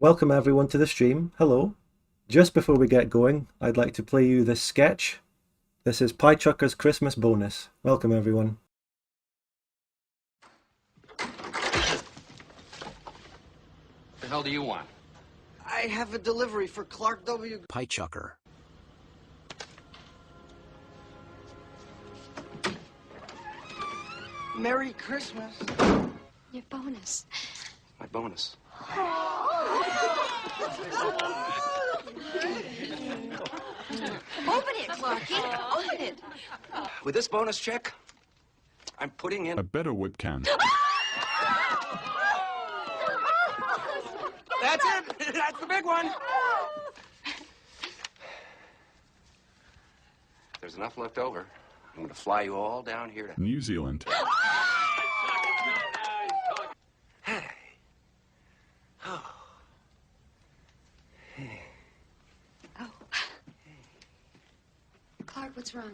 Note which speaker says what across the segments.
Speaker 1: Welcome everyone to the stream. Hello. Just before we get going, I'd like to play you this sketch. This is Piechucker's Christmas bonus. Welcome everyone.
Speaker 2: The hell do you want?
Speaker 3: I have a delivery for Clark W.
Speaker 2: Piechucker.
Speaker 3: Merry Christmas.
Speaker 4: Your bonus.
Speaker 2: My bonus.
Speaker 4: Open it, Clarky. Open it.
Speaker 2: With this bonus check, I'm putting in
Speaker 5: a better webcam.
Speaker 2: That's it! That's the big one! If there's enough left over, I'm gonna fly you all down here to
Speaker 5: New Zealand.
Speaker 2: Hey. Oh. Hey.
Speaker 4: Oh. Clark, what's wrong?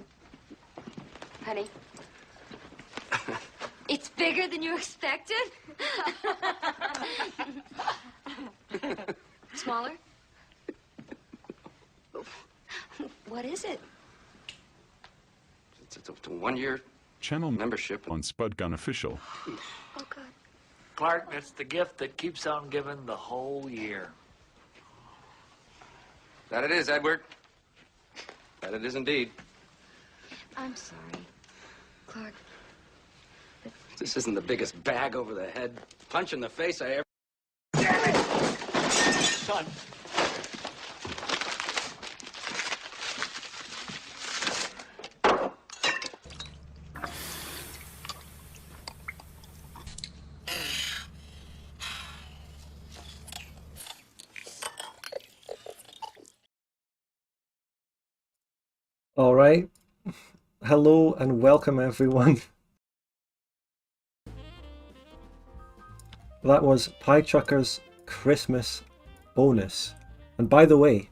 Speaker 4: Honey? It's bigger than you expected? Smaller? What is it?
Speaker 2: It's a 1-year
Speaker 5: Channel
Speaker 2: membership
Speaker 5: on Spud Gun Official.
Speaker 4: Oh, God.
Speaker 6: Clark, that's the gift that keeps on giving the whole year.
Speaker 2: That it is, Edward. That it is indeed.
Speaker 4: I'm sorry. Clark.
Speaker 2: This isn't the biggest bag over the head punch in the face I ever... Damn it!
Speaker 6: Son.
Speaker 1: All right. Hello and welcome everyone. That was Piechucker's Christmas bonus. And by the way,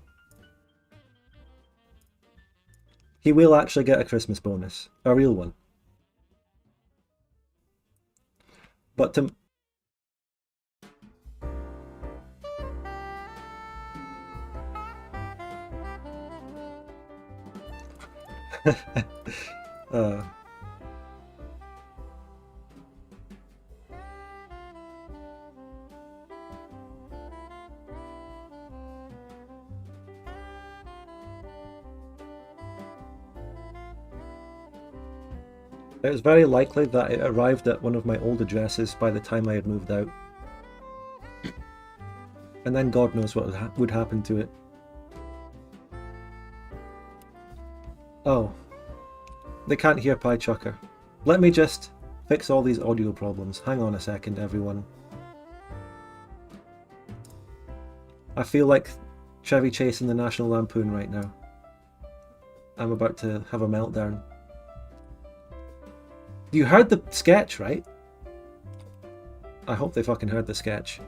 Speaker 1: he will actually get a Christmas bonus, a real one. But to... It was very likely that it arrived at one of my old addresses by the time I had moved out. And then God knows what would happen to it. Oh. They can't hear Piechucker. Let me just fix all these audio problems. Hang on a second, everyone. I feel like Chevy Chase in the National Lampoon right now. I'm about to have a meltdown. You heard the sketch, right? I hope they fucking heard the sketch.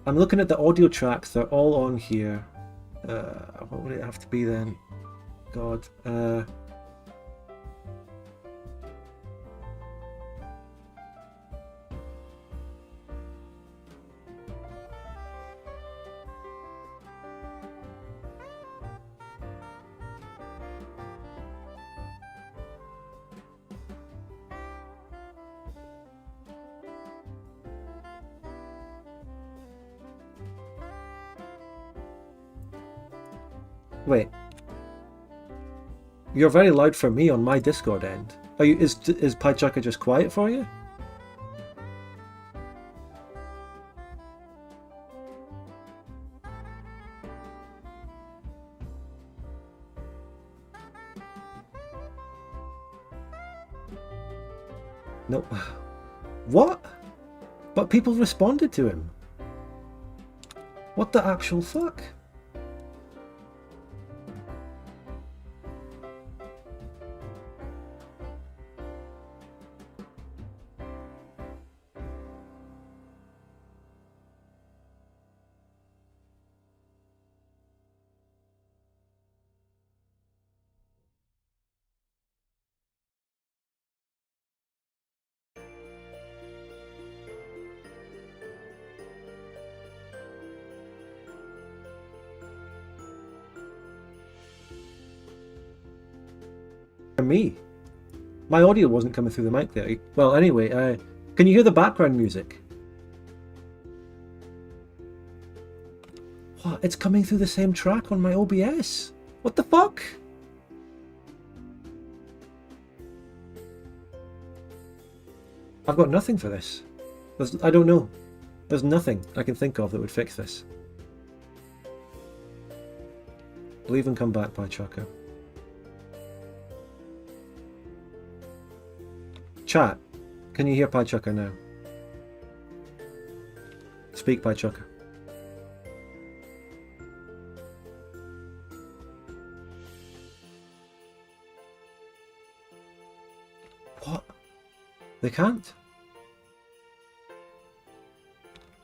Speaker 1: I'm looking at the audio tracks, they're all on here. What would it have to be then? God. Wait. You're very loud for me on my Discord end. Are you? Is Piechucker just quiet for you? No. What? But people responded to him. What the actual fuck? me. My audio wasn't coming through the mic there. Well, anyway, can you hear the background music? What? It's coming through the same track on my OBS. What the fuck? I've got nothing for this. I don't know. There's nothing I can think of that would fix this. Leave and come back, Piechucker. Chat, can you hear Piechucker now? Speak, Piechucker. What? They can't?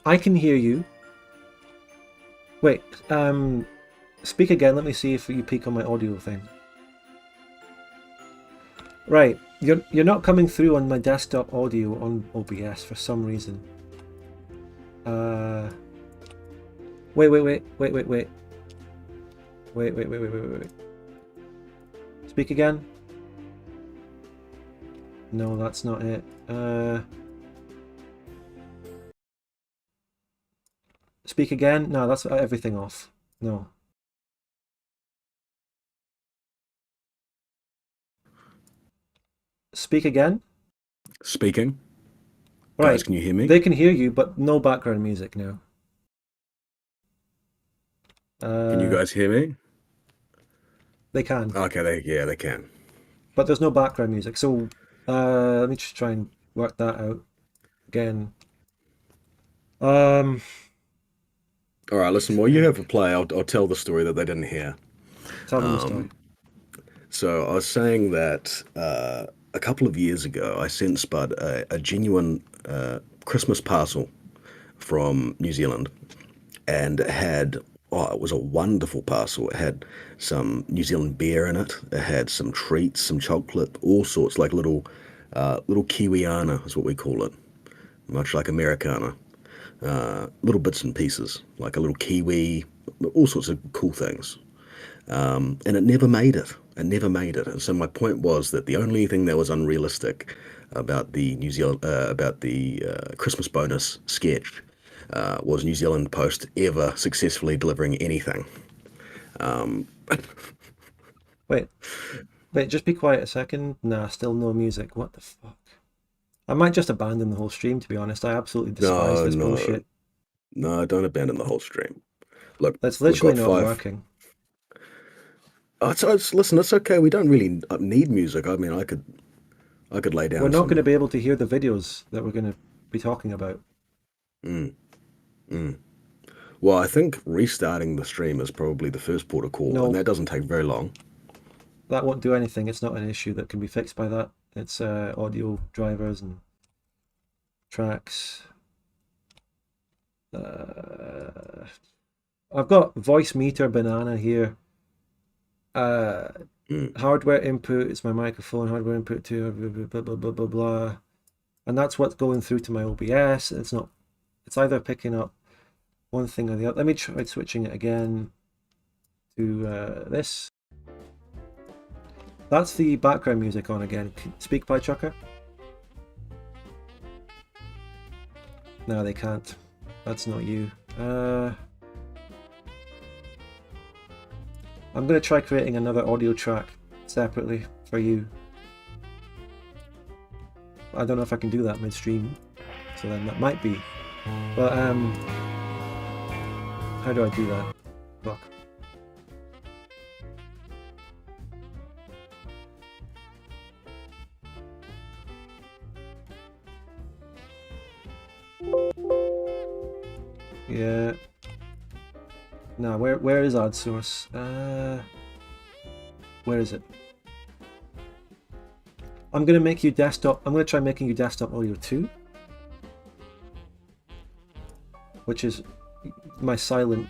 Speaker 1: I can hear you. Wait, speak again. Let me see if you peek on my audio thing. Right, you're not coming through on my desktop audio on OBS for some reason. Wait. Wait. Speak again. No, that's not it. Speak again. No, that's everything off. No. Speak again.
Speaker 7: Speaking.
Speaker 1: Right.
Speaker 7: Guys, can you hear me?
Speaker 1: They can hear you, but no background music now.
Speaker 7: Can you guys hear me?
Speaker 1: They can.
Speaker 7: Okay, they can.
Speaker 1: But there's no background music. So let me just try and work that out again.
Speaker 7: All right, listen, while you have a play, I'll tell the story that they didn't hear.
Speaker 1: Tell them the story.
Speaker 7: So I was saying that a couple of years ago, I sent Spud a genuine Christmas parcel from New Zealand, and it had, it was a wonderful parcel. It had some New Zealand beer in it. It had some treats, some chocolate, all sorts, like little Kiwiana is what we call it, much like Americana. Little bits and pieces, like a little kiwi, all sorts of cool things. And it never made it. And so my point was that the only thing that was unrealistic about the Christmas bonus sketch was New Zealand Post ever successfully delivering anything.
Speaker 1: Wait, just be quiet a second. Nah, still no music. What the fuck? I might just abandon the whole stream, to be honest. I absolutely despise this bullshit.
Speaker 7: No, don't abandon the whole stream. Look,
Speaker 1: that's literally not working.
Speaker 7: Listen, it's okay. We don't really need music. I mean, I could lay down.
Speaker 1: We're not going to be able to hear the videos that we're going to be talking about.
Speaker 7: Well, I think restarting the stream is probably the first port of call, and that doesn't take very long.
Speaker 1: That won't do anything. It's not an issue that can be fixed by that. It's audio drivers and tracks. I've got voice meter banana here. Hardware input is my microphone. Hardware input to blah blah blah blah blah, and that's what's going through to my OBS. It's not. It's either picking up one thing or the other. Let me try switching it again to this. That's the background music on again. Speak, Piechucker. No, they can't. That's not you. I'm going to try creating another audio track separately for you. I don't know if I can do that midstream, so then that might be. But how do I do that? Fuck. Yeah. Now, where is ad source? Where is it? I'm gonna make you desktop. I'm gonna try making you desktop audio 2, which is my silent.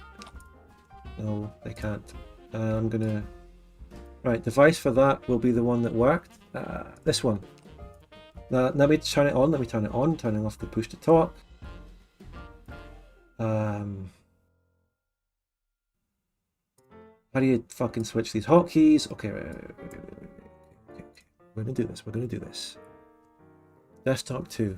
Speaker 1: No, they can't. I'm gonna. Right, device for that will be the one that worked. This one. Now, let me turn it on. Let me turn it on. Turning off the push to talk. How do you fucking switch these hotkeys? Okay, right. We're gonna do this. We're gonna do this. Desktop 2.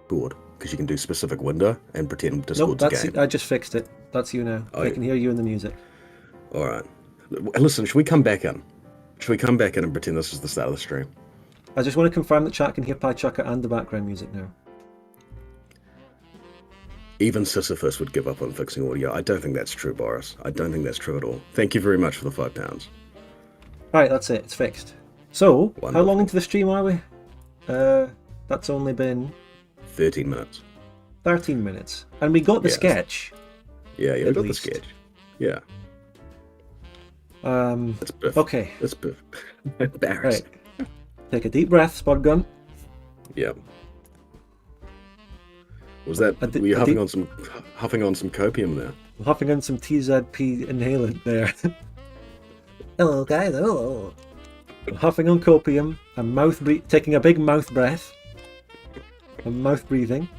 Speaker 7: Discord, because you can do specific window and pretend
Speaker 1: Nope,
Speaker 7: Discord's a
Speaker 1: that's
Speaker 7: game.
Speaker 1: I just fixed it. That's you now.
Speaker 7: Oh,
Speaker 1: I
Speaker 7: yeah.
Speaker 1: can hear you in the music.
Speaker 7: All right. Listen, should we come back in? Should we come back in and pretend this is the start of the stream?
Speaker 1: I just want to confirm that chat can hear Piechucker and the background music now.
Speaker 7: Even Sisyphus would give up on fixing audio. I don't think that's true, Boris. I don't think that's true at all. Thank you very much for the £5.
Speaker 1: Right, that's it. It's fixed. So, how
Speaker 7: Wonderful.
Speaker 1: long into the stream are we? That's only been
Speaker 7: 13 minutes.
Speaker 1: 13 minutes. And we got the
Speaker 7: Yes.
Speaker 1: sketch.
Speaker 7: Yeah, I
Speaker 1: At
Speaker 7: got
Speaker 1: least.
Speaker 7: the sketch. Yeah,
Speaker 1: Um,
Speaker 7: that's perfect.
Speaker 1: okay,
Speaker 7: That's perfect. Embarrassing.
Speaker 1: right. Take a deep breath, Spud Gun.
Speaker 7: Yeah. Was that?
Speaker 1: I did-
Speaker 7: were you
Speaker 1: I
Speaker 7: huffing
Speaker 1: did-
Speaker 7: on some copium there?
Speaker 1: I'm huffing on some TZP inhalant there. Hello, guys. Hello. I'm huffing on copium. I'm taking a big mouth breath. I'm mouth breathing.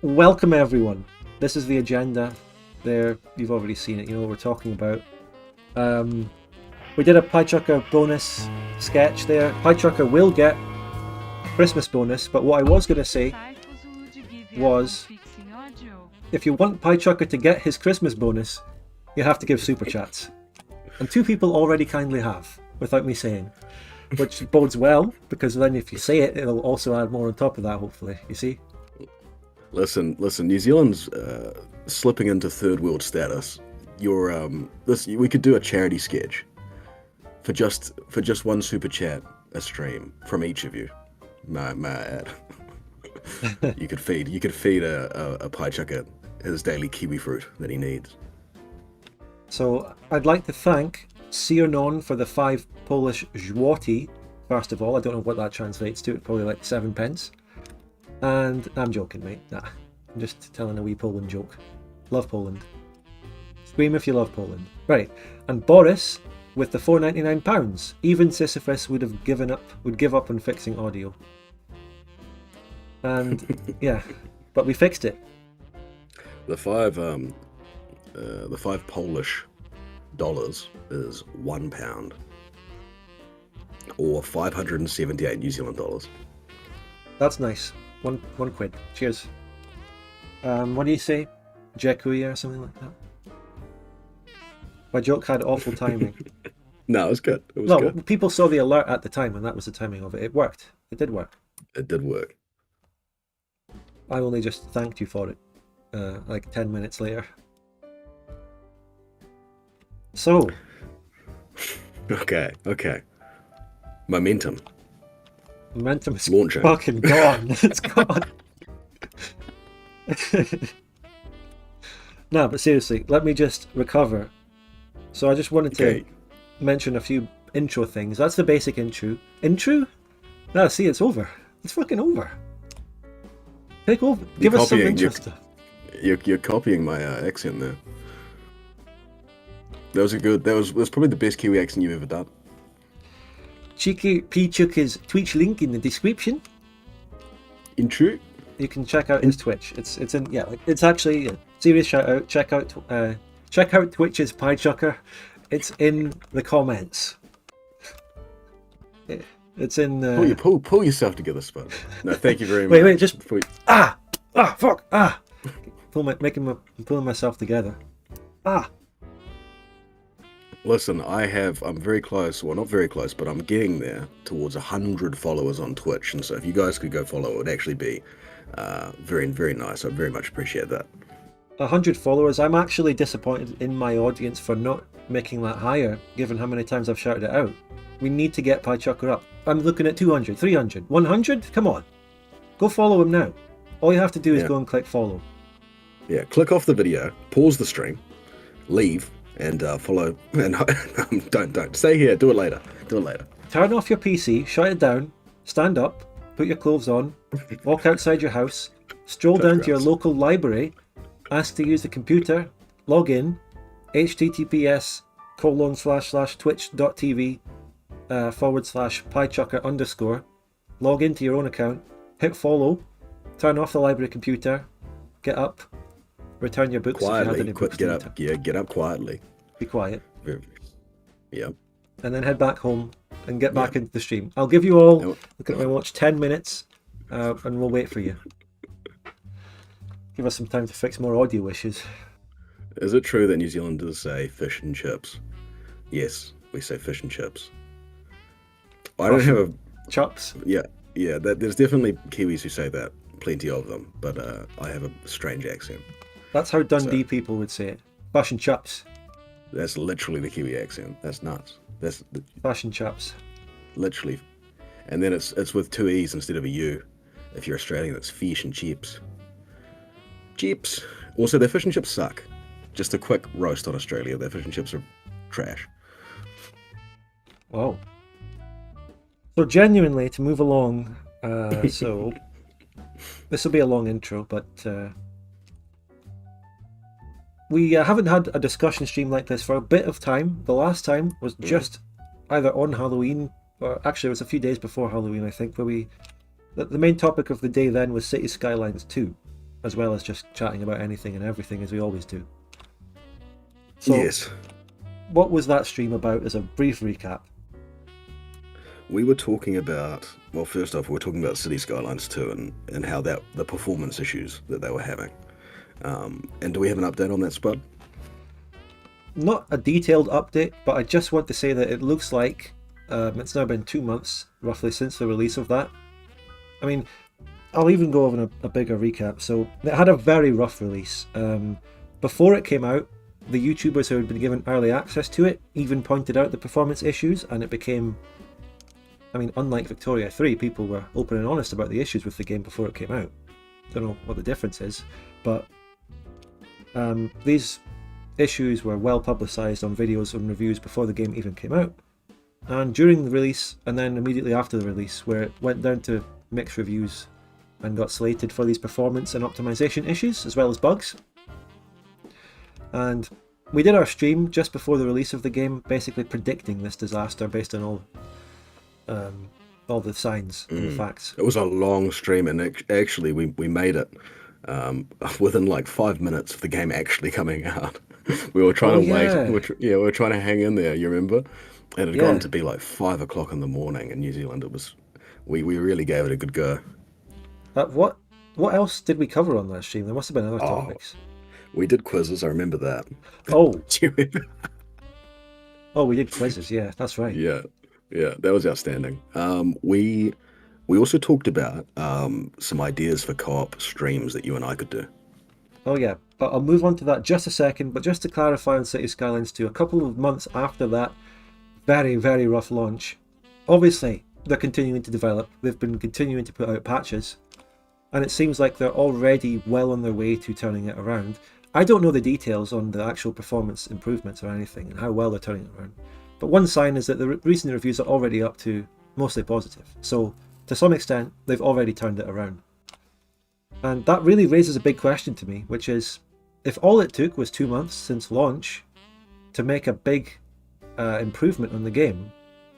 Speaker 1: Welcome, everyone. This is the agenda. There, you've already seen it. You know what we're talking about. We did a Piechucker bonus sketch there. Piechucker will get Christmas bonus, but what I was going to say was, if you want Piechucker to get his Christmas bonus, you have to give super chats. And 2 people already kindly have, without me saying. Which bodes well, because then if you say it, it'll also add more on top of that, hopefully. You see?
Speaker 7: Listen, New Zealand's slipping into third world status. We could do a charity sketch for just one super chat a stream from each of you. May I add. you could feed a Piechucker his daily kiwi fruit that he needs.
Speaker 1: So I'd like to thank Siernon for the 5 Polish złoty. First of all, I don't know what that translates to. It's probably like 7 pence. And I'm joking, mate. Nah, I'm just telling a wee Poland joke. Love Poland. Scream if you love Poland. Right, and Boris with the £4.99. Even Sisyphus would give up on fixing audio. And yeah, but we fixed it.
Speaker 7: The 5 Polish dollars is £1 or 578 New Zealand dollars.
Speaker 1: That's nice. One quid. Cheers. What do you say? Jekuya or something like that? My joke had awful timing.
Speaker 7: No, it was good. It was
Speaker 1: No,
Speaker 7: good.
Speaker 1: people saw the alert at the time, and that was the timing of it. It worked. It did work.
Speaker 7: It did work.
Speaker 1: I only just thanked you for it, like 10 minutes later. So,
Speaker 7: Okay. Momentum.
Speaker 1: momentum is
Speaker 7: Launching.
Speaker 1: fucking gone. It's gone. No, but seriously, let me just recover. So I just wanted to
Speaker 7: Okay.
Speaker 1: mention a few intro things. That's the basic intro. Intro? No, see, it's over. It's fucking over. Take over. Give us some intro stuff.
Speaker 7: You're copying my accent there. That was probably the best Kiwi accent you've ever done.
Speaker 1: Cheeky Piechucker's Twitch link in the description.
Speaker 7: Intro.
Speaker 1: You can check out his Twitch. It's in it's actually a serious shout out. Check out Twitch's Piechucker. It's in the comments. It's in.
Speaker 7: Pull yourself together, Spud. No, thank you very much.
Speaker 1: Wait, just
Speaker 7: Before you-
Speaker 1: fuck pulling myself together.
Speaker 7: Listen, I'm very close. Well, not very close, but I'm getting there towards 100 followers on Twitch. And so if you guys could go follow, it would actually be very, very nice. I'd very much appreciate that.
Speaker 1: 100 followers. I'm actually disappointed in my audience for not making that higher, given how many times I've shouted it out. We need to get Piechucker up. I'm looking at 200, 300, 100. Come on, go follow him now. All you have to do is
Speaker 7: Yeah.
Speaker 1: go and click follow.
Speaker 7: Yeah, click off the video, pause the stream, leave, and follow. And don't stay here. Do it later.
Speaker 1: Turn off your PC, shut it down, stand up, put your clothes on, walk outside your house, stroll down to your
Speaker 7: grass.
Speaker 1: local library, ask to use the computer, log in, https://twitch.tv /Piechucker_, log into your own account, hit follow, turn off the library computer, get up, return your books if you had
Speaker 7: Quietly,
Speaker 1: any books
Speaker 7: get
Speaker 1: to
Speaker 7: up.
Speaker 1: return.
Speaker 7: Yeah, get up quietly.
Speaker 1: Be quiet.
Speaker 7: Yeah.
Speaker 1: And then head back home and get back
Speaker 7: Yeah.
Speaker 1: into the stream. I'll give you all,
Speaker 7: Oh.
Speaker 1: look at my watch, 10 minutes, and we'll wait for you. Give us some time to fix more audio issues.
Speaker 7: Is it true that New Zealanders say fish and chips? Yes, we say fish and chips. I don't have a
Speaker 1: Chups.
Speaker 7: yeah. There's definitely Kiwis who say that, plenty of them, but I have a strange accent.
Speaker 1: That's how Dundee people would say it. Fashion chups.
Speaker 7: That's literally the Kiwi accent. That's nuts. That's
Speaker 1: Fashion chups.
Speaker 7: literally, and then it's with two E's instead of a U. If you're Australian, it's fish and chips. Chips. Also, their fish and chips suck. Just a quick roast on Australia. Their fish and chips are trash.
Speaker 1: Wow. So genuinely, to move along, so this will be a long intro, but we haven't had a discussion stream like this for a bit of time. The last time was just either on Halloween, or actually it was a few days before Halloween, I think, where the main topic of the day then was City Skylines 2, as well as just chatting about anything and everything as we always do. So,
Speaker 7: Yes.
Speaker 1: what was that stream about as a brief recap?
Speaker 7: We were talking about, well, first off, we were talking about City Skylines 2 and how the performance issues that they were having. And do we have an update on that, Spud?
Speaker 1: Not a detailed update, but I just want to say that it looks like it's now been 2 months, roughly, since the release of that. I mean, I'll even go over a bigger recap. So, it had a very rough release. Before it came out, the YouTubers who had been given early access to it even pointed out the performance issues, and it became... I mean, unlike Victoria 3, people were open and honest about the issues with the game before it came out. Don't know what the difference is, but these issues were well publicised on videos and reviews before the game even came out. And during the release, and then immediately after the release, where it went down to mixed reviews and got slated for these performance and optimisation issues, as well as bugs. And we did our stream just before the release of the game, basically predicting this disaster based on all the signs and the facts.
Speaker 7: It was a long stream, and actually we made it within like 5 minutes of the game actually coming out. We were trying to wait. We were trying to hang in there, you remember? And it had gone to be like 5 o'clock in the morning in New Zealand. It was, we really gave it a good go.
Speaker 1: What else did we cover on that stream? There must have been other topics.
Speaker 7: We did quizzes, I remember that.
Speaker 1: Oh.
Speaker 7: Do you remember?
Speaker 1: Oh, we did quizzes, yeah, that's right.
Speaker 7: Yeah, that was outstanding. We also talked about some ideas for co-op streams that you and I could do.
Speaker 1: Oh yeah, but I'll move on to that just a second. But just to clarify on City Skylines 2, a couple of months after that very, very rough launch, obviously they're continuing to develop. They've been continuing to put out patches, and it seems like they're already well on their way to turning it around. I don't know the details on the actual performance improvements or anything and how well they're turning it around. But one sign is that the recent reviews are already up to mostly positive. So to some extent, they've already turned it around. And that really raises a big question to me, which is, if all it took was 2 months since launch to make a big improvement on the game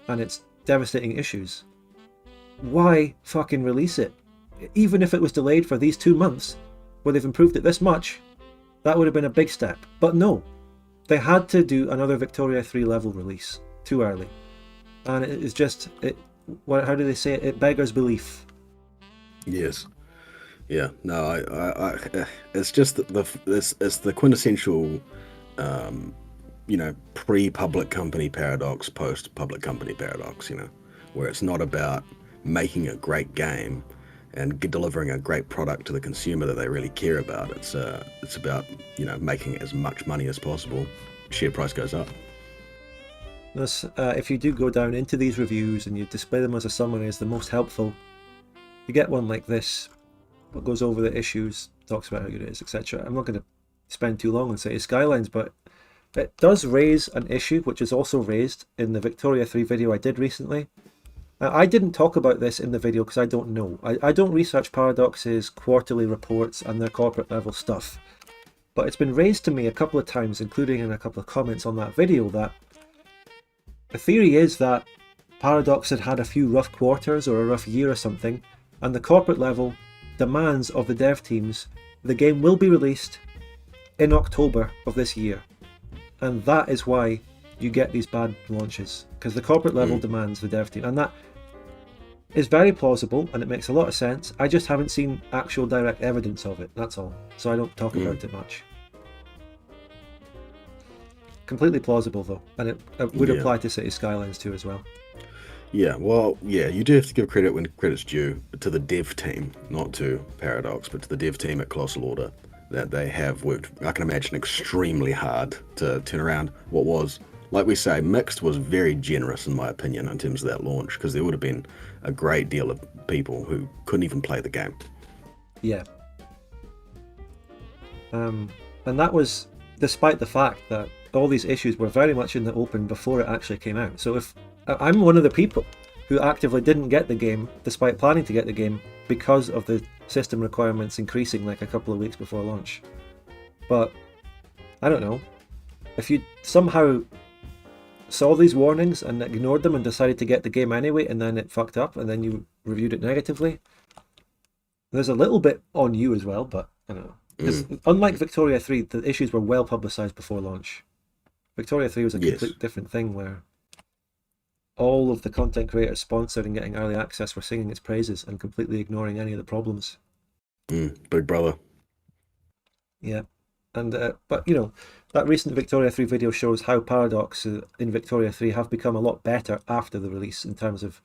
Speaker 1: and its devastating issues, why fucking release it? Even if it was delayed for these 2 months, where they've improved it this much, that would have been a big step. But no, they had to do another Victoria 3 level release too early. And it is just, how do they say it? It beggars belief.
Speaker 7: Yes. Yeah. No, I it's just it's the quintessential, pre-public company paradox, post-public company paradox. Where it's not about making a great game and delivering a great product to the consumer that they really care about. It's about making as much money as possible. Share price goes up.
Speaker 1: This, if you do go down into these reviews and you display them as a summary as the most helpful, you get one like this, what goes over the issues, talks about how good it is, etc. I'm not going to spend too long on City Skylines, but it does raise an issue which is also raised in the Victoria 3 video I did recently. I didn't talk about this in the video because I don't know. I don't research Paradox's quarterly reports and their corporate level stuff. But it's been raised to me a couple of times, including in a couple of comments on that video, that the theory is that Paradox had a few rough quarters or a rough year or something, and the corporate level demands of the dev teams the game will be released in October of this year. And that is why you get these bad launches, because the corporate level demands the dev team, and that is very plausible and it makes a lot of sense. I just haven't seen actual direct evidence of it, that's all. So I don't talk about it much. Completely plausible though, and it would apply to City Skylines too as well.
Speaker 7: Yeah, well, yeah, you do have to give credit when credit's due to the dev team, not to Paradox, but to the dev team at Colossal Order, that they have worked, I can imagine, extremely hard to turn around what was, like we say, Mixed was very generous in my opinion in terms of that launch, because there would have been a great deal of people who couldn't even play the game.
Speaker 1: Yeah. And that was despite the fact that all these issues were very much in the open before it actually came out. So if I'm one of the people who actively didn't get the game despite planning to get the game because of the system requirements increasing like a couple of weeks before launch. But I don't know, if you somehow saw these warnings and ignored them and decided to get the game anyway, and then it fucked up and then you reviewed it negatively, there's a little bit on you as well. But I don't know, because unlike Victoria 3, the issues were well publicized before launch. Victoria 3 was a completely different thing, where all of the content creators sponsored and getting early access were singing its praises and completely ignoring any of the problems.
Speaker 7: Big brother.
Speaker 1: Yeah. And but you know, that recent Victoria 3 video shows how Paradox in Victoria 3 have become a lot better after the release in terms of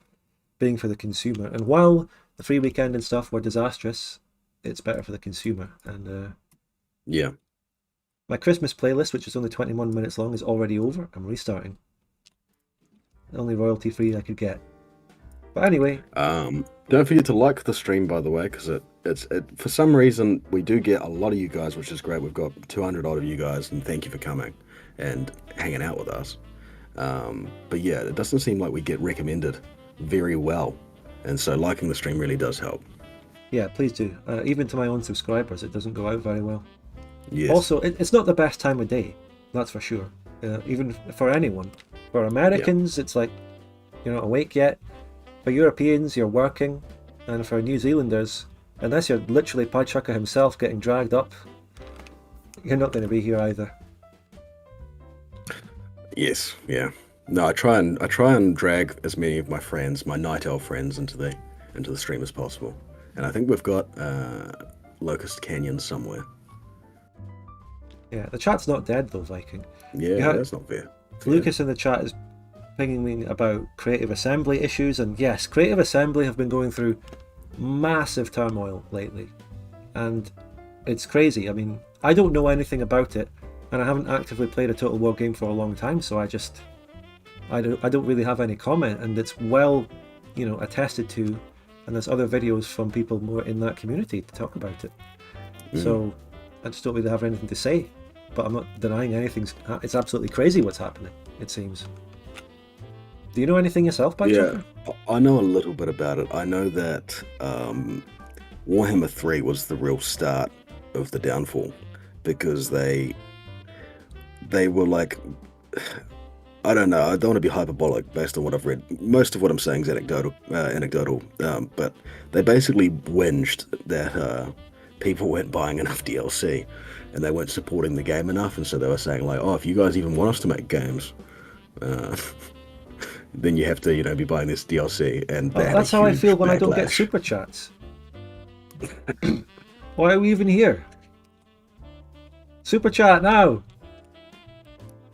Speaker 1: being for the consumer. And while the free weekend and stuff were disastrous, it's better for the consumer. And
Speaker 7: yeah,
Speaker 1: my Christmas playlist, which is only 21 minutes long, is already over. I'm restarting. The only royalty free I could get. But anyway,
Speaker 7: don't forget to like the stream, by the way, because it's for some reason we do get a lot of you guys, which is great. We've got 200 odd of you guys, and thank you for coming and hanging out with us. But yeah, it doesn't seem like we get recommended very well, and so liking the stream really does help.
Speaker 1: Yeah, please do. Even to my own subscribers, it doesn't go out very well.
Speaker 7: Yes.
Speaker 1: Also, it's not the best time of day, that's for sure. Even for anyone. For Americans, it's like you're not awake yet. For Europeans, you're working. And for New Zealanders, unless you're literally Piechucker himself getting dragged up, you're not going to be here either.
Speaker 7: Yes, yeah. No, I try and drag as many of my friends, my night elf friends, into the stream as possible. And I think we've got Locust Canyon somewhere.
Speaker 1: Yeah, the chat's not dead though, Viking.
Speaker 7: Yeah, that's not fair.
Speaker 1: Lucas in the chat is pinging me about Creative Assembly issues, and yes, Creative Assembly have been going through massive turmoil lately, and it's crazy. I mean, I don't know anything about it, and I haven't actively played a Total War game for a long time, so I don't really have any comment, and it's well, you know, attested to, and there's other videos from people more in that community to talk about it. So I just don't really have anything to say, but I'm not denying anything. It's absolutely crazy what's happening, it seems. Do you know anything yourself, Piechucker?
Speaker 7: Yeah, I know a little bit about it. I know that Warhammer 3 was the real start of the downfall, because they were like, I don't know, I don't want to be hyperbolic based on what I've read. Most of what I'm saying is anecdotal, but they basically whinged that people weren't buying enough DLC and they weren't supporting the game enough, and so they were saying like, oh, if you guys even want us to make games, then you have to, you know, be buying this DLC. And
Speaker 1: that's how I feel when I don't get super chats. Why are we even here? Super chat now!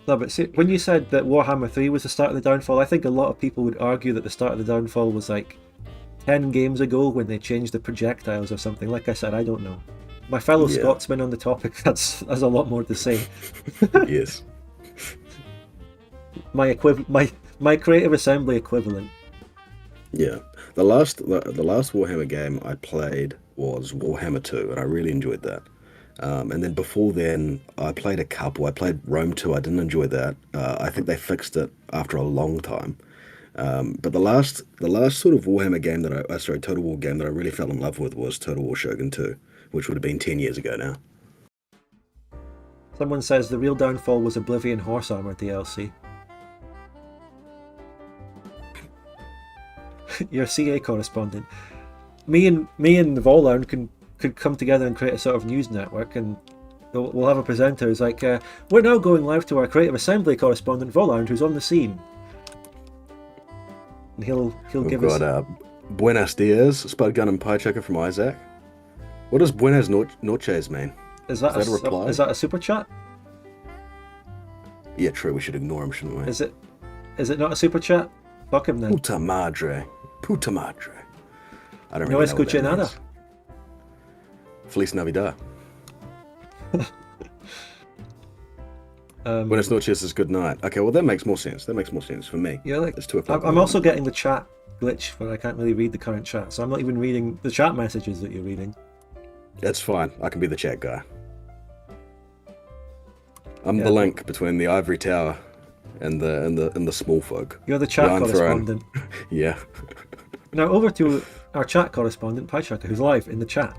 Speaker 1: No, but see, when you said that Warhammer 3 was the start of the downfall, I think a lot of people would argue that the start of the downfall was like 10 games ago when they changed the projectiles or something. Like I said, I don't know. My fellow Scotsman on the topic has a lot more to say.
Speaker 7: Yes.
Speaker 1: My Creative Assembly equivalent.
Speaker 7: Yeah. The last Warhammer game I played was Warhammer 2, and I really enjoyed that. And then before then, I played a couple. I played Rome 2. I didn't enjoy that. I think they fixed it after a long time. But the last sort of Warhammer game Total War game that I really fell in love with was Total War Shogun 2, which would have been 10 years ago now.
Speaker 1: Someone says the real downfall was Oblivion Horse Armor DLC. Your CA correspondent. Me and Vollarn could come together and create a sort of news network, and we'll have a presenter who's like, we're now going live to our Creative Assembly correspondent Voland, who's on the scene. And he'll give us...
Speaker 7: We've got Buenos Dias, Spud Gun and Piechucker from Isaac. What does Buenos Noches mean?
Speaker 1: Is that
Speaker 7: a reply?
Speaker 1: Is that a super chat?
Speaker 7: Yeah, true. We should ignore him, shouldn't we?
Speaker 1: Is it not a super chat? Fuck him then.
Speaker 7: Puta madre. Puta madre. I don't
Speaker 1: No
Speaker 7: really know what
Speaker 1: escuché
Speaker 7: that
Speaker 1: nada.
Speaker 7: means. Feliz Navidad. Buenos noches is good night. Okay, well that makes more sense. That makes more sense for me.
Speaker 1: Yeah, like
Speaker 7: It's 2 o'clock.
Speaker 1: I'm also getting the chat glitch where I can't really read the current chat, so I'm not even reading the chat messages that you're reading.
Speaker 7: That's fine. I can be the chat guy. I'm
Speaker 1: Yeah.
Speaker 7: the link between the ivory tower and the small folk.
Speaker 1: You're the chat
Speaker 7: Yeah, I'm thrown.
Speaker 1: correspondent.
Speaker 7: Yeah.
Speaker 1: Now over to our chat correspondent, Piechucker, who's live in the chat.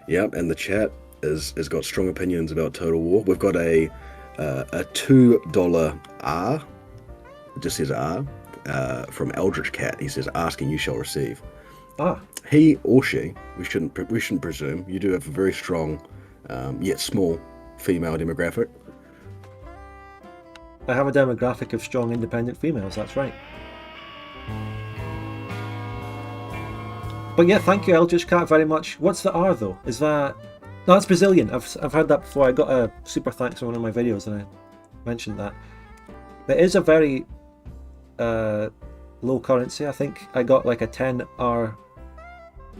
Speaker 7: Yep, and the chat has got strong opinions about Total War. We've got a $2 R. It just says R. From Eldritch Cat. He says, "Asking you shall receive."
Speaker 1: Ah,
Speaker 7: He or she, we shouldn't presume. You do have a very strong, yet small, female demographic.
Speaker 1: I have a demographic of strong independent females, that's right. But yeah, thank you, Eldritch Cat, very much. What's the R though? Is that... No, that's Brazilian. I've heard that before. I got a super thanks on one of my videos and I mentioned that. There is a very low currency. I think I got like a 10R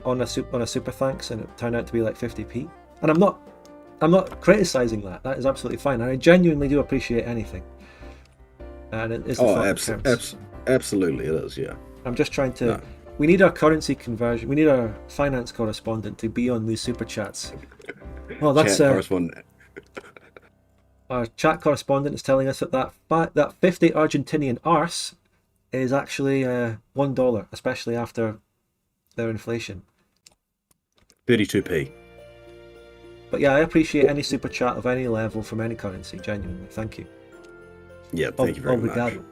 Speaker 1: on a super thanks and it turned out to be like 50p. And I'm not criticizing that. That is absolutely fine. And I genuinely do appreciate anything. And it is the thought that counts.
Speaker 7: Absolutely it is, yeah.
Speaker 1: I'm just trying to...
Speaker 7: No.
Speaker 1: We need our currency conversion. We need our finance correspondent to be on these super chats. Well, that's
Speaker 7: Chat correspondent.
Speaker 1: our chat correspondent is telling us that 50 Argentinian arse is actually $1, especially after their inflation.
Speaker 7: 32p.
Speaker 1: But yeah, I appreciate any super chat of any level from any currency. Genuinely, thank you.
Speaker 7: Yeah, thank you very much.
Speaker 1: Obrigado.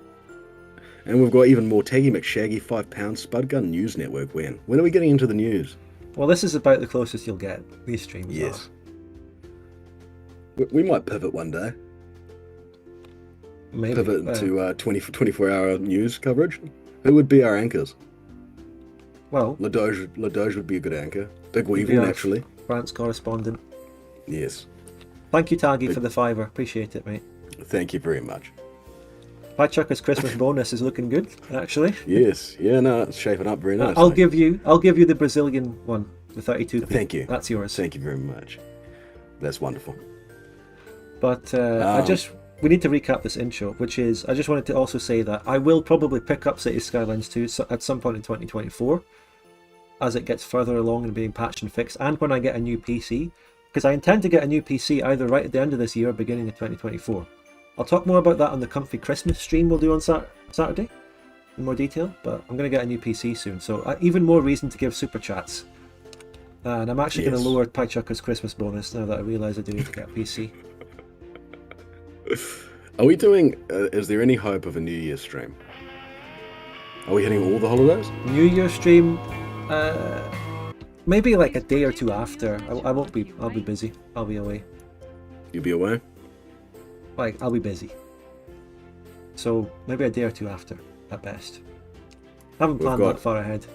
Speaker 7: And we've got even more. Taggy McShaggy, £5. Spud Gun News Network. When are we getting into the news?
Speaker 1: Well, this is about the closest you'll get. These streams.
Speaker 7: Yes. We might pivot one day.
Speaker 1: Maybe.
Speaker 7: Pivot into 24-hour news coverage. Who would be our anchors?
Speaker 1: Well,
Speaker 7: Ladoge would be a good anchor. Big
Speaker 1: be
Speaker 7: Weevil,
Speaker 1: our
Speaker 7: naturally.
Speaker 1: France correspondent.
Speaker 7: Yes.
Speaker 1: Thank you, Taggy, for the $5. Appreciate it, mate.
Speaker 7: Thank you very much.
Speaker 1: Piechucker's Christmas bonus is looking good, actually.
Speaker 7: Yes. Yeah, no, it's shaping up very nice.
Speaker 1: I'll give you the Brazilian one, the 32p.
Speaker 7: Thank you.
Speaker 1: That's yours.
Speaker 7: Thank you very much. That's wonderful.
Speaker 1: But we need to recap this intro, which is, I just wanted to also say that I will probably pick up Cities Skylines 2 at some point in 2024, as it gets further along and being patched and fixed, and when I get a new PC, because I intend to get a new PC either right at the end of this year or beginning of 2024. I'll talk more about that on the Comfy Christmas stream we'll do on Saturday in more detail, but I'm going to get a new PC soon, so even more reason to give super chats. And I'm actually going to lower Piechucker's Christmas bonus now that I realise I do need to get a PC.
Speaker 7: Are we doing, is there any hope of a New Year's stream? Are we hitting all the holidays?
Speaker 1: New Year stream, maybe like a day or two after. I won't be, I'll be busy. I'll be away.
Speaker 7: You'll be away?
Speaker 1: Like, I'll be busy. So, maybe a day or two after, at best. I haven't planned that far ahead.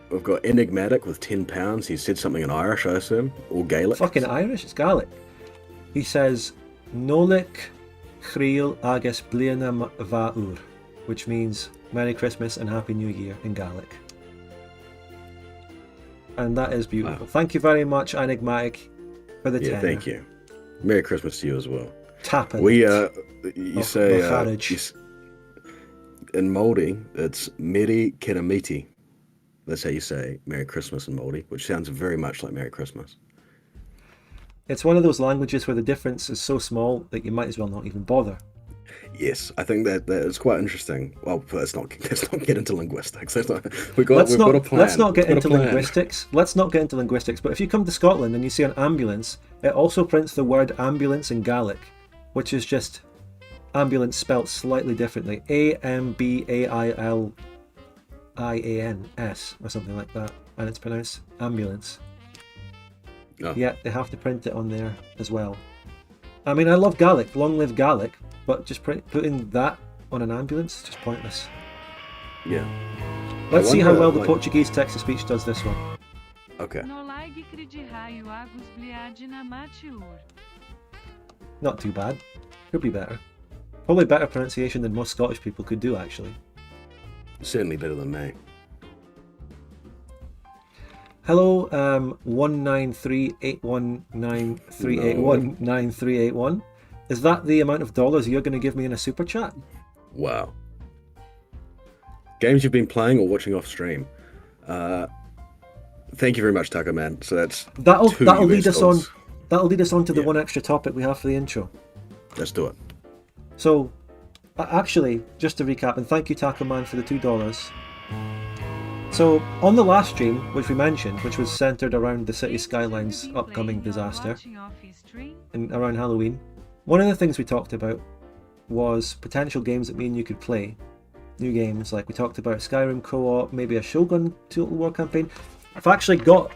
Speaker 7: We've got Enigmatic with £10. He said something in Irish, I assume, or Gaelic.
Speaker 1: Fucking Irish, it's Gaelic. He says, Nolik Chriel agus Bliana Vaur, which means Merry Christmas and Happy New Year in Gaelic. And that is beautiful. Wow. Thank you very much, Enigmatic, for the 10.
Speaker 7: Thank you. Merry Christmas to you as well.
Speaker 1: Tapping.
Speaker 7: You say, in Māori, it's Meri Kiramiti. That's how you say Merry Christmas in Māori, which sounds very much like Merry Christmas.
Speaker 1: It's one of those languages where the difference is so small that you might as well not even bother.
Speaker 7: Yes, I think that is quite interesting. Well, let's not get into linguistics. Let's not get into linguistics.
Speaker 1: Let's not get into linguistics. But if you come to Scotland and you see an ambulance, it also prints the word ambulance in Gaelic, which is just ambulance spelt slightly differently. AMBAILIANS or something like that, and it's pronounced ambulance.
Speaker 7: Oh.
Speaker 1: Yet they have to print it on there as well. I mean, I love Gaelic, long live Gaelic, but just putting that on an ambulance is just pointless.
Speaker 7: Yeah.
Speaker 1: Let's see how
Speaker 7: wonder,
Speaker 1: well the
Speaker 7: like-
Speaker 1: Portuguese text-to-speech does this one.
Speaker 7: Okay.
Speaker 1: Not too bad. Could be better. Probably better pronunciation than most Scottish people could do, actually.
Speaker 7: Certainly better than me.
Speaker 1: Hello, 1938193819381. Is that the amount of dollars you're going to give me in a super chat?
Speaker 7: Wow. Games you've been playing or watching off stream. Thank you very much, Taco Man. So that's
Speaker 1: That'll
Speaker 7: two
Speaker 1: lead
Speaker 7: US
Speaker 1: us on.
Speaker 7: dollars.
Speaker 1: That'll lead us on to the
Speaker 7: Yeah.
Speaker 1: one extra topic we have for the intro.
Speaker 7: Let's do it.
Speaker 1: So, actually, just to recap, and thank you, Taco Man, for the $2. So, on the last stream, which we mentioned, which was centered around the City Skylines upcoming disaster and around Halloween, one of the things we talked about was potential games that me and you could play. New games, like we talked about Skyrim co-op, maybe a Shogun Total War campaign. I've actually got.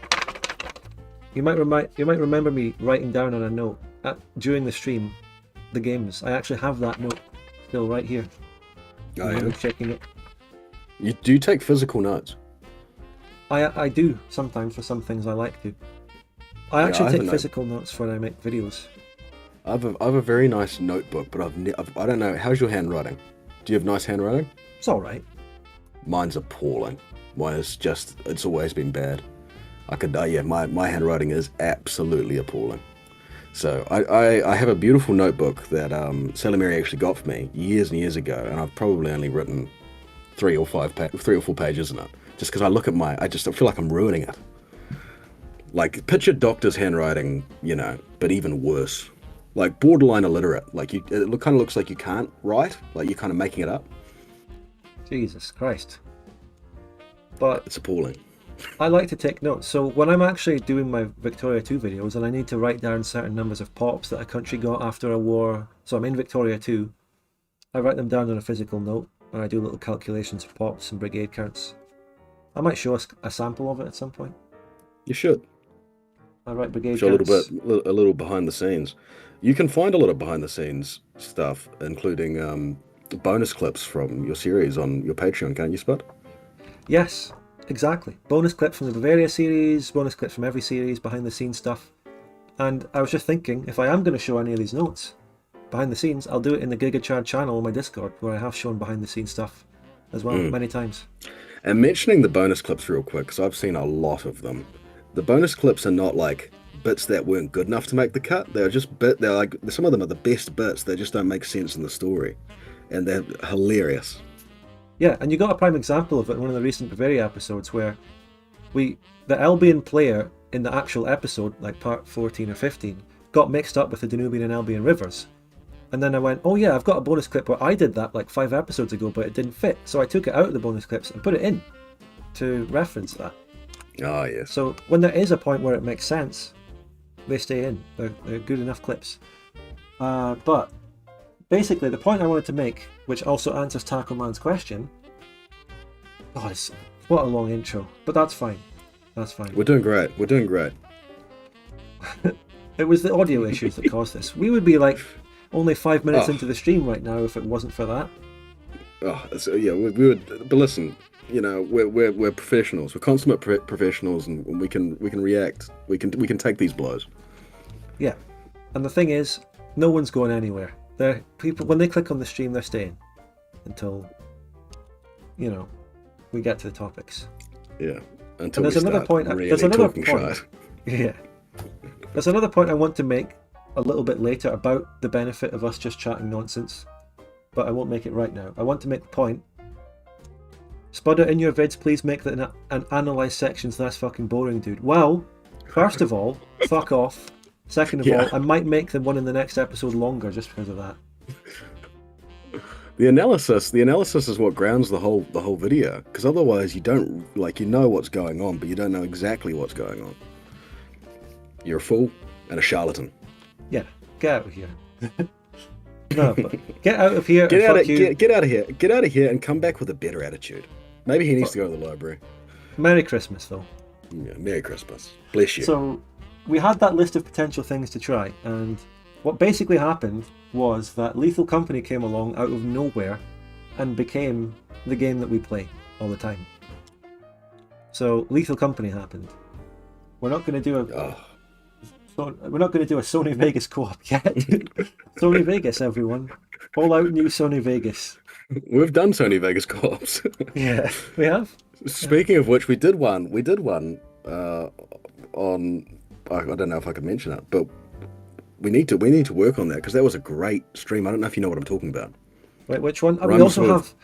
Speaker 1: You might remember me writing down on a note during the stream the games. I actually have that note still right here.
Speaker 7: Oh, yeah.
Speaker 1: I'm checking it.
Speaker 7: You do take physical notes.
Speaker 1: I do sometimes for some things I like to. I
Speaker 7: Yeah,
Speaker 1: actually
Speaker 7: I have
Speaker 1: take
Speaker 7: a note.
Speaker 1: physical notes when I make videos.
Speaker 7: I have a very nice notebook, but I don't know. How's your handwriting? Do you have nice handwriting?
Speaker 1: It's all right.
Speaker 7: Mine's appalling. Mine is just, it's always been bad. My handwriting is absolutely appalling. So I have a beautiful notebook that Sally Mary actually got for me years and years ago, and I've probably only written 3 or 4 pages in it. Just because I look at I feel like I'm ruining it. Like, picture doctor's handwriting, but even worse. Like, borderline illiterate. Like, it kind of looks like you can't write, like you're kind of making it up.
Speaker 1: Jesus Christ. But
Speaker 7: It's appalling.
Speaker 1: I like to take notes. So when I'm actually doing my Victoria 2 videos and I need to write down certain numbers of pops that a country got after a war, so I'm in Victoria 2, I write them down on a physical note and I do little calculations of pops and brigade counts. I might show us a sample of it at some point.
Speaker 7: You should.
Speaker 1: I write brigade
Speaker 7: Show
Speaker 1: counts.
Speaker 7: a little behind the scenes. You can find a lot of behind the scenes stuff, including bonus clips from your series on your Patreon, can't you, Spud?
Speaker 1: Yes, exactly. Bonus clip from the Bavaria series, bonus clip from every series, behind the scenes stuff. And I was just thinking, if I am going to show any of these notes behind the scenes, I'll do it in the GigaChad channel on my Discord, where I have shown behind the scenes stuff as well, many times.
Speaker 7: And mentioning the bonus clips real quick, because I've seen a lot of them. The bonus clips are not like bits that weren't good enough to make the cut. They're just they're like, some of them are the best bits. They just don't make sense in the story, and they're hilarious.
Speaker 1: Yeah, and you got a prime example of it in one of the recent Bavaria episodes where the Albion player in the actual episode, like part 14 or 15, got mixed up with the Danubian and Albion rivers. And then I went, oh yeah, I've got a bonus clip where I did that like 5 episodes ago, but it didn't fit. So I took it out of the bonus clips and put it in to reference that.
Speaker 7: Oh, yes.
Speaker 1: So when there is a point where it makes sense, they stay in. They're good enough clips. But basically, the point I wanted to make, which also answers Taco Man's question. Oh, what a long intro. But that's fine. That's fine.
Speaker 7: We're doing great. We're doing great.
Speaker 1: It was the audio issues that caused this. We would be like only 5 minutes
Speaker 7: Oh.
Speaker 1: into the stream right now if it wasn't for that.
Speaker 7: Oh, so yeah, we would. But listen, we're professionals. We're consummate professionals, and we can react. We can take these blows.
Speaker 1: Yeah. And the thing is, no one's going anywhere. People, when they click on the stream, they're staying until, we get to the topics.
Speaker 7: Yeah. Until
Speaker 1: And there's
Speaker 7: we
Speaker 1: another
Speaker 7: start
Speaker 1: point.
Speaker 7: really
Speaker 1: There's another
Speaker 7: talking
Speaker 1: point.
Speaker 7: shite.
Speaker 1: Yeah. There's another point I want to make a little bit later about the benefit of us just chatting nonsense, but I won't make it right now. I want to make the point. Spudder, in your vids, please make that an analyze sections less fucking boring, dude. Well, first of all, fuck off. Second of
Speaker 7: Yeah.
Speaker 1: all, I might make the one in the next episode longer just because of that.
Speaker 7: The analysis is what grounds the whole video, because otherwise you don't know what's going on, but you don't know exactly what's going on. You're a fool and a charlatan.
Speaker 1: Yeah, get out of here. No, but get out of here.
Speaker 7: Get
Speaker 1: and
Speaker 7: out
Speaker 1: fuck
Speaker 7: of
Speaker 1: you.
Speaker 7: get out of here. Get out of here and come back with a better attitude. Maybe he needs to go to the library.
Speaker 1: Merry Christmas, though.
Speaker 7: Yeah, Merry Christmas. Bless you.
Speaker 1: So, we had that list of potential things to try, and what basically happened was that Lethal Company came along out of nowhere and became the game that we play all the time. So Lethal Company happened. We're not going to do a Sony Vegas co-op yet. Sony Vegas, everyone. All out new Sony Vegas.
Speaker 7: We've done Sony Vegas co-ops.
Speaker 1: Yeah, we have.
Speaker 7: Speaking of which, we did one on. I don't know if I could mention it, but we need to work on that because that was a great stream. I don't know if you know what I'm talking about.
Speaker 1: Wait, which one? We
Speaker 7: Rhymes
Speaker 1: also
Speaker 7: with-
Speaker 1: have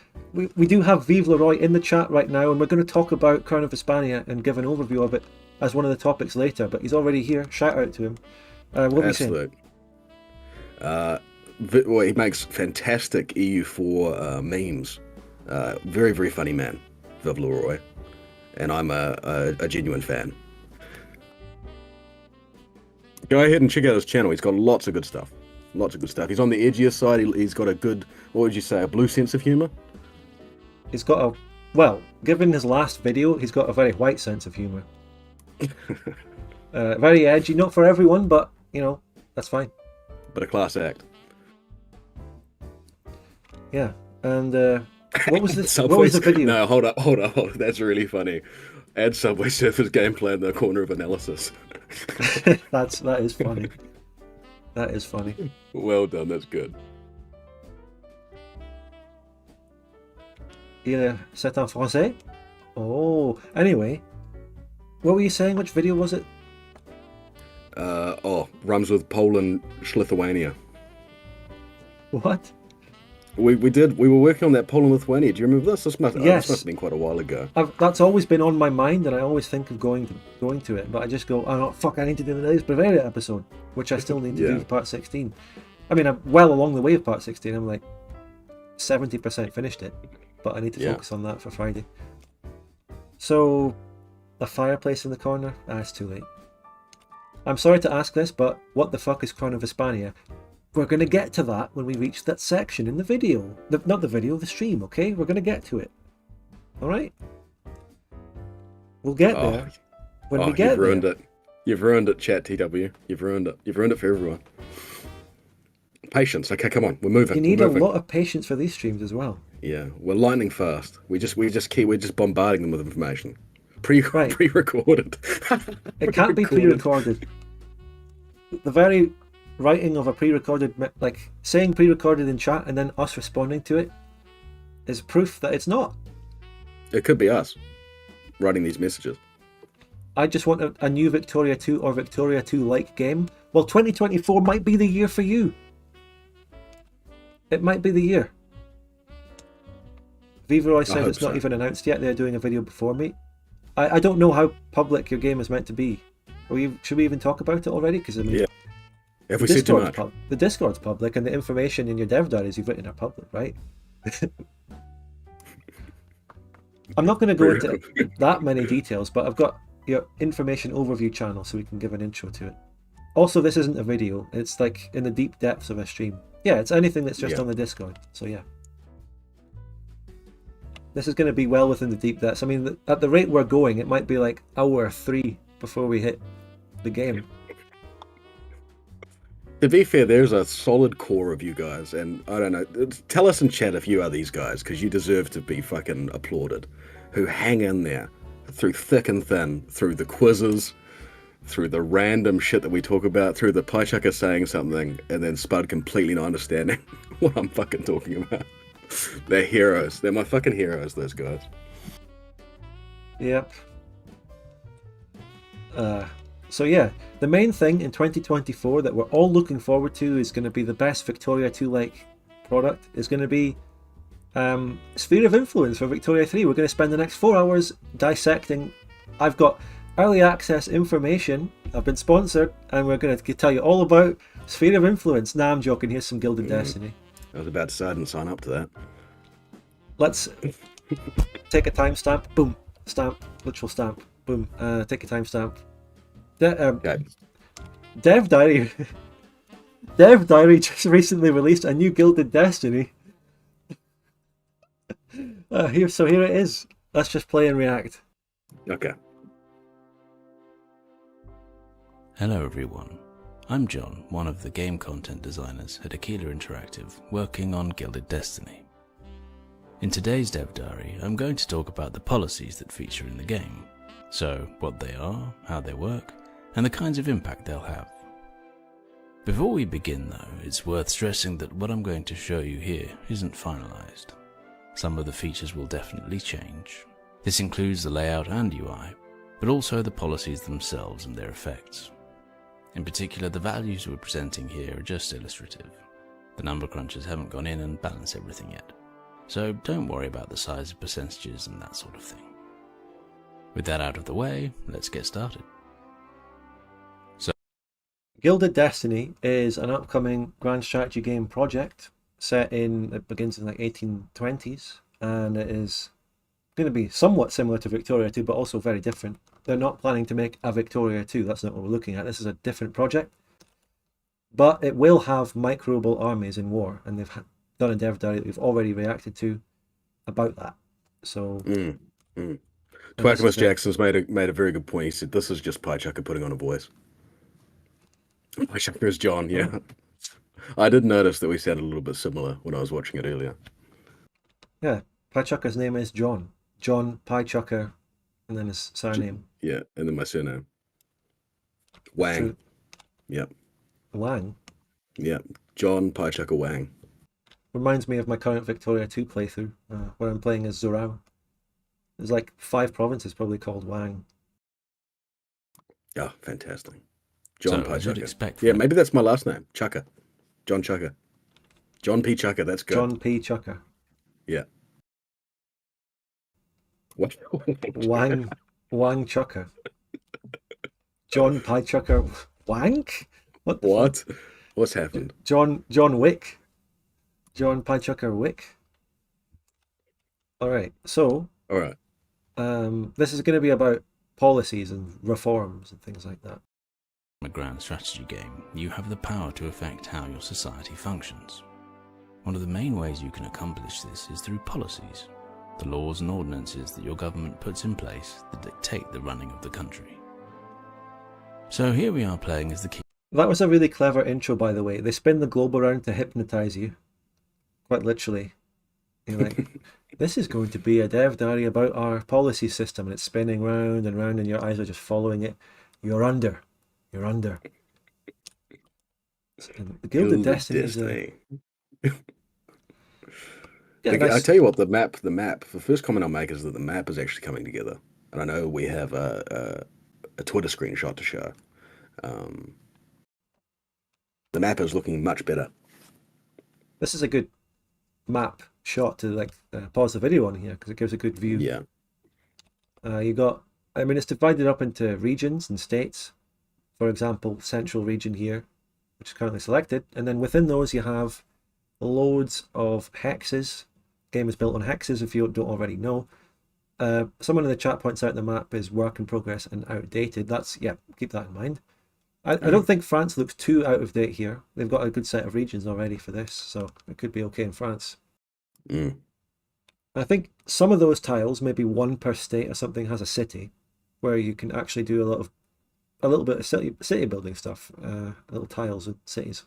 Speaker 1: we do have Vive Leroy in the chat right now, and we're going to talk about Crown of Hispania and give an overview of it as one of the topics later. But he's already here. Shout out to him. What were you saying?
Speaker 7: Absolute. Well, he makes fantastic EU4 memes. Very, very funny man, Viv Leroy, and I'm a genuine fan. Go ahead and check out his channel. He's got lots of good stuff. Lots of good stuff. He's on the edgier side. He's got a good, what would you say, a blue sense of humor?
Speaker 1: He's got a, well, given his last video, he's got a very white sense of humor. Very edgy, not for everyone, but you know, that's fine.
Speaker 7: But a class act.
Speaker 1: Yeah, and what was the
Speaker 7: Subway,
Speaker 1: what was the video?
Speaker 7: No, hold up. That's really funny. Add Subway Surfers gameplay in the corner of analysis.
Speaker 1: that is funny. That is funny.
Speaker 7: Well done. That's good.
Speaker 1: C'est en français? Oh, anyway. What were you saying? Which video was it?
Speaker 7: Rums with Poland, Lithuania.
Speaker 1: What?
Speaker 7: We were working on that Poland Lithuania. Do you remember this? This must
Speaker 1: Yes.
Speaker 7: have been quite a while ago.
Speaker 1: That's always been on my mind, and I always think of going to it, but I just go, oh no, fuck, I need to do the Bavaria episode, which I still need to do for part 16. I mean, I'm well along the way of part 16. I'm like 70% finished it, but I need to focus on that for Friday. So, a fireplace in the corner? It's too late. I'm sorry to ask this, but what the fuck is Crown of Hispania? We're going to get to that when we reach that section in the video. Not the video, the stream, okay? We're going to get to it. Alright? We'll get there when we get
Speaker 7: you've ruined
Speaker 1: there.
Speaker 7: it. You've ruined it, chat TW. You've ruined it. You've ruined it for everyone. Patience. Okay, come on. We're moving.
Speaker 1: You need
Speaker 7: We're
Speaker 1: a
Speaker 7: moving.
Speaker 1: lot of patience for these streams as well.
Speaker 7: Yeah, we're lightning fast. We're just bombarding them with information. Pre-recorded.
Speaker 1: It can't be pre-recorded. The very writing of a pre-recorded, like saying pre-recorded in chat and then us responding to it, is proof that it's not.
Speaker 7: It could be us writing these messages.
Speaker 1: I just want a new Victoria 2 or Victoria 2-like game. Well, 2024 might be the year for you. It might be the year. Viveroy said it's not even announced yet. They're doing a video before me. I don't know how public your game is meant to be. Should we even talk about it already? Because I mean,
Speaker 7: Have we said too much?
Speaker 1: The Discord's public, and the information in your dev diaries you've written are public, right? I'm not going to go into that many details, but I've got your information overview channel so we can give an intro to it. Also, this isn't a video. It's like in the deep depths of a stream. Yeah, it's anything that's just on the Discord. So yeah. This is going to be well within the deep depths. I mean, at the rate we're going, it might be like hour 3 before we hit the game.
Speaker 7: To be fair, there's a solid core of you guys, and I don't know. Tell us in chat if you are these guys, because you deserve to be fucking applauded. Who hang in there through thick and thin, through the quizzes, through the random shit that we talk about, through the Piechucker saying something, and then Spud completely not understanding what I'm fucking talking about. They're heroes. They're my fucking heroes, those guys.
Speaker 1: Yep. So yeah, the main thing in 2024 that we're all looking forward to is going to be the best Victoria 2-like product. Is going to be Sphere of Influence for Victoria 3. We're going to spend the next 4 hours dissecting. I've got early access information. I've been sponsored, and we're going to tell you all about Sphere of Influence. Nah, I'm joking. Here's some Gilded Destiny.
Speaker 7: I was about to say I didn't sign up to that.
Speaker 1: Let's take a timestamp. Boom. Stamp. Literal stamp. Boom. Take a timestamp.
Speaker 7: Okay.
Speaker 1: Dev Diary. Dev Diary just recently released a new Gilded Destiny. Here it is. Let's just play and react.
Speaker 7: Okay.
Speaker 8: Hello everyone, I'm John, one of the game content designers at Aquila Interactive, working on Gilded Destiny. In today's Dev Diary, I'm going to talk about the policies that feature in the game, so what they are, how they work, and the kinds of impact they'll have. Before we begin though, it's worth stressing that what I'm going to show you here isn't finalized. Some of the features will definitely change. This includes the layout and UI, but also the policies themselves and their effects. In particular, the values we're presenting here are just illustrative. The number crunchers haven't gone in and balanced everything yet, so don't worry about the size of percentages and that sort of thing. With that out of the way, let's get started.
Speaker 1: Gilded Destiny is an upcoming grand strategy game project it begins in like 1820s, and it is going to be somewhat similar to Victoria 2, but also very different. They're not planning to make a Victoria 2, that's not what we're looking at. This is a different project, but it will have microbial armies in war, and they've done a dev diary that we've already reacted to about that. So
Speaker 7: Twakimus Jackson's made a very good point. He said this is just Piechucker putting on a voice. Piechucker is John, yeah. Oh. I did notice that we sounded a little bit similar when I was watching it earlier.
Speaker 1: Yeah, Piechucker's name is John Piechucker, and then his surname.
Speaker 7: Yeah, and then my surname. Wang.
Speaker 1: True.
Speaker 7: Yep.
Speaker 1: Wang?
Speaker 7: Yep. John Piechucker Wang.
Speaker 1: Reminds me of my current Victoria 2 playthrough, where I'm playing as Zorao. There's like 5 provinces probably called Wang.
Speaker 7: Oh, fantastic. John
Speaker 8: So, as you'd expect
Speaker 7: Yeah,
Speaker 8: from-
Speaker 7: maybe that's my last name. Chucker. John Chucker. John P. Chucker, that's good.
Speaker 1: John Piechucker.
Speaker 7: Yeah. What?
Speaker 1: Wang Chucker. John Piechucker Wank? What?
Speaker 7: What? What's happened?
Speaker 1: John Wick. John Piechucker Wick. Alright, so
Speaker 7: All right.
Speaker 1: this is going to be about policies and reforms and things like that.
Speaker 8: a grand strategy game, you have the power to affect how your society functions. One of the main ways you can accomplish this is through policies, the laws and ordinances that your government puts in place that dictate the running of the country. So here we are playing as the king.
Speaker 1: That was a really clever intro, by the way. They spin the globe around to hypnotize you. Quite literally. You're like, this is going to be a dev diary about our policy system, and it's spinning round and round, and your eyes are just following it. You're under. And the Gilded Destiny is a... Yeah,
Speaker 7: I tell you what, the map, the first comment I'll make is that the map is actually coming together. And I know we have a Twitter screenshot to show. The map is looking much better.
Speaker 1: This is a good map shot to like pause the video on here, because it gives a good view.
Speaker 7: Yeah.
Speaker 1: It's divided up into regions and states. For example, central region here, which is currently selected. And then within those you have loads of hexes. Game is built on hexes, if you don't already know. Someone in the chat points out the map is work in progress and outdated. Keep that in mind. I don't think France looks too out of date here. They've got a good set of regions already for this, so it could be okay in France. I think some of those tiles, maybe one per state or something, has a city where you can actually do a little bit of city building stuff, little tiles with cities.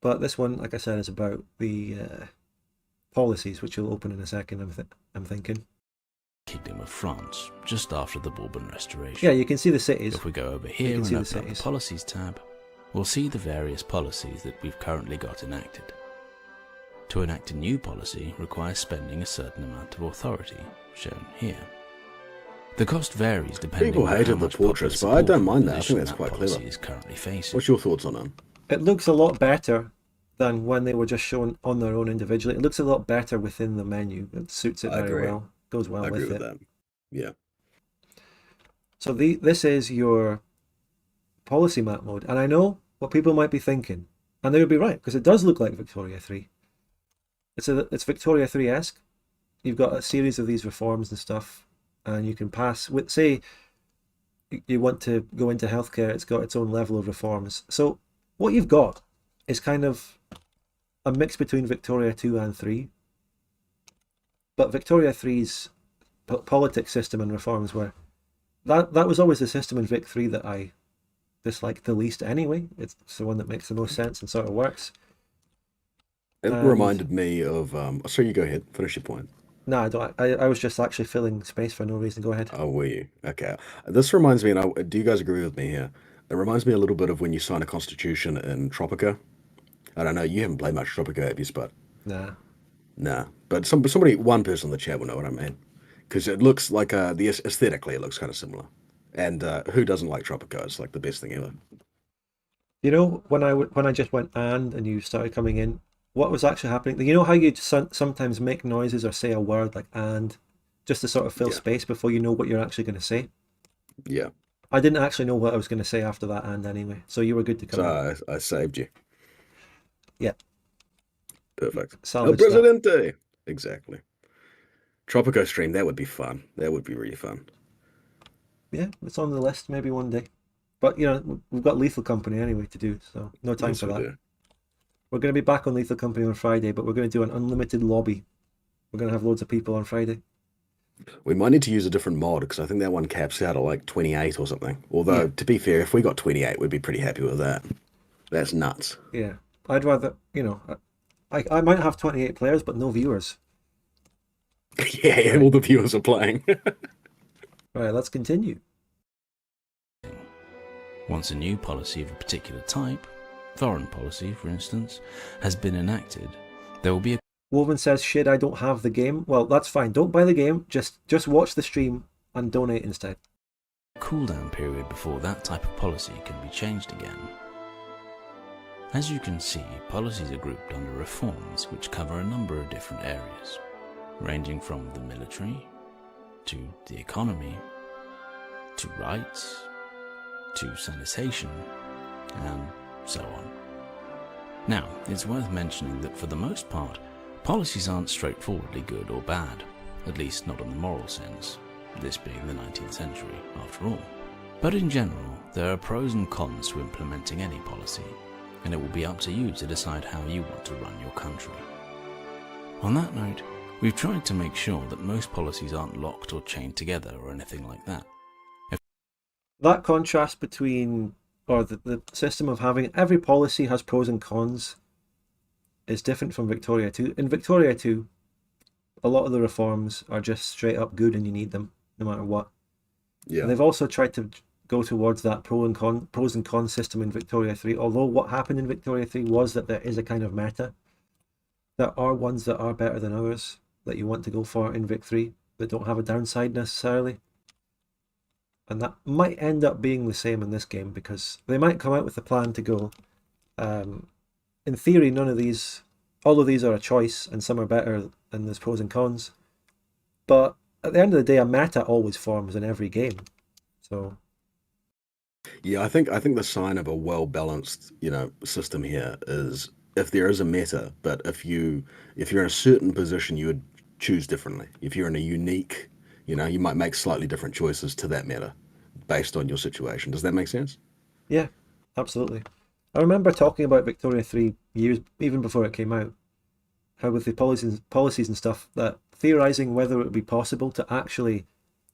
Speaker 1: But this one, like I said, is about the policies, which will open in a second, I'm thinking.
Speaker 8: Kingdom of France, just after the Bourbon Restoration.
Speaker 1: Yeah, you can see the cities.
Speaker 8: If we go over here and open up the Policies tab, we'll see the various policies that we've currently got enacted. To enact a new policy requires spending a certain amount of authority, shown here. The cost varies depending
Speaker 7: People
Speaker 8: on how
Speaker 7: hated the
Speaker 8: much popular
Speaker 7: portraits, but I don't
Speaker 8: support
Speaker 7: mind
Speaker 8: the
Speaker 7: that. I think
Speaker 8: position
Speaker 7: that's quite
Speaker 8: policy
Speaker 7: clever.
Speaker 8: is currently facing.
Speaker 7: What's your thoughts on it?
Speaker 1: It looks a lot better than when they were just shown on their own individually. It looks a lot better within the menu. It suits it very well. Goes well
Speaker 7: I agree
Speaker 1: with
Speaker 7: with
Speaker 1: it.
Speaker 7: that. Yeah.
Speaker 1: So this is your policy map mode. And I know what people might be thinking. And they would be right, because it does look like Victoria 3. It's Victoria 3-esque. You've got a series of these reforms and stuff. And you can pass with, say, you want to go into healthcare, it's got its own level of reforms. So what you've got is kind of a mix between Victoria 2 and 3. But Victoria 3's politics system and reforms were That was always the system in Vic 3 that I disliked the least anyway. It's the one that makes the most sense and sort of works.
Speaker 7: It
Speaker 1: And-
Speaker 7: reminded me of. So you go ahead, finish your point.
Speaker 1: No, I don't. I was just actually filling space for no reason. Go ahead.
Speaker 7: Oh, were you? Okay. This reminds me, and do you guys agree with me here? It reminds me a little bit of when you sign a constitution in Tropico. I don't know, you haven't played much Tropico, have you, Spud?
Speaker 1: Nah.
Speaker 7: Nah. But one person in the chat will know what I mean. Because it looks like, aesthetically, it looks kind of similar. And who doesn't like Tropico? It's like the best thing ever.
Speaker 1: You know, when I just went and you started coming in, what was actually happening? You know how you sometimes make noises or say a word like and, just to sort of fill
Speaker 7: Yeah.
Speaker 1: space before you know what you're actually going to say?
Speaker 7: Yeah.
Speaker 1: I didn't actually know what I was going to say after that and anyway, so you were good to come in.
Speaker 7: So I saved you.
Speaker 1: Yeah.
Speaker 7: Perfect. El
Speaker 1: Salvage that.
Speaker 7: Presidente! Exactly. Tropico stream, that would be fun. That would be really fun.
Speaker 1: Yeah, it's on the list maybe one day. But, you know, we've got Lethal Company anyway to do, so no time
Speaker 7: Yes,
Speaker 1: for
Speaker 7: we
Speaker 1: that.
Speaker 7: do.
Speaker 1: We're going to be back on Lethal Company on Friday, but we're going to do an unlimited lobby. We're going to have loads of people on Friday.
Speaker 7: We might need to use a different mod because I think that one caps out at like 28 or something. Although, to be fair, if we got 28, we'd be pretty happy with that. That's nuts.
Speaker 1: Yeah, I'd rather, you know, I might have 28 players, but no viewers.
Speaker 7: Yeah, all the viewers are playing.
Speaker 1: All right, let's continue.
Speaker 8: Once a new policy of a particular type, foreign policy for instance, has been enacted, there will be a
Speaker 1: Woven says, shit, I don't have the game. Well, that's fine. Don't buy the game. Just watch the stream and donate instead.
Speaker 8: cooldown period before that type of policy can be changed again. As you can see, policies are grouped under reforms which cover a number of different areas, ranging from the military, to the economy, to rights, to sanitation, and so on. Now, it's worth mentioning that for the most part, policies aren't straightforwardly good or bad, at least not in the moral sense, this being the 19th century after all. But in general, there are pros and cons to implementing any policy, and it will be up to you to decide how you want to run your country. On that note, we've tried to make sure that most policies aren't locked or chained together or anything like that.
Speaker 1: That contrast between, or the system of having every policy has pros and cons, is different from Victoria 2. In Victoria 2, a lot of the reforms are just straight up good and you need them, no matter what.
Speaker 7: Yeah.
Speaker 1: And they've also tried to go towards that pros and cons system in Victoria 3, although what happened in Victoria 3 was that there is a kind of meta. There are ones that are better than others that you want to go for in Vic 3 that don't have a downside necessarily. And that might end up being the same in this game because they might come out with a plan to go, in theory, all of these are a choice and some are better and there's pros and cons. But at the end of the day, a meta always forms in every game. So
Speaker 7: Yeah, I think the sign of a well-balanced, system here is if there is a meta, but if you're in a certain position, you would choose differently. If you're in a unique, you might make slightly different choices to that meta based on your situation. Does that make sense?
Speaker 1: yeah, absolutely. I remember talking about Victoria 3 years, even before it came out, how with the policies and stuff, that theorizing whether it would be possible to actually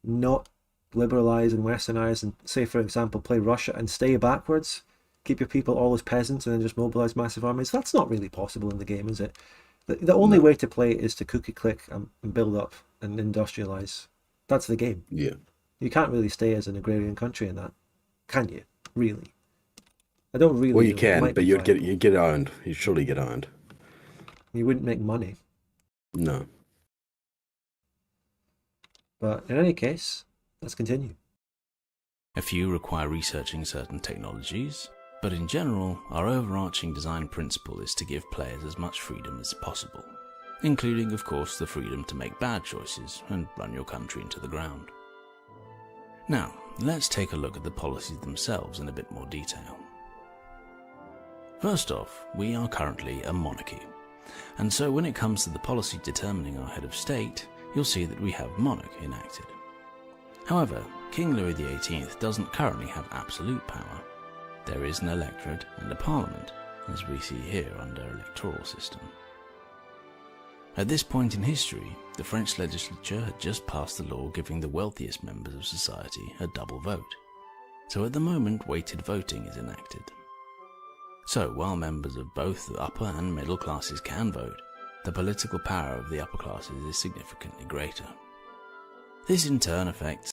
Speaker 1: not liberalize and westernize and, say, for example, play Russia and stay backwards, keep your people all as peasants and then just mobilize massive armies, that's not really possible in the game, is it? The only way to play is to cookie click and build up and industrialize. That's the game.
Speaker 7: Yeah.
Speaker 1: You can't really stay as an agrarian country in that, can you? Really? I don't really.
Speaker 7: Well, you
Speaker 1: know. It
Speaker 7: can,
Speaker 1: might
Speaker 7: but
Speaker 1: be
Speaker 7: you'd
Speaker 1: fine.
Speaker 7: get owned. You'd surely get owned.
Speaker 1: You wouldn't make money.
Speaker 7: No.
Speaker 1: But in any case, let's continue.
Speaker 8: A few require researching certain technologies, but in general, our overarching design principle is to give players as much freedom as possible, including, of course, the freedom to make bad choices and run your country into the ground. Now, let's take a look at the policies themselves in a bit more detail. First off, we are currently a monarchy, and so when it comes to the policy determining our head of state, you'll see that we have monarch enacted. However, King Louis XVIII doesn't currently have absolute power. There is an electorate and a parliament, as we see here under electoral system. At this point in history, the French legislature had just passed a law giving the wealthiest members of society a double vote. So at the moment, weighted voting is enacted. So while members of both the upper and middle classes can vote, the political power of the upper classes is significantly greater. This in turn affects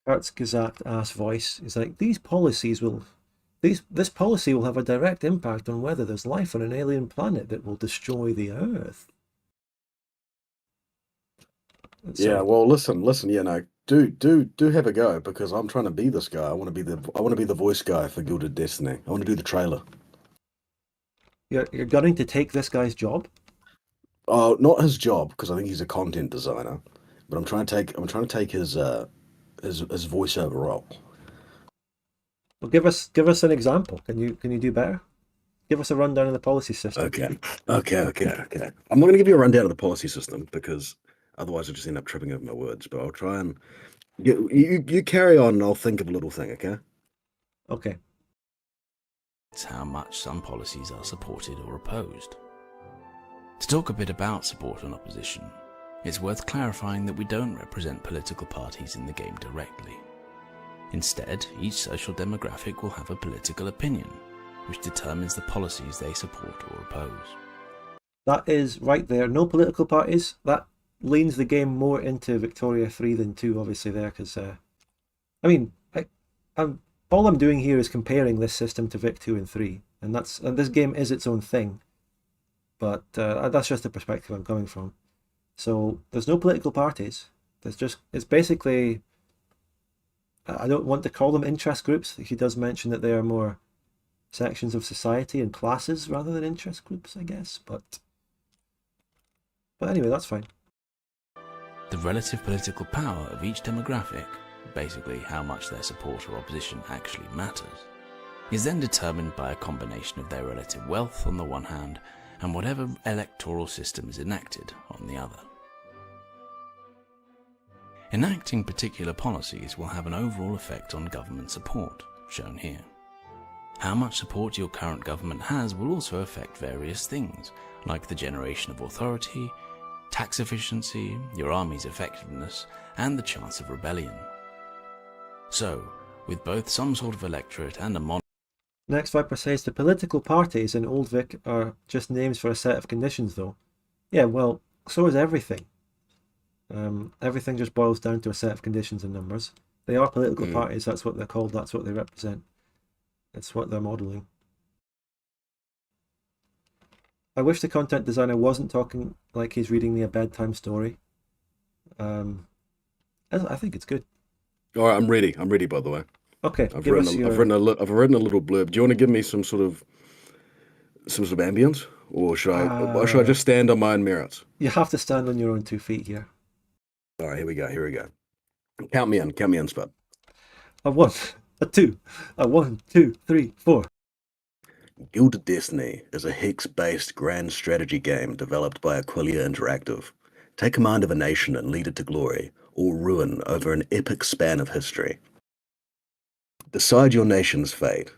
Speaker 1: Kurt's Gazat-ass voice is like, this policy will have a direct impact on whether there's life on an alien planet that will destroy the Earth.
Speaker 7: Yeah, well, listen, yeah, no, do have a go, because I'm trying to be this guy. I want to be the voice guy for Gilded Destiny. I want to do the trailer.
Speaker 1: You're gunning to take this guy's job?
Speaker 7: Oh, not his job, because I think he's a content designer, but I'm trying to take his voiceover role.
Speaker 1: Well, give us an example. Can you do better? Give us a rundown of the policy system.
Speaker 7: Okay. I'm not going to give you a rundown of the policy system, because otherwise I'll just end up tripping over my words. But I'll try and you carry on, and I'll think of a little thing. Okay.
Speaker 1: Okay.
Speaker 8: It's how much some policies are supported or opposed. To talk a bit about support and opposition, it's worth clarifying that we don't represent political parties in the game directly. Instead, each social demographic will have a political opinion, which determines the policies they support or oppose.
Speaker 1: That is right there. No political parties. That leans the game more into Victoria 3 than 2, obviously, there, because, all I'm doing here is comparing this system to Vic 2 and 3, and this game is its own thing, but that's just the perspective I'm coming from. So there's no political parties. It's basically, I don't want to call them interest groups. He does mention that they are more sections of society and classes rather than interest groups, I guess, but anyway, that's fine.
Speaker 8: The relative political power of each demographic, basically how much their support or opposition actually matters, is then determined by a combination of their relative wealth on the one hand and whatever electoral system is enacted on the other. Enacting particular policies will have an overall effect on government support, shown here. How much support your current government has will also affect various things, like the generation of authority, tax efficiency, your army's effectiveness, and the chance of rebellion. So, with both some sort of electorate and a monarchy.
Speaker 1: Next Viper says the political parties in Old Vic are just names for a set of conditions, though. Yeah, well, so is everything. Everything just boils down to a set of conditions and numbers. They are political parties, that's what they're called, that's what they represent. It's what they're modelling. I wish the content designer wasn't talking like he's reading me a bedtime story. I think it's good.
Speaker 7: All right, I'm ready, by the way.
Speaker 1: Okay,
Speaker 7: I've written a little blurb. Do you want to give me some sort of ambience, or should I just stand on my own merits?
Speaker 1: You have to stand on your own 2 feet here.
Speaker 7: All right, here we go. Count me in, Spud.
Speaker 1: A 1, a 2, a 1, 2, 3, 4.
Speaker 7: Gilded Destiny is a Hex-based grand strategy game developed by Aquilia Interactive. Take command of a nation and lead it to glory, or ruin over an epic span of history. Decide your nation's fate.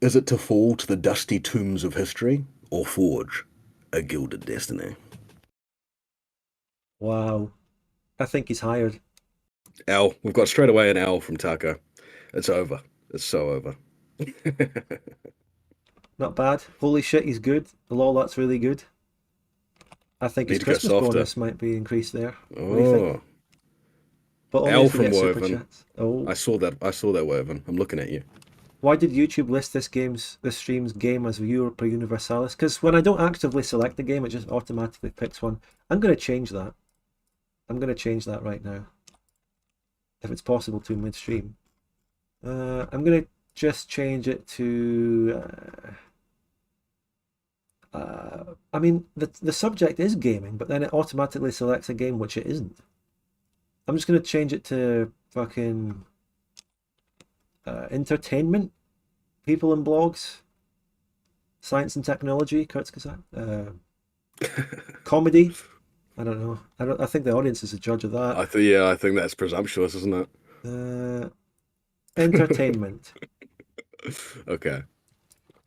Speaker 7: Is it to fall to the dusty tombs of history, or forge a Gilded Destiny?
Speaker 1: Wow. I think he's hired.
Speaker 7: L. We've got straight away an L from Taco. It's over. It's so over.
Speaker 1: Not bad. Holy shit, he's good. Lol, that's really good. I think his
Speaker 7: Need to go
Speaker 1: Christmas
Speaker 7: softer.
Speaker 1: bonus might be increased there. What do you think?
Speaker 7: Oh,
Speaker 1: But only
Speaker 7: L
Speaker 1: if we
Speaker 7: from
Speaker 1: get super
Speaker 7: Woven.
Speaker 1: chats. Oh.
Speaker 7: I saw that, Woven. I'm looking at you.
Speaker 1: Why did YouTube list this stream's game as viewer per universalis? Because when I don't actively select the game, it just automatically picks one. I'm going to change that. I'm going to change that right now. If it's possible to midstream. I'm going to just change it to... I mean, the subject is gaming, but then it automatically selects a game which it isn't. I'm just going to change it to fucking... entertainment, people and blogs, science and technology, Kurt's comedy. I don't know. I think the audience is the judge of that.
Speaker 7: I think that's presumptuous, isn't it?
Speaker 1: Entertainment.
Speaker 7: Okay.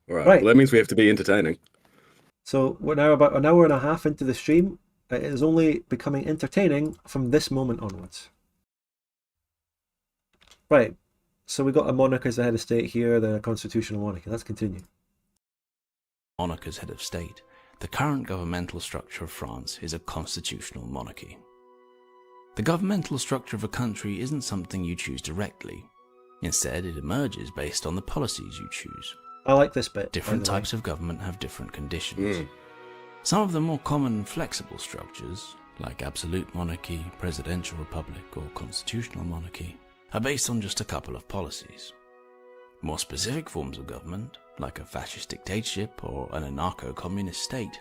Speaker 7: All right.
Speaker 1: Right.
Speaker 7: Well, that means we have to be entertaining.
Speaker 1: So we're now about an hour and a half into the stream. It is only becoming entertaining from this moment onwards. Right, so we got a monarch as the head of state here, the constitutional monarchy. Let's continue.
Speaker 8: Monarch as head of state, the current governmental structure of France is a constitutional monarchy. The governmental structure of a country isn't something you choose directly. Instead, it emerges based on the policies you choose.
Speaker 1: I like this bit.
Speaker 8: Different types of government have different conditions. Some of the more common and flexible structures, like absolute monarchy, presidential republic, or constitutional monarchy, are based on just a couple of policies. More specific forms of government, like a fascist dictatorship or an anarcho-communist state,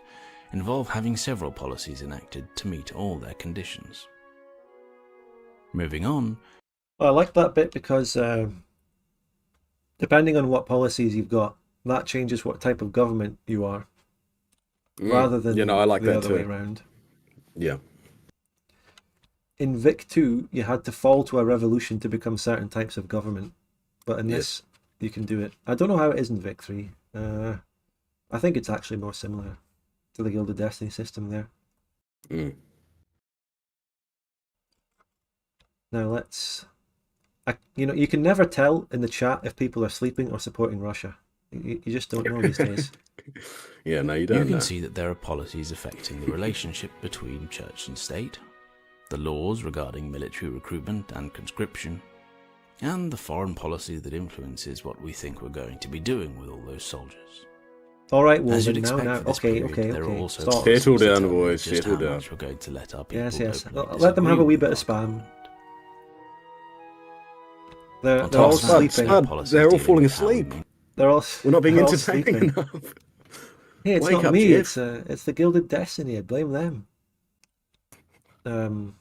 Speaker 8: involve having several policies enacted to meet all their conditions. Moving on.
Speaker 1: I like that bit because depending on what policies you've got, that changes what type of government you are, rather than
Speaker 7: I like
Speaker 1: the
Speaker 7: that
Speaker 1: other
Speaker 7: too.
Speaker 1: way around.
Speaker 7: Yeah.
Speaker 1: In Vic 2, you had to fall to a revolution to become certain types of government, but in this, you can do it. I don't know how it is in Vic 3. I think it's actually more similar to the Gilded Destiny system there. Now let's... you can never tell in the chat if people are sleeping or supporting Russia. You just don't know these days.
Speaker 7: Yeah, no, you don't.
Speaker 8: You can see that there are policies affecting the relationship between church and state, the laws regarding military recruitment and conscription, and the foreign policy that influences what we think we're going to be doing with all those soldiers.
Speaker 1: All right, well,
Speaker 8: As you'd
Speaker 1: then
Speaker 8: expect
Speaker 1: now.
Speaker 8: for this
Speaker 1: Okay,
Speaker 8: period, there are
Speaker 1: okay.
Speaker 8: also
Speaker 1: Stop.
Speaker 8: policies
Speaker 7: Settle
Speaker 8: to
Speaker 7: down,
Speaker 8: tell
Speaker 7: boys,
Speaker 8: just
Speaker 7: settle
Speaker 8: how
Speaker 7: down.
Speaker 8: much we're going to let our people
Speaker 1: Yes.
Speaker 8: openly
Speaker 1: Let them have a wee bit
Speaker 8: disagree
Speaker 1: of
Speaker 8: with our
Speaker 1: spam. They're
Speaker 8: On
Speaker 1: all
Speaker 8: top of that,
Speaker 1: sleeping.
Speaker 8: there are policies
Speaker 7: They're all
Speaker 8: dealing
Speaker 7: falling
Speaker 8: with how we
Speaker 7: asleep.
Speaker 8: make
Speaker 1: They're all.
Speaker 7: We're not being
Speaker 1: they're all
Speaker 7: entertaining
Speaker 1: sleeping.
Speaker 7: enough.
Speaker 1: Hey, it's
Speaker 7: Wake
Speaker 1: not
Speaker 7: up,
Speaker 1: me.
Speaker 7: Jeff.
Speaker 1: It's the Gilded Destiny. I blame them. In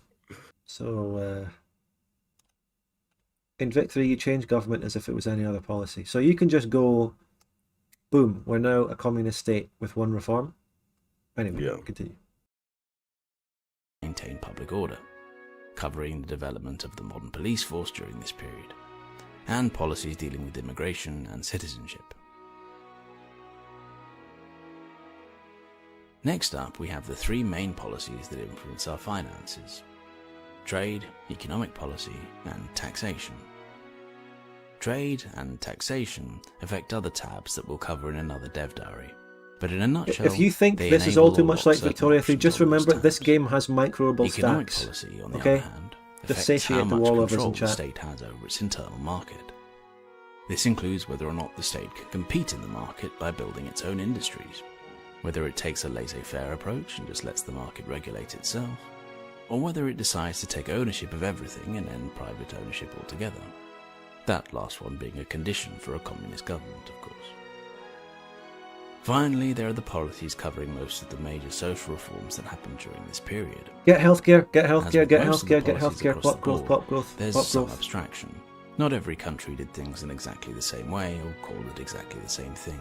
Speaker 1: Victory, you change government as if it was any other policy. So you can just go, boom, we're now a communist state with one reform. Anyway,
Speaker 7: Yeah.
Speaker 1: continue.
Speaker 8: maintain public order, covering the development of the modern police force during this period, and policies dealing with immigration and citizenship. Next up, we have the three main policies that influence our finances: trade, economic policy, and taxation. Trade and taxation affect other tabs that we'll cover in another dev diary. But in a nutshell,
Speaker 1: If you think
Speaker 8: they
Speaker 1: this is all
Speaker 8: enable
Speaker 1: too
Speaker 8: or
Speaker 1: much
Speaker 8: lock
Speaker 1: like
Speaker 8: certain
Speaker 1: Victoria 3,
Speaker 8: options
Speaker 1: just
Speaker 8: on those
Speaker 1: remember this
Speaker 8: tabs.
Speaker 1: game has microable
Speaker 8: Economic
Speaker 1: stacks.
Speaker 8: policy, on the
Speaker 1: Okay?
Speaker 8: other hand,
Speaker 1: To
Speaker 8: affects
Speaker 1: satiate
Speaker 8: how
Speaker 1: the
Speaker 8: much
Speaker 1: wall lovers
Speaker 8: control
Speaker 1: in
Speaker 8: the
Speaker 1: chat.
Speaker 8: state has over its internal market. This includes whether or not the state can compete in the market by building its own industries, whether it takes a laissez-faire approach and just lets the market regulate itself, or whether it decides to take ownership of everything and end private ownership altogether. That last one being a condition for a communist government, of course. Finally, there are the policies covering most of the major social reforms that happened during this period.
Speaker 1: Get healthcare, get
Speaker 8: As
Speaker 1: healthcare,
Speaker 8: with
Speaker 1: get
Speaker 8: most of the
Speaker 1: healthcare, get
Speaker 8: policies
Speaker 1: healthcare,
Speaker 8: across
Speaker 1: pop
Speaker 8: the
Speaker 1: growth,
Speaker 8: board,
Speaker 1: pop growth,
Speaker 8: There's
Speaker 1: pop
Speaker 8: some
Speaker 1: growth.
Speaker 8: abstraction. Not every country did things in exactly the same way or called it exactly the same thing.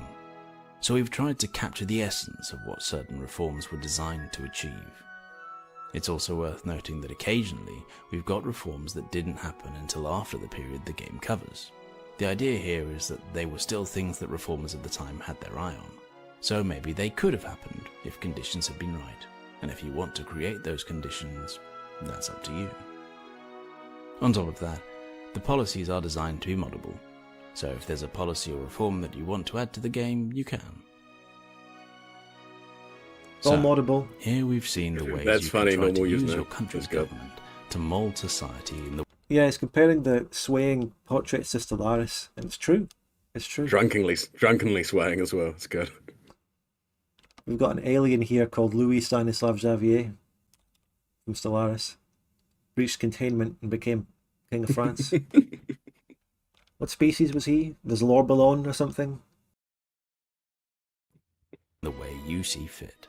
Speaker 8: So we've tried to capture the essence of what certain reforms were designed to achieve. It's also worth noting that occasionally we've got reforms that didn't happen until after the period the game covers. The idea here is that they were still things that reformers at the time had their eye on. So maybe they could have happened if conditions had been right. And if you want to create those conditions, that's up to you. On top of that, the policies are designed to be moddable. So if there's a policy or reform that you want to add to the game, you can.
Speaker 1: It's all moddable.
Speaker 8: Here we've seen the ways
Speaker 7: That's
Speaker 8: you
Speaker 7: funny,
Speaker 8: can try
Speaker 7: normal
Speaker 8: to use
Speaker 7: username.
Speaker 8: your country's
Speaker 7: Let's go.
Speaker 8: government to mold society in the
Speaker 1: Yeah, it's comparing the swaying portraits to Stellaris, and it's true. It's true.
Speaker 7: Drunkenly swaying as well. It's good.
Speaker 1: We've got an alien here called Louis Stanislav Xavier from Stellaris. Reached containment and became King of France. What species was he? There's Lorbalone or something?
Speaker 8: way you see fit.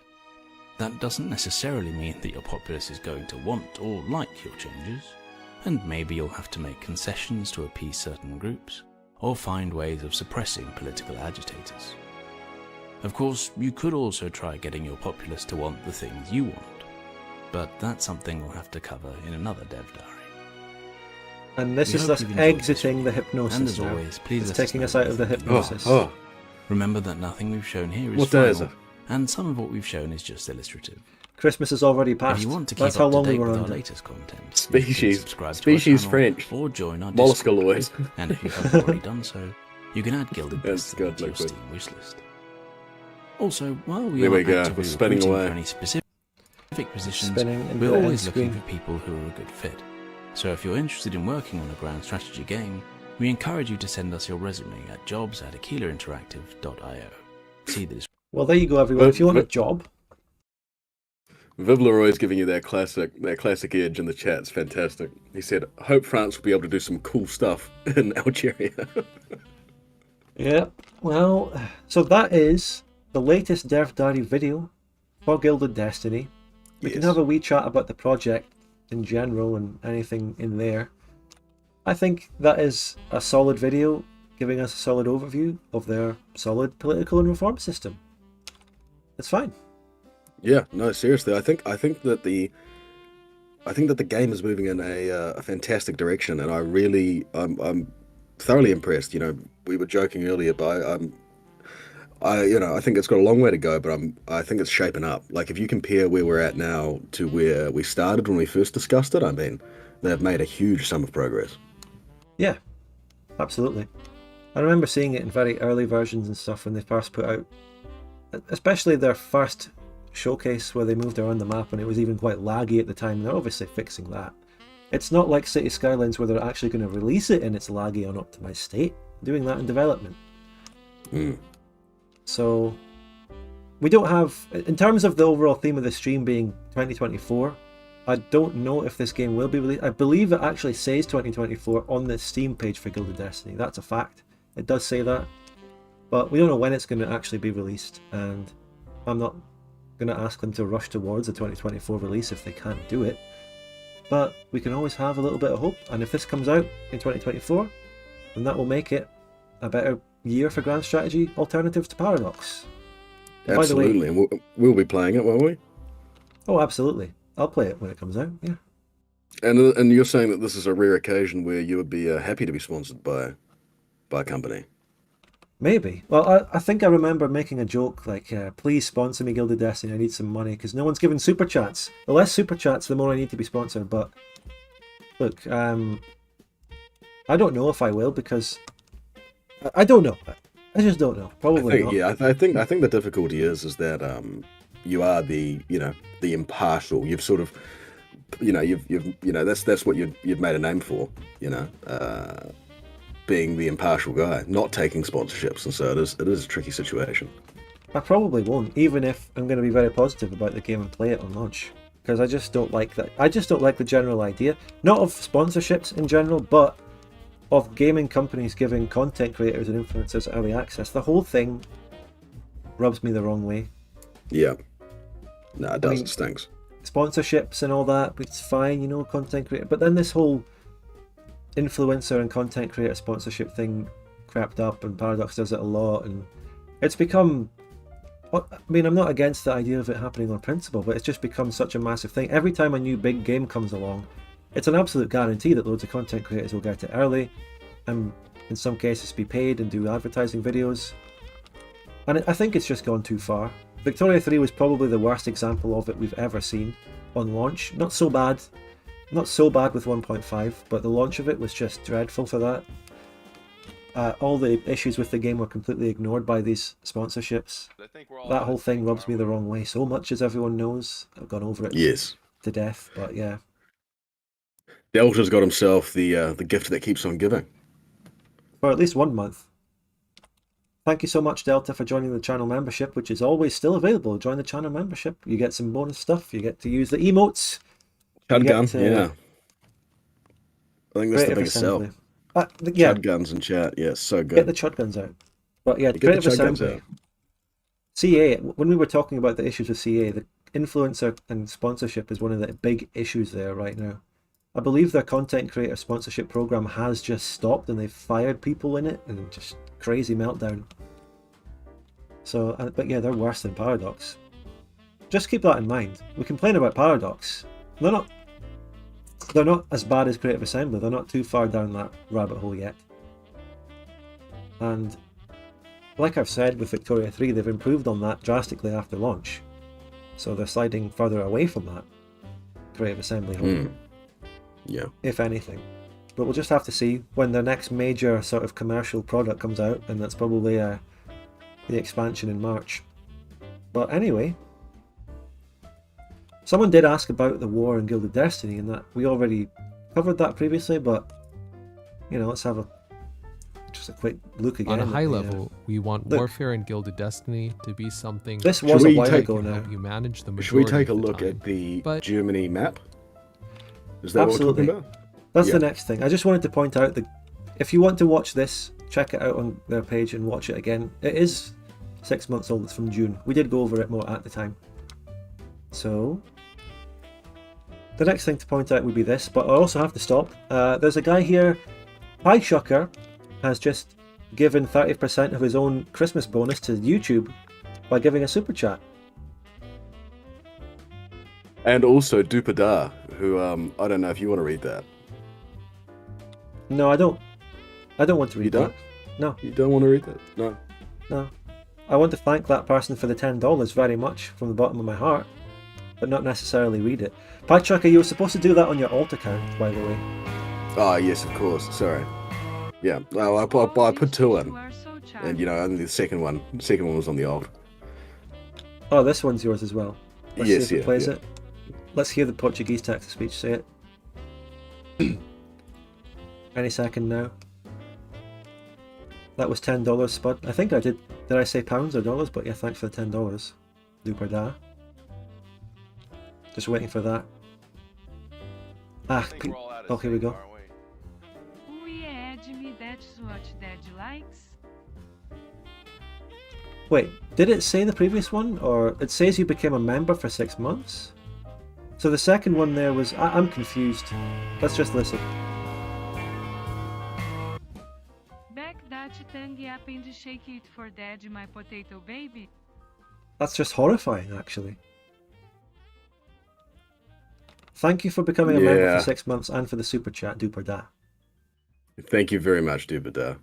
Speaker 8: That doesn't necessarily mean that your populace is going to want or like your changes, and maybe you'll have to make concessions to appease certain groups, or find ways of suppressing political agitators. Of course, you could also try getting your populace to want the things you want, but that's something we'll have to cover in another dev diary.
Speaker 1: And this
Speaker 8: We
Speaker 1: is
Speaker 8: hope
Speaker 1: us
Speaker 8: you've enjoyed this
Speaker 1: exiting the
Speaker 8: video,
Speaker 1: hypnosis
Speaker 8: and as
Speaker 1: now.
Speaker 8: always, please
Speaker 1: It's
Speaker 8: let us
Speaker 1: taking
Speaker 8: know
Speaker 1: us out
Speaker 8: what
Speaker 1: of the
Speaker 8: you think.
Speaker 1: hypnosis.
Speaker 8: Remember that nothing we've shown here is
Speaker 7: What day is
Speaker 8: final,
Speaker 7: it?
Speaker 8: and some of what we've shown is just illustrative.
Speaker 1: Christmas is already
Speaker 8: If
Speaker 1: passed.
Speaker 8: you want to keep
Speaker 1: That's how
Speaker 8: up to
Speaker 1: long we
Speaker 8: date
Speaker 1: were
Speaker 8: with our
Speaker 1: under.
Speaker 8: latest content, you can
Speaker 7: Species.
Speaker 8: subscribe to our
Speaker 7: Species
Speaker 8: channel
Speaker 7: French.
Speaker 8: or join our
Speaker 7: Mollusk
Speaker 8: Discord.
Speaker 7: alloys.
Speaker 8: And if you haven't already done so, you can add Gilded
Speaker 7: That's
Speaker 8: Destiny
Speaker 7: good,
Speaker 8: to your
Speaker 7: liquid.
Speaker 8: Steam wishlist. Also, while we
Speaker 7: There we
Speaker 8: aren't
Speaker 7: go,
Speaker 8: actively
Speaker 7: we're spinning
Speaker 8: recruiting
Speaker 7: away.
Speaker 8: for any specific positions,
Speaker 1: Spinning into
Speaker 8: we're
Speaker 1: the end
Speaker 8: always looking
Speaker 1: screen.
Speaker 8: for people who are a good fit. So if you're interested in working on a grand strategy game, we encourage you to send us your resume at jobs@aquilainteractive.io. See this.
Speaker 1: Well, there you go, everyone. If you want a job,
Speaker 7: Viv Leroy's giving you that classic edge in the chat. It's fantastic. He said, "Hope France will be able to do some cool stuff in Algeria."
Speaker 1: yeah. Well, so that is the latest Dev Diary video for Gilded Destiny. We can
Speaker 7: Yes.
Speaker 1: have a wee chat about the project in general and anything in there. I think that is a solid video, giving us a solid overview of their solid political and reform system. It's fine.
Speaker 7: Yeah, no, seriously. I think that the game is moving in a fantastic direction, and I'm thoroughly impressed. You know, we were joking earlier, but I think it's got a long way to go, but I think it's shaping up. Like, if you compare where we're at now to where we started when we first discussed it, I mean, they've made a huge sum of progress.
Speaker 1: Yeah, absolutely. I remember seeing it in very early versions and stuff when they first put out, especially their first showcase where they moved around the map and it was even quite laggy at the time. They're obviously fixing that. It's not like City Skylines where they're actually going to release it in its laggy, unoptimized state, doing that in development. So we don't have, in terms of the overall theme of the stream being 2024, I don't know if this game will be released. I believe it actually says 2024 on the Steam page for Gilded Destiny. That's a fact. It does say that. But we don't know when it's going to actually be released, and I'm not going to ask them to rush towards a 2024 release if they can't do it. But we can always have a little bit of hope, and if this comes out in 2024, then that will make it a better year for Grand Strategy alternatives to Paradox. And by the way,
Speaker 7: Absolutely, and we'll be playing it, won't we?
Speaker 1: oh, absolutely. I'll play it when it comes out, yeah.
Speaker 7: And you're saying that this is a rare occasion where you would be happy to be sponsored by a company.
Speaker 1: Maybe. Well, I think I remember making a joke like, please sponsor me Gilded Destiny, I need some money, because no one's giving super chats. The less super chats, the more I need to be sponsored. But look, I don't know if I will, because I don't know. I just don't know. Probably not.
Speaker 7: Yeah, I think the difficulty is that you are the impartial. You've sort of, that's what you've made a name for. Being the impartial guy, not taking sponsorships, and so it is a tricky situation.
Speaker 1: I probably won't, even if I'm going to be very positive about the game and play it on launch, because I just don't like that. I just don't like the general idea, not of sponsorships in general, but of gaming companies giving content creators and influencers early access. The whole thing rubs me the wrong way.
Speaker 7: Yeah, no, it does.
Speaker 1: I mean,
Speaker 7: it stinks.
Speaker 1: Sponsorships and all that, it's fine, content creator, but then this whole influencer and content creator sponsorship thing crept up, and Paradox does it a lot, and it's become, I mean, I'm not against the idea of it happening on principle, but it's just become such a massive thing. Every time a new big game comes along, it's an absolute guarantee that loads of content creators will get it early, and in some cases be paid and do advertising videos, and I think it's just gone too far. Victoria 3 was probably the worst example of it we've ever seen on launch. Not so bad with 1.5, but the launch of it was just dreadful for that. All the issues with the game were completely ignored by these sponsorships. That whole thing rubs me the wrong way so much, as everyone knows. I've gone over it
Speaker 7: Yes,
Speaker 1: to death, but yeah.
Speaker 7: Delta's got himself the gift that keeps on giving.
Speaker 1: For at least 1 month. Thank you so much, Delta, for joining the channel membership, which is always still available. Join the channel membership. You get some bonus stuff. You get to use the emotes.
Speaker 7: Chud gun,
Speaker 1: to-
Speaker 7: yeah. I think that's the
Speaker 1: Creative
Speaker 7: biggest sell.
Speaker 1: Assembly. Yeah,
Speaker 7: Chud guns in chat, yeah, so good.
Speaker 1: get the chud guns out. But yeah,
Speaker 7: Get the
Speaker 1: Creative
Speaker 7: chud guns
Speaker 1: Assembly.
Speaker 7: out.
Speaker 1: CA, when we were talking about the issues with CA, the influencer and sponsorship is one of the big issues there right now. I believe their content creator sponsorship program has just stopped and they've fired people in it, and just crazy meltdown. So, but yeah, they're worse than Paradox. Just keep that in mind. We complain about Paradox. They're not as bad as Creative Assembly. They're not too far down that rabbit hole yet. And like I've said with Victoria 3, they've improved on that drastically after launch. So they're sliding further away from that creative assembly hub,
Speaker 7: Yeah.
Speaker 1: if anything. But we'll just have to see when the next major sort of commercial product comes out, and that's probably the expansion in March. But anyway, someone did ask about the war in Gilded Destiny, and that we already covered that previously, but you know, let's have just a quick look again.
Speaker 9: On a
Speaker 1: at
Speaker 9: high
Speaker 1: the,
Speaker 9: level, we want
Speaker 1: look.
Speaker 9: warfare in Gilded Destiny to be something
Speaker 1: This was
Speaker 7: Should
Speaker 1: a
Speaker 7: we
Speaker 1: while
Speaker 7: take-
Speaker 1: ago
Speaker 9: that can
Speaker 1: now.
Speaker 9: help you manage the
Speaker 7: Should we
Speaker 9: majority
Speaker 7: take a
Speaker 9: of the
Speaker 7: look
Speaker 9: time.
Speaker 7: at the
Speaker 9: But-
Speaker 7: Germany map? Is that
Speaker 1: Absolutely.
Speaker 7: what we're talking about?
Speaker 1: That's
Speaker 7: Yeah.
Speaker 1: the next thing. I just wanted to point out that if you want to watch this, check it out on their page and watch it again. It is 6 months old. It's from June. We did go over it more at the time. So the next thing to point out would be this, but I also have to stop. There's a guy here, Piechucker, has just given 30% of his own Christmas bonus to YouTube by giving a super chat.
Speaker 7: And also Dupada, who I don't know if you want to read that.
Speaker 1: No, I don't. I don't want to read
Speaker 7: You don't?
Speaker 1: that. No.
Speaker 7: You don't want to read that? No.
Speaker 1: No. I want to thank that person for the $10 very much from the bottom of my heart, but not necessarily read it. Piechucker, you were supposed to do that on your alt account, by the way.
Speaker 7: Oh yes, of course. Sorry. Yeah. Well, I put two in, and you know, only the second one was on the old.
Speaker 1: Oh, this one's yours as well. Let's
Speaker 7: Yes,
Speaker 1: see if it
Speaker 7: yeah,
Speaker 1: plays
Speaker 7: yeah.
Speaker 1: it. Let's hear the Portuguese text-to-speech say it. Any second now. That was $10, Spud. I think I did. Did I say pounds or dollars? But yeah, thanks for the $10. Duper da. Just waiting for that. Ah, oh, here we go.
Speaker 10: Will you add me? That's what Dad likes.
Speaker 1: Wait, did it say the previous one? Or it says you became a member for 6 months? So the second one there was... I'm confused. Let's just listen.
Speaker 10: Back that tongue up and shake it for Dad, my potato baby.
Speaker 1: That's just horrifying, actually. Thank you for becoming a member
Speaker 7: Yeah.
Speaker 1: for 6 months and for the super chat, duper da.
Speaker 7: Thank you very much, Dupada.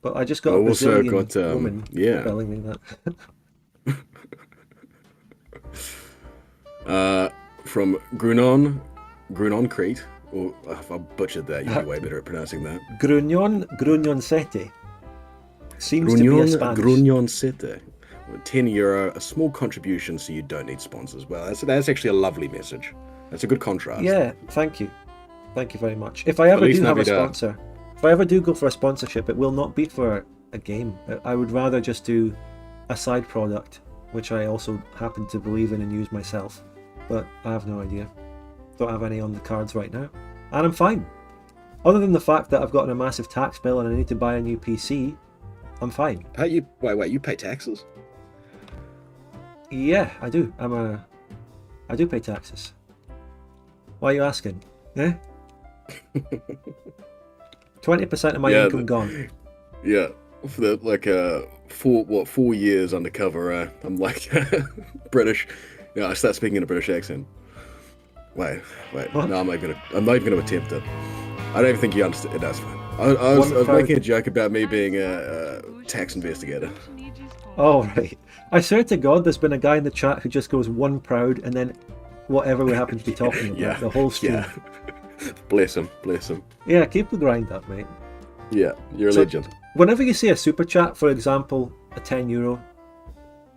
Speaker 1: But I just got
Speaker 7: I
Speaker 1: a
Speaker 7: also
Speaker 1: Brazilian
Speaker 7: got,
Speaker 1: woman
Speaker 7: yeah.
Speaker 1: telling me that.
Speaker 7: From Grunon Crete, or if I butchered that, you'd be way better at pronouncing that.
Speaker 1: Grunion Sete. Seems to be a Spanish.
Speaker 7: Grunion Sete. €10, a small contribution so you don't need sponsors. Well, that's actually a lovely message. That's a good contrast.
Speaker 1: Yeah, thank you. Thank you very much. If I ever
Speaker 7: Feliz
Speaker 1: do have a
Speaker 7: Navidad.
Speaker 1: sponsor, if I ever do go for a sponsorship, it will not be for a game. I would rather just do a side product, which I also happen to believe in and use myself. But I have no idea. Don't have any on the cards right now. And I'm fine. Other than the fact that I've gotten a massive tax bill and I need to buy a new PC, I'm fine.
Speaker 7: Wait, you pay taxes?
Speaker 1: Yeah, I do. I do pay taxes. Why are you asking? Eh? 20% of my
Speaker 7: Yeah,
Speaker 1: income gone.
Speaker 7: Yeah, for the 4 years undercover, I'm like British. Yeah, I start speaking in a British accent. Wait,
Speaker 1: What?
Speaker 7: no, I'm not even gonna attempt it. I don't even think you understand. That's fine. I was making a joke about me being a tax investigator.
Speaker 1: Oh, right. I swear to God, there's been a guy in the chat who just goes one proud and then whatever we happen to be talking about,
Speaker 7: Yeah,
Speaker 1: the whole stream.
Speaker 7: yeah. Bless him, bless him.
Speaker 1: Yeah, keep the grind up, mate.
Speaker 7: Yeah, you're a
Speaker 1: So,
Speaker 7: legend.
Speaker 1: Whenever you see a super chat, for example, a €10,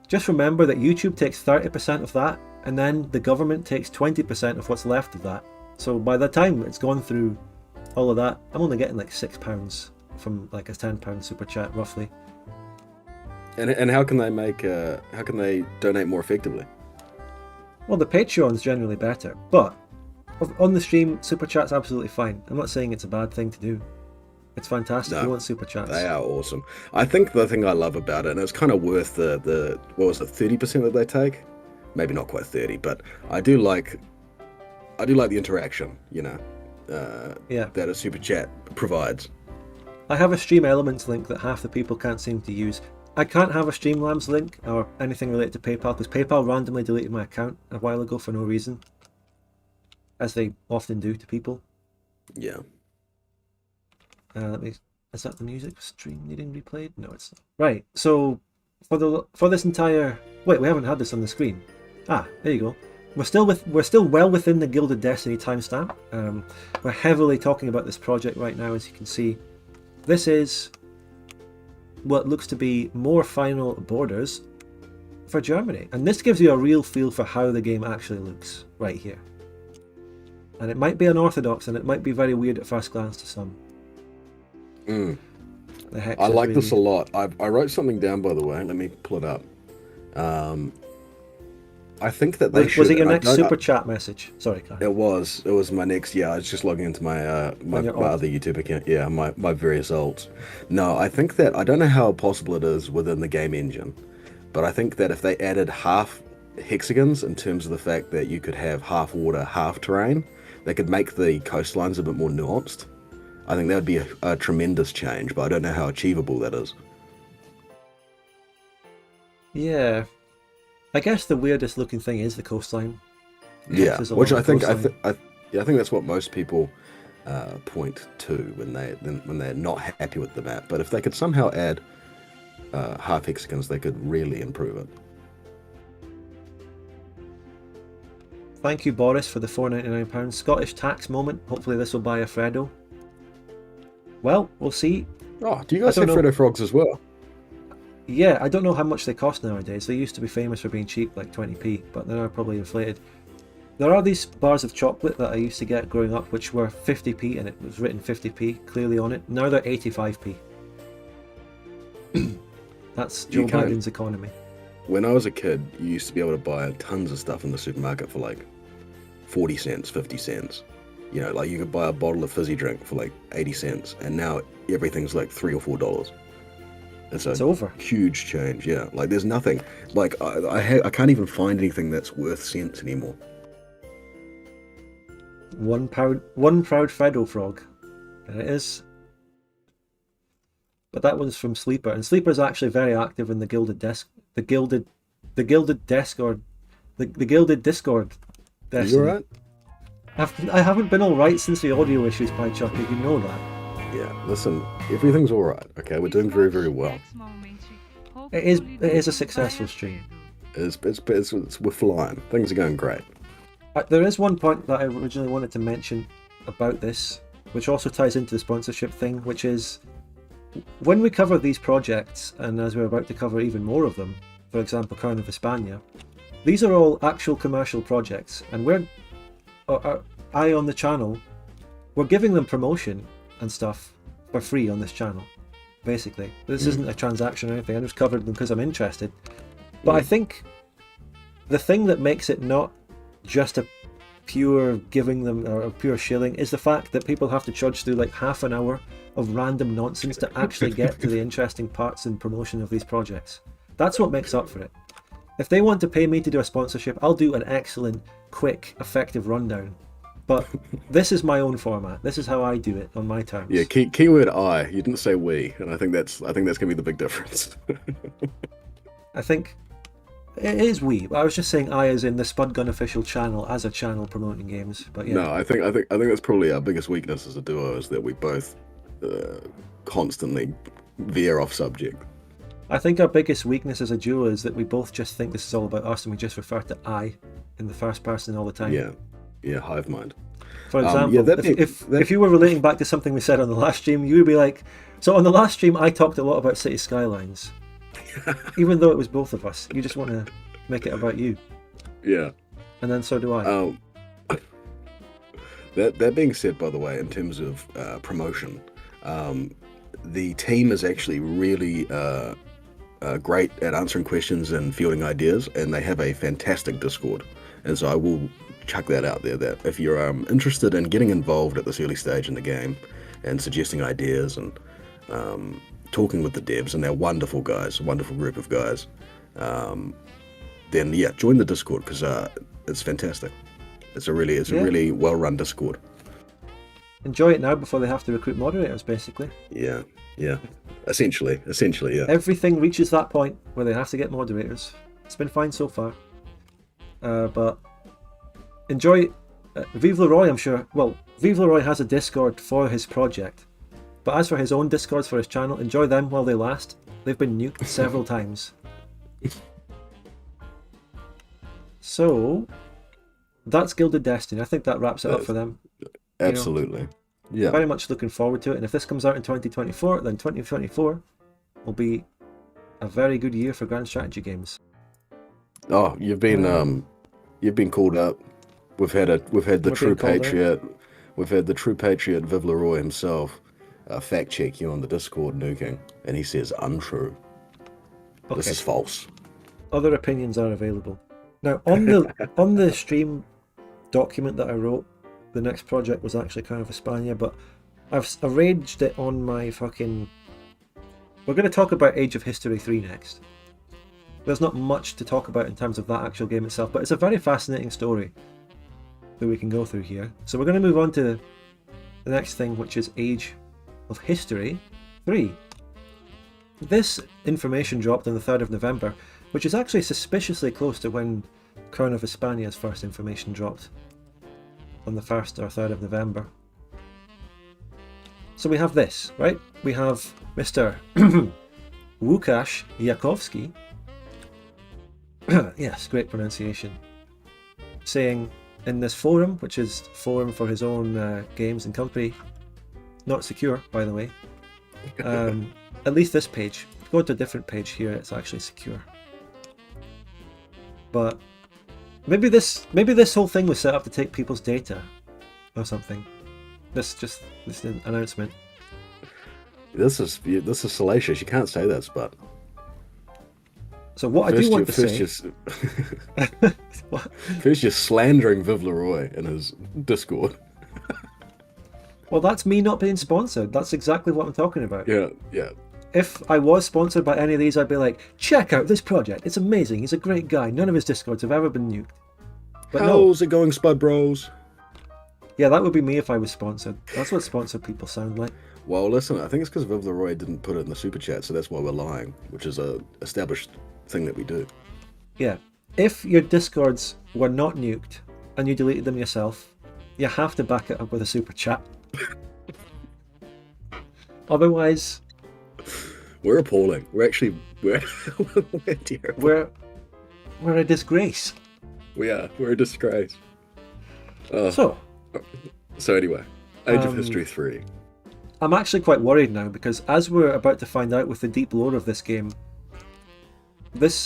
Speaker 1: just remember that YouTube takes 30% of that, and then the government takes 20% of what's left of that. So by the time it's gone through all of that, I'm only getting like £6 from like a £10 super chat, roughly.
Speaker 7: And how can they how can they donate more effectively?
Speaker 1: Well, the Patreon's generally better, but on the stream, super chat's absolutely fine. I'm not saying it's a bad thing to do. It's fantastic.
Speaker 7: No,
Speaker 1: You want super chats?
Speaker 7: They are awesome. I think the thing I love about it, and it's kind of worth the what was it, 30% that they take? Maybe not quite 30, but I do like the interaction, you know,
Speaker 1: Yeah.
Speaker 7: that a super chat provides.
Speaker 1: I have a Stream Elements link that half the people can't seem to use. I can't have a Streamlabs link or anything related to PayPal because PayPal randomly deleted my account a while ago for no reason, as they often do to people.
Speaker 7: Yeah.
Speaker 1: Is that the music stream needing replayed? No, it's not. Right. So for this entire, wait, we haven't had this on the screen. There you go. We're still well within the Gilded Destiny timestamp. We're heavily talking about this project right now, as you can see. This is what looks to be more final borders for Germany, and this gives you a real feel for how the game actually looks right here. And it might be unorthodox, and it might be very weird at first glance to some. The hex
Speaker 7: I
Speaker 1: is
Speaker 7: like
Speaker 1: really...
Speaker 7: this a lot. I wrote something down, by the way. Let me pull it up. I think that they should...
Speaker 1: Was it your next super chat message? Sorry, Kyle.
Speaker 7: It was my next... Yeah, I was just logging into my my other YouTube account. Yeah, my various alts. No, I think that... I don't know how possible it is within the game engine, but I think that if they added half hexagons in terms of the fact that you could have half water, half terrain, they could make the coastlines a bit more nuanced. I think that would be a tremendous change, but I don't know how achievable that is.
Speaker 1: Yeah. I guess the weirdest looking thing is the coastline.
Speaker 7: Yeah, which I think that's what most people point to when they're not happy with the map. But if they could somehow add half hexagons, they could really improve it.
Speaker 1: Thank you, Boris, for the £4.99 Scottish tax moment. Hopefully this will buy a Freddo. Well, we'll see.
Speaker 7: Oh, do you guys have Freddo frogs as well?
Speaker 1: Yeah, I don't know how much they cost nowadays. They used to be famous for being cheap, like 20p, but they're now probably inflated. There are these bars of chocolate that I used to get growing up, which were 50p, and it was written 50p clearly on it. Now they're 85p. That's Joe Biden's economy.
Speaker 7: When I was a kid, you used to be able to buy tons of stuff in the supermarket for like 40 cents, 50 cents. You know, like you could buy a bottle of fizzy drink for like 80 cents, and now everything's like $3 or $4. It's
Speaker 1: over.
Speaker 7: Huge change, yeah. Like there's nothing, like I can't even find anything that's worth cents anymore.
Speaker 1: One proud Freddo frog. There it is. But that one's from Sleeper, and Sleeper's actually very active in the Gilded Discord. The Gilded Discord. Destiny.
Speaker 7: You alright?
Speaker 1: I haven't been alright since the audio issues, Piechucker, you know that.
Speaker 7: Yeah, listen, everything's alright, okay? We're doing very, very well.
Speaker 1: It is a successful stream.
Speaker 7: We're flying. Things are going great.
Speaker 1: There is one point that I originally wanted to mention about this, which also ties into the sponsorship thing, which is when we cover these projects, and as we're about to cover even more of them, for example, Crown of Hispania, these are all actual commercial projects, and I on the channel, we're giving them promotion and stuff for free on this channel, basically. This isn't a transaction or anything, I just covered them because I'm interested. But I think the thing that makes it not just a pure giving them or a pure shilling is the fact that people have to trudge through like half an hour of random nonsense to actually get to the interesting parts and promotion of these projects. That's what makes up for it. If they want to pay me to do a sponsorship, I'll do an excellent, quick, effective rundown. But this is my own format. This is how I do it on my terms.
Speaker 7: Yeah, keyword I. You didn't say we, and I think that's gonna be the big difference.
Speaker 1: I think it is we. But I was just saying I as in the Spud Gun official channel as a channel promoting games. But yeah.
Speaker 7: No, I think that's probably our biggest weakness as a duo is that we both constantly veer off subject.
Speaker 1: I think our biggest weakness as a duo is that we both just think this is all about us and we just refer to I in the first person all the time.
Speaker 7: Yeah, hive mind.
Speaker 1: For example, if you were relating back to something we said on the last stream, you would be like, so on the last stream I talked a lot about City Skylines. Even though it was both of us. You just want to make it about you.
Speaker 7: Yeah.
Speaker 1: And then so do I.
Speaker 7: That being said, by the way, in terms of promotion, the team is actually really great at answering questions and fielding ideas, and they have a fantastic Discord. And so I will chuck that out there, that if you're interested in getting involved at this early stage in the game and suggesting ideas and talking with the devs, and they're wonderful guys, a wonderful group of guys, then yeah, join the Discord because it's fantastic. It's a really well-run Discord.
Speaker 1: Enjoy it now before they have to recruit moderators, basically.
Speaker 7: Yeah. Essentially, yeah.
Speaker 1: Everything reaches that point where they have to get moderators. It's been fine so far. But enjoy Vive Leroy, I'm sure. Well, Vive Leroy has a Discord for his project. But as for his own Discords for his channel, enjoy them while they last. They've been nuked several times. So that's Gilded Destiny. I think that wraps it up for them.
Speaker 7: Absolutely. Yeah.
Speaker 1: Very much looking forward to it. And if this comes out in 2024, then 2024 will be a very good year for grand strategy games.
Speaker 7: Oh, you've been called up. We've had the true patriot. We've had the true patriot Viv Leroy himself fact check you on the Discord, nuking, and he says untrue.
Speaker 1: Okay.
Speaker 7: This is false.
Speaker 1: Other opinions are available. Now on the stream document that I wrote, the next project was actually kind of Hispania, but I've arranged it on my fucking... We're going to talk about Age of History 3 next. There's not much to talk about in terms of that actual game itself, but it's a very fascinating story that we can go through here. So we're going to move on to the next thing, which is Age of History 3. This information dropped on the 3rd of November, which is actually suspiciously close to when Crown of Hispania's first information dropped on the 1st or 3rd of November. So we have this, right? We have Mr. Łukasz Jakowski, yes, great pronunciation, saying in this forum, which is forum for his own games and company, not secure, by the way, at least this page. If you go to a different page here, it's actually secure. But maybe this whole thing was set up to take people's data or something. This announcement.
Speaker 7: This is salacious. You can't say that, Spud.
Speaker 1: So what I do want to say...
Speaker 7: First you're slandering Viv Leroy in his Discord.
Speaker 1: Well, that's me not being sponsored. That's exactly what I'm talking about.
Speaker 7: Yeah.
Speaker 1: If I was sponsored by any of these, I'd be like, check out this project. It's amazing. He's a great guy. None of his Discords have ever been nuked. But
Speaker 7: how's it going, Spud Bros?
Speaker 1: Yeah, that would be me if I was sponsored. That's what sponsored people sound like.
Speaker 7: Well, listen, I think it's because Viv Leroy didn't put it in the super chat, so that's why we're lying, which is a established thing that we do.
Speaker 1: Yeah. If your Discords were not nuked and you deleted them yourself, you have to back it up with a super chat. Otherwise...
Speaker 7: We're appalling. We're terrible.
Speaker 1: We're a disgrace.
Speaker 7: We are. We're a disgrace. So anyway, Age of History 3.
Speaker 1: I'm actually quite worried now because as we're about to find out with the deep lore of this game, this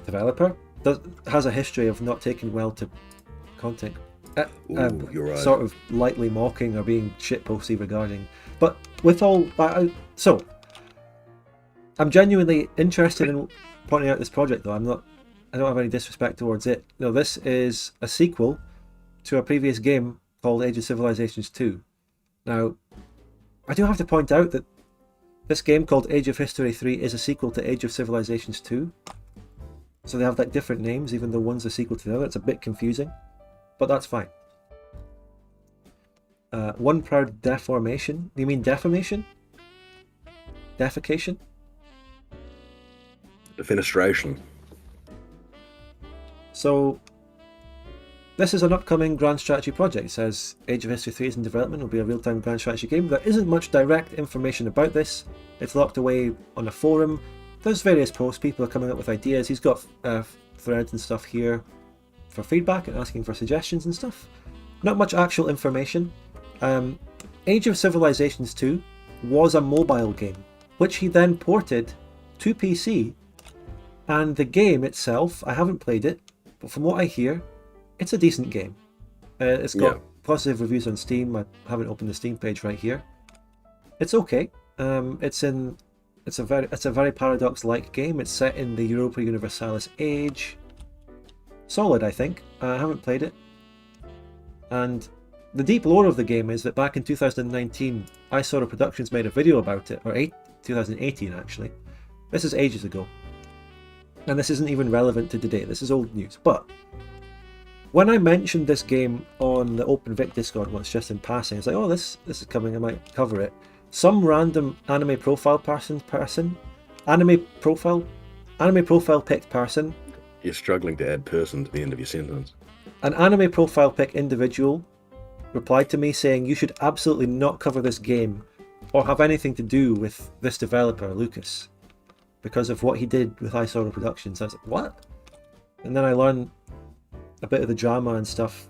Speaker 1: developer has a history of not taking well to content.
Speaker 7: You're right.
Speaker 1: Sort of lightly mocking or being shitposty regarding. But with all that, so I'm genuinely interested in pointing out this project though. I don't have any disrespect towards it. No, this is a sequel to a previous game called Age of Civilizations 2. Now, I do have to point out that this game called Age of History 3 is a sequel to Age of Civilizations 2. So they have like different names, even though one's a sequel to the other. It's a bit confusing, but that's fine. One proud deformation. You mean defamation? Defecation?
Speaker 7: Defenestration.
Speaker 1: So, this is an upcoming grand strategy project. It says Age of History 3 is in development. It will be a real-time grand strategy game. There isn't much direct information about this. It's locked away on a forum. There's various posts. People are coming up with ideas. He's got threads and stuff here for feedback and asking for suggestions and stuff. Not much actual information. Age of Civilizations 2 was a mobile game, which he then ported to PC. And the game itself, I haven't played it, but from what I hear, it's a decent game. It's got positive reviews on Steam. I haven't opened the Steam page right here. It's okay. It's a very Paradox-like game. It's set in the Europa Universalis age. Solid, I think. I haven't played it. And the deep lore of the game is that back in 2019, Isora Productions made a video about it, or 2018 actually. This is ages ago. And this isn't even relevant to today. This is old news. But when I mentioned this game on the Open Vic Discord once, just in passing, it's like, oh, this is coming, I might cover it. Some random anime profile anime profile picked person.
Speaker 7: You're struggling to add person to the end of your sentence.
Speaker 1: An anime profile pick individual replied to me saying you should absolutely not cover this game or have anything to do with this developer, Lucas, because of what he did with Isora Productions. I was like, what? And then I learned a bit of the drama and stuff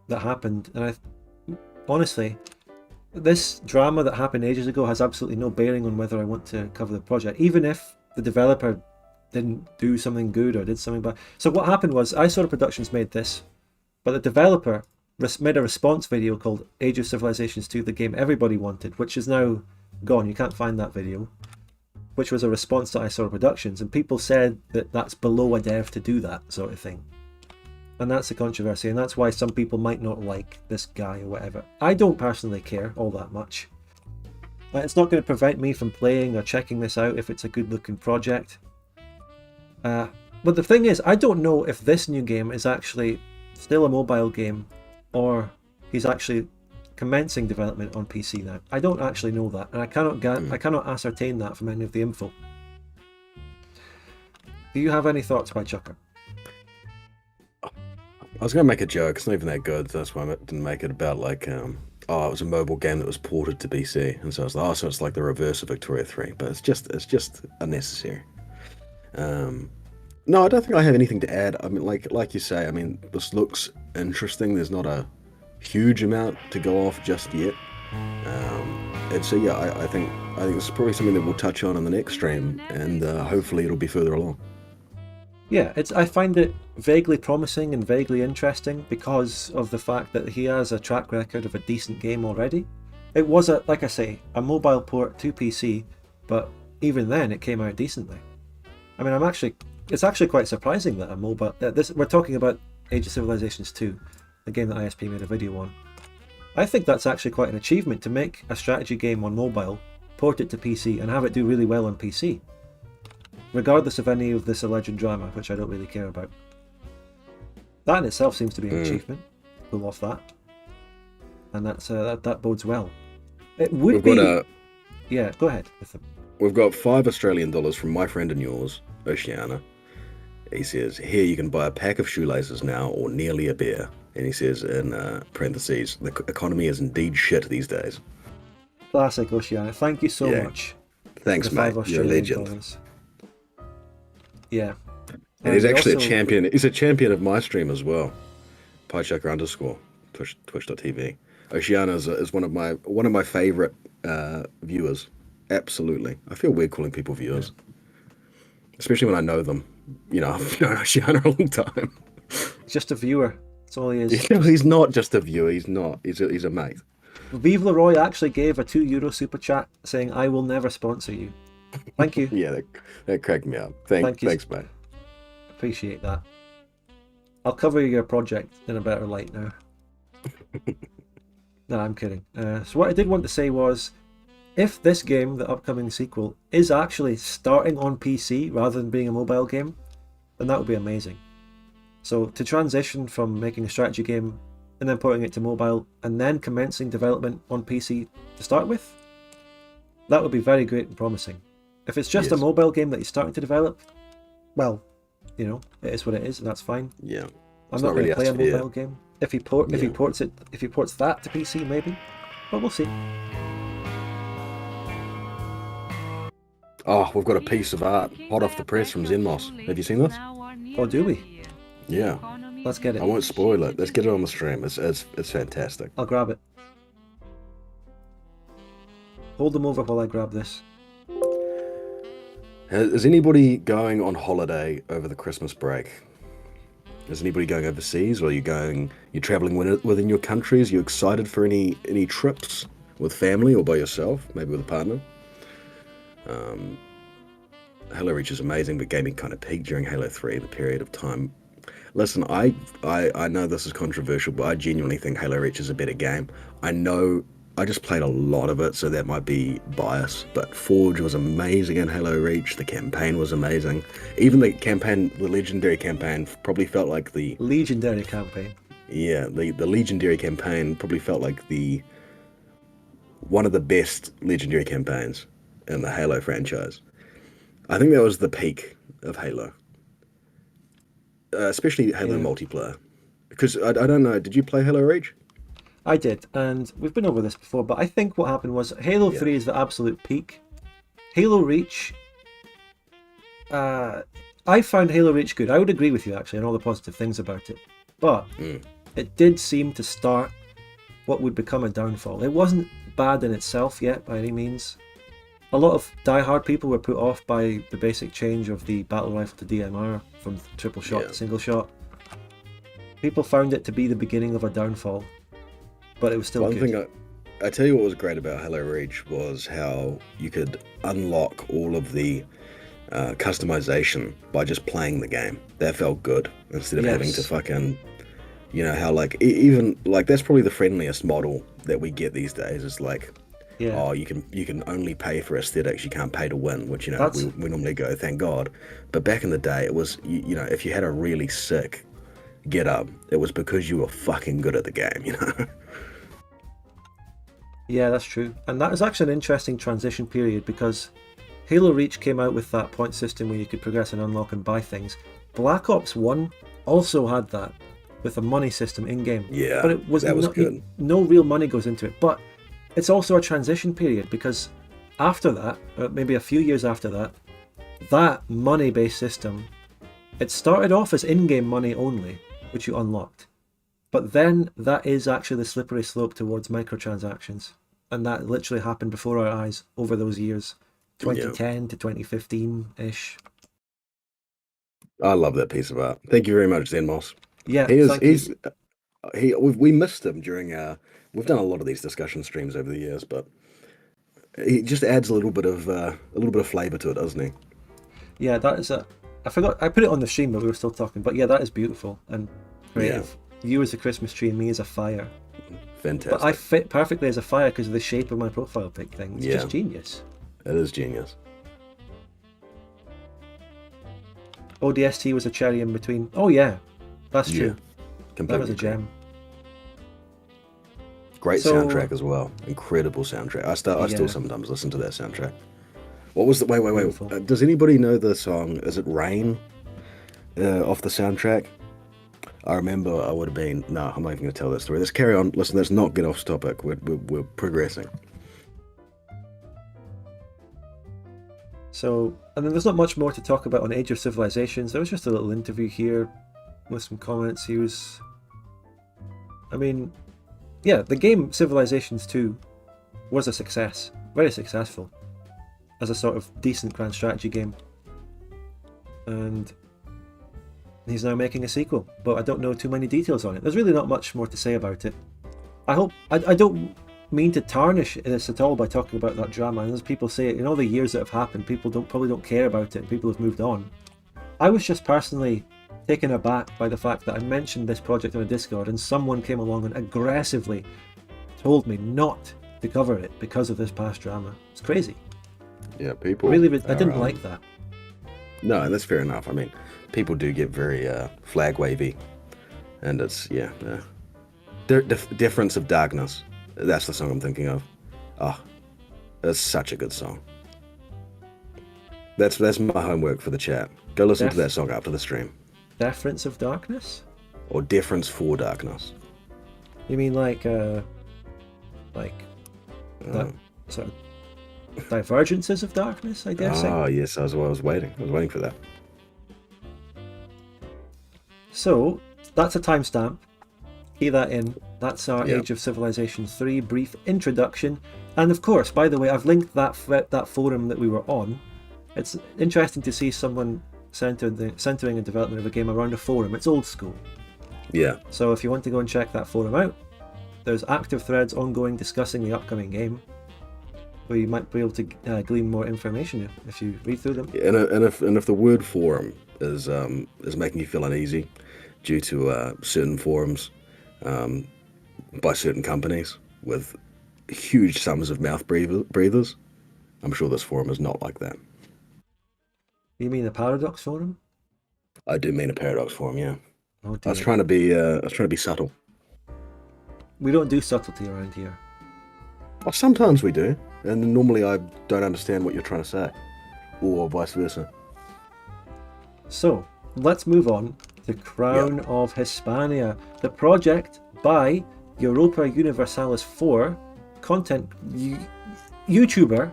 Speaker 1: that happened, and honestly, this drama that happened ages ago has absolutely no bearing on whether I want to cover the project, even if the developer didn't do something good or did something bad. So what happened was, iSorted Productions made this, but the developer made a response video called Age of Civilizations 2, the game everybody wanted, which is now gone. You can't find that video, which was a response to iSorted Productions, and people said that that's below a dev to do that sort of thing. And that's the controversy, and that's why some people might not like this guy or whatever. I don't personally care all that much. It's not going to prevent me from playing or checking this out if it's a good looking project. But the thing is, I don't know if this new game is actually still a mobile game, or he's actually commencing development on PC now. I don't actually know that, and I cannot ascertain that from any of the info. Do you have any thoughts, Piechucker?
Speaker 7: I was going to make a joke. It's not even that good. That's why I didn't make it about like, it was a mobile game that was ported to PC, and so I was like, so it's like the reverse of Victoria 3. But it's just unnecessary. No, I don't think I have anything to add. I mean, like you say, I mean, this looks interesting. There's not a huge amount to go off just yet. And so yeah, I think this is probably something that we'll touch on in the next stream, and hopefully it'll be further along.
Speaker 1: Yeah, I find it vaguely promising and vaguely interesting because of the fact that he has a track record of a decent game already. It was, like I say, a mobile port to PC, but even then it came out decently. I mean, it's actually quite surprising that a mobile... we're talking about Age of Civilizations 2, the game that ISP made a video on. I think that's actually quite an achievement to make a strategy game on mobile, port it to PC, and have it do really well on PC. Regardless of any of this alleged drama, which I don't really care about. That in itself seems to be an achievement. Pull off that. And that bodes well. It would be... Yeah, go ahead with them.
Speaker 7: We've got $5 Australian from my friend and yours, Oceana. He says, here you can buy a pack of shoelaces now, or nearly a beer. And he says in parentheses, the economy is indeed shit these days.
Speaker 1: Classic Oceana. Thank you so much.
Speaker 7: Thanks, mate. You're a legend.
Speaker 1: Yeah.
Speaker 7: And he's actually a champion. He's a champion of my stream as well. Piechucker _ twitch.tv. Oceana is one of my favorite viewers. Absolutely. I feel weird calling people viewers. Especially when I know them. You know, I've known Oceana a long time.
Speaker 1: Just a viewer. That's all he is.
Speaker 7: He's not just a viewer. He's not. He's a mate.
Speaker 1: Vive Leroy actually gave a €2 super chat saying, I will never sponsor you. Thank you.
Speaker 7: Yeah, that cracked me up. Thanks, mate.
Speaker 1: Appreciate that. I'll cover your project in a better light now. No, I'm kidding. So what I did want to say was, if this game, the upcoming sequel, is actually starting on PC rather than being a mobile game, then that would be amazing. So to transition from making a strategy game and then putting it to mobile and then commencing development on PC to start with, that would be very great and promising. If it's just a mobile game that he's starting to develop, well, you know, it is what it is, and that's fine.
Speaker 7: Yeah.
Speaker 1: I'm not going to play a mobile game. If he ports that to PC, maybe. But we'll see.
Speaker 7: Oh, we've got a piece of art hot off the press from Zenmos. Have you seen this?
Speaker 1: Oh, do we?
Speaker 7: Yeah.
Speaker 1: Let's get it.
Speaker 7: I won't spoil it. Let's get it on the stream. It's fantastic.
Speaker 1: I'll grab it. Hold them over while I grab this.
Speaker 7: Is anybody going on holiday over the Christmas break? Is anybody going overseas, or you're traveling within your countries? Are you excited for any trips with family or by yourself, maybe with a partner? Halo Reach is amazing, but gaming kind of peaked during Halo 3, the period of time. Listen, I know this is controversial, but I genuinely think Halo Reach is a better game. I know I just played a lot of it, so that might be bias, but Forge was amazing in Halo Reach. The campaign was amazing. Even the legendary campaign probably felt like the...
Speaker 1: Legendary campaign?
Speaker 7: Yeah, the legendary campaign probably felt like one of the best legendary campaigns in the Halo franchise. I think that was the peak of Halo. Especially Halo multiplayer. Because, I don't know, did you play Halo Reach?
Speaker 1: I did, and we've been over this before, but I think what happened was Halo 3 is the absolute peak. Halo Reach... I found Halo Reach good. I would agree with you, actually, on all the positive things about it. but it did seem to start what would become a downfall. It wasn't bad in itself yet by any means. A lot of die-hard people were put off by the basic change of the battle rifle to DMR from triple shot to single shot. People found it to be the beginning of a downfall, but it was still good.
Speaker 7: One thing I tell you what was great about Halo Reach was how you could unlock all of the customization by just playing the game. That felt good instead of having to fucking, you know, how like even like that's probably the friendliest model that we get these days. Is like, oh, you can only pay for aesthetics, you can't pay to win, which, you know, we normally go, thank God. But back in the day, it was, you know, if you had a really sick get up, it was because you were fucking good at the game, you know.
Speaker 1: Yeah, that's true. And that was actually an interesting transition period, because Halo Reach came out with that point system where you could progress and unlock and buy things. Black Ops 1 also had that with a money system in-game.
Speaker 7: Yeah,
Speaker 1: but it was
Speaker 7: good.
Speaker 1: No real money goes into it. But it's also a transition period, because after that, maybe a few years after that, that money-based system, it started off as in-game money only, which you unlocked. But then that is actually the slippery slope towards microtransactions. And that literally happened before our eyes over those years. 2010 to 2015-ish.
Speaker 7: I love that piece of art. Thank you very much, Zen Moss.
Speaker 1: Yeah,
Speaker 7: we missed him during we've done a lot of these discussion streams over the years, but he just adds a little bit of flavor to it, doesn't he?
Speaker 1: Yeah, that is I forgot, I put it on the stream, but we were still talking. But yeah, that is beautiful and creative. Yeah. You as a Christmas tree and me as a fire.
Speaker 7: Fantastic.
Speaker 1: But I fit perfectly as a fire because of the shape of my profile pic thing. It's just genius.
Speaker 7: It is genius.
Speaker 1: ODST was a cherry in between. Oh yeah, that's true.
Speaker 7: Completely
Speaker 1: that was a gem.
Speaker 7: Great soundtrack as well. Incredible soundtrack. I still sometimes listen to that soundtrack. What was the wait? Does anybody know the song? Is it Rain? Off the soundtrack. I remember I would have been. No, I'm not even going to tell that story. Let's carry on. Listen, let's not get off topic. We're progressing.
Speaker 1: So, and then there's not much more to talk about on Age of Civilizations. There was just a little interview here with some comments. I mean, yeah, the game Civilizations 2 was a success. Very successful. As a sort of decent grand strategy game. And he's now making a sequel, but I don't know too many details on it. There's really not much more to say about it. I don't mean to tarnish this at all by talking about that drama, and as people say, in all the years that have happened, people probably don't care about it, and people have moved on. I was just personally taken aback by the fact that I mentioned this project on a Discord, and someone came along and aggressively told me not to cover it because of this past drama. It's crazy.
Speaker 7: Yeah, people...
Speaker 1: Really, I didn't like that.
Speaker 7: No, that's fair enough. I mean, people do get very flag wavy, and it's, Difference of Darkness. That's the song I'm thinking of. Oh, that's such a good song. That's my homework for the chat. Go listen to that song after the stream.
Speaker 1: Difference of Darkness?
Speaker 7: Or Difference for Darkness.
Speaker 1: You mean like that sort of Divergences of Darkness, I guess.
Speaker 7: Oh, yes, I was waiting. I was waiting for that.
Speaker 1: So, that's a timestamp. Key that in. That's our Age of Civilization 3 brief introduction. And of course, by the way, I've linked that forum that we were on. It's interesting to see someone centering the development of a game around a forum. It's old school.
Speaker 7: Yeah.
Speaker 1: So if you want to go and check that forum out, there's active threads ongoing discussing the upcoming game, where you might be able to glean more information if you read through them.
Speaker 7: And if the word forum is making you feel uneasy due to certain forums by certain companies with huge sums of mouth breathers, I'm sure this forum is not like that.
Speaker 1: You mean the Paradox forum?
Speaker 7: I do mean a Paradox forum, yeah.
Speaker 1: Oh,
Speaker 7: I was trying to be subtle.
Speaker 1: We don't do subtlety around here.
Speaker 7: Well, sometimes we do, and normally I don't understand what you're trying to say, or vice versa.
Speaker 1: So, let's move on to Crown of Hispania, the project by Europa Universalis 4, content YouTuber.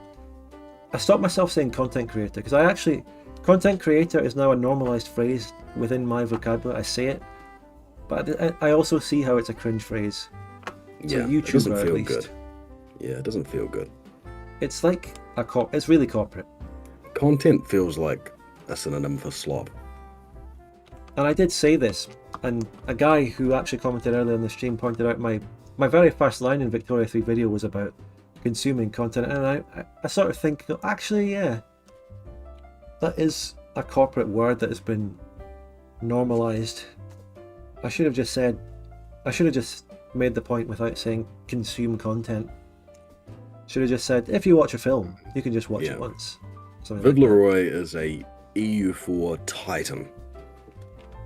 Speaker 1: I stopped myself saying content creator, because content creator is now a normalized phrase within my vocabulary. I say it. But I also see how it's a cringe phrase. So
Speaker 7: Yeah, it doesn't
Speaker 1: YouTuber at
Speaker 7: feel
Speaker 1: least.
Speaker 7: good. Yeah, it doesn't feel good.
Speaker 1: It's like it's really corporate.
Speaker 7: Content feels like a synonym for slob.
Speaker 1: And I did say this, and a guy who actually commented earlier on the stream pointed out my very first line in Victoria 3 video was about consuming content, and I sort of think, actually, yeah, that is a corporate word that has been normalized. I should have just made the point without saying consume content. Should have just said, if you watch a film, you can just watch it once.
Speaker 7: Vive Leroy is a EU4 titan.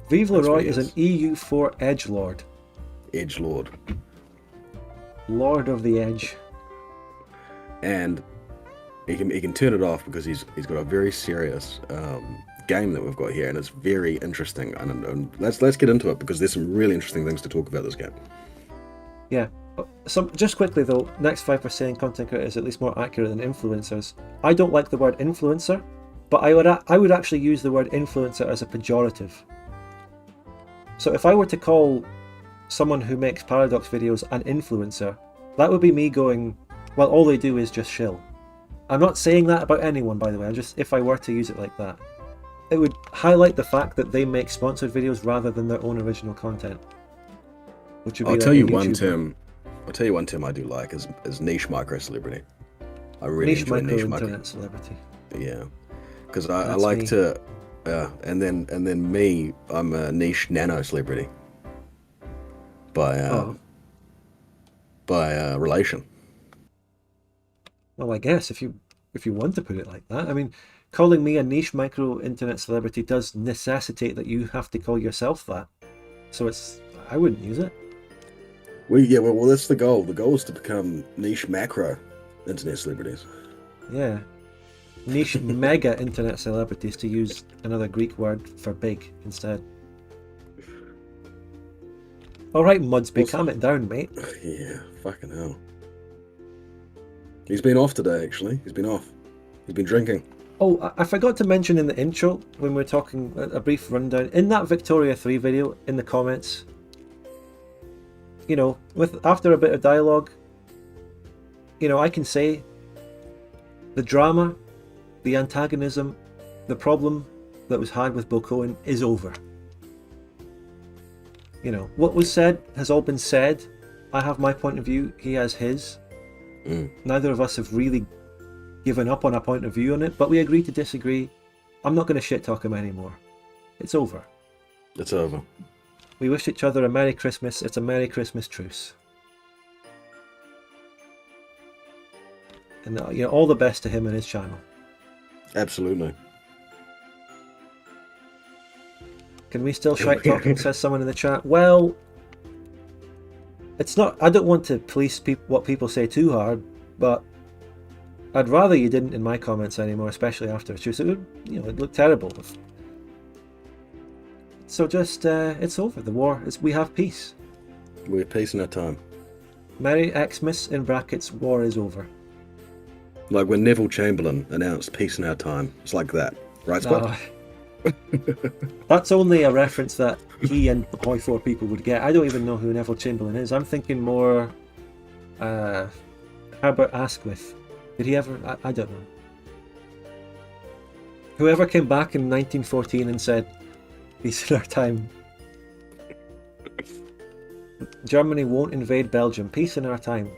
Speaker 1: Vive
Speaker 7: That's
Speaker 1: Leroy
Speaker 7: what he
Speaker 1: is an EU4 edgelord.
Speaker 7: Edgelord.
Speaker 1: Lord of the Edge.
Speaker 7: And he can turn it off because he's got a very serious game that we've got here, and it's very interesting. And let's get into it because there's some really interesting things to talk about this game.
Speaker 1: Yeah. Just quickly though, next 5% content creator is at least more accurate than influencers. I don't like the word influencer, but I would actually use the word influencer as a pejorative. So if I were to call someone who makes Paradox videos an influencer, that would be me going, well, all they do is just shill. I'm not saying that about anyone, by the way. If I were to use it like that, it would highlight the fact that they make sponsored videos rather than their own original content. Which would be
Speaker 7: I'll
Speaker 1: like
Speaker 7: tell
Speaker 1: a
Speaker 7: you
Speaker 1: YouTuber.
Speaker 7: one term I do like is niche micro celebrity. I really
Speaker 1: Niche
Speaker 7: enjoy
Speaker 1: micro
Speaker 7: niche
Speaker 1: internet celebrity.
Speaker 7: Yeah, because I
Speaker 1: That's
Speaker 7: like
Speaker 1: me.
Speaker 7: to, and then me, I'm a niche nano celebrity. By relation.
Speaker 1: Well, I guess if you want to put it like that, I mean, calling me a niche micro internet celebrity does necessitate that you have to call yourself that. So I wouldn't use it.
Speaker 7: Well, that's the goal. The goal is to become niche macro internet celebrities.
Speaker 1: Yeah. Niche mega internet celebrities, to use another Greek word for big instead. Alright, Mudsby, calm it down, mate.
Speaker 7: Yeah, fucking hell. He's been off today, actually. He's been off. He's been drinking.
Speaker 1: Oh, I forgot to mention in the intro, when we were talking, a brief rundown, in that Victoria 3 video, in the comments, you know, after a bit of dialogue, you know, I can say the drama, the antagonism, the problem that was had with Bokoen is over. You know, what was said has all been said. I have my point of view, he has his. Neither of us have really given up on a point of view on it, but we agree to disagree. I'm not going to shit talk him anymore. It's over.
Speaker 7: It's over.
Speaker 1: We wish each other a Merry Christmas. It's a Merry Christmas truce. And you know, all the best to him and his channel.
Speaker 7: Absolutely.
Speaker 1: Can we still shite talk him, says someone in the chat. Well, it's not, I don't want to police what people say too hard, but I'd rather you didn't in my comments anymore, especially after a truce. It would, you know, it looked terrible. So just, it's over. The war, we have peace.
Speaker 7: We're peacing our time.
Speaker 1: Merry Xmas, in brackets, war is over.
Speaker 7: Like when Neville Chamberlain announced peace in our time. It's like that. Right, Scott?
Speaker 1: That's only a reference that he and Boy 4 people would get. I don't even know who Neville Chamberlain is. I'm thinking more Herbert Asquith. Did he ever? I don't know. Whoever came back in 1914 and said, peace in our time. Germany won't invade Belgium. Peace in our time.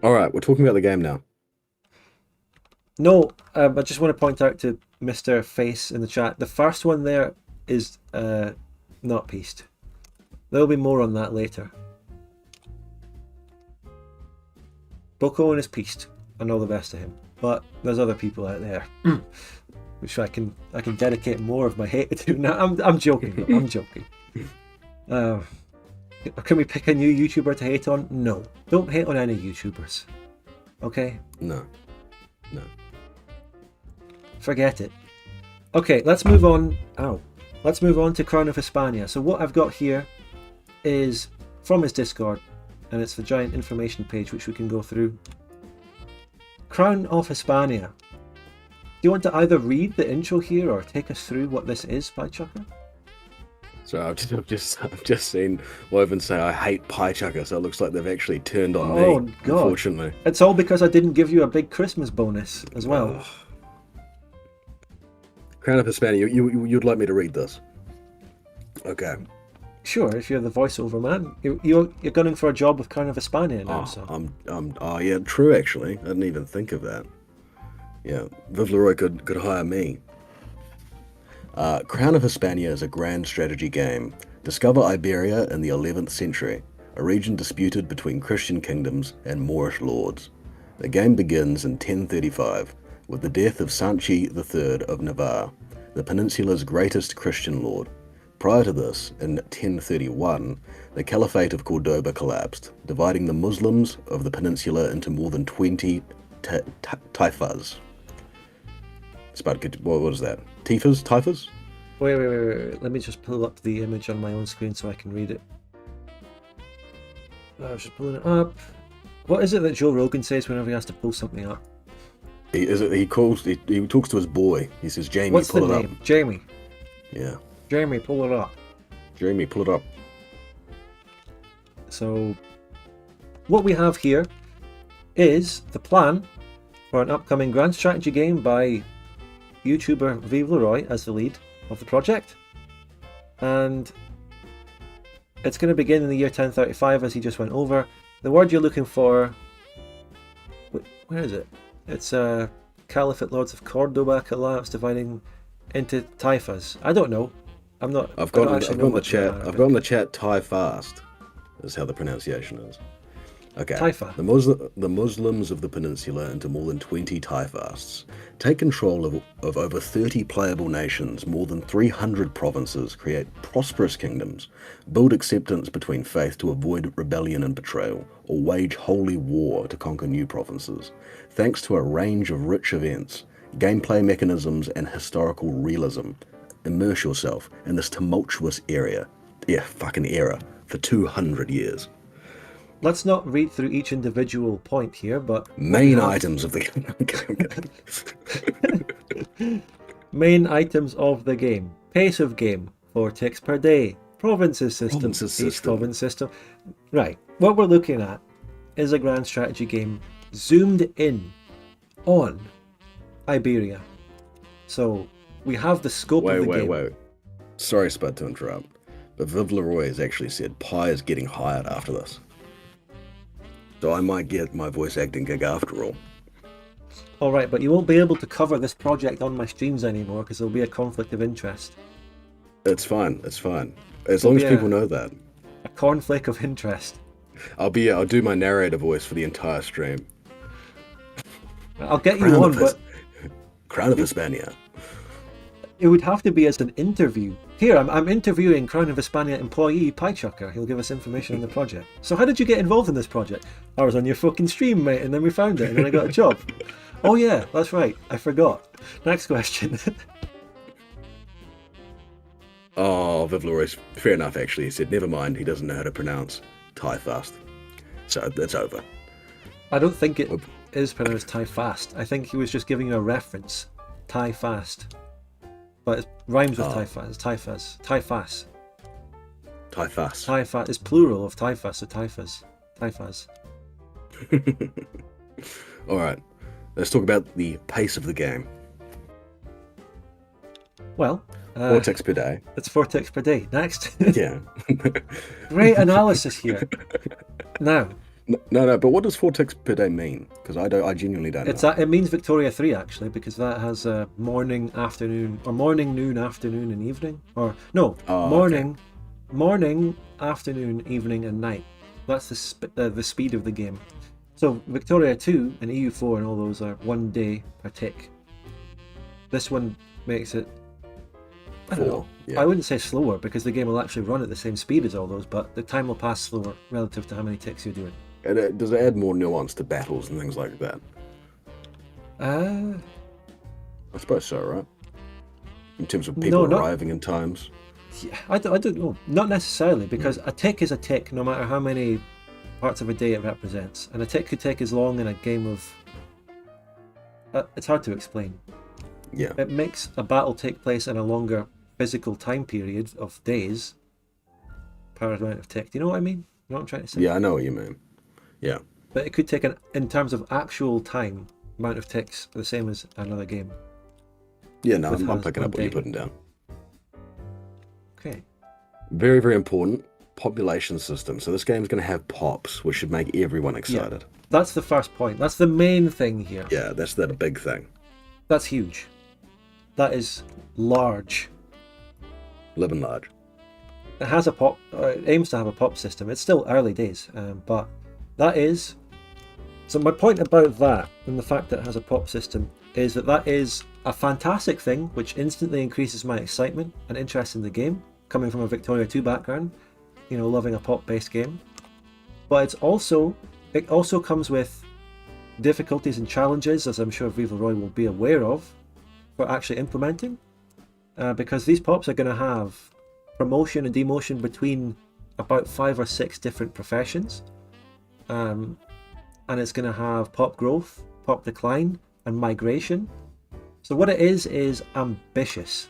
Speaker 7: Alright, we're talking about the game now.
Speaker 1: No, I just want to point out to Mr. Face in the chat, the first one there is not pieced. There'll be more on that later. Bokoen is pieced, and all the best to him. But there's other people out there, which I can dedicate more of my hate to. No, I'm joking. I'm joking. Can we pick a new YouTuber to hate on? No, don't hate on any YouTubers. Okay?
Speaker 7: No. No.
Speaker 1: Forget it. Okay, let's move on. Let's move on to Crown of Hispania. So what I've got here is from his Discord, and it's the giant information page which we can go through. Crown of Hispania. you want to either read the intro here or take us through what this is, Piechucker?
Speaker 7: So I've just seen Woven say I hate Piechucker, so it looks like they've actually turned on
Speaker 1: Oh,
Speaker 7: me.
Speaker 1: God.
Speaker 7: Unfortunately.
Speaker 1: It's all because I didn't give you a big Christmas bonus as well.
Speaker 7: Crown of Hispania, you'd like me to read this? Okay.
Speaker 1: Sure, if you're the voiceover man, you're gunning for a job with Crown of Hispania now. So
Speaker 7: Oh yeah, true actually. I didn't even think of that. Yeah, Viv Leroy could hire me. Crown of Hispania is a grand strategy game. Discover Iberia in the 11th century, a region disputed between Christian kingdoms and Moorish lords. The game begins in 1035 with the death of Sanchi III of Navarre, the peninsula's greatest Christian lord. Prior to this, in 1031, the Caliphate of Cordoba collapsed, dividing the Muslims of the peninsula into more than 20 taifas. What is that? Taifas?
Speaker 1: Wait. Let me just pull up the image on my own screen so I can read it. I was just pulling it up. What is it that Joe Rogan says whenever he has to pull something up?
Speaker 7: He talks to his boy. He says, Jamie,
Speaker 1: What's
Speaker 7: pull
Speaker 1: the
Speaker 7: it
Speaker 1: name?
Speaker 7: up.
Speaker 1: Jamie.
Speaker 7: Yeah.
Speaker 1: Jamie, pull it up.
Speaker 7: Jamie, pull it up.
Speaker 1: So, what we have here is the plan for an upcoming grand strategy game by YouTuber Vive Leroy as the lead of the project. And it's going to begin in the year 1035, as he just went over. The word you're looking for... Where is it? It's Caliphate Lords of Cordoba collapse, dividing into taifas. I don't know.
Speaker 7: I've got in the chat Thai fast is how the pronunciation is. Okay.
Speaker 1: Taifa.
Speaker 7: The Muslims of the peninsula into more than 20 Taifasts. Take control of over 30 playable nations, more than 300 provinces, create prosperous kingdoms, build acceptance between faith to avoid rebellion and betrayal, or wage holy war to conquer new provinces. Thanks to a range of rich events, gameplay mechanisms, and historical realism, immerse yourself in this tumultuous era for 200 years.
Speaker 1: Let's not read through each individual point here, but...
Speaker 7: Main items of the game.
Speaker 1: Main items of the game. Pace of game. 4 ticks per day. Provinces system. Each province system. Right. What we're looking at is a grand strategy game zoomed in on Iberia. So we have the scope of the game.
Speaker 7: Wait. Sorry, Spud, to interrupt. But Viv Leroy has actually said Pi is getting hired after this. So I might get my voice acting gig after all.
Speaker 1: Alright, but you won't be able to cover this project on my streams anymore because there'll be a conflict of interest.
Speaker 7: It's fine. As long as people know that.
Speaker 1: A conflict of interest.
Speaker 7: I'll do my narrator voice for the entire stream.
Speaker 1: I'll get you on, but...
Speaker 7: Crown of Hispania.
Speaker 1: It would have to be as an interview. Here, I'm interviewing Crown of Hispania employee Piechucker. He'll give us information on the project. So how did you get involved in this project? I was on your fucking stream, mate, and then we found it, and then I got a job. Oh yeah, that's right. I forgot. Next question.
Speaker 7: Oh, Viv Leroy's fair enough, actually. He said, never mind, he doesn't know how to pronounce Thai fast. So that's over.
Speaker 1: I don't think it is pronounced Thai fast. I think he was just giving you a reference. Thai fast. But it rhymes with Taifas. Taifas. Taifas.
Speaker 7: Taifas.
Speaker 1: Taifas is plural of Taifas, so Taifas. Taifas.
Speaker 7: Alright, let's talk about the pace of the game.
Speaker 1: Well,
Speaker 7: 4 ticks per day.
Speaker 1: It's 4 ticks per day. Next.
Speaker 7: Yeah.
Speaker 1: Great analysis here. Now.
Speaker 7: No, but what does 4 ticks per day mean? Because I genuinely don't know.
Speaker 1: It means Victoria 3 actually, because that has morning, afternoon, or morning, noon, afternoon, and evening. Or no, morning, afternoon, evening, and night. That's the speed of the game. So Victoria 2 and EU4 and all those are 1 day per tick. This one makes it, I don't know. Yeah. I wouldn't say slower because the game will actually run at the same speed as all those, but the time will pass slower relative to how many ticks you're doing.
Speaker 7: And does it add more nuance to battles and things like that? I suppose so, right? In terms of people arriving in times?
Speaker 1: Yeah, I don't know. Not necessarily, because a tick is a tick no matter how many parts of a day it represents. And a tick could take as long in a game of... it's hard to explain.
Speaker 7: Yeah.
Speaker 1: It makes a battle take place in a longer physical time period of days per amount of tick. Do you know what I mean? You know what I'm trying to say?
Speaker 7: Yeah, I know what you mean. Yeah.
Speaker 1: But it could take in terms of actual time, amount of ticks, the same as another game.
Speaker 7: Yeah, no,
Speaker 1: With
Speaker 7: I'm
Speaker 1: has
Speaker 7: picking
Speaker 1: one
Speaker 7: up what you're
Speaker 1: day.
Speaker 7: putting down.
Speaker 1: Okay.
Speaker 7: Very, very important. Population system. So this game's going to have pops, which should make everyone excited.
Speaker 1: That's the first point. That's the main thing here.
Speaker 7: Yeah, that's the big thing.
Speaker 1: That's huge. That is large.
Speaker 7: Living large.
Speaker 1: It has a pop. It aims to have a pop system. It's still early days, but that is. So my point about that and the fact that it has a pop system is that is a fantastic thing, which instantly increases my excitement and interest in the game, coming from a Victoria 2 background, loving a pop-based game. But it also comes with difficulties and challenges, as I'm sure Viva Roy will be aware of, for actually implementing, because these pops are going to have promotion and demotion between about 5 or 6 different professions. And it's going to have pop growth, pop decline, and migration. So what it is ambitious.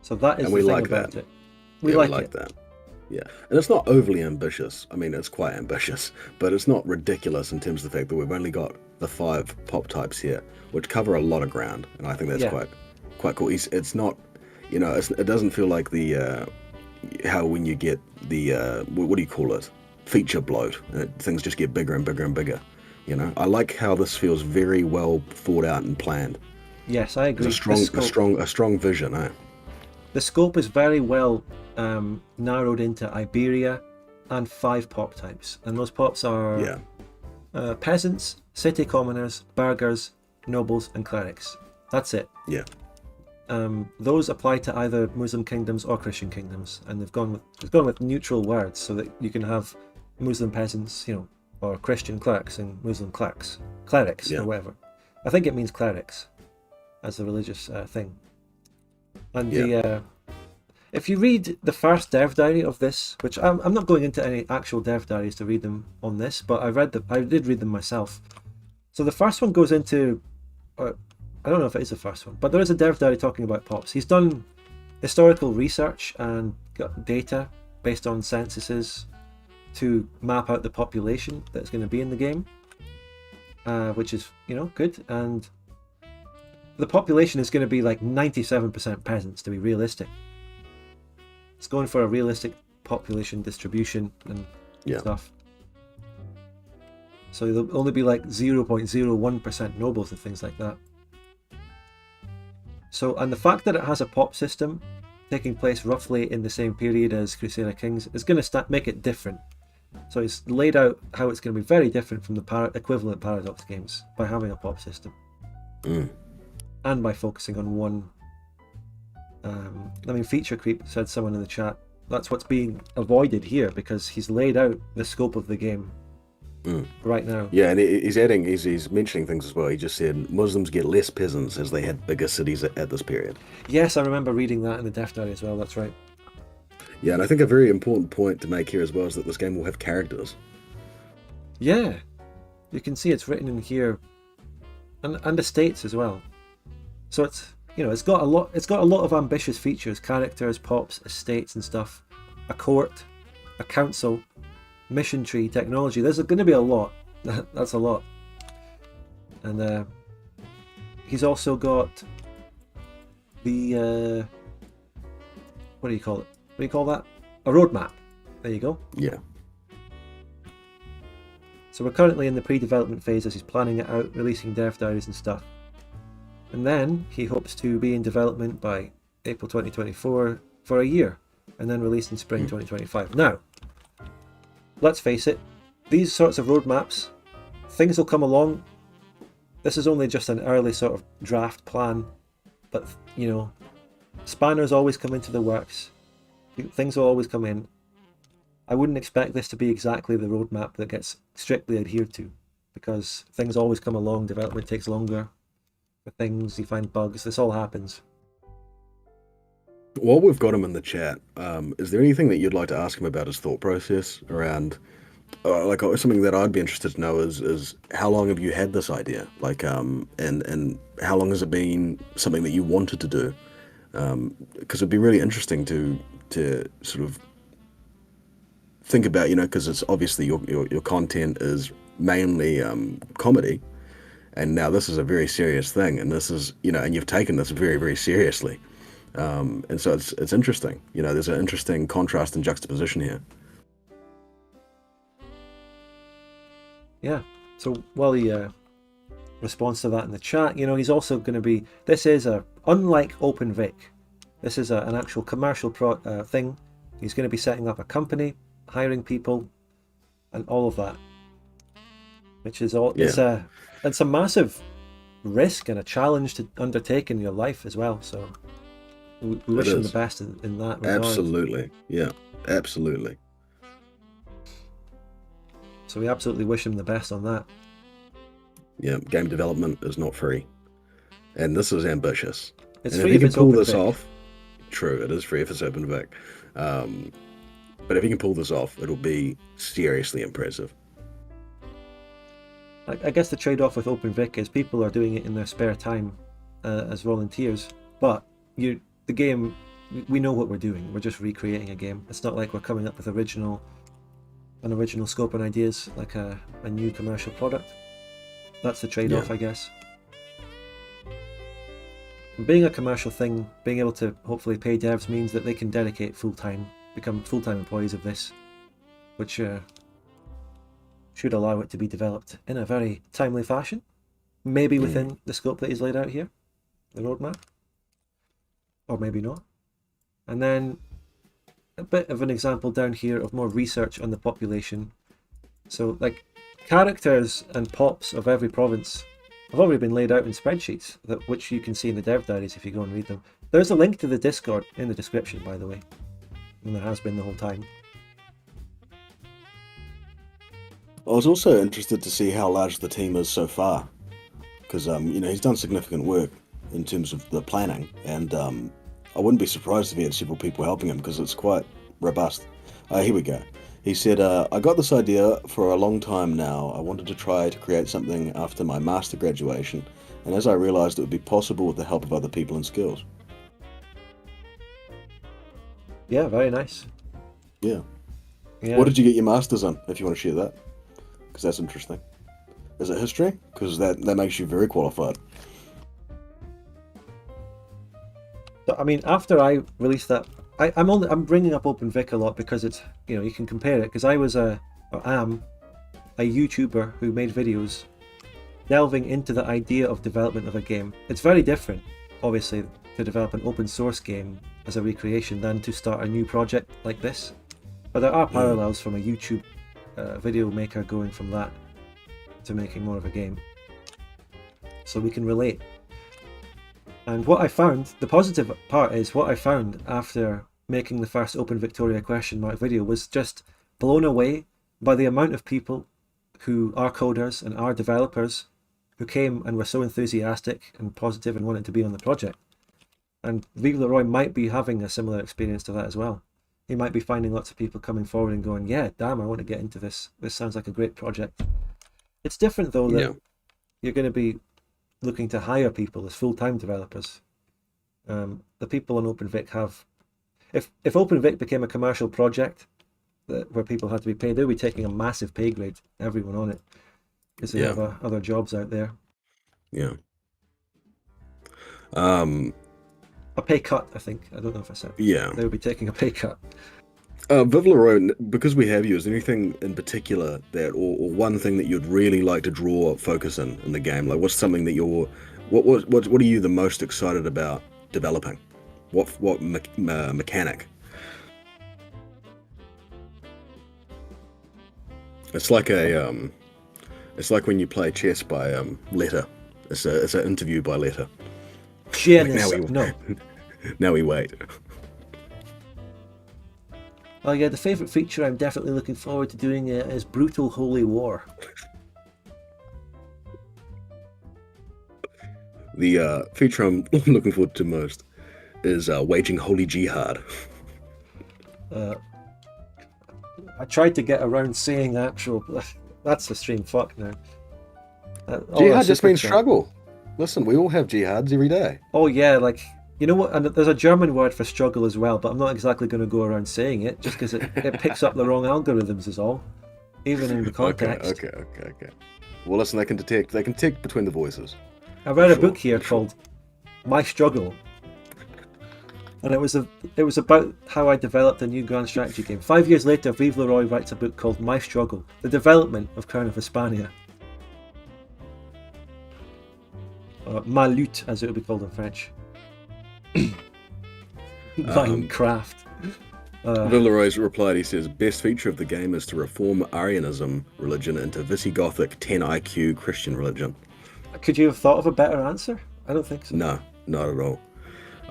Speaker 1: So that is
Speaker 7: And
Speaker 1: the
Speaker 7: we
Speaker 1: thing
Speaker 7: like
Speaker 1: about
Speaker 7: that.
Speaker 1: it. We like it.
Speaker 7: that. Yeah. And it's not overly ambitious. I mean, it's quite ambitious, but it's not ridiculous in terms of the fact that we've only got the 5 pop types here, which cover a lot of ground. And I think that's quite cool. It's not, it doesn't feel like the, how when you get the, what do you call it? Feature bloat. Things just get bigger and bigger and bigger. I like how this feels very well thought out and planned.
Speaker 1: Yes, I agree.
Speaker 7: It's a strong vision, eh?
Speaker 1: The scope is very well narrowed into Iberia and 5 pop types, and those pops are peasants, city commoners, burghers, nobles, and clerics. That's it.
Speaker 7: Yeah.
Speaker 1: Those apply to either Muslim kingdoms or Christian kingdoms, and they've gone with neutral words so that you can have Muslim peasants, or Christian clerics and Muslim clerics, or whatever. I think it means clerics as a religious thing. And if you read the first dev diary of this, which I'm not going into any actual dev diaries to read them on this, but I did read them myself. So the first one goes into, I don't know if it is the first one, but there is a dev diary talking about pops. He's done historical research and got data based on censuses to map out the population that's going to be in the game, which is good. And the population is going to be like 97% peasants, to be realistic. It's going for a realistic population distribution and stuff. So there'll only be like 0.01% nobles and things like that. So, and the fact that it has a pop system taking place roughly in the same period as Crusader Kings is going to make it different. So it's laid out how it's going to be very different from the equivalent Paradox games by having a pop system. And by focusing on one. Feature creep, said someone in the chat. That's what's being avoided here, because he's laid out the scope of the game right now.
Speaker 7: Yeah, and he's mentioning things as well. He just said Muslims get less peasants as they had bigger cities at this period.
Speaker 1: Yes, I remember reading that in the dev diary as well, that's right.
Speaker 7: Yeah, and I think a very important point to make here as well is that this game will have characters.
Speaker 1: Yeah, you can see it's written in here, and estates as well. So it's got a lot of ambitious features: characters, pops, estates, and stuff. A court, a council, mission tree, technology. There's going to be a lot. That's a lot. And he's also got the what do you call it? What do you call that? A roadmap. There you go.
Speaker 7: Yeah.
Speaker 1: So we're currently in the pre-development phase as he's planning it out, releasing dev diaries and stuff. And then he hopes to be in development by April 2024 for a year, and then released in spring 2025. Now, let's face it, these sorts of roadmaps, things will come along. This is only just an early sort of draft plan, but spanners always come into the works. Things will always come in. I wouldn't expect this to be exactly the roadmap that gets strictly adhered to, because things always come along, development takes longer. For things, you find bugs, this all happens.
Speaker 7: While we've got him in the chat, is there anything that you'd like to ask him about his thought process around like something that I'd be interested to know is how long have you had this idea? Like, and how long has it been something that you wanted to do? Because it'd be really interesting to sort of think about, because it's obviously your content is mainly comedy, and now this is a very serious thing, and this is, and you've taken this very, very seriously. And so it's interesting. There's an interesting contrast and juxtaposition here.
Speaker 1: Yeah. So Wally responds to that in the chat. He's also going to be. This is unlike OpenVic. This is an actual commercial thing. He's going to be setting up a company, hiring people, and all of that. Which is all. Yeah. It's a massive risk and a challenge to undertake in your life as well. So we wish him the best in that regard.
Speaker 7: Absolutely. Yeah. Absolutely.
Speaker 1: So we absolutely wish him the best on that.
Speaker 7: Yeah, game development is not free, and this is ambitious.
Speaker 1: It's
Speaker 7: and
Speaker 1: free
Speaker 7: if he
Speaker 1: if
Speaker 7: can pull
Speaker 1: it's
Speaker 7: this
Speaker 1: OpenVic.
Speaker 7: off. True, it is free if it's OpenVic. But if he can pull this off, it'll be seriously impressive.
Speaker 1: I guess the trade-off with OpenVic is people are doing it in their spare time as volunteers, but the game, we know what we're doing. We're just recreating a game. It's not like we're coming up with an original scope and ideas like a new commercial product. That's the trade-off, I guess. And being a commercial thing, being able to hopefully pay devs means that they can dedicate full-time, become full-time employees of this, which should allow it to be developed in a very timely fashion, maybe within the scope that is laid out here, the roadmap, or maybe not. And then a bit of an example down here of more research on the population. So like characters and pops of every province have already been laid out in spreadsheets, which you can see in the dev diaries if you go and read them. There's a link to the Discord in the description, by the way, and there has been the whole time.
Speaker 7: I was also interested to see how large the team is so far, because he's done significant work in terms of the planning, and I wouldn't be surprised if he had several people helping him because it's quite robust. Here we go. He said, I got this idea for a long time now. I wanted to try to create something after my master graduation, and as I realized it would be possible with the help of other people and skills.
Speaker 1: Yeah, very nice.
Speaker 7: Yeah. What did you get your master's in, if you want to share that? Because that's interesting. Is it history? Because that makes you very qualified.
Speaker 1: So, I mean, after I released that, I'm bringing up OpenVic a lot because it's, you can compare it, because I am a YouTuber who made videos delving into the idea of development of a game. It's very different, obviously, to develop an open source game as a recreation than to start a new project like this. But there are parallels from a YouTube video maker going from that to making more of a game. So we can relate. And what I found, the positive part is what I found after making the first Open Victoria ? Video was just blown away by the amount of people who are coders and are developers who came and were so enthusiastic and positive and wanted to be on the project. And Vive Leroy might be having a similar experience to that as well. He might be finding lots of people coming forward and going, yeah, damn, I want to get into this. This sounds like a great project. It's different though that you're going to be looking to hire people as full-time developers. The people on OpenVic have... If OpenVic became a commercial project where people had to be paid, they'll be taking a massive pay grade, everyone on it, because they have other jobs out there.
Speaker 7: Yeah.
Speaker 1: A pay cut, I think. I don't know if I said.
Speaker 7: Yeah.
Speaker 1: They would be taking a pay cut.
Speaker 7: Viv Leroy, because we have you, is there anything in particular that, or one thing that you'd really like to draw focus in the game? Like, what's something that what are you the most excited about developing? What mechanic? It's like it's like when you play chess by letter. It's an interview by letter. Now we wait.
Speaker 1: Oh yeah, the favourite feature I'm definitely looking forward to doing is Brutal Holy War.
Speaker 7: The feature I'm looking forward to most is Waging Holy Jihad.
Speaker 1: I tried to get around saying actual. That's the stream. Fuck now.
Speaker 7: Jihad just
Speaker 1: super
Speaker 7: means
Speaker 1: chat.
Speaker 7: struggle. Listen, we all have jihads every day.
Speaker 1: Oh yeah, like you know what? And there's a German word for struggle as well, but I'm not exactly going to go around saying it just because it picks up the wrong algorithms is all. Even in the context.
Speaker 7: Okay. Well, listen, they can detect between the voices.
Speaker 1: I read a
Speaker 7: Sure,
Speaker 1: book here called My Struggle. And it was about how I developed a new grand strategy game. 5 years later, Vive Leroy writes a book called My Struggle, The Development of Crown of Hispania. Ma lutte, as it would be called in French. Minecraft.
Speaker 7: Villeroy's replied, he says, best feature of the game is to reform Arianism religion into Visigothic 10 IQ Christian religion.
Speaker 1: Could you have thought of a better answer? I don't think so.
Speaker 7: No, not at all.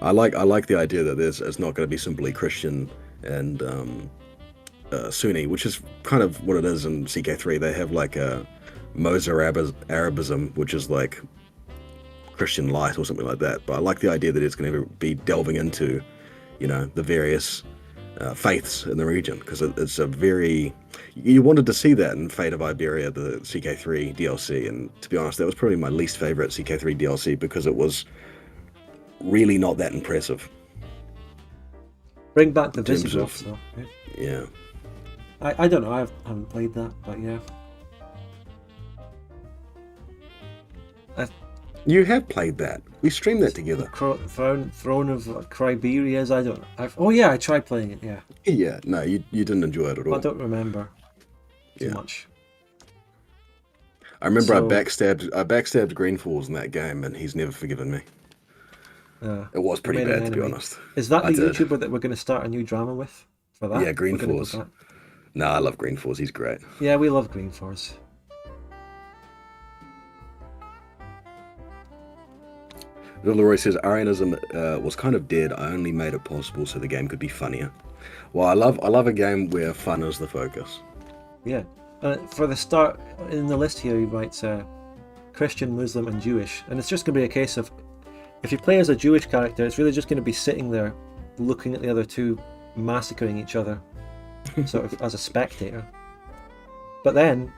Speaker 7: I like the idea that it's not going to be simply Christian and Sunni, which is kind of what it is in CK3. They have like a Mozarabism, which is like Christian light or something like that. But I like the idea that it's going to be delving into, the various faiths in the region, because it's a very... You wanted to see that in Fate of Iberia, the CK3 DLC, and to be honest, that was probably my least favorite CK3 DLC because it was really not that impressive.
Speaker 1: Bring back the Visigoths, though.
Speaker 7: Yeah.
Speaker 1: I don't know, I haven't played that, but yeah.
Speaker 7: You have played that. We streamed that together.
Speaker 1: Throne of Criberias, I don't know. Oh yeah, I tried playing it, yeah.
Speaker 7: Yeah, no, you didn't enjoy it at all.
Speaker 1: I don't remember too much.
Speaker 7: I remember I backstabbed Greenfalls in that game, and he's never forgiven me. It was pretty bad, to be honest.
Speaker 1: Is that the YouTuber that we're going to start a new drama with for that?
Speaker 7: Yeah, Greenfalls. No, I love Greenfalls. He's great.
Speaker 1: Yeah, we love Greenfalls.
Speaker 7: Leroy says, Arianism was kind of dead. I only made it possible so the game could be funnier. Well, I love a game where fun is the focus.
Speaker 1: Yeah. For the start, in the list here, he writes Christian, Muslim, and Jewish. And it's just going to be a case of, if you play as a Jewish character, it's really just going to be sitting there looking at the other two massacring each other, sort of as a spectator. But then,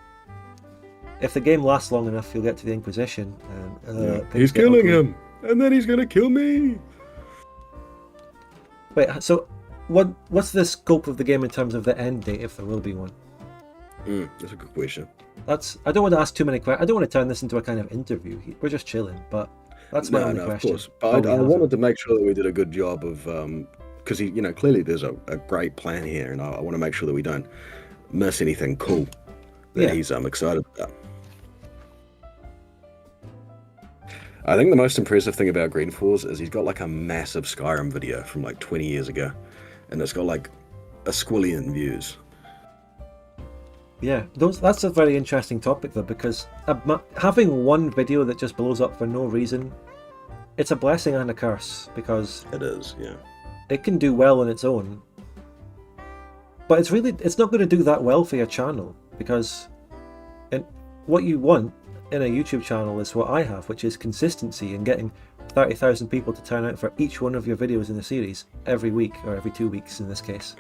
Speaker 1: if the game lasts long enough, you'll get to the Inquisition. And,
Speaker 7: he's killing him, and then he's going to kill me.
Speaker 1: Wait, so what's the scope of the game in terms of the end date, if there will be one?
Speaker 7: That's a good question.
Speaker 1: I don't want to ask too many questions. I don't want to turn this into a kind of interview. We're just chilling, but that's my only question.
Speaker 7: Of course. But I wanted to make sure that we did a good job of, because clearly there's a great plan here, and I want to make sure that we don't miss anything cool that he's excited about. I think the most impressive thing about Greenfalls is he's got like a massive Skyrim video from like 20 years ago, and it's got like a squillion views.
Speaker 1: Yeah, that's a very interesting topic though, because having one video that just blows up for no reason, it's a blessing and a curse, because
Speaker 7: it is, yeah.
Speaker 1: It can do well on its own, but it's not going to do that well for your channel, because what you want in a YouTube channel is what I have, which is consistency and getting 30,000 people to turn out for each one of your videos in the series every week, or every 2 weeks in this case.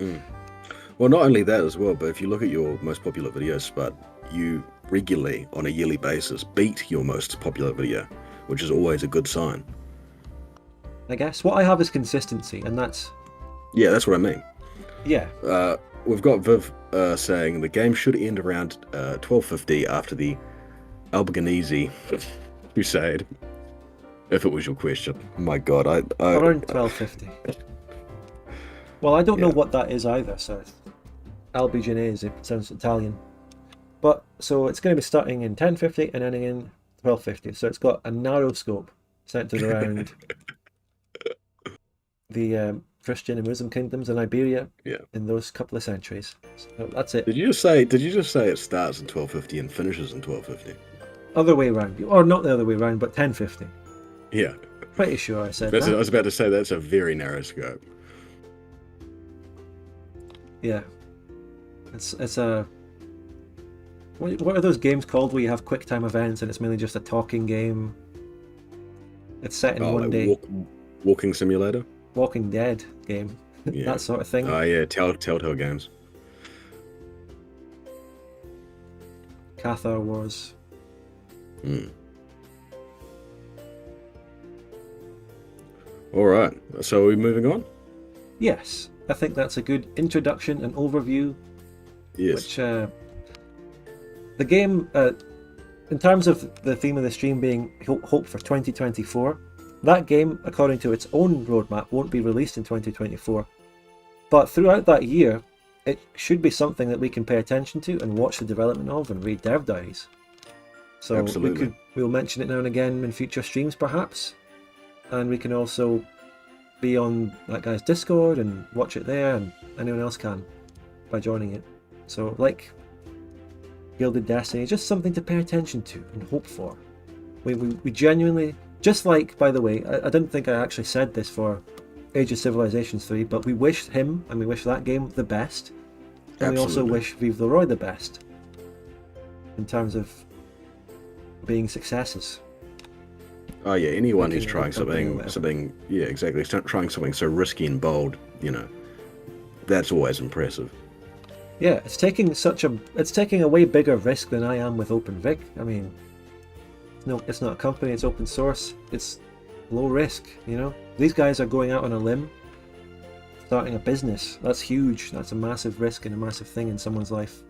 Speaker 7: Well, not only that as well, but if you look at your most popular videos, Spud, you regularly, on a yearly basis, beat your most popular video, which is always a good sign.
Speaker 1: I guess what I have is consistency, and that's...
Speaker 7: Yeah, that's what I mean.
Speaker 1: Yeah.
Speaker 7: We've got Viv saying the game should end around 12:50 after the Albigenese Crusade. If it was your question. My God,
Speaker 1: around 12:50. Well, I don't know what that is either, so Albigenese, it sounds Italian. But, so it's going to be starting in 10:50 and ending in 12:50, so it's got a narrow scope centered around the Christian and Muslim kingdoms in Iberia in those couple of centuries. So that's it.
Speaker 7: Did you just say it starts in 12:50 and finishes in 12:50?
Speaker 1: Other way around, or not the other way around, but 10:50.
Speaker 7: Yeah.
Speaker 1: Pretty sure I said that.
Speaker 7: I was about to say that's a very narrow scope.
Speaker 1: Yeah. It's a... What are those games called where you have quick time events and it's mainly just a talking game? It's set in one day.
Speaker 7: Walking simulator?
Speaker 1: Walking Dead game. That sort of thing.
Speaker 7: Oh yeah, Telltale games.
Speaker 1: Cathar Wars.
Speaker 7: All right. So are we moving on?
Speaker 1: Yes, I think that's a good introduction and overview.
Speaker 7: Yes.
Speaker 1: Which the game, in terms of the theme of the stream being hope for 2024, that game, according to its own roadmap, won't be released in 2024. But throughout that year, it should be something that we can pay attention to and watch the development of and read dev diaries. So
Speaker 7: Absolutely.
Speaker 1: we'll mention it now and again in future streams, perhaps. And we can also be on that guy's Discord and watch it there, and anyone else can by joining it. So, like Gilded Destiny, just something to pay attention to and hope for. We genuinely, just like, by the way, I didn't think I actually said this for Age of Civilizations 3, but we wish him and we wish that game the best. And we also
Speaker 7: Absolutely.
Speaker 1: wish Vive le Roy the best in terms of being successes.
Speaker 7: Oh yeah, anyone who's
Speaker 1: Making
Speaker 7: trying
Speaker 1: a company or
Speaker 7: something,
Speaker 1: whatever.
Speaker 7: yeah, exactly, trying something so risky and bold, that's always impressive.
Speaker 1: Yeah, it's taking a way bigger risk than I am with OpenVic. I mean, it's not a company, it's open source, it's low risk, These guys are going out on a limb, starting a business. That's huge. That's a massive risk and a massive thing in someone's life.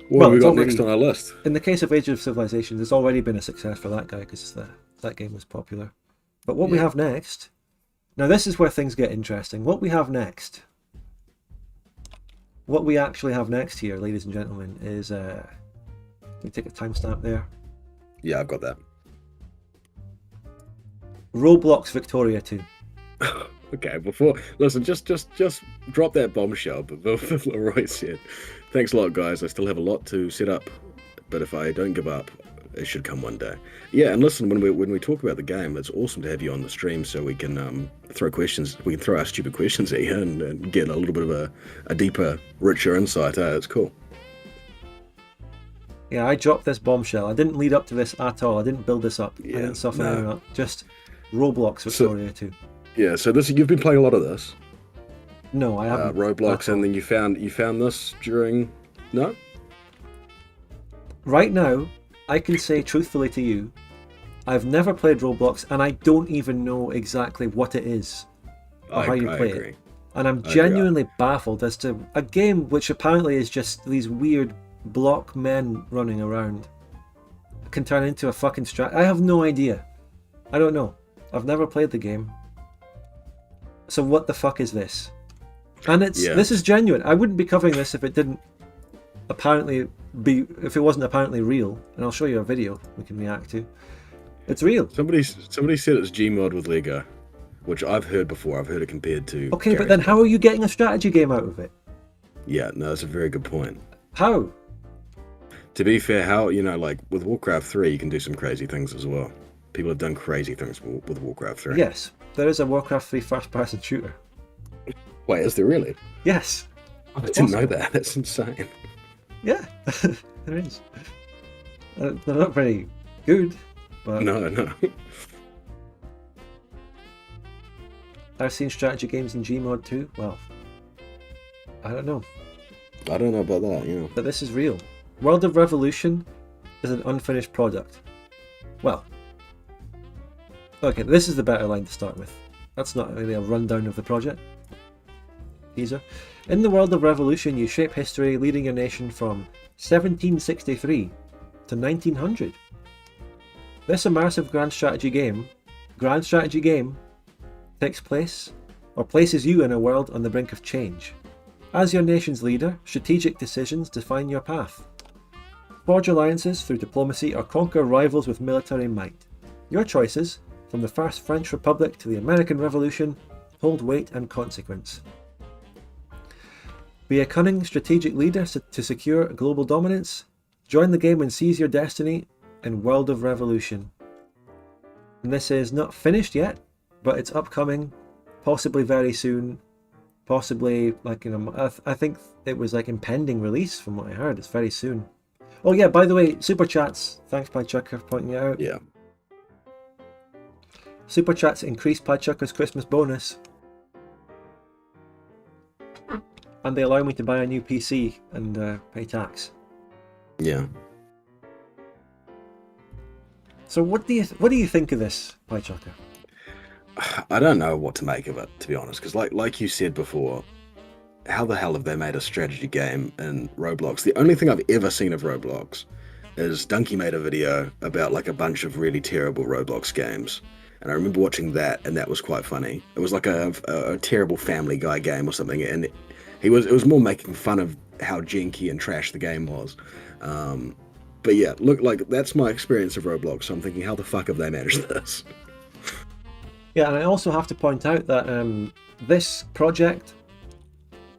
Speaker 7: What have we
Speaker 1: it's
Speaker 7: got next on our list?
Speaker 1: In the case of Age of Civilizations, it's already been a success for that guy because that game was popular. But what we have next, now this is where things get interesting. What we have next, what we actually have next here, ladies and gentlemen, is let me take a timestamp there.
Speaker 7: Yeah, I've got that.
Speaker 1: Roblox Victoria 2.
Speaker 7: Okay, listen, just drop that bombshell. But Leroy said, "Thanks a lot, guys. I still have a lot to set up, but if I don't give up, it should come one day." Yeah, and listen, when we talk about the game, it's awesome to have you on the stream so we can throw questions. We can throw our stupid questions at you and get a little bit of a deeper, richer insight. It's cool.
Speaker 1: Yeah, I dropped this bombshell. I didn't lead up to this at all. I didn't build this up.
Speaker 7: Yeah,
Speaker 1: I didn't soften
Speaker 7: no.
Speaker 1: anything up. Just Roblox Victoria 2.
Speaker 7: Yeah, so you've been playing a lot of this.
Speaker 1: No, I haven't.
Speaker 7: Roblox, and then you found this during. No.
Speaker 1: Right now, I can say truthfully to you, I've never played Roblox, and I don't even know exactly what it is or how you play it. And I'm genuinely baffled as to a game which apparently is just these weird block men running around can turn into a fucking strat. I have no idea. I don't know. I've never played the game. So what the fuck is this? And this is genuine. I wouldn't be covering this if it didn't if it wasn't apparently real. And I'll show you a video we can react to. It's real.
Speaker 7: Somebody said it's Gmod with Lego, which I've heard before. I've heard it compared to.
Speaker 1: Okay, but then how are you getting a strategy game out of it?
Speaker 7: Yeah, no, that's a very good point.
Speaker 1: How?
Speaker 7: To be fair, like with Warcraft 3, you can do some crazy things as well. People have done crazy things with Warcraft 3.
Speaker 1: Yes, there is a Warcraft 3 first-person shooter.
Speaker 7: Wait, is there really?
Speaker 1: Yes.
Speaker 7: I didn't know that. That's insane.
Speaker 1: Yeah, there is. They're not very good, but
Speaker 7: No.
Speaker 1: I've seen strategy games in Gmod too. Well, I don't know.
Speaker 7: I don't know about that,
Speaker 1: But this is real. World of Revolution is an unfinished product. Well, okay, this is the better line to start with. That's not really a rundown of the project. Teaser. In the World of Revolution, you shape history, leading your nation from 1763 to 1900. This immersive grand strategy game takes place, or places you in a world on the brink of change. As your nation's leader, strategic decisions define your path. Forge alliances through diplomacy or conquer rivals with military might. Your choices, from the First French Republic to the American Revolution, hold weight and consequence. Be a cunning strategic leader to secure global dominance. Join the game and seize your destiny in World of Revolution. And this is not finished yet, but it's upcoming, possibly very soon, possibly like in I think it was like impending release from what I heard. It's very soon. Oh yeah, by the way, super chats. Thanks Piechucker for pointing it out.
Speaker 7: Yeah.
Speaker 1: Super chats increase Piechucker's Christmas bonus. and they allow me to buy a new PC and pay tax.
Speaker 7: Yeah.
Speaker 1: So what do you think of this, Piechucker?
Speaker 7: I don't know what to make of it, to be honest, because like you said before, how the hell have they made a strategy game in Roblox? The only thing I've ever seen of Roblox is Donkey made a video about like a bunch of really terrible Roblox games. And I remember watching that, and that was quite funny. It was like a terrible Family Guy game or something, and it was more making fun of how janky and trash the game was. But yeah, look, like that's my experience of Roblox. So I'm thinking, how the fuck have they managed this?
Speaker 1: Yeah, and I also have to point out that this project,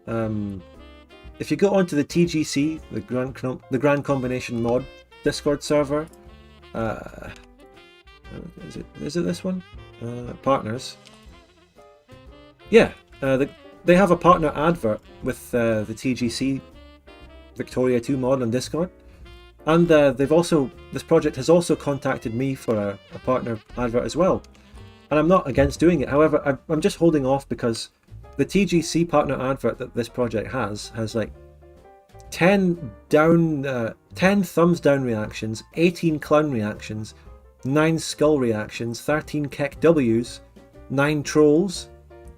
Speaker 1: if you go onto the TGC, the Grand Combination Mod Discord server, is it this one? Partners. Yeah, they have a partner advert with the TGC Victoria 2 mod on Discord. And this project has also contacted me for a partner advert as well. And I'm not against doing it. However, I'm just holding off because the TGC partner advert that this project has like 10 thumbs down reactions, 18 clown reactions, 9 skull reactions, 13 kek W's, 9 trolls,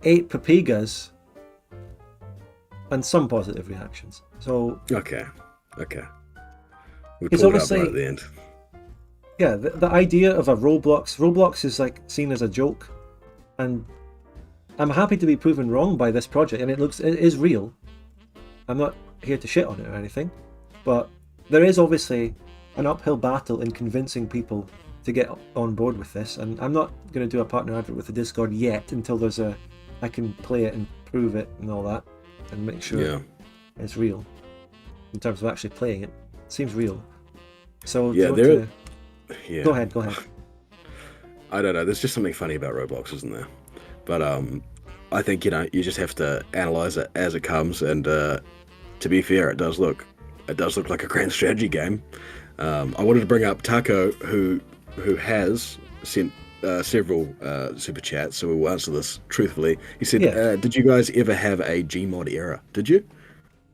Speaker 1: 8 papigas, and some positive reactions. So
Speaker 7: Okay. We
Speaker 1: It's
Speaker 7: pulled it up
Speaker 1: obviously-
Speaker 7: right at the end.
Speaker 1: yeah, the idea of a Roblox is like seen as a joke, and I'm happy to be proven wrong by this project, and it is real. I'm not here to shit on it or anything, but there is obviously an uphill battle in convincing people to get on board with this, and I'm not going to do a partner advert with the Discord yet until I can play it and prove it and all that, and make sure it's real in terms of actually playing it. It seems real. So
Speaker 7: Yeah,
Speaker 1: do you want
Speaker 7: Yeah.
Speaker 1: Go ahead.
Speaker 7: I don't know. There's just something funny about Roblox, isn't there? But I think you just have to analyze it as it comes. And to be fair, it does look like a grand strategy game. I wanted to bring up Taco, who has sent several super chats, so we'll answer this truthfully. He said, "Did you guys ever have a Gmod era? Did you?"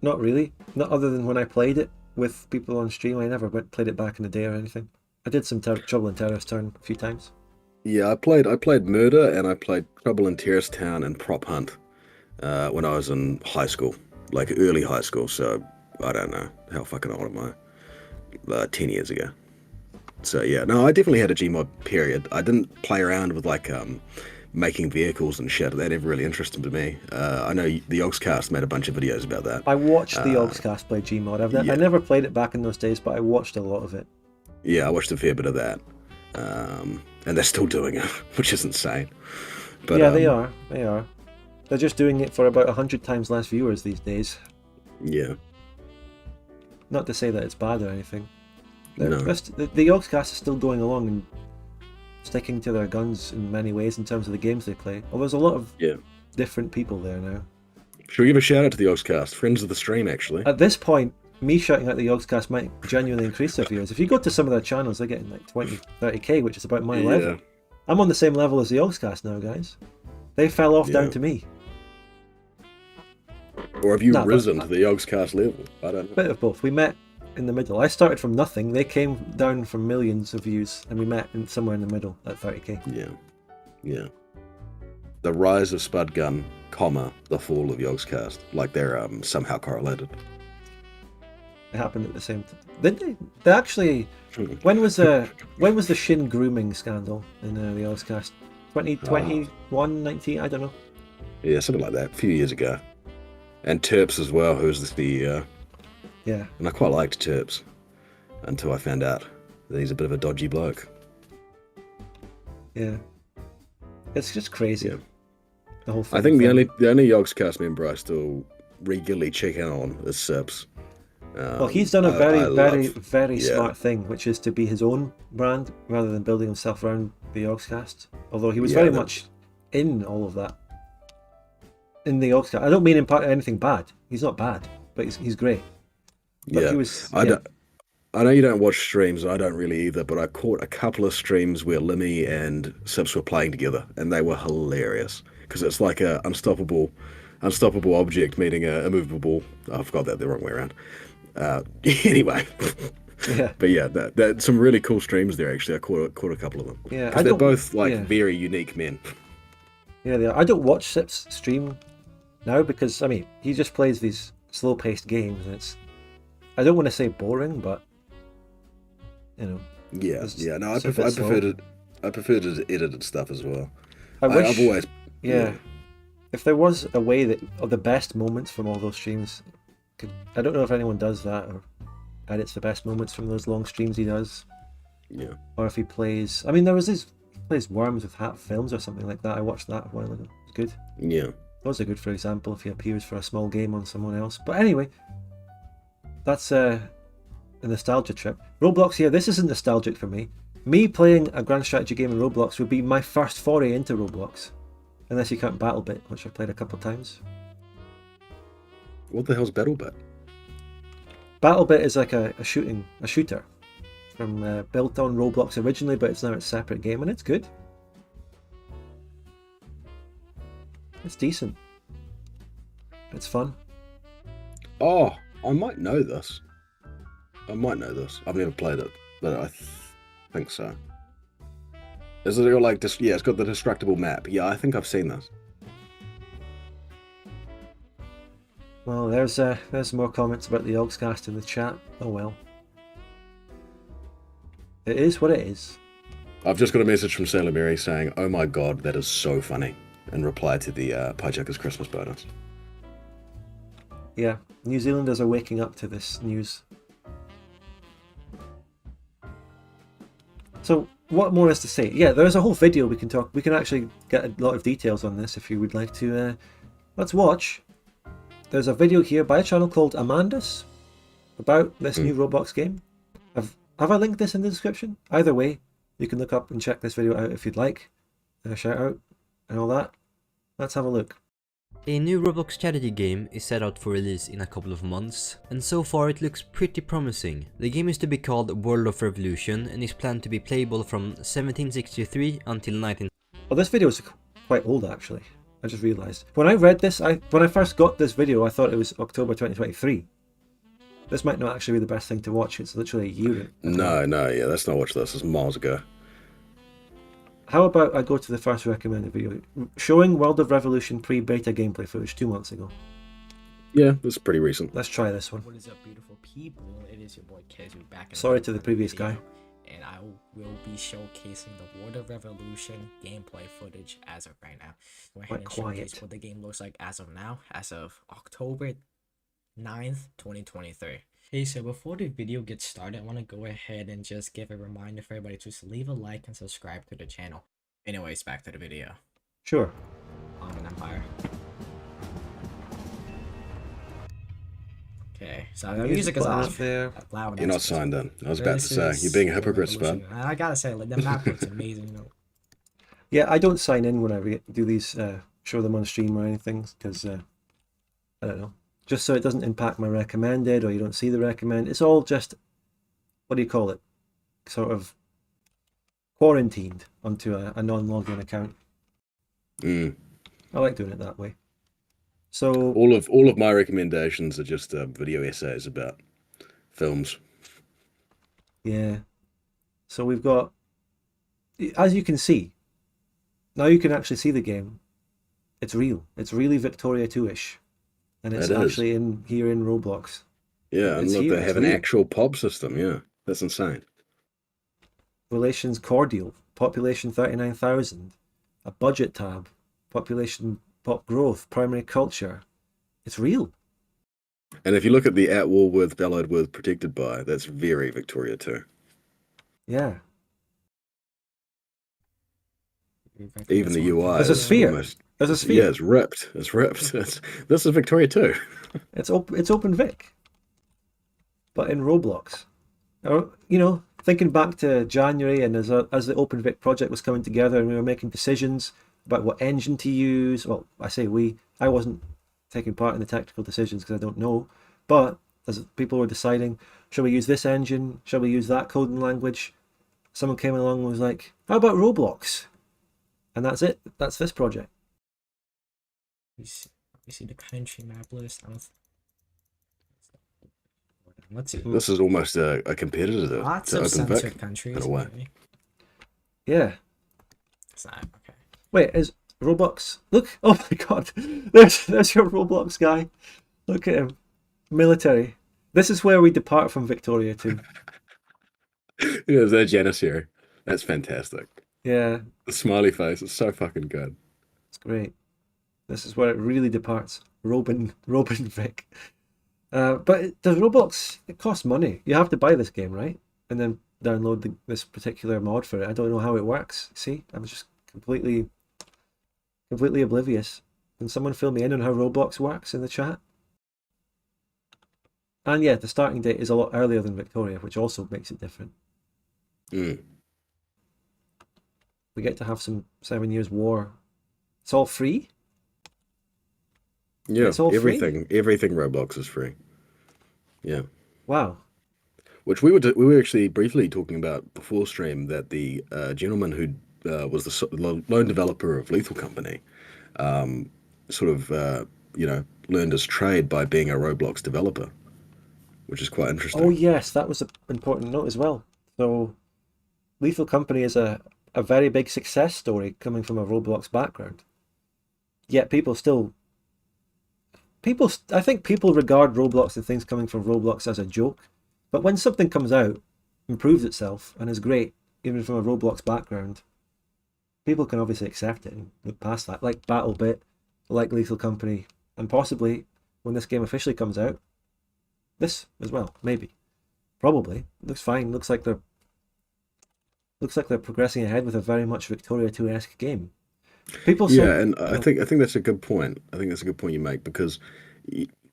Speaker 1: Not really. Not other than when I played it with people on stream. I never played it back in the day or anything. I did some Trouble in Terrorist Town a few times.
Speaker 7: Yeah, I played Murder, and I played Trouble in Terrorist Town and Prop Hunt when I was in high school, like early high school. So I don't know how fucking old am I? 10 years ago. So yeah, no, I definitely had a Gmod period. I didn't play around with like making vehicles and shit. That never really interested me. I know the Yogscast made a bunch of videos about that.
Speaker 1: I watched the Yogscast play Gmod. I never played it back in those days, but I watched a lot of it.
Speaker 7: Yeah, I watched a fair bit of that. And they're still doing it, which is insane. But,
Speaker 1: yeah, they are. They're just doing it for about 100 times less viewers these days.
Speaker 7: Yeah.
Speaker 1: Not to say that it's bad or anything.
Speaker 7: No.
Speaker 1: The Yogscast is still going along and sticking to their guns in many ways in terms of the games they play. Well, there's a lot of different people there now.
Speaker 7: Should we give a shout out to the Yogscast? Friends of the stream, actually.
Speaker 1: At this point, me shouting out the Yogscast might genuinely increase their views. If you go to some of their channels, they're getting like 20, 30k, which is about my level. I'm on the same level as the Yogscast now, guys. They fell off down to me.
Speaker 7: Or have you risen to the Yogscast level? I don't know.
Speaker 1: Bit of both. We met in the middle. I started from nothing. They came down from millions of views, and we met somewhere in the middle at 30k.
Speaker 7: Yeah. The rise of Spud Gun, the fall of Yogscast. Like they're somehow correlated.
Speaker 1: It happened at the same time. Did they? They actually. When was the Shin grooming scandal in the Yogscast? 2021, 19? I don't know.
Speaker 7: Yeah, something like that. A few years ago. And Terps as well, who's the CEO.
Speaker 1: Yeah.
Speaker 7: And I quite liked Terps until I found out that he's a bit of a dodgy bloke.
Speaker 1: Yeah. It's just crazy.
Speaker 7: Yeah.
Speaker 1: The whole thing.
Speaker 7: I think the only Yogscast member I still regularly check in on is Sips.
Speaker 1: Well, he's done a very smart thing, which is to be his own brand rather than building himself around the Yogscast. Although he was very much in all of that. In the Yogscast. I don't mean anything bad. He's not bad, but he's great. But he was,
Speaker 7: I know you don't watch streams, I don't really either, but I caught a couple of streams where Limmy and Sips were playing together, and they were hilarious. Because it's like a unstoppable unstoppable object meeting a immovable. Oh, I forgot that the wrong way around. Anyway,
Speaker 1: Yeah.
Speaker 7: but yeah, that some really cool streams there. Actually, I caught a couple of them.
Speaker 1: Yeah,
Speaker 7: because they're both like
Speaker 1: yeah.
Speaker 7: very unique men.
Speaker 1: Yeah, they are. I don't watch Sip's stream now because, I mean, he just plays these slow-paced games, and I don't want to say boring, but, you know.
Speaker 7: Yeah. No, I
Speaker 1: it's a
Speaker 7: prefer
Speaker 1: bit slow.
Speaker 7: I prefer to edited stuff as well.
Speaker 1: I've always,
Speaker 7: yeah.
Speaker 1: If there was a way that of the best moments from all those streams, I don't know if anyone does that or edits the best moments from those long streams he does.
Speaker 7: Yeah.
Speaker 1: Or if he plays, I mean, there was he plays Worms with Hat Films or something like that. I watched that a while ago. It's good.
Speaker 7: Yeah.
Speaker 1: Those are good, for example, if he appears for a small game on someone else. But anyway, that's a nostalgia trip. Roblox here, this isn't nostalgic for me. Me playing a grand strategy game in Roblox would be my first foray into Roblox. Unless you count BattleBit, which I've played a couple of times.
Speaker 7: What the hell's BattleBit?
Speaker 1: BattleBit is like a shooter from built on Roblox originally, but it's now a separate game, and it's good. It's decent. It's fun.
Speaker 7: Oh, I might know this. I've never played it, but I think so. Is it got like this? Yeah, it's got the destructible map. Yeah, I think I've seen this.
Speaker 1: Well, there's more comments about the Ogscast in the chat. Oh well. It is what it is.
Speaker 7: I've just got a message from Sailor Mary saying, "Oh my god, that is so funny," in reply to the Piechucker's Christmas bonus.
Speaker 1: Yeah, New Zealanders are waking up to this news. So, what more is to say? Yeah, there's a whole video we can actually get a lot of details on this if you would like to. Let's watch. There's a video here by a channel called Amandus about this new Roblox game. Have I linked this in the description? Either way, you can look up and check this video out if you'd like. And a shout out and all that. Let's have a look.
Speaker 11: A new Roblox strategy game is set out for release in a couple of months, and so far it looks pretty promising. The game is to be called World of Revolution and is planned to be playable from 1763 until 19...
Speaker 1: Well, this video is quite old actually. I just realised. When I read this, when I first got this video, I thought it was October 2023. This might not actually be the best thing to watch. It's literally a year.
Speaker 7: No, yeah, let's not watch this. It's miles ago.
Speaker 1: How about I go to the first recommended video, showing World of Revolution pre-beta gameplay footage 2 months ago.
Speaker 7: Yeah, that's pretty recent.
Speaker 1: Let's try this one.
Speaker 12: What is up, beautiful people? It is your boy Kezu back.
Speaker 1: Sorry to the previous guy.
Speaker 12: And I will be showcasing the World of Revolution gameplay footage as of right now. Go ahead and showcase what the game looks like as of now, as of October 9th, 2023. Okay, so before the video gets started, I want to go ahead and just give a reminder for everybody to just leave a like and subscribe to the channel. Anyways, back to the video.
Speaker 1: Sure.
Speaker 12: Ottoman Empire. Okay, so the music is off.
Speaker 1: There.
Speaker 12: Loud.
Speaker 7: You're not signed in. I was about to say, you're being a hypocrite, Spud.
Speaker 12: I gotta say, like, the map looks amazing, you know.
Speaker 1: Yeah, I don't sign in when I do these, show them on stream or anything, because, I don't know. Just so it doesn't impact my recommended, or you don't see the recommend. It's all just, what do you call it? Sort of quarantined onto a non-logged-in account. I like doing it that way. So
Speaker 7: all of my recommendations are just video essays about films.
Speaker 1: Yeah. So we've got, as you can see, now you can actually see the game. It's real. It's really Victoria 2-ish. And it's actually here in Roblox.
Speaker 7: Yeah, and look, they have an actual POB system. Yeah, that's insane.
Speaker 1: Relations cordial. Population 39,000. A budget tab. Population pop growth. Primary culture. It's real.
Speaker 7: And if you look at the at war with, bellowed with, protected by, that's very Victoria 2.
Speaker 1: Yeah.
Speaker 7: Even the UI.
Speaker 1: There's a sphere. There's a sphere.
Speaker 7: Yeah, it's ripped. It's ripped. This is Victoria 2.
Speaker 1: It's open Vic. But in Roblox. You know, thinking back to January and as the Open Vic project was coming together and we were making decisions about what engine to use. Well, I say I wasn't taking part in the technical decisions because I don't know. But as people were deciding, shall we use this engine? Shall we use that coding language? Someone came along and was like, how about Roblox? And that's it. That's this project.
Speaker 12: You see the country map list. Let's see.
Speaker 7: This is almost a competitor
Speaker 12: Lots
Speaker 7: to
Speaker 12: of
Speaker 7: Open Vic,
Speaker 12: censored countries.
Speaker 7: in a way.
Speaker 12: Maybe.
Speaker 1: Yeah.
Speaker 12: It's not okay.
Speaker 1: Wait, is Roblox? Look! Oh my God! There's your Roblox guy. Look at him. Military. This is where we depart from Victoria too.
Speaker 7: Yeah, that Janissary. That's fantastic.
Speaker 1: Yeah,
Speaker 7: The smiley face is so fucking good.
Speaker 1: it's great. This is where it really departs. Robin Vic. But does Roblox? It costs money. You have to buy this game, right? And then download this particular mod for it. I don't know how it works. See, I'm just completely oblivious. Can someone fill me in on how Roblox works in the chat? And yeah, the starting date is a lot earlier than Victoria, which also makes it different.
Speaker 7: Mm.
Speaker 1: We get to have some 7 Years War. It's all free?
Speaker 7: Yeah,
Speaker 1: It's all
Speaker 7: everything Roblox is free. Yeah.
Speaker 1: Wow.
Speaker 7: Which we were actually briefly talking about before stream, that the gentleman who was the lone developer of Lethal Company learned his trade by being a Roblox developer, which is quite interesting.
Speaker 1: Oh yes, that was an important note as well. So Lethal Company is a very big success story coming from a Roblox background. Yet I think people regard Roblox and things coming from Roblox as a joke. But when something comes out, improves itself, and is great, even from a Roblox background, people can obviously accept it and look past that. Like BattleBit, like Lethal Company, and possibly, when this game officially comes out, this as well, maybe. Probably. Looks fine. Looks like they're progressing ahead with a very much Victoria 2-esque game.
Speaker 7: I think that's a good point. I think that's a good point you make, because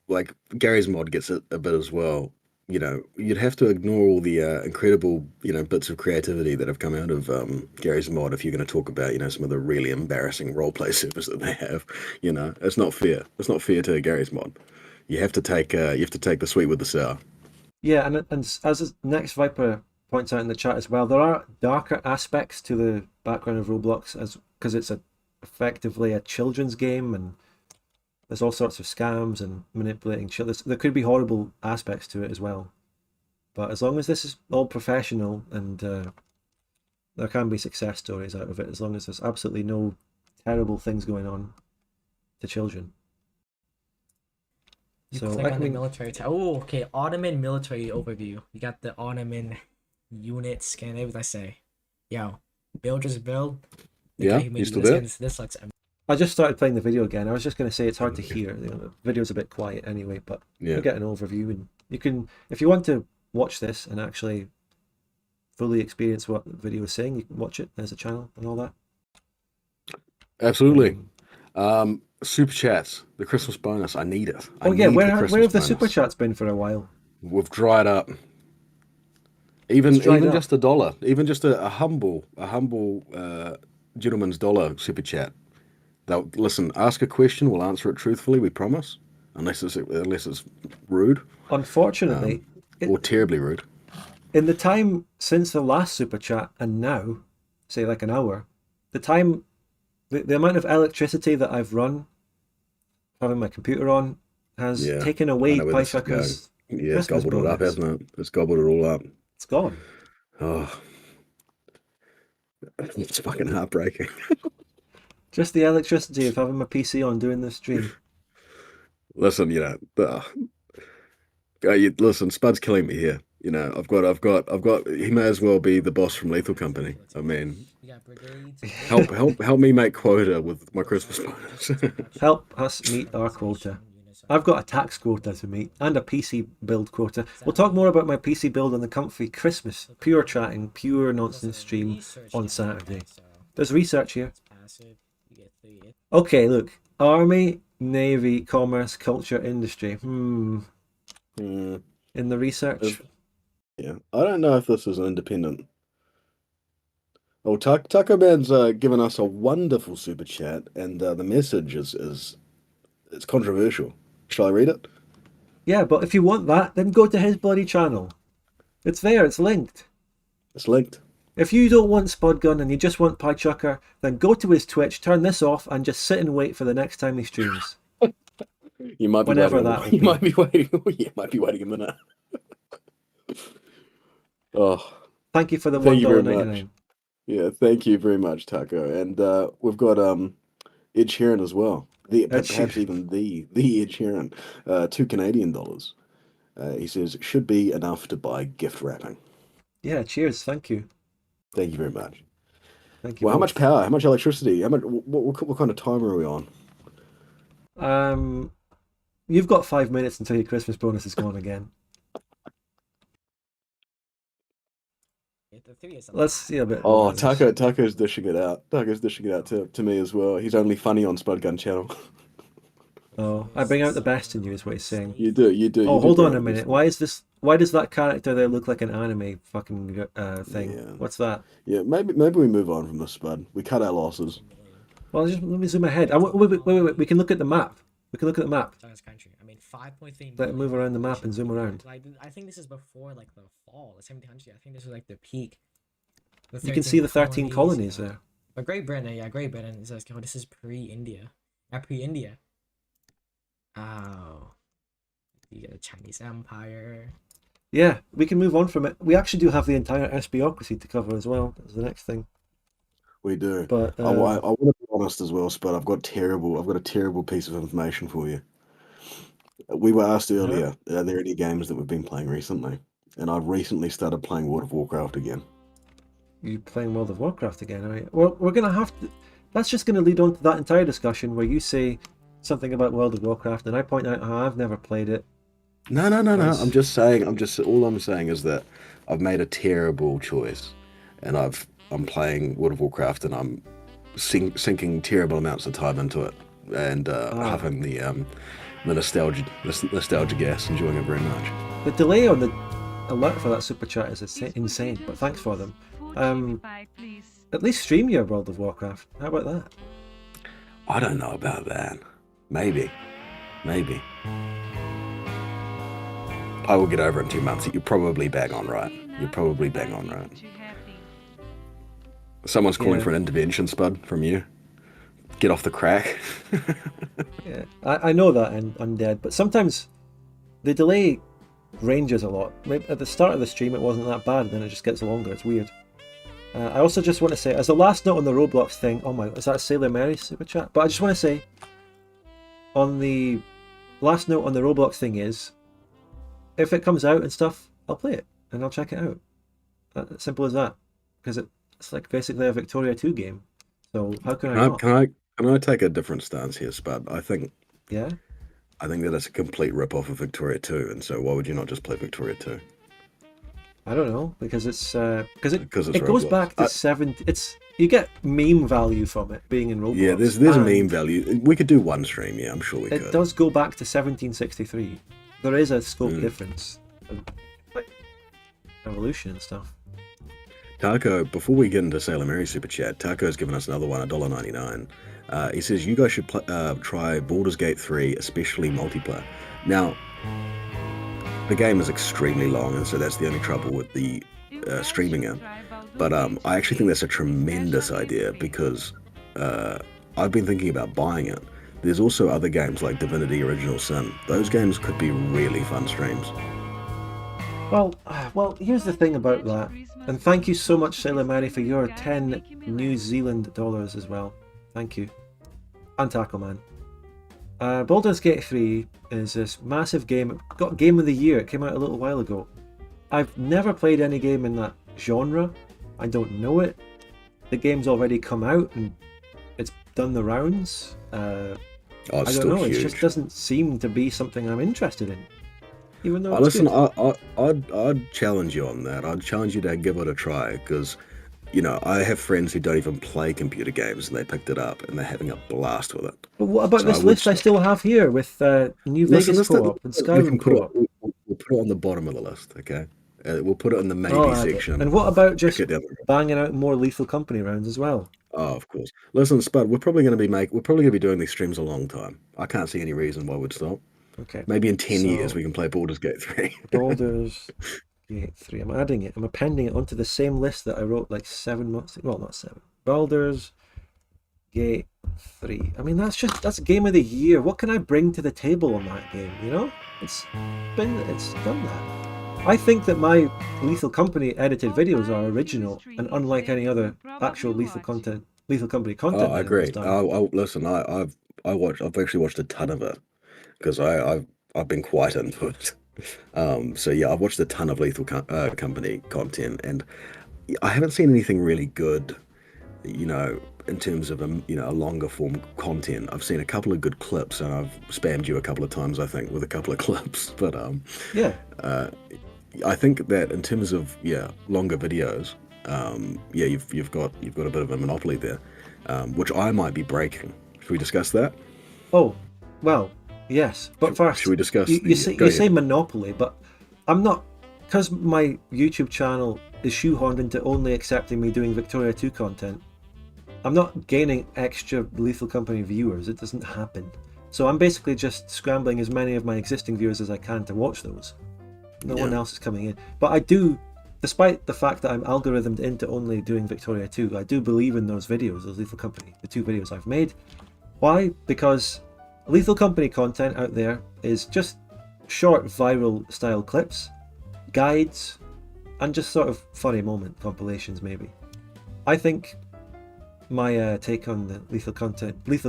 Speaker 7: like Gary's mod gets it a bit as well. You know, you'd have to ignore all the incredible, bits of creativity that have come out of Gary's mod if you're going to talk about, some of the really embarrassing roleplay servers that they have. It's not fair. It's not fair to Gary's mod. You have to take the sweet with the sour.
Speaker 1: Yeah, and as Next Viper points out in the chat as well, there are darker aspects to the background of Roblox because it's effectively a children's game, and there's all sorts of scams and manipulating children. There could be horrible aspects to it as well. But as long as this is all professional, and there can be success stories out of it, as long as there's absolutely no terrible things going on to children.
Speaker 12: You click on the military tab. Oh, okay. Ottoman military overview. You got the Ottoman unit scan. What I say? Yo, build just build.
Speaker 7: Yeah, you still there?
Speaker 12: This looks amazing.
Speaker 1: I just started playing the video again. I was just going to say it's hard to hear. The video's a bit quiet anyway, but you get an overview, and you can, if you want to watch this and actually fully experience what the video is saying, you can watch it. There's a channel and all that.
Speaker 7: Absolutely. Super chats, the Christmas bonus. I need it.
Speaker 1: Where have the super chats been for a while?
Speaker 7: We've dried up. Even just $1, even just a humble gentleman's dollar super chat. They'll listen, ask a question, we'll answer it truthfully, we promise, unless it's rude.
Speaker 1: Unfortunately,
Speaker 7: or terribly rude.
Speaker 1: In the time since the last super chat and now, say like an hour, the amount of electricity that I've run, having my computer on, has taken away Piechucker's
Speaker 7: it's gobbled it up, hasn't it? It's gobbled it all up.
Speaker 1: It's gone.
Speaker 7: Oh, it's fucking heartbreaking.
Speaker 1: Just the electricity of having my PC on doing this stream.
Speaker 7: Listen, listen, Spud's killing me here. I've got. He may as well be the boss from Lethal Company. I mean, help me make quota with my Christmas bonus.
Speaker 1: Help us meet our quota. I've got a tax quota to meet and a PC build quota. We'll talk more about my PC build on the comfy Christmas, pure chatting, pure nonsense stream on Saturday. There's research here. Okay, look. Army, Navy, Commerce, Culture, Industry. In the research.
Speaker 7: Yeah, I don't know if this is independent. Oh, Taco Man's given us a wonderful super chat, and the message is it's controversial. Shall I read it?
Speaker 1: Yeah, but if you want that, then go to his bloody channel. It's there, it's linked.
Speaker 7: It's linked.
Speaker 1: If you don't want Spud Gun and you just want Piechucker, then go to his Twitch, turn this off, and just sit and wait for the next time he streams.
Speaker 7: You might be
Speaker 1: Whenever
Speaker 7: waiting.
Speaker 1: that will
Speaker 7: You
Speaker 1: be.
Speaker 7: might be waiting. You might be waiting a minute. Oh,
Speaker 1: Thank you for the
Speaker 7: thank you very
Speaker 1: $1.99.
Speaker 7: much. Yeah, thank you very much, Taco. And we've got Ed Sheeran as well. Perhaps
Speaker 1: Sheeran.
Speaker 7: even the Ed Sheeran, $2 Canadian. He says should be enough to buy gift wrapping.
Speaker 1: Yeah, cheers. Thank you.
Speaker 7: Thank you very much.
Speaker 1: Thank you
Speaker 7: Well, how much
Speaker 1: both.
Speaker 7: power? How much electricity? How much? What kind of timer are we on?
Speaker 1: You've got 5 minutes until your Christmas bonus is gone again.
Speaker 12: The 3 is a
Speaker 1: Let's
Speaker 12: lot.
Speaker 1: see a bit.
Speaker 7: Oh,
Speaker 1: about this.
Speaker 7: Taco's dishing it out. Taco's dishing it out to me as well. He's only funny on Spudgun channel.
Speaker 1: Oh, I bring out the best in you, is what he's saying.
Speaker 7: You do.
Speaker 1: Oh,
Speaker 7: you do
Speaker 1: hold
Speaker 7: bring
Speaker 1: on
Speaker 7: out
Speaker 1: a
Speaker 7: the
Speaker 1: minute.
Speaker 7: best.
Speaker 1: Why is this? Why does that character there look like an anime fucking thing?
Speaker 7: Yeah.
Speaker 1: What's that?
Speaker 7: Yeah, maybe we move on from this, Spud. We cut our losses.
Speaker 1: Well, just let me zoom ahead. Wait. We can look at the map. We can look at the map.
Speaker 12: China's country. I mean, 5.3
Speaker 1: Let it move
Speaker 12: million
Speaker 1: around the map and
Speaker 12: population.
Speaker 1: zoom around.
Speaker 12: Like, I think this is before like the fall, the 1700s. I think this was like the peak.
Speaker 1: You can see the 13 colonies there.
Speaker 12: But Great Britain, yeah, Great Britain. It says, oh, this is pre-India. Pre-India. Oh. You get the Chinese Empire.
Speaker 1: Yeah, we can move on from it. We actually do have the entire Espiocracy to cover as well. That's the next thing.
Speaker 7: We do.
Speaker 1: But
Speaker 7: I want to be honest as well, Spud. I've got a terrible piece of information for you. We were asked earlier, are there any games that we've been playing recently? And I've recently started playing World of Warcraft again.
Speaker 1: You playing World of Warcraft again, are you? Well, we're gonna have to. That's just gonna lead on to that entire discussion where you say something about World of Warcraft, and I point out how I've never played it.
Speaker 7: No. I'm just saying. All I'm saying is that I've made a terrible choice, and I'm playing World of Warcraft, and I'm sinking terrible amounts of time into it, and having the nostalgia gas, enjoying it very much.
Speaker 1: The delay on the alert for that super chat is insane, but thanks for them. At least stream your World of Warcraft. How about that?
Speaker 7: I don't know about that. Maybe. I will get over it in 2 months. You're probably bang on right. Someone's calling for an intervention, Spud, from you. Get off the crack.
Speaker 1: Yeah, I know that and Undead, but sometimes the delay ranges a lot. Maybe at the start of the stream it wasn't that bad, and then it just gets longer. It's weird. I also just want to say, as a last note on the Roblox thing, oh my, is that a Sailor Mary super chat? But I just want to say, on the last note on the Roblox thing is, if it comes out and stuff, I'll play it and I'll check it out. Simple as that, because it's like basically a Victoria 2 game. So how can I not?
Speaker 7: Can I take a different stance here, Spud? I think
Speaker 1: that
Speaker 7: it's a complete rip-off of Victoria 2, and so why would you not just play Victoria 2?
Speaker 1: I don't know, because it goes
Speaker 7: Roblox.
Speaker 1: back to you get meme value from it being in Roblox.
Speaker 7: Yeah, there's meme value. We could do one stream, yeah, I'm sure we could.
Speaker 1: It does go back to 1763. There is a scope difference. Evolution and stuff.
Speaker 7: Taco, before we get into Sailor Mary Super Chat, Taco's given us another one, $1.99. He says, you guys should try Baldur's Gate 3, especially multiplayer. Now, the game is extremely long, and so that's the only trouble with the streaming it. But I actually think that's a tremendous idea, because I've been thinking about buying it. There's also other games like Divinity Original Sin. Those games could be really fun streams.
Speaker 1: Well, here's the thing about that. And thank you so much, Sailor Mary, for your 10 New Zealand dollars as well. Thank you. And Taco Man. Baldur's Gate 3 is this massive game. It got Game of the Year. It came out a little while ago. I've never played any game in that genre. I don't know it. The game's already come out and it's done the rounds. I don't know.
Speaker 7: Huge.
Speaker 1: It just doesn't seem to be something I'm interested in. Even though
Speaker 7: I'd challenge you on that. I'd challenge you to give it a try, because, I have friends who don't even play computer games, and they picked it up, and they're having a blast with it.
Speaker 1: But what about this list I still have here with New Vegas Co-op and Skyrim Co-op?
Speaker 7: We'll put it on the bottom of the list, okay? We'll put it in the maybe section.
Speaker 1: And what about just banging out more Lethal Company rounds as well?
Speaker 7: Oh, of course. Listen, Spud, we're probably going to be doing these streams a long time. I can't see any reason why we'd stop.
Speaker 1: Okay.
Speaker 7: Maybe in 10 years we can play Baldur's Gate 3.
Speaker 1: Baldur's Gate 3. I'm adding it. I'm appending it onto the same list that I wrote like 7 months ago. Well, not 7. Baldur's Gate 3. I mean, that's game of the year. What can I bring to the table on that game? You know, it's done that. I think that my Lethal Company edited videos are original and unlike any other actual Lethal Company content.
Speaker 7: Oh, I agree. Listen, I've actually watched a ton of it because I've been quite into it. So yeah, I've watched a ton of Lethal Company content, and I haven't seen anything really good, you know, in terms of a longer form content. I've seen a couple of good clips, and I've spammed you a couple of times, I think, with a couple of clips. But
Speaker 1: yeah,
Speaker 7: I think that in terms of longer videos, yeah, you've got a bit of a monopoly there, which I might be breaking. Should we discuss that?
Speaker 1: Oh, well, yes. But first,
Speaker 7: should we discuss?
Speaker 1: You say monopoly, but I'm not, because my YouTube channel is shoehorned into only accepting me doing Victoria 2 content. I'm not gaining extra Lethal Company viewers. It doesn't happen. So I'm basically just scrambling as many of my existing viewers as I can to watch those. No one else is coming in. But I do, despite the fact that I'm algorithmed into only doing Victoria 2, I do believe in those videos, those Lethal Company, the 2 videos I've made. Why? Because Lethal Company content out there is just short viral style clips, guides, and just sort of funny moment compilations maybe. I think my take on the Lethal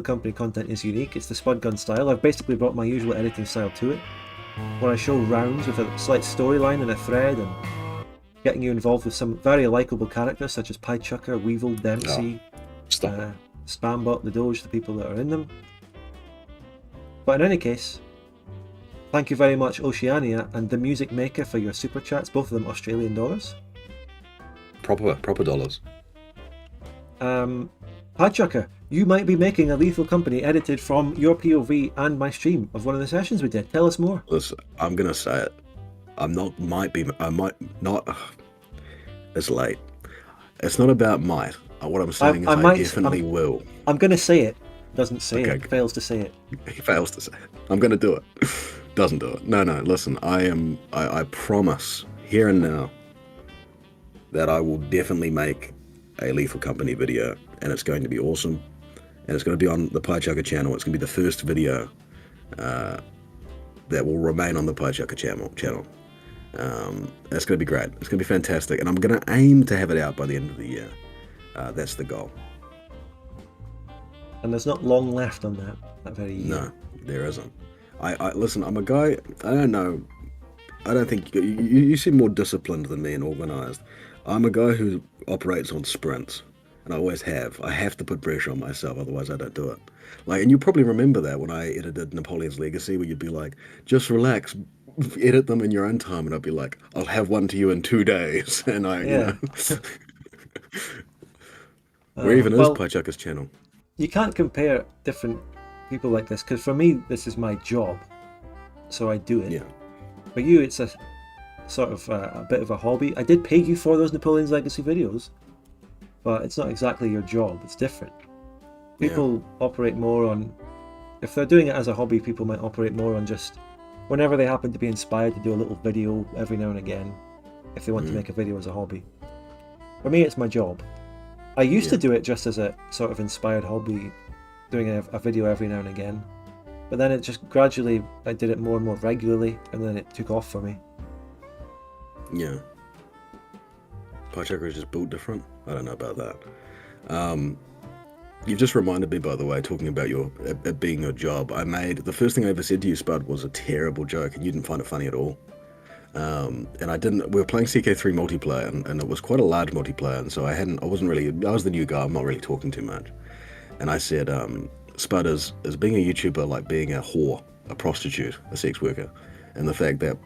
Speaker 1: Company content is unique. It's the Spud Gun style. I've basically brought my usual editing style to it, where I show rounds with a slight storyline and a thread, and getting you involved with some very likeable characters such as Piechucker, Weevil, Dempsey, Spambot, the Doge, the people that are in them. But in any case, thank you very much Oceania and the Music Maker for your super chats, both of them Australian dollars.
Speaker 7: Proper dollars.
Speaker 1: Piechucker, you might be making a Lethal Company edited from your POV and my stream of one of the sessions we did. Tell us more.
Speaker 7: Listen, I'm gonna say it. I might not. It's late. It's not about might. What I'm saying is I definitely will.
Speaker 1: I'm gonna say it. Doesn't say it. Fails to say it.
Speaker 7: He fails to say it. I'm gonna do it. Doesn't do it. No. Listen, I promise here and now that I will definitely make a Lethal Company video, and it's going to be awesome, and it's going to be on the Piechucker channel. It's going to be the first video that will remain on the Piechucker channel. It's going to be great. It's going to be fantastic, and I'm going to aim to have it out by the end of the year. That's the goal.
Speaker 1: And there's not long left on that very year.
Speaker 7: No, there isn't. I listen, I'm a guy, I don't know, I don't think, you seem more disciplined than me and organised. I'm a guy who operates on sprints, and I always have. I have to put pressure on myself, otherwise I don't do it. Like, and you probably remember that when I edited Napoleon's Legacy, where you'd be like, just relax, edit them in your own time, and I'd be like, I'll have one to you in 2 days, and you know. Where even is Piechucker's channel?
Speaker 1: You can't compare different people like this, because for me, this is my job, so I do it.
Speaker 7: Yeah.
Speaker 1: For you, it's a sort of a bit of a hobby. I did pay you for those Napoleon's Legacy videos, but it's not exactly your job. It's different. People operate more on, if they're doing it as a hobby, people might operate more on just whenever they happen to be inspired to do a little video every now and again, if they want to make a video as a hobby. For me, it's my job. I used to do it just as a sort of inspired hobby, doing a video every now and again, but then it just gradually, I did it more and more regularly, and then it took off for me.
Speaker 7: Yeah. Piechucker is just built different. I don't know about that. You've just reminded me, by the way, talking about it being your job. The first thing I ever said to you, Spud, was a terrible joke, and you didn't find it funny at all. And we were playing CK3 multiplayer, and it was quite a large multiplayer, and so I was the new guy, I'm not really talking too much. And I said, Spud, is being a YouTuber like being a whore, a prostitute, a sex worker, and the fact that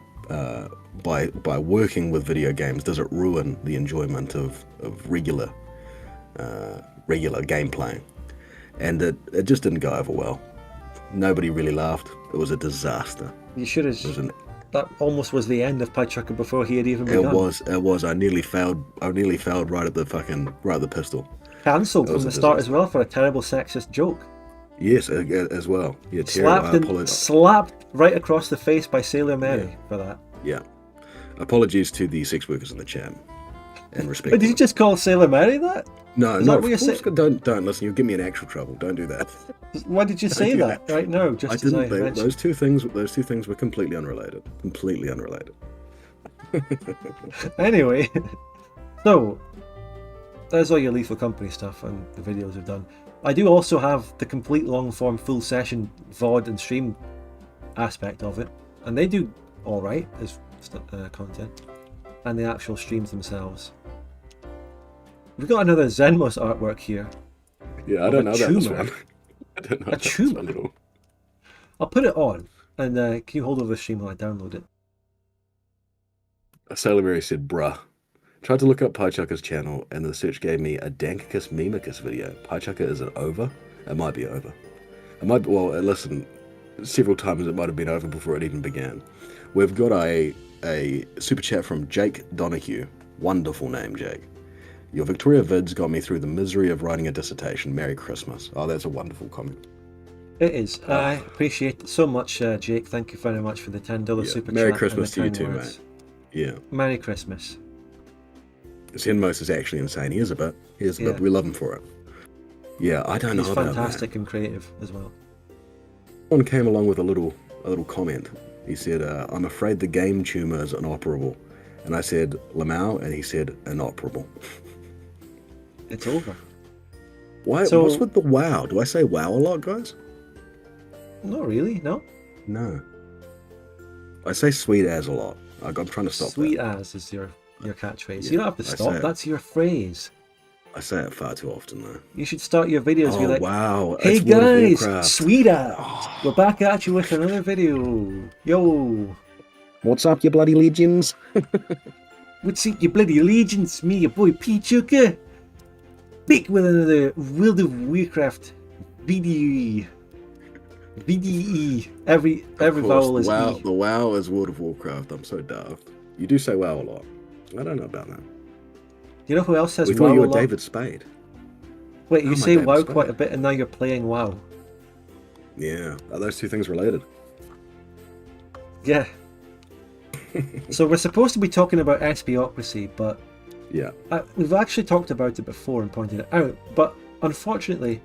Speaker 7: by working with video games, does it ruin the enjoyment of regular game playing? And it just didn't go over well. Nobody really laughed. It was a disaster.
Speaker 1: You should have. That almost was the end of Piechucker before he had even begun.
Speaker 7: It was. I nearly failed right at the pistol.
Speaker 1: Cancelled from the start as well for a terrible sexist joke.
Speaker 7: Yes, as well. Yeah,
Speaker 1: slapped right across the face by Sailor Mary for that.
Speaker 7: Yeah. Apologies to the sex workers in the chat. and respect.
Speaker 1: But did you just call Sailor Mary that?
Speaker 7: No,
Speaker 1: Is
Speaker 7: no.
Speaker 1: that what you're saying?
Speaker 7: Don't listen. You'll give me in actual trouble. Don't do that.
Speaker 1: Why did you say that right now? Just
Speaker 7: I
Speaker 1: as
Speaker 7: didn't.
Speaker 1: I mentioned.
Speaker 7: Those two things were completely unrelated. Completely unrelated.
Speaker 1: Anyway, so there's all your Lethal Company stuff and the videos we've done. I do also have the complete long-form full session VOD and stream aspect of it, and they do all right as content, and the actual streams themselves. We've got another Zenmos artwork here.
Speaker 7: Yeah, I don't know about this one. I don't know
Speaker 1: A
Speaker 7: about this one
Speaker 1: tumor.
Speaker 7: at all.
Speaker 1: I'll put it on, and can you hold over the stream while I download it?
Speaker 7: Sailor Mary said, bruh. Tried to look up Piechucker's channel, and the search gave me a Dankicus Memicus video. Piechucker, is it over? It might be over. It might be, well, listen, several times it might have been over before it even began. We've got a super chat from Jake Donahue. Wonderful name, Jake. Your Victoria vids got me through the misery of writing a dissertation. Merry Christmas. Oh, that's a wonderful comment.
Speaker 1: It is. I appreciate it so much, Jake. Thank you very much for the $10 super
Speaker 7: Merry
Speaker 1: chat.
Speaker 7: Christmas to you
Speaker 1: and the
Speaker 7: too,
Speaker 1: kind words.
Speaker 7: mate. Yeah.
Speaker 1: Merry Christmas.
Speaker 7: Zenmos is actually insane. He is a bit. He is a bit.
Speaker 1: Yeah.
Speaker 7: We love him for it. Yeah, I don't
Speaker 1: He's
Speaker 7: know about that.
Speaker 1: fantastic and creative as well.
Speaker 7: Someone came along with a little comment. He said, I'm afraid the game tumor is inoperable. And I said, Lamau, and he said, inoperable.
Speaker 1: It's over.
Speaker 7: Why?
Speaker 1: So-
Speaker 7: What's with the wow? Do I say wow a lot, guys?
Speaker 1: Not really, no.
Speaker 7: No. I say sweet as a lot. I'm trying to stop
Speaker 1: Sweet
Speaker 7: that.
Speaker 1: as is your catchphrase.
Speaker 7: Yeah,
Speaker 1: You don't have to
Speaker 7: I say
Speaker 1: stop.
Speaker 7: it.
Speaker 1: That's your phrase.
Speaker 7: I say it far too often, though.
Speaker 1: You should start your videos. Be
Speaker 7: Oh,
Speaker 1: like,
Speaker 7: wow.
Speaker 1: hey
Speaker 7: It's World of
Speaker 1: guys,
Speaker 7: Warcraft.
Speaker 1: sweet as. We're back at you with another video. Yo.
Speaker 7: What's up, you bloody legends?
Speaker 1: What's up, you bloody legions? Me, your boy Piechucker. Back with another World of Warcraft video. VDE. Every
Speaker 7: Of course,
Speaker 1: vowel is
Speaker 7: wow.
Speaker 1: E.
Speaker 7: The wow is World of Warcraft. I'm so daft. You do say wow a lot. I don't know about that.
Speaker 1: You know who else says
Speaker 7: We
Speaker 1: WoW
Speaker 7: thought you
Speaker 1: a
Speaker 7: were
Speaker 1: lot?
Speaker 7: David Spade.
Speaker 1: Wait, you
Speaker 7: Oh, my
Speaker 1: say
Speaker 7: David
Speaker 1: WoW
Speaker 7: Spade.
Speaker 1: quite a bit and now you're playing WoW.
Speaker 7: Yeah. Are those two things related?
Speaker 1: Yeah. So we're supposed to be talking about Espiocracy, but
Speaker 7: Yeah.
Speaker 1: we've actually talked about it before and pointed it out, but unfortunately,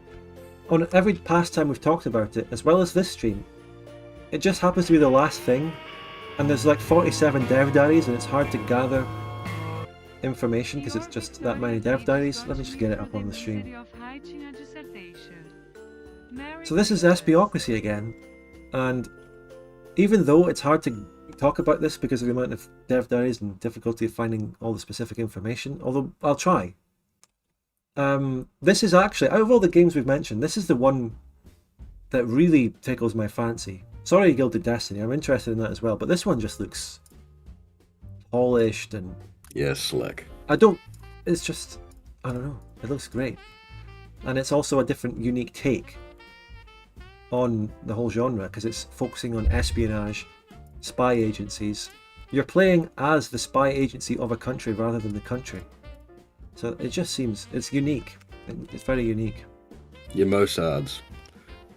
Speaker 1: on every past time we've talked about it, as well as this stream, it just happens to be the last thing, and there's like 47 dev diaries, and it's hard to gather information because it's just that many dev diaries. Let me just get it up on the stream. So this is Espiocracy again, and even though it's hard to talk about this because of the amount of dev diaries and difficulty of finding all the specific information, although I'll try. This is actually, out of all the games we've mentioned, this is the one that really tickles my fancy. Sorry, Gilded Destiny, I'm interested in that as well, but this one just looks polished and...
Speaker 7: Yeah, slick.
Speaker 1: It's just, I don't know, it looks great. And it's also a different, unique take on the whole genre, because it's focusing on espionage, spy agencies. You're playing as the spy agency of a country rather than the country. So it just seems, it's unique. It's very unique.
Speaker 7: Your Mossads.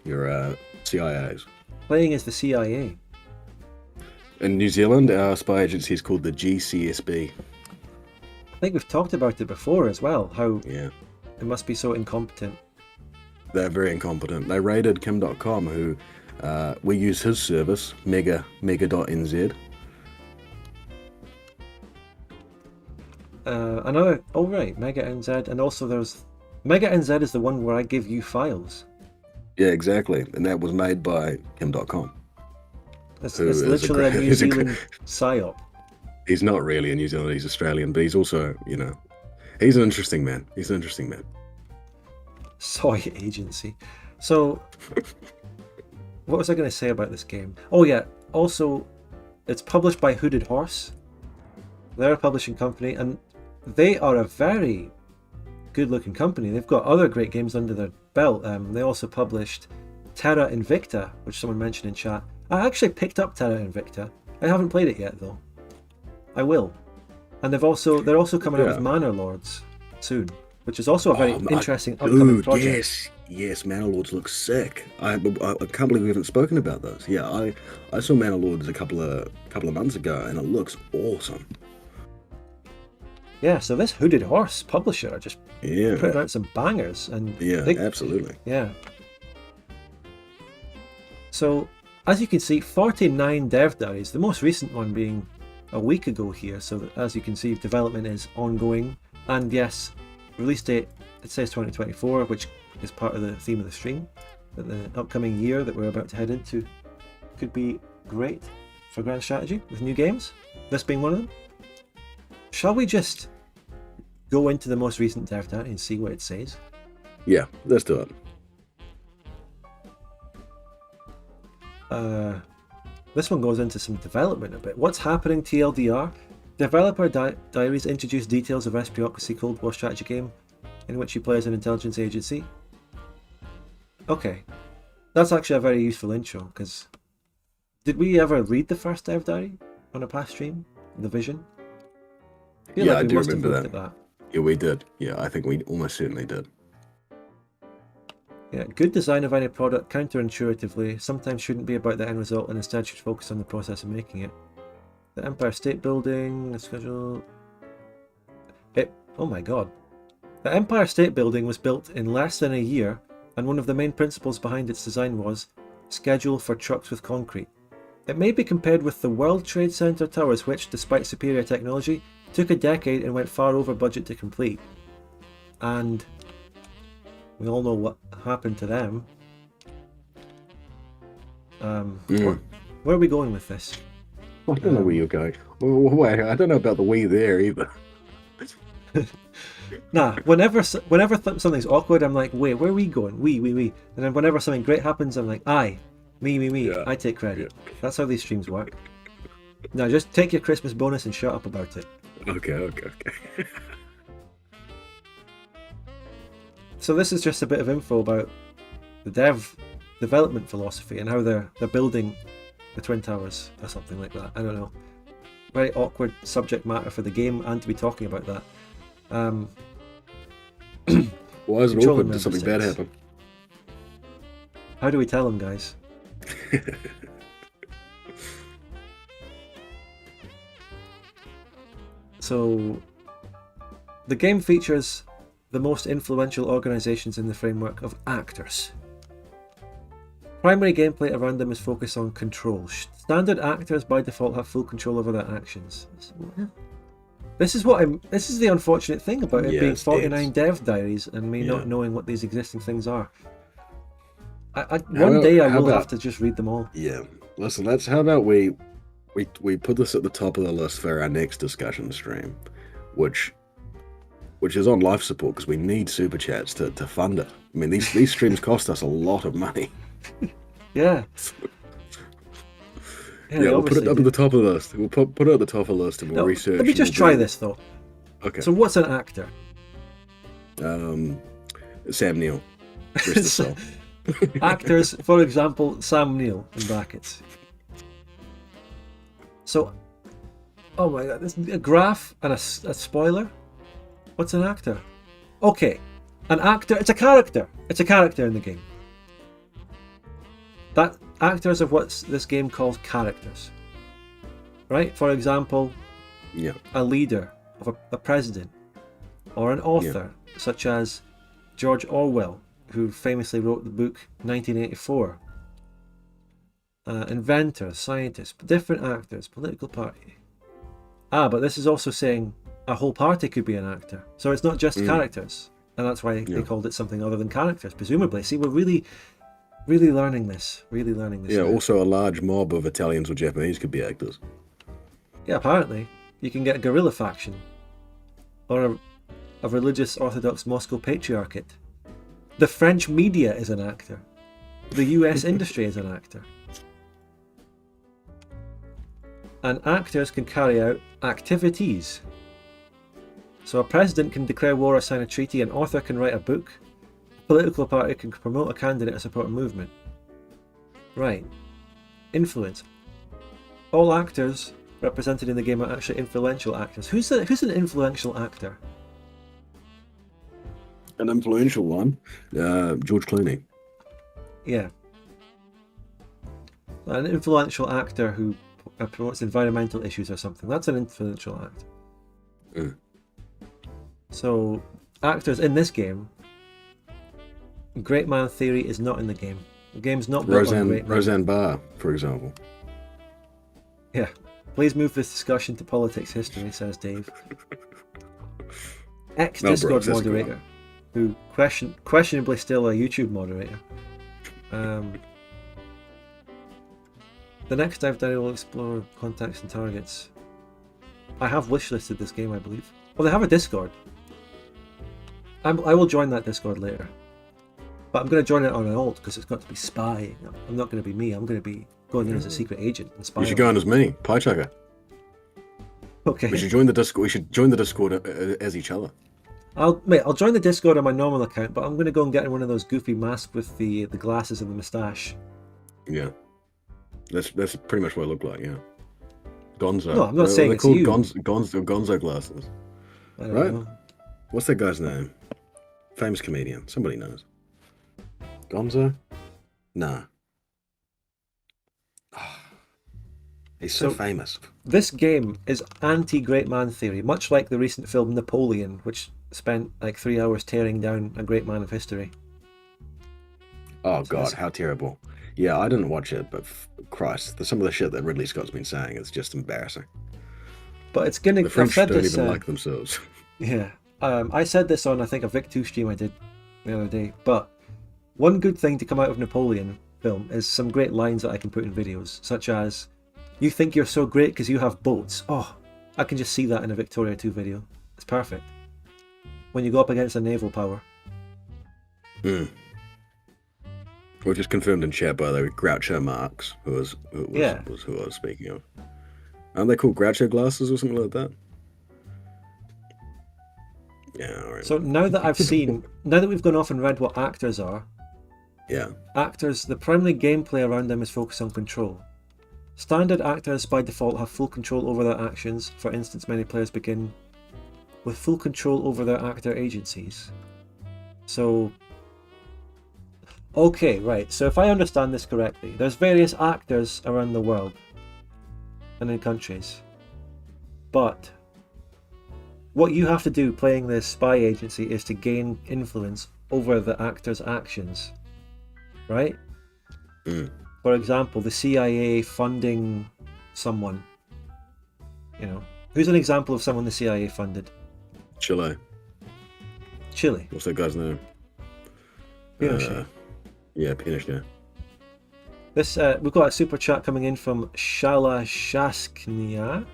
Speaker 7: Your CIAs.
Speaker 1: Playing as the CIA.
Speaker 7: In New Zealand, our spy agency is called the GCSB.
Speaker 1: I think we've talked about it before as well, how
Speaker 7: Yeah.
Speaker 1: it must be so incompetent.
Speaker 7: They're very incompetent. They raided Kim.com, who we use his service, mega.nz.
Speaker 1: Oh right, Mega NZ, and also there's Mega NZ is the one where I give you files.
Speaker 7: Yeah, exactly. And that was made by Kim.com.
Speaker 1: It's
Speaker 7: Who is a
Speaker 1: literally a
Speaker 7: great-
Speaker 1: New
Speaker 7: he's a
Speaker 1: Zealand psyop.
Speaker 7: He's not really a New Zealander, he's Australian, but he's also, you know, he's an interesting man. He's an interesting man.
Speaker 1: Soy agency. So, what was I going to say about this game? Oh yeah, also, it's published by Hooded Horse. They're a publishing company, and they are a very good-looking company. They've got other great games under their belt. They also published Terra Invicta, which someone mentioned in chat. I actually picked up Terra Invicta. I haven't played it yet, though. I will. And they're also coming out with Manor Lords soon, which is also a very interesting upcoming project.
Speaker 7: Yes, Manor Lords look sick. I can't believe we haven't spoken about those. Yeah, I saw Manor Lords a couple of months ago, and it looks awesome.
Speaker 1: Yeah, so this Hooded Horse publisher are just
Speaker 7: Yeah.
Speaker 1: putting out some bangers. And
Speaker 7: Yeah, absolutely.
Speaker 1: Yeah. So, as you can see, 49 dev diaries, the most recent one being a week ago here. So, as you can see, development is ongoing. And yes, release date, it says 2024, which is part of the theme of the stream. That the upcoming year that we're about to head into could be great for Grand Strategy with new games, this being one of them. Shall we just go into the most recent dev diary and see what it says?
Speaker 7: Yeah, let's do it.
Speaker 1: This one goes into some development a bit. What's happening, TLDR? Developer diaries introduce details of Espiocracy Cold War strategy game in which you play as an intelligence agency. Okay, that's actually a very useful intro, because did we ever read the first dev diary on a past stream? The Vision?
Speaker 7: Yeah, I do remember that. Yeah, we did. Yeah, I think we almost certainly did.
Speaker 1: Yeah, good design of any product counterintuitively sometimes shouldn't be about the end result and instead should focus on the process of making it. The Empire State Building, the schedule... Oh my god. The Empire State Building was built in less than a year, and one of the main principles behind its design was schedule for trucks with concrete. It may be compared with the World Trade Center towers which, despite superior technology, took a decade and went far over budget to complete. And we all know what happened to them. Where are we going with this?
Speaker 7: I don't know where you're going. Wait, I don't know about the we there either.
Speaker 1: Nah, whenever something's awkward, I'm like, wait, where are we going? We. And then whenever something great happens, I'm like, me. Yeah. I take credit. Yeah. That's how these streams work. Now, just take your Christmas bonus and shut up about it.
Speaker 7: Okay.
Speaker 1: So this is just a bit of info about the development philosophy and how they're building the Twin Towers or something like that. I don't know. Very awkward subject matter for the game and to be talking about that.
Speaker 7: Why is it awkward? Did something bad happen?
Speaker 1: How do we tell them, guys? So, the game features the most influential organizations in the framework of actors. Primary gameplay around them is focused on control. Standard actors by default have full control over their actions. This is the unfortunate thing about it being 49 dev diaries and me not knowing what these existing things are. One day I will have to just read them all.
Speaker 7: Yeah. Listen, how about we put this at the top of the list for our next discussion stream, which is on life support because we need super chats to fund it. I mean, these streams cost us a lot of money.
Speaker 1: Yeah.
Speaker 7: We'll put it up at the top of the list. We'll put it at the top of the list and we'll research.
Speaker 1: Let me just try this though.
Speaker 7: Okay.
Speaker 1: So what's an actor?
Speaker 7: Sam Neill. Rest his soul.
Speaker 1: Actors, for example, Sam Neill in brackets. So, oh my god, there's a graph and a spoiler. What's an actor? Okay, an actor. It's a character. It's a character in the game. That actors are what this game calls characters, right? For example, a leader of a president, or an author, such as George Orwell, who famously wrote the book 1984. Inventors, scientists, different actors, political party. But this is also saying a whole party could be an actor. So it's not just characters. And that's why they called it something other than characters, presumably. See, we're really learning this. Really learning this.
Speaker 7: Yeah,
Speaker 1: now.
Speaker 7: Also a large mob of Italians or Japanese could be actors.
Speaker 1: Yeah, apparently. You can get a guerrilla faction. Or a religious Orthodox Moscow patriarchate. The French media is an actor. The US industry is an actor. And actors can carry out activities. So a president can declare war or sign a treaty, an author can write a book, a political party can promote a candidate or support a movement. Right. Influence. All actors represented in the game are actually influential actors. Who's an influential actor?
Speaker 7: An influential one? George Clooney.
Speaker 1: Yeah. An influential actor who promotes environmental issues or something. That's an influential actor. So, actors in this game, Great Man Theory is not in the game. The game's not built on Great Man.
Speaker 7: Roseanne Barr, for example.
Speaker 1: Yeah. Please move this discussion to politics history, says Dave. Ex-Discord moderator, who questionably still a YouTube moderator. The next dive down will explore contacts and targets. I have wishlisted this game, I believe. Well, they have a Discord. I will join that Discord later. But I'm going to join it on an alt because it's got to be spying. I'm not going to be me. I'm going to be going in as a secret agent and spying.
Speaker 7: You should go in as me, Piechucker.
Speaker 1: Okay.
Speaker 7: We should join the Discord. We should join the Discord as each other.
Speaker 1: I'll join the Discord on my normal account, but I'm going to go and get in one of those goofy masks with the glasses and the moustache.
Speaker 7: Yeah. That's pretty much what I look like, yeah. Gonzo.
Speaker 1: No, I'm not saying
Speaker 7: they're
Speaker 1: it's
Speaker 7: called
Speaker 1: you.
Speaker 7: Gonzo glasses.
Speaker 1: I don't
Speaker 7: Right?
Speaker 1: know.
Speaker 7: What's that guy's name? Famous comedian. Somebody knows. Gonzo? Nah. He's so famous.
Speaker 1: This game is anti-Great Man Theory, much like the recent film Napoleon, which spent like 3 hours tearing down a great man of history.
Speaker 7: Oh god, how terrible. Yeah, I didn't watch it, but Christ, some of the shit that Ridley Scott's been saying is just embarrassing.
Speaker 1: But it's gonna.
Speaker 7: The French
Speaker 1: I've said
Speaker 7: don't
Speaker 1: this,
Speaker 7: even like themselves.
Speaker 1: Yeah, I said this on I think a Vic 2 stream I did the other day. But one good thing to come out of Napoleon film is some great lines that I can put in videos, such as, "You think you're so great because you have boats." Oh, I can just see that in a Victoria 2 video. It's perfect. When you go up against a naval power.
Speaker 7: Which is confirmed in chat by the Groucho Marx, who was who I was speaking of. Aren't they called Groucho glasses or something like that? Yeah, alright.
Speaker 1: So now that now that we've gone off and read what actors are,
Speaker 7: yeah.
Speaker 1: Actors, the primary gameplay around them is focused on control. Standard actors by default have full control over their actions. For instance, many players begin with full control over their actor agencies. So, okay, right, so if I understand this correctly, there's various actors around the world and in countries. But what you have to do playing this spy agency is to gain influence over the actor's actions, right? For example, the CIA funding someone. You know, who's an example of someone the CIA funded?
Speaker 7: Chile.
Speaker 1: Chile.
Speaker 7: What's that guy's name?
Speaker 1: Pinochet.
Speaker 7: Yeah, Pinochet.
Speaker 1: This we've got a super chat coming in from Shala Shasknia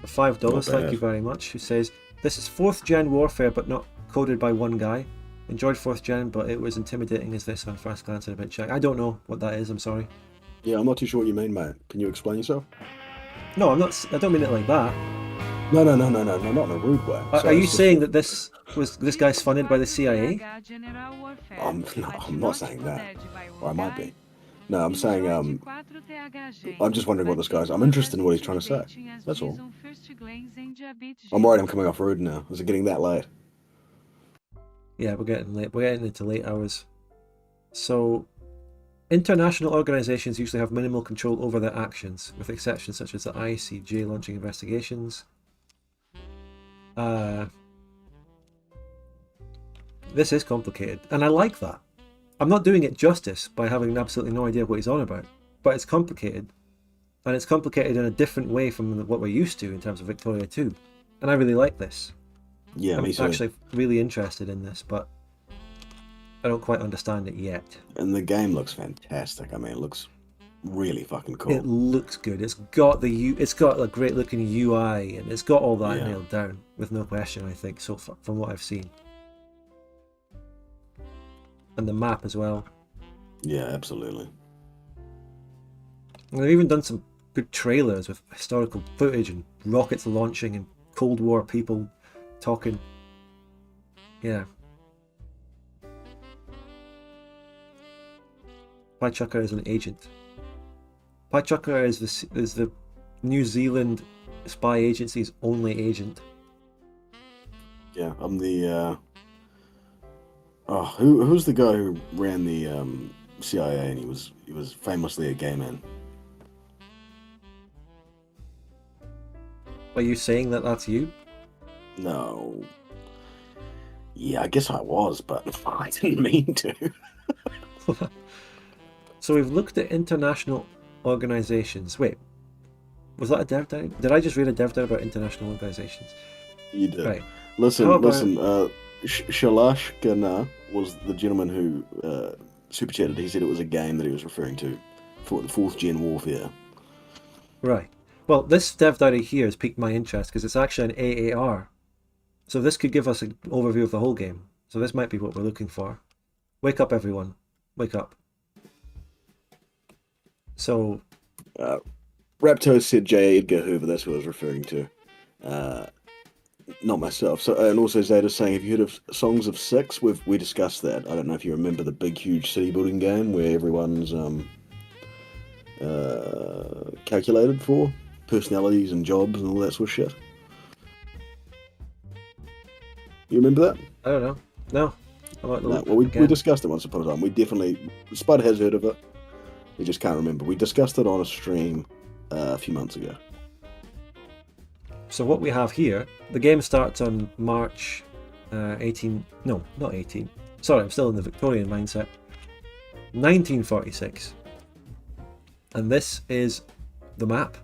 Speaker 1: for $5. Thank you very much. Who says, "This is 4th gen warfare, but not coded by one guy. Enjoyed 4th gen, but it was intimidating as this on first glance and a bit check." I don't know what that is. I'm sorry.
Speaker 7: Yeah, I'm not too sure what you mean, mate. Can you explain yourself?
Speaker 1: No, I'm not. I don't mean it like that.
Speaker 7: No, not in a rude way.
Speaker 1: Are you saying that this guy's funded by the CIA?
Speaker 7: I'm not saying that. Or I might be. No, I'm saying I'm just wondering what this guy's. I'm interested in what he's trying to say. That's all. I'm worried I'm coming off rude now. Is it getting that late?
Speaker 1: Yeah, we're getting late. We're getting into late hours. So, international organizations usually have minimal control over their actions, with exceptions such as the ICJ launching investigations. This is complicated, and I like that. I'm not doing it justice by having absolutely no idea what he's on about, but it's complicated, and it's complicated in a different way from what we're used to in terms of Victoria 2, and I really like this.
Speaker 7: Yeah,
Speaker 1: I'm
Speaker 7: me too.
Speaker 1: actually really interested in this, but I don't quite understand it yet.
Speaker 7: And the game looks fantastic. I mean, it looks really fucking cool.
Speaker 1: It looks good. It's got it's got a great looking UI, and it's got all that nailed down with no question. I think so far, from what I've seen, and the map as well.
Speaker 7: Yeah, absolutely.
Speaker 1: And they've even done some good trailers with historical footage and rockets launching and Cold War people talking. Yeah. Piechucker is an agent. Piechucker is the New Zealand spy agency's only agent.
Speaker 7: Yeah, I'm the. Who's the guy who ran the CIA and he was famously a gay man?
Speaker 1: Are you saying that that's you?
Speaker 7: No. Yeah, I guess I was, but I didn't mean to.
Speaker 1: So we've looked at international organizations. Wait, was that a dev diary? Did I just read a dev diary about international organizations?
Speaker 7: You did.
Speaker 1: Right.
Speaker 7: Listen,
Speaker 1: How about-
Speaker 7: listen. Shalashkana was the gentleman who super chatted. He said it was a game that he was referring to for the 4th gen warfare.
Speaker 1: Right. Well, this dev diary here has piqued my interest because it's actually an AAR. So this could give us an overview of the whole game. So this might be what we're looking for. Wake up, everyone. Wake up. So...
Speaker 7: Raptor said J. Edgar Hoover, that's what I was referring to. Not myself. So, and also Zeta's saying, have you heard of Songs of Six? We discussed that. I don't know if you remember the big, huge city building game where everyone's calculated for personalities and jobs and all that sort of shit. You remember that?
Speaker 1: I don't know. No.
Speaker 7: Well, we discussed it once upon a time. We definitely... Spud has heard of it. He just can't remember. We discussed it on a stream a few months ago.
Speaker 1: So what we have here, the game starts on March 18... No, not 18. Sorry, I'm still in the Victorian mindset. 1946. And this is the map.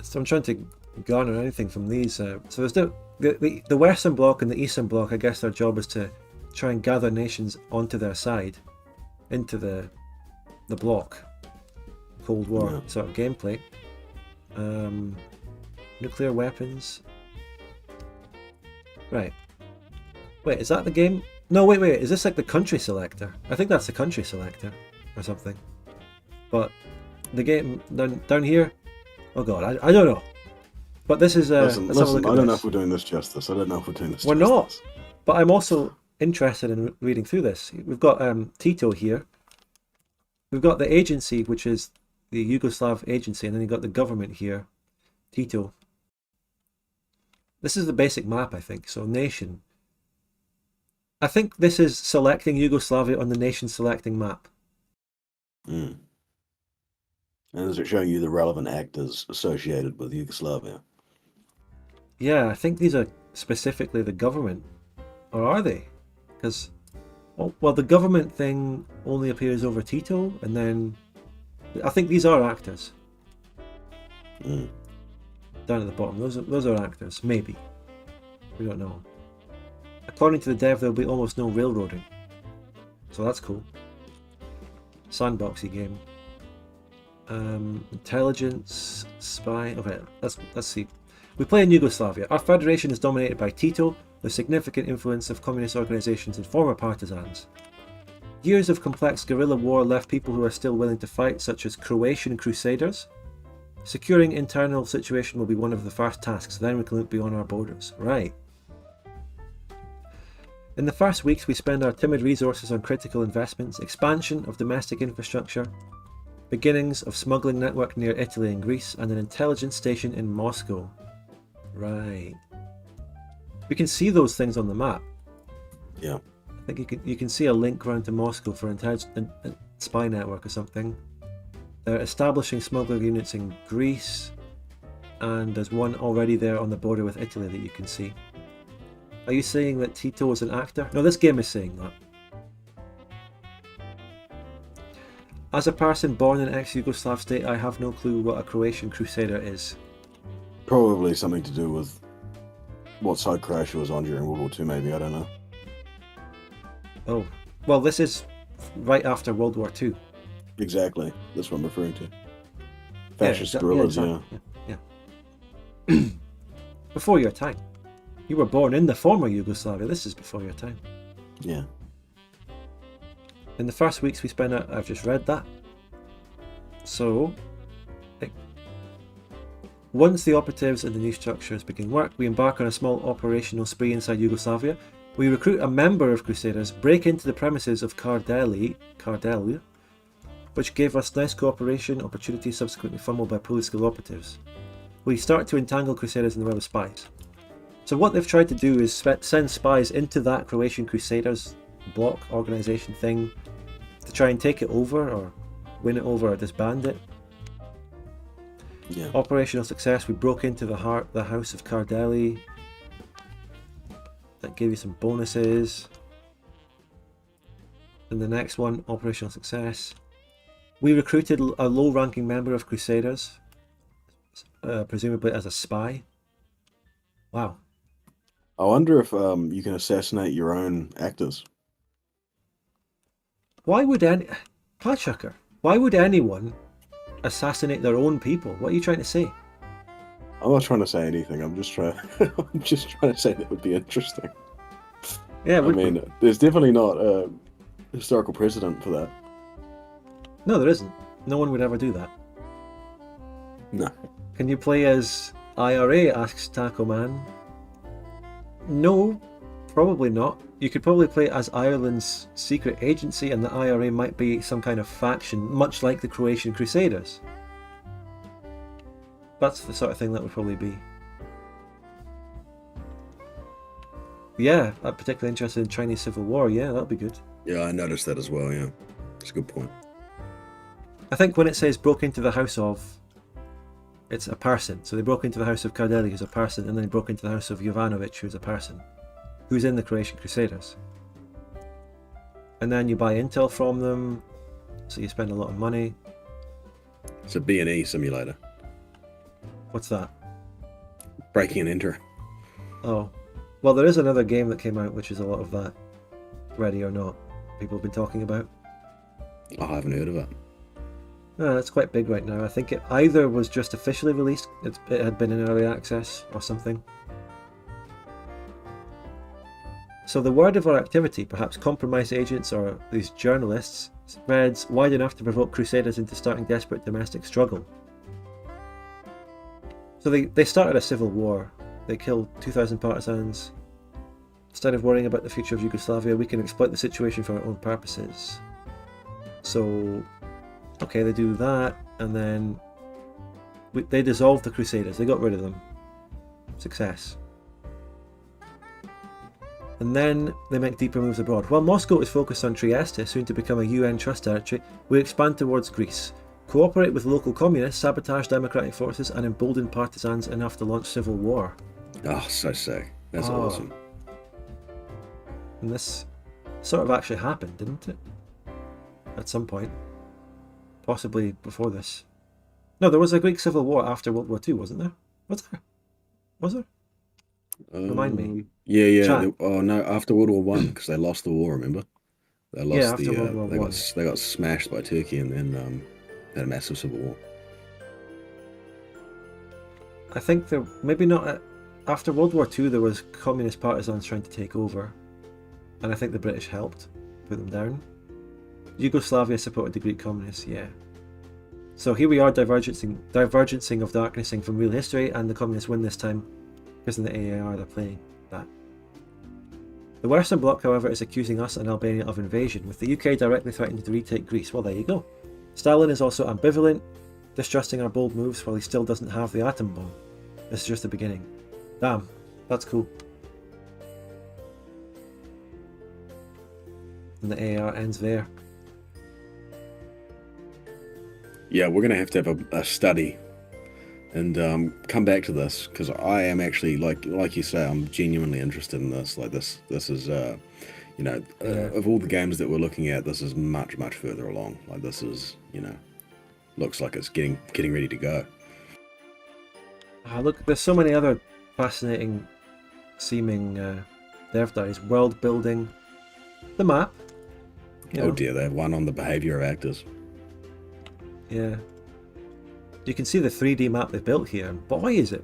Speaker 1: So I'm trying to garner anything from these. So there's the Western Bloc and the Eastern Bloc, I guess their job is to try and gather nations onto their side, into the bloc. Cold War sort of gameplay. Nuclear weapons. Right. Wait, is that the game? No, wait. Is this like the country selector? I think that's the country selector or something. But the game down here. Oh god, I don't know. But this is
Speaker 7: listen,
Speaker 1: let's have a look at
Speaker 7: I don't
Speaker 1: this.
Speaker 7: know if we're doing this justice. I don't know if we're doing this
Speaker 1: We're
Speaker 7: justice.
Speaker 1: not. But I'm also interested in reading through this. We've got Tito here. We've got the agency, which is the Yugoslav agency, and then you've got the government here, Tito. This is the basic map, I think. So nation. I think this is selecting Yugoslavia on the nation selecting map.
Speaker 7: And is it showing you the relevant actors associated with Yugoslavia?
Speaker 1: Yeah, I think these are specifically the government. Or are they? Because, well, the government thing only appears over Tito, and then I think these are actors. Down at the bottom, those are actors, maybe. We don't know. According to the dev, there'll be almost no railroading, so that's cool. Sandboxy game. Intelligence, spy. Okay, let's see. We play in Yugoslavia. Our federation is dominated by Tito, with significant influence of communist organizations and former partisans. Years of complex guerrilla war left people who are still willing to fight, such as Croatian crusaders. Securing internal situation will be one of the first tasks, then we can look beyond our borders. Right. In the first weeks, we spend our timid resources on critical investments, expansion of domestic infrastructure, beginnings of smuggling network near Italy and Greece, and an intelligence station in Moscow. Right. We can see those things on the map.
Speaker 7: Yeah.
Speaker 1: I think you can see a link round to Moscow for a spy network or something. They're establishing smuggler units in Greece, and there's one already there on the border with Italy that you can see. Are you saying that Tito is an actor? No, this game is saying that. As a person born in ex-Yugoslav state, I have no clue what a Croatian crusader is.
Speaker 7: Probably something to do with what side Croatia was on during World War II, maybe, I don't know.
Speaker 1: Oh, well, this is right after World War II.
Speaker 7: Exactly, that's what I'm referring to. Fascist guerrillas,
Speaker 1: yeah. Before your time. You were born in the former Yugoslavia. This is before your time.
Speaker 7: Yeah.
Speaker 1: In the first weeks we spent I've just read that. So, once the operatives and the new structures begin work, we embark on a small operational spree inside Yugoslavia. We recruit a member of Crusaders, break into the premises of Kardeli, which gave us nice cooperation opportunities subsequently fumbled by political operatives. We start to entangle Crusaders in the web of spies. So what they've tried to do is send spies into that Croatian Crusaders bloc organization thing to try and take it over or win it over or disband it.
Speaker 7: Yeah.
Speaker 1: Operational success. We broke into the house of Cardelli. That gave you some bonuses. And the next one, operational success. We recruited a low-ranking member of Crusaders, presumably as a spy. Wow.
Speaker 7: I wonder if you can assassinate your own actors.
Speaker 1: Why would Piechucker, why would anyone assassinate their own people? What are you trying to say?
Speaker 7: I'm not trying to say anything. I'm just trying. I'm just trying to say that would be interesting.
Speaker 1: Yeah,
Speaker 7: I mean, there's definitely not a historical precedent for that.
Speaker 1: No, there isn't. No one would ever do that.
Speaker 7: No.
Speaker 1: Can you play as IRA? Asks Taco Man. No, probably not. You could probably play as Ireland's secret agency, and the IRA might be some kind of faction, much like the Croatian Crusaders. That's the sort of thing that would probably be. Yeah, I'm particularly interested in Chinese Civil War. Yeah, that'd be good.
Speaker 7: Yeah, I noticed that as well. Yeah, that's a good point.
Speaker 1: I think when it says broke into the house of, it's a person. So they broke into the house of Cardelli, who's a person, and then they broke into the house of Jovanovic, who's a person, who's in the Croatian Crusaders. And then you buy intel from them, so you spend a lot of money.
Speaker 7: It's a B&E simulator.
Speaker 1: What's that?
Speaker 7: Breaking and enter.
Speaker 1: Oh. Well, there is another game that came out which is a lot of that. Ready or Not. People have been talking about.
Speaker 7: I haven't heard of it.
Speaker 1: It's quite big right now. I think it either was just officially released, it had been in early access or something. So the word of our activity, perhaps compromised agents or these journalists, spreads wide enough to provoke Crusaders into starting desperate domestic struggle. So they started a civil war. They killed 2,000 partisans. Instead of worrying about the future of Yugoslavia, we can exploit the situation for our own purposes. So, okay, they do that, and then they dissolved the Crusaders. They got rid of them. Success. And then they make deeper moves abroad. While Moscow is focused on Trieste, soon to become a UN trust territory, we expand towards Greece. Cooperate with local communists, sabotage democratic forces, and embolden partisans enough to launch civil war.
Speaker 7: Oh, so sick. That's awesome.
Speaker 1: And this sort of actually happened, didn't it? At some point. Possibly before this. No, there was a Greek civil war after World War II, wasn't there? Was there? Was there? Remind me.
Speaker 7: Yeah. Oh no, after World War One, because they lost the war. Remember? They lost
Speaker 1: after World War One.
Speaker 7: They got smashed by Turkey, and then had a massive civil war.
Speaker 1: I think there maybe not after World War II. There was communist partisans trying to take over, and I think the British helped put them down. Yugoslavia supported the Greek communists. Yeah. So here we are, divergencing of darknessing from real history, and the communists win this time. Because in the AAR they're playing that. The Western Bloc, however, is accusing us and Albania of invasion, with the UK directly threatening to retake Greece. Well, there you go. Stalin is also ambivalent, distrusting our bold moves while he still doesn't have the atom bomb. This is just the beginning. Damn, that's cool. And the AAR ends there.
Speaker 7: Yeah, we're gonna have to have a study and come back to this, because I am actually like you say, I'm genuinely interested in this. Like this is of all the games that we're looking at, this is much further along. Like this is looks like it's getting ready to go.
Speaker 1: Look, there's so many other fascinating seeming dev diaries. World building, the map.
Speaker 7: Oh dear, they have one on the behavior of actors.
Speaker 1: Yeah. You can see the 3D map they built here, and boy is it.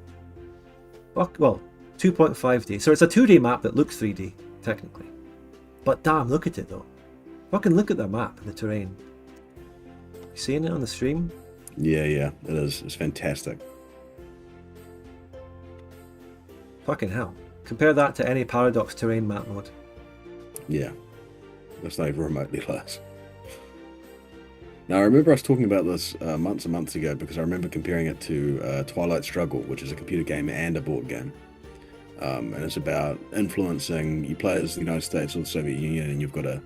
Speaker 1: Well, 2.5D. So it's a 2D map that looks 3D, technically. But damn, look at it though. Fucking look at the map and the terrain. You seeing it on the stream?
Speaker 7: Yeah, it is. It's fantastic.
Speaker 1: Fucking hell. Compare that to any Paradox terrain map mode.
Speaker 7: Yeah. That's not even remotely close. Now, I remember us talking about this months and months ago, because I remember comparing it to Twilight Struggle, which is a computer game and a board game. And it's about influencing, you play as the United States or the Soviet Union, and you've got to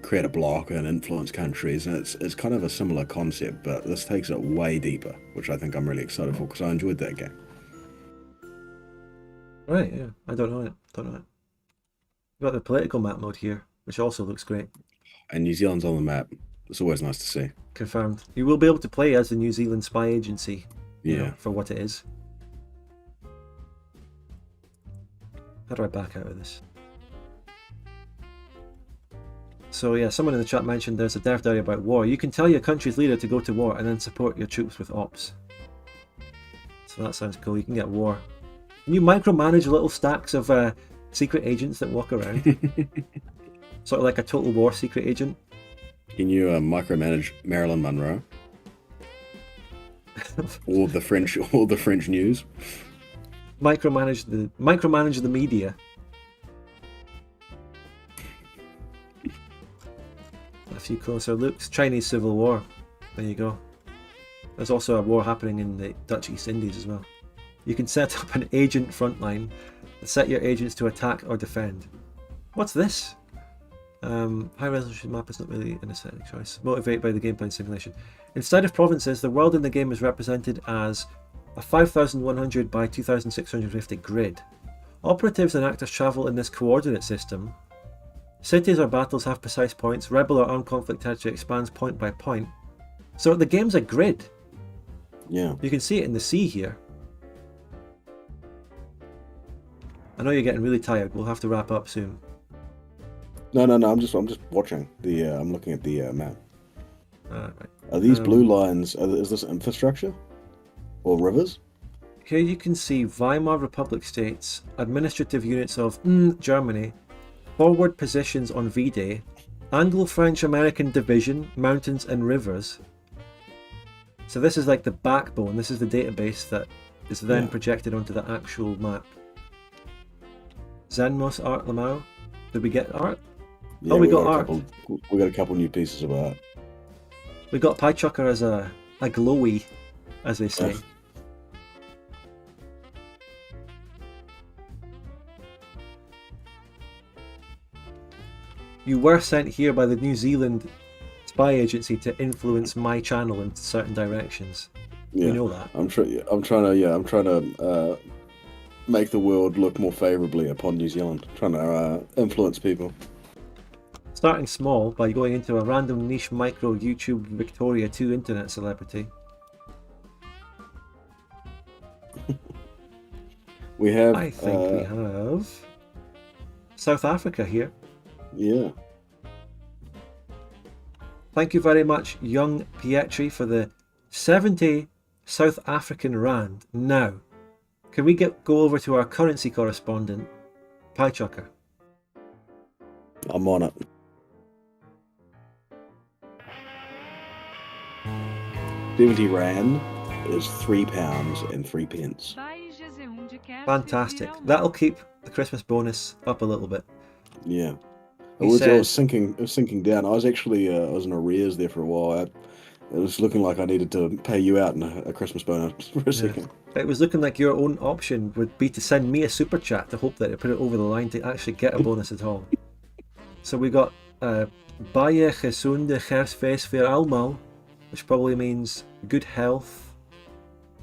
Speaker 7: create a block and influence countries, and it's kind of a similar concept, but this takes it way deeper, which I think I'm really excited for because I enjoyed that game.
Speaker 1: Right, yeah. I don't know it. We've got the political map mode here, which also looks great.
Speaker 7: And New Zealand's on the map. It's always nice to see.
Speaker 1: Confirmed. You will be able to play as the New Zealand spy agency.
Speaker 7: Yeah.
Speaker 1: You know, for what it is. How do I back out of this? So yeah, someone in the chat mentioned there's a dev diary about war. You can tell your country's leader to go to war and then support your troops with ops. So that sounds cool. You can get war. Can you micromanage little stacks of secret agents that walk around? Sort of like a Total War secret agent.
Speaker 7: Can you micromanage Marilyn Monroe? or the French news?
Speaker 1: Micromanage the media. A few closer looks. Chinese Civil War. There you go. There's also a war happening in the Dutch East Indies as well. You can set up an agent frontline and set your agents to attack or defend. What's this? High resolution map is not really an aesthetic choice. Motivated by the gameplay simulation. Instead of provinces, the world in the game is represented as a 5,100 by 2,650 grid. Operatives and actors travel in this coordinate system. Cities or battles have precise points. Rebel or armed conflict territory expands point by point. So the game's a grid.
Speaker 7: Yeah.
Speaker 1: You can see it in the sea here. I know you're getting really tired. We'll have to wrap up soon.
Speaker 7: No. I'm just watching the. I'm looking at the map.
Speaker 1: Right.
Speaker 7: Are these blue lines? Is this infrastructure or rivers?
Speaker 1: Here you can see Weimar Republic states, administrative units of Germany, forward positions on V-Day, Anglo-French-American division, mountains and rivers. So this is like the backbone. This is the database that is then projected onto the actual map. Zenmos art Lamau. Did we get art?
Speaker 7: Yeah,
Speaker 1: we got art.
Speaker 7: We got a couple new pieces of art.
Speaker 1: We got Piechucker as a glowy, as they say. You were sent here by the New Zealand spy agency to influence my channel in certain directions.
Speaker 7: Yeah,
Speaker 1: you know that.
Speaker 7: I'm trying to make the world look more favourably upon New Zealand. Trying to influence people.
Speaker 1: Starting small by going into a random niche micro YouTube Victoria 2 internet celebrity.
Speaker 7: We have.
Speaker 1: I think we have South Africa here.
Speaker 7: Yeah.
Speaker 1: Thank you very much, young Pietri, for the 70 South African Rand. Now, can we go over to our currency correspondent, Piechucker?
Speaker 7: I'm on it. £70 is £3.03.
Speaker 1: Fantastic. That'll keep the Christmas bonus up a little bit.
Speaker 7: Yeah. It was sinking down. I was actually I was in arrears there for a while. It was looking like I needed to pay you out in a Christmas bonus for a second.
Speaker 1: It was looking like your own option would be to send me a super chat to hope that it put it over the line to actually get a bonus at all. So we got Baie Gezonde Kerstfeest voor allemaal, which probably means good health.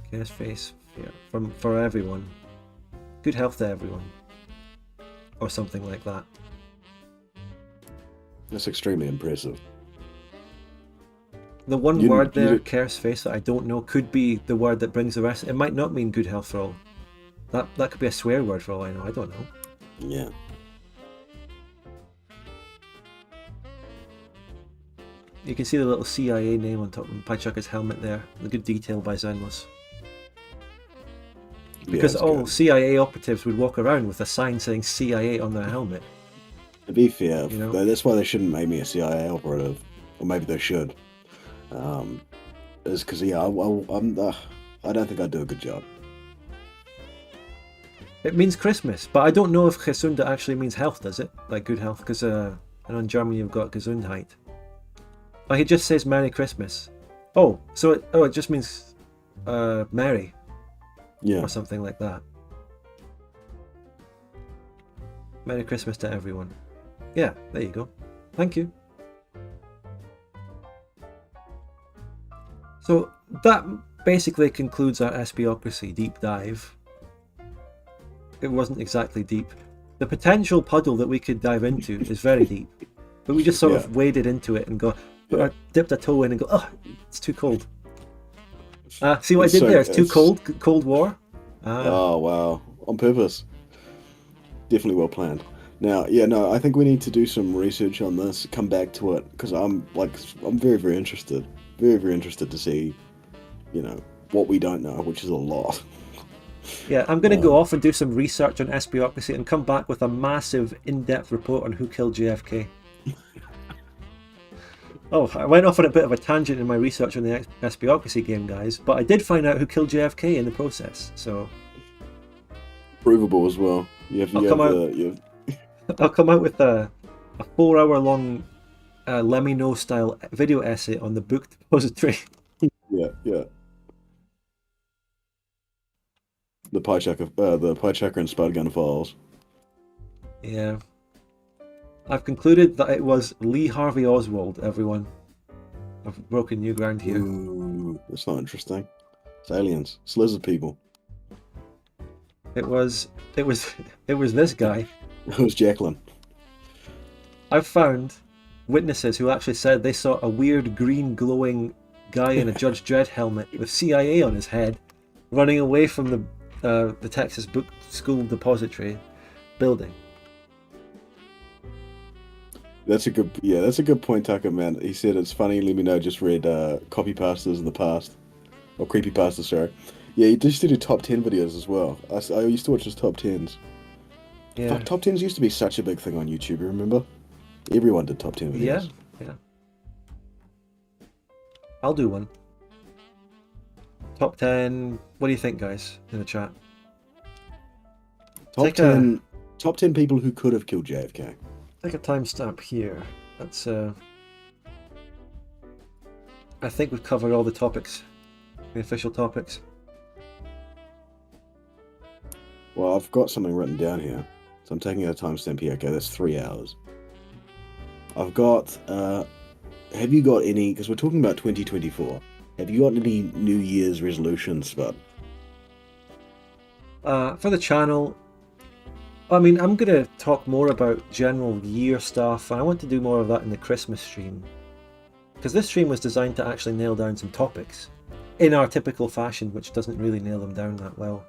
Speaker 1: Kerstfeest for everyone. Good health to everyone. Or something like that.
Speaker 7: That's extremely impressive.
Speaker 1: The one word there, Kerstfeest, that I don't know could be the word that brings the rest. It might not mean good health for all. That could be a swear word for all I know. I don't know.
Speaker 7: Yeah.
Speaker 1: You can see the little CIA name on top of Piechucker's helmet there. The good detail by Zenmos. Because all CIA operatives would walk around with a sign saying CIA on their helmet.
Speaker 7: To be fair, that's why they shouldn't make me a CIA operative. Or maybe they should. Is because, I don't think I'd do a good job.
Speaker 1: It means Christmas, but I don't know if Gesunde actually means health, does it? Like good health, because I know in Germany you've got Gesundheit. Oh, he just says Merry Christmas. Oh, so it just means Merry.
Speaker 7: Yeah.
Speaker 1: Or something like that. Merry Christmas to everyone. Yeah, there you go. Thank you. So that basically concludes our Espiocracy deep dive. It wasn't exactly deep. The potential puddle that we could dive into is very deep, but we just sort of waded into it and dipped a toe in and go, oh, it's too cold. See what I did there? It's too cold. Cold War.
Speaker 7: Oh wow! On purpose. Definitely well planned. Now, yeah, no, I think we need to do some research on this. Come back to it because I'm very, very interested. Very, very interested to see, what we don't know, which is a lot.
Speaker 1: Yeah, I'm going to go off and do some research on Espiocracy and come back with a massive, in-depth report on who killed JFK. Oh, I went off on a bit of a tangent in my research on the Espiocracy game, guys, but I did find out who killed JFK in the process, so...
Speaker 7: Provable as well.
Speaker 1: I'll come out with a 4-hour-long Let Me Know style video essay on the book depository.
Speaker 7: Yeah. The Piechucker and Spudgun files.
Speaker 1: Yeah. I've concluded that it was Lee Harvey Oswald, everyone. I've broken new ground here.
Speaker 7: Ooh, that's not interesting. It's aliens. It's lizard people.
Speaker 1: It was this guy.
Speaker 7: It was Jacqueline.
Speaker 1: I've found witnesses who actually said they saw a weird green glowing guy in a Judge Dredd helmet with CIA on his head running away from the Texas Book School Depository building.
Speaker 7: That's a good point, Tucker, man. He said it's funny, let me know, just read copypastas in the past. Or creepypastas, sorry. Yeah, he used to do top 10 videos as well. I used to watch his top 10s.
Speaker 1: Yeah.
Speaker 7: Fuck, top 10s used to be such a big thing on YouTube, you remember? Everyone did top 10 videos.
Speaker 1: Yeah. I'll do one. Top 10, what do you think, guys, in the chat?
Speaker 7: Top 10 people who could have killed JFK.
Speaker 1: Take a timestamp here. That's I think we've covered all the topics, the official topics.
Speaker 7: Well, I've got something written down here, so I'm taking a timestamp here. Okay, that's 3 hours. I've got. Have you got any? Because we're talking about 2024. Have you got any New Year's resolutions, Spud?
Speaker 1: For the channel, I mean, I'm going to talk more about general year stuff. I want to do more of that in the Christmas stream. Because this stream was designed to actually nail down some topics in our typical fashion, which doesn't really nail them down that well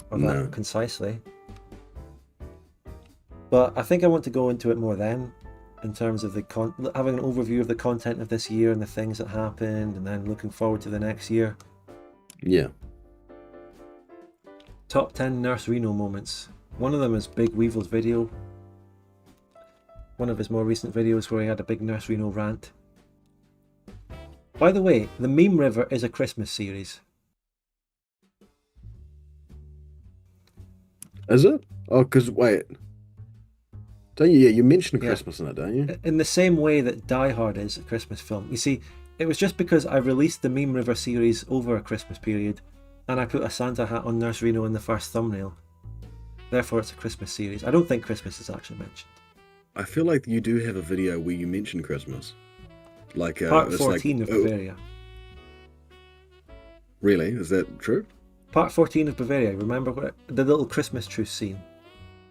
Speaker 1: or that concisely. But I think I want to go into it more then, in terms of having an overview of the content of this year and the things that happened, and then looking forward to the next year.
Speaker 7: Yeah.
Speaker 1: Top 10 Nurse Reno moments. One of them is Big Weevil's video. One of his more recent videos where he had a big Nurse Reno rant. By the way, the Meme River is a Christmas series.
Speaker 7: Is it? Oh, because, wait. Don't you? Yeah, you mentioned Christmas in it, don't you?
Speaker 1: In the same way that Die Hard is a Christmas film. You see, it was just because I released the Meme River series over a Christmas period, and I put a Santa hat on Nurse Reno in the first thumbnail. Therefore, it's a Christmas series. I don't think Christmas is actually mentioned.
Speaker 7: I feel like you do have a video where you mention Christmas. Like
Speaker 1: Part 14 of Bavaria.
Speaker 7: Really? Is that true?
Speaker 1: Part 14 of Bavaria. Remember the little Christmas truce scene?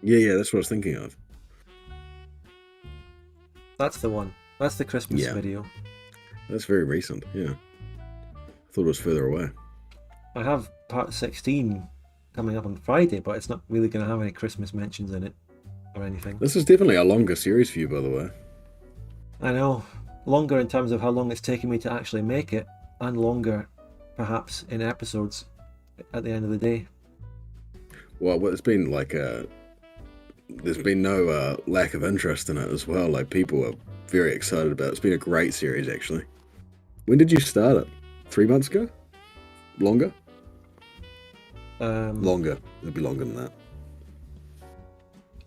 Speaker 7: Yeah, that's what I was thinking of.
Speaker 1: That's the one. That's the Christmas video.
Speaker 7: That's very recent, yeah. I thought it was further away.
Speaker 1: I have part 16 coming up on Friday, but it's not really going to have any Christmas mentions in it or anything.
Speaker 7: This is definitely a longer series for you, by the way.
Speaker 1: I know. Longer in terms of how long it's taken me to actually make it, and longer, perhaps, in episodes at the end of the day.
Speaker 7: Well, it's been like there's been no lack of interest in it as well. Like, people are very excited about it. It's been a great series, actually. When did you start it? 3 months ago? Longer? Longer. It'd be longer than that.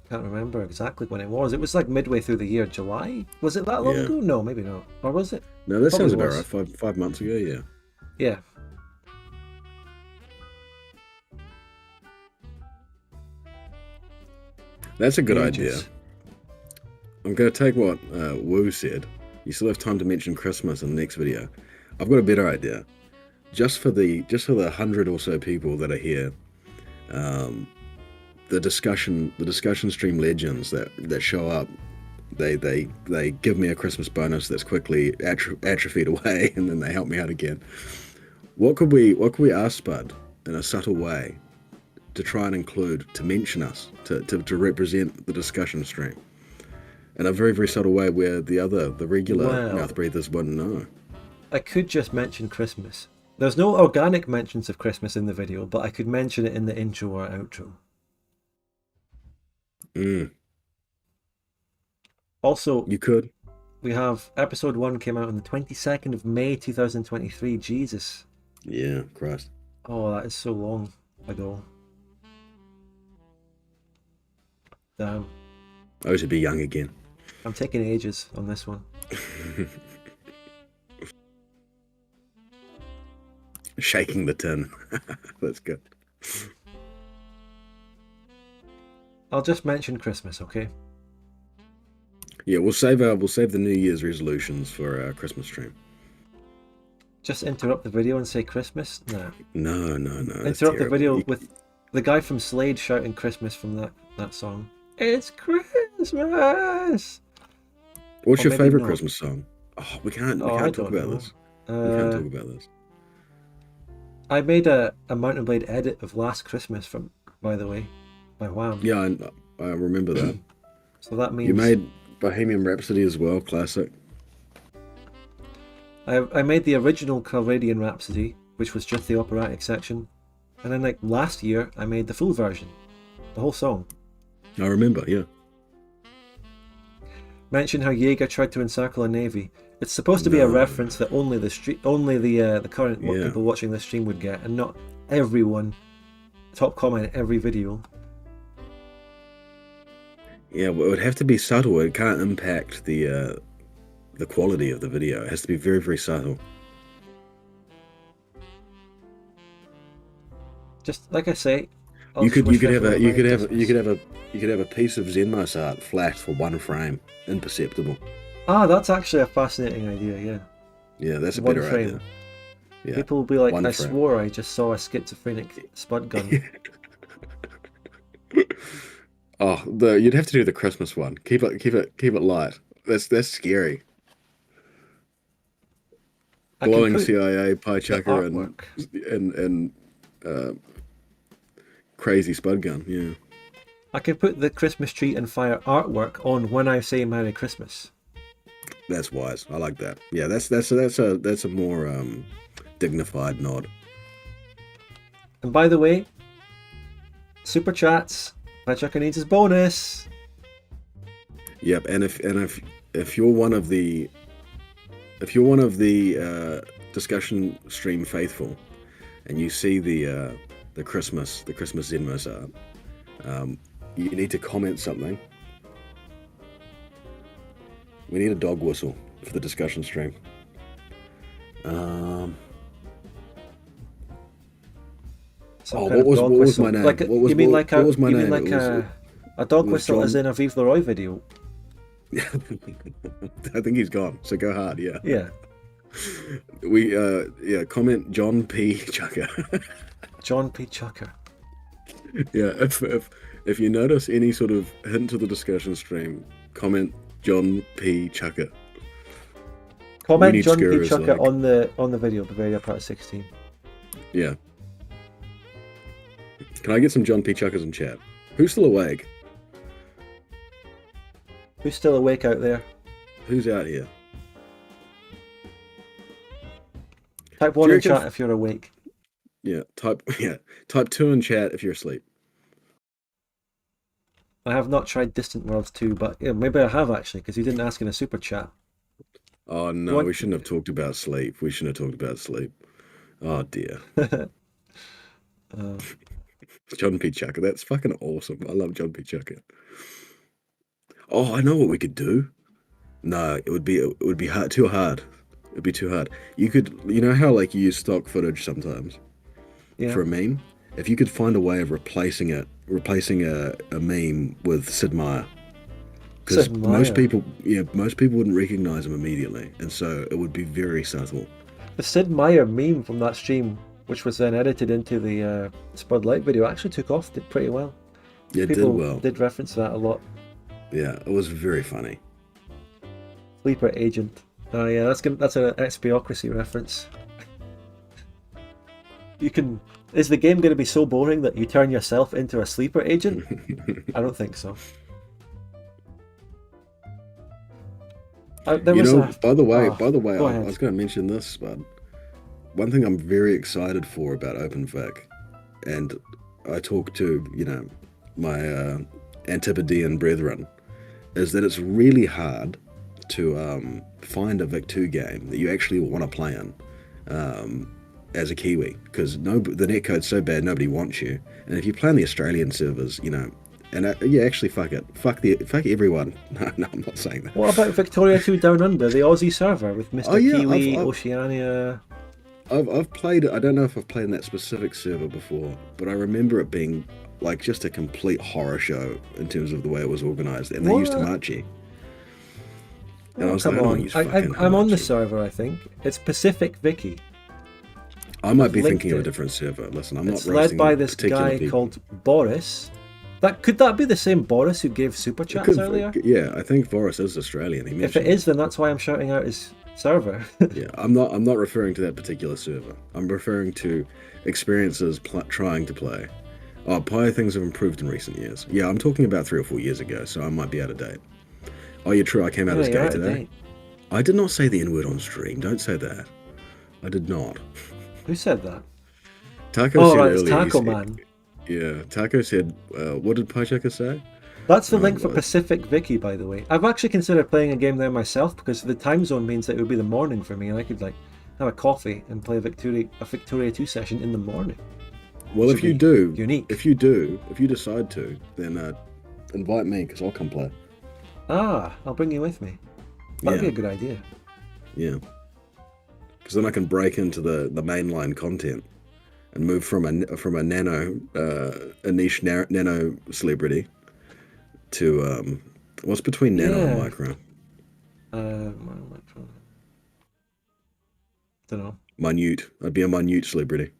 Speaker 1: Can't remember exactly when it was. It was like midway through the year, July? Was it that long ago? No, maybe not. Or was it?
Speaker 7: No, that sounds about right. Five months ago, yeah.
Speaker 1: Yeah.
Speaker 7: That's a good idea. I'm going to take what Woo said. You still have time to mention Christmas in the next video. I've got a better idea. Just for the 100 or so people that are here, the discussion stream legends that show up, they give me a Christmas bonus that's quickly atrophied away, and then they help me out again. What could we ask Spud in a subtle way to try and include, to mention us, to represent the discussion stream in a very, very subtle way where the regular mouth breathers wouldn't know?
Speaker 1: I could just mention Christmas. There's no organic mentions of Christmas in the video, but I could mention it in the intro or outro. Also,
Speaker 7: you could.
Speaker 1: We have episode 1 came out on the 22nd of May 2023. Jesus.
Speaker 7: Yeah, Christ.
Speaker 1: Oh, that is so long ago. Damn.
Speaker 7: I should be young again.
Speaker 1: I'm taking ages on this one.
Speaker 7: Shaking the tin. That's good.
Speaker 1: I'll just mention Christmas, okay?
Speaker 7: Yeah, we'll save the New Year's resolutions for our Christmas stream.
Speaker 1: Just interrupt the video and say Christmas? Nah.
Speaker 7: No.
Speaker 1: Interrupt the video with the guy from Slade shouting Christmas from that song. It's Christmas!
Speaker 7: What's your favourite Christmas song? Oh, we can't talk about this. We can't talk about this.
Speaker 1: I made a Mountain Blade edit of Last Christmas by the way, by Wham.
Speaker 7: Yeah, I remember that.
Speaker 1: So that means...
Speaker 7: You made Bohemian Rhapsody as well, classic.
Speaker 1: I made the original Calradian Rhapsody, which was just the operatic section. And then like last year, I made the full version. The whole song.
Speaker 7: I remember, yeah.
Speaker 1: Mention how Jaeger tried to encircle a navy. It's supposed to be a reference that only the current people watching this stream would get, and not everyone. Top comment every video.
Speaker 7: Yeah, well, it would have to be subtle. It can't impact the quality of the video. It has to be very, very subtle.
Speaker 1: Just like I say,
Speaker 7: you could have a piece of Zenmos art flat for one frame, imperceptible.
Speaker 1: Ah, that's actually a fascinating idea. Yeah.
Speaker 7: Yeah, that's a
Speaker 1: one
Speaker 7: better
Speaker 1: frame.
Speaker 7: idea. Yeah.
Speaker 1: People will be like,
Speaker 7: One
Speaker 1: I
Speaker 7: frame.
Speaker 1: swore I just saw a schizophrenic spud gun.
Speaker 7: Oh, you'd have to do the Christmas one. Keep it light. That's scary. Glowing CIA, Piechucker, and crazy spud gun. Yeah.
Speaker 1: I could put the Christmas tree and fire artwork on when I say Merry Christmas.
Speaker 7: That's wise. I like that. Yeah, that's a more dignified nod.
Speaker 1: And by the way, super chats. Piechucker needs his bonus.
Speaker 7: Yep, and if you're one of the discussion stream faithful, and you see the Christmas Zenmos art, you need to comment something. We need a dog whistle for the discussion stream. What was my name?
Speaker 1: Like
Speaker 7: what was my name?
Speaker 1: A dog whistle as in a Vive Leroy video?
Speaker 7: I think he's gone. So go hard, yeah.
Speaker 1: Yeah.
Speaker 7: Comment John Piechucker.
Speaker 1: John Piechucker.
Speaker 7: Yeah, if you notice any sort of hint to the discussion stream, comment John Piechucker.
Speaker 1: Comment John Piechucker on the video, Bavaria Part 16.
Speaker 7: Yeah. Can I get some John Piechuckers in chat? Who's still awake?
Speaker 1: Who's still awake out there?
Speaker 7: Who's out here?
Speaker 1: Type 1 in chat if you're awake.
Speaker 7: Yeah, type 2 in chat if you're asleep.
Speaker 1: I have not tried Distant Worlds 2, but yeah, maybe I have actually, because you didn't ask in a super chat.
Speaker 7: Oh no, we shouldn't have talked about sleep. Oh dear. John Piechucker, that's fucking awesome. I love John Piechucker. Oh, I know what we could do. No, it would be hard, too hard. It'd be too hard. You know how like you use stock footage sometimes for a meme? If you could find a way of replacing a meme with Sid Meier. because
Speaker 1: Sid
Speaker 7: most
Speaker 1: Meier.
Speaker 7: people wouldn't recognize him immediately, and so it would be very subtle.
Speaker 1: The Sid Meier meme from that stream, which was then edited into the Spud Light video, actually took off, did pretty well.
Speaker 7: Yeah, it
Speaker 1: People
Speaker 7: did well.
Speaker 1: did reference that a lot.
Speaker 7: Yeah, it was very funny.
Speaker 1: Sleeper agent. Oh yeah, that's an Espiocracy reference. Is the game going to be so boring that you turn yourself into a sleeper agent? I don't think so.
Speaker 7: By the way,
Speaker 1: go
Speaker 7: I was going to mention this, but one thing I'm very excited for about OpenVic, and I talk to, my Antipodean brethren, is that it's really hard to find a Vic 2 game that you actually want to play in as a Kiwi, because the netcode's so bad nobody wants you, and if you play on the Australian servers, actually fuck it, fuck everyone. No, I'm not saying that.
Speaker 1: What about Victoria 2 Down Under, the Aussie server with Mr. Kiwi, Oceania?
Speaker 7: I've played it. I don't know if I've played in that specific server before, but I remember it being like just a complete horror show in terms of the way it was organized, and they used Hamachi. And I was
Speaker 1: come
Speaker 7: like,
Speaker 1: on. I'm on the server, I think. It's Pacific Vicky.
Speaker 7: I might be thinking of a different server. Listen, I'm
Speaker 1: it's
Speaker 7: not
Speaker 1: led by this guy
Speaker 7: people.
Speaker 1: called Boris. Could that be the same Boris who gave super chats earlier?
Speaker 7: Yeah, I think Boris is Australian.
Speaker 1: If it is, then that's why I'm shouting out his server.
Speaker 7: Yeah, I'm not referring to that particular server. I'm referring to experiences trying to play. Oh, probably things have improved in recent years. Yeah, I'm talking about 3 or 4 years ago, so I might be out of date. Oh, you're true. I came out as gay today. I did not say the N-word on stream. Don't say that. I did not.
Speaker 1: Who said that?
Speaker 7: Taco said
Speaker 1: it's
Speaker 7: earlier.
Speaker 1: Taco Man.
Speaker 7: Yeah, Taco said, what did Piechucker say?
Speaker 1: That's the link for Pacific Vicky, by the way. I've actually considered playing a game there myself because the time zone means that it would be the morning for me, and I could have a coffee and play a Victoria 2 session in the morning.
Speaker 7: Well, if you do,
Speaker 1: unique.
Speaker 7: If you decide to, then invite me because I'll come play.
Speaker 1: I'll bring you with me. That'd be a good idea.
Speaker 7: Yeah. Because then I can break into the mainline content and move from a niche nano celebrity to what's between nano and micro?
Speaker 1: Don't know.
Speaker 7: Minute. I'd be a minute celebrity.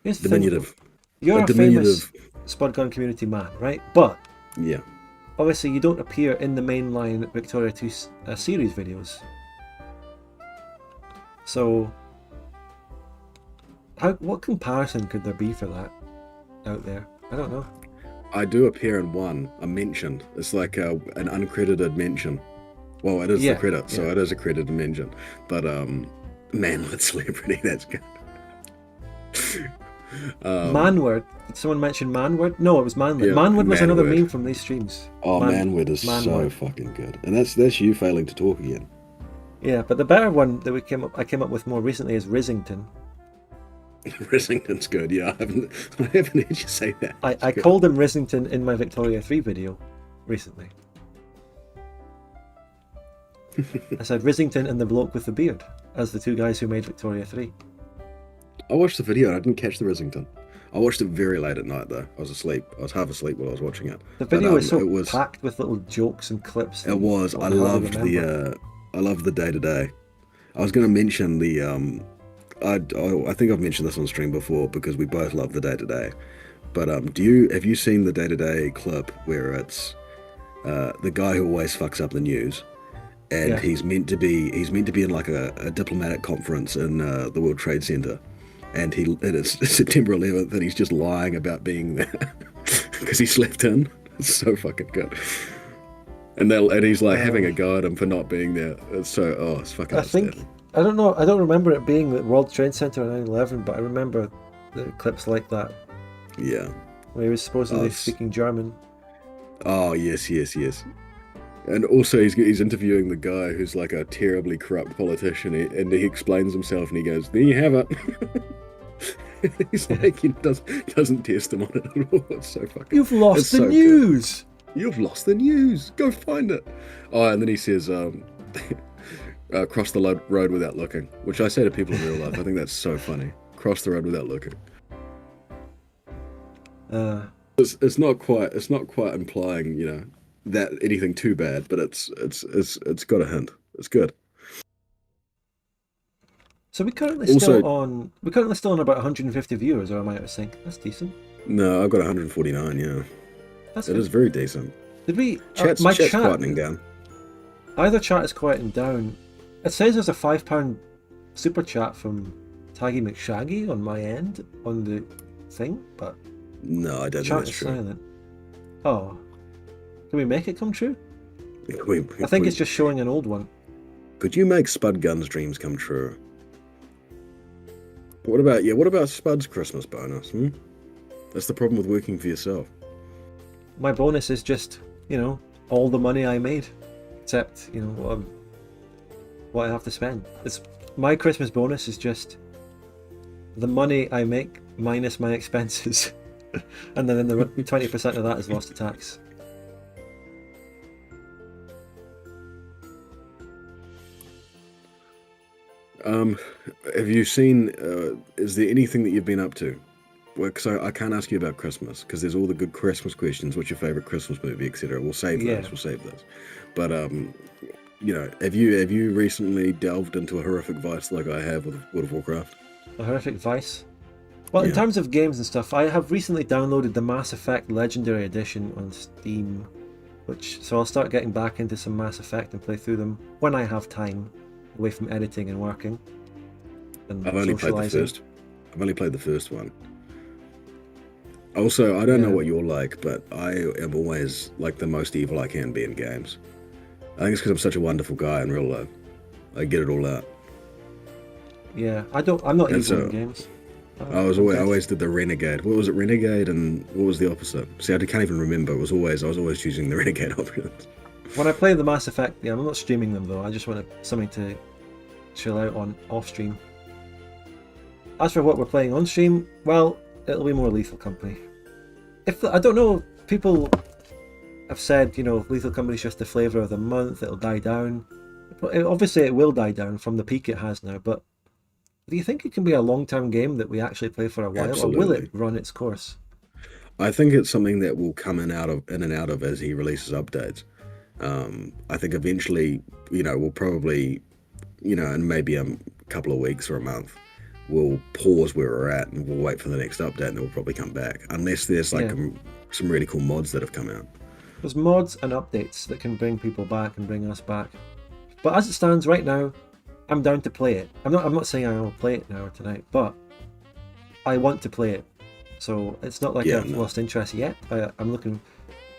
Speaker 1: Diminutive. You're a famous Spud Gun community man, right? But
Speaker 7: yeah,
Speaker 1: obviously you don't appear in the mainline Victoria 2 series videos. So, what comparison could there be for that out there? I don't know.
Speaker 7: I do appear in one. I'm mentioned. It's like an uncredited mention. Well, it is the credit, so it is a credited mention. But manlet celebrity, that's good.
Speaker 1: Manward. Did someone mention Manward? No, it was Manlet.
Speaker 7: Yeah,
Speaker 1: Manward was another
Speaker 7: Manward.
Speaker 1: meme from these streams.
Speaker 7: Oh, Manward is so fucking good, and that's you failing to talk again.
Speaker 1: Yeah, but the better one that I came up with more recently is Risington.
Speaker 7: Risington's good, yeah. I haven't heard you say that.
Speaker 1: I called him Risington in my Victoria 3 video recently. I said Risington and the bloke with the beard as the two guys who made Victoria 3.
Speaker 7: I watched the video and I didn't catch the Risington. I watched it very late at night though. I was asleep. I was half asleep while I was watching it.
Speaker 1: The video was packed with little jokes and clips.
Speaker 7: It was. I loved the day-to-day. I was going to mention the I think I've mentioned this on stream before because we both love the day-to-day. But have you seen the day-to-day clip where it's the guy who always fucks up the news, and he's meant to be in like a diplomatic conference in the World Trade Center, and it's September 11th, and he's just lying about being there because he slept in. It's so fucking good. And he's like having a go at him for not being there. It's fucking.
Speaker 1: I don't know. I don't remember it being the World Trade Center on 9/11, but I remember the clips like that.
Speaker 7: Yeah.
Speaker 1: Where he was supposedly speaking German.
Speaker 7: Oh yes. And also he's interviewing the guy who's like a terribly corrupt politician, and he explains himself, and he goes, "There you have it." He's like, he doesn't test him on it at all. It's so fucking.
Speaker 1: You've lost the news.
Speaker 7: Good. You've lost the news. Go find it. Oh, and then he says, "Cross the road without looking," which I say to people in real life. I think that's so funny. Cross the road without looking. It's not quite implying, that anything too bad, but it's got a hint. It's good.
Speaker 1: So we currently
Speaker 7: Also-
Speaker 1: still on about 150 viewers, or am I out of sync? That's decent.
Speaker 7: No, I've got 149. Yeah,
Speaker 1: That's
Speaker 7: it
Speaker 1: good.
Speaker 7: is very decent.
Speaker 1: Did we?
Speaker 7: Chat's
Speaker 1: my chat
Speaker 7: quietening down.
Speaker 1: Either chat is quieting down. It says there's a £5 super chat from Taggy McShaggy on my end on the thing, but
Speaker 7: No, I don't think
Speaker 1: chat
Speaker 7: that's
Speaker 1: is
Speaker 7: true.
Speaker 1: silent. Oh, can we make it come true?
Speaker 7: We-
Speaker 1: I think
Speaker 7: we-
Speaker 1: it's just showing an old one.
Speaker 7: Could you make Spud Gun's dreams come true? What about Spud's Christmas bonus? That's the problem with working for yourself.
Speaker 1: My bonus is just, all the money I made, except, what I have to spend. My Christmas bonus is just the money I make minus my expenses, and then the 20% of that is lost to tax.
Speaker 7: Have you seen? Is there anything that you've been up to? Well, because I can't ask you about Christmas because there's all the good Christmas questions. What's your favorite Christmas movie, etc. We'll save those.
Speaker 1: Yeah.
Speaker 7: We'll save those. But have you recently delved into a horrific vice like I have with World of Warcraft?
Speaker 1: A horrific vice. Well, in
Speaker 7: Yeah.
Speaker 1: terms of games and stuff, I have recently downloaded the Mass Effect Legendary Edition on Steam, so I'll start getting back into some Mass Effect and play through them when I have time, away from editing and working. And
Speaker 7: I've only played the
Speaker 1: socialising.
Speaker 7: first. I've only played the first one. Also, I don't know
Speaker 1: Yeah.
Speaker 7: what you're like, but I am always like the most evil I can be in games. I think it's because I'm such a wonderful guy in real life. I get it all out.
Speaker 1: Yeah, I'm not
Speaker 7: And
Speaker 1: evil
Speaker 7: so-
Speaker 1: in games.
Speaker 7: I always did the renegade. What was it, renegade, and what was the opposite? See, I can't even remember. I was always choosing the renegade options.
Speaker 1: When I play the Mass Effect, yeah, I'm not streaming them though. I just want something to chill out on off stream. As for what we're playing on stream, well, it'll be more Lethal Company. I don't know, people have said, Lethal Company is just the flavour of the month. It'll die down. Obviously, it will die down from the peak it has now. But do you think it can be a long-term game that we actually play for a while, or will it
Speaker 7: Absolutely.
Speaker 1: run its course?
Speaker 7: I think it's something that will come in and out of as he releases updates. I think eventually, we'll probably, in maybe a couple of weeks or a month, we'll pause where we're at and we'll wait for the next update, and then we'll probably come back, unless there's like
Speaker 1: Yeah.
Speaker 7: some really cool mods that have come out.
Speaker 1: There's mods and updates that can bring people back and bring us back. But as it stands right now, I'm down to play it. I'm not saying I will play it now or tonight, but I want to play it. So it's not like
Speaker 7: Yeah,
Speaker 1: I've
Speaker 7: no.
Speaker 1: lost interest yet. I'm looking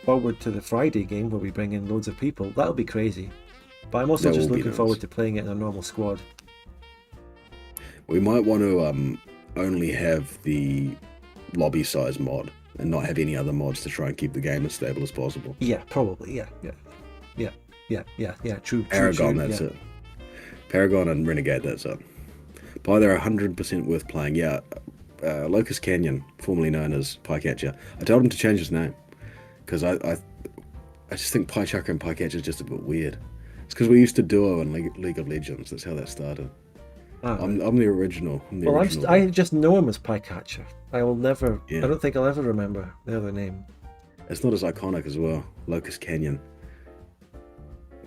Speaker 1: forward to the Friday game where we bring in loads of people. That'll be crazy. But I'm also
Speaker 7: That
Speaker 1: just
Speaker 7: will be
Speaker 1: looking
Speaker 7: nice.
Speaker 1: forward to playing it in a normal squad.
Speaker 7: We might want to only have the lobby size mod and not have any other mods to try and keep the game as stable as possible.
Speaker 1: Yeah, probably. Yeah. True.
Speaker 7: Paragon,
Speaker 1: true,
Speaker 7: that's
Speaker 1: yeah.
Speaker 7: it. Paragon and Renegade, that's it. But they're 100% worth playing. Yeah, Locust Canyon, formerly known as Piechucker. I told him to change his name because I just think Piechucker and Piechucker is just a bit weird. It's because we used to duo in League of Legends. That's how that started.
Speaker 1: Ah.
Speaker 7: I'm the original.
Speaker 1: I just know him as Piechucker. I will never.
Speaker 7: Yeah.
Speaker 1: I don't think I'll ever remember the other name.
Speaker 7: It's not as iconic as well. Locust Canyon.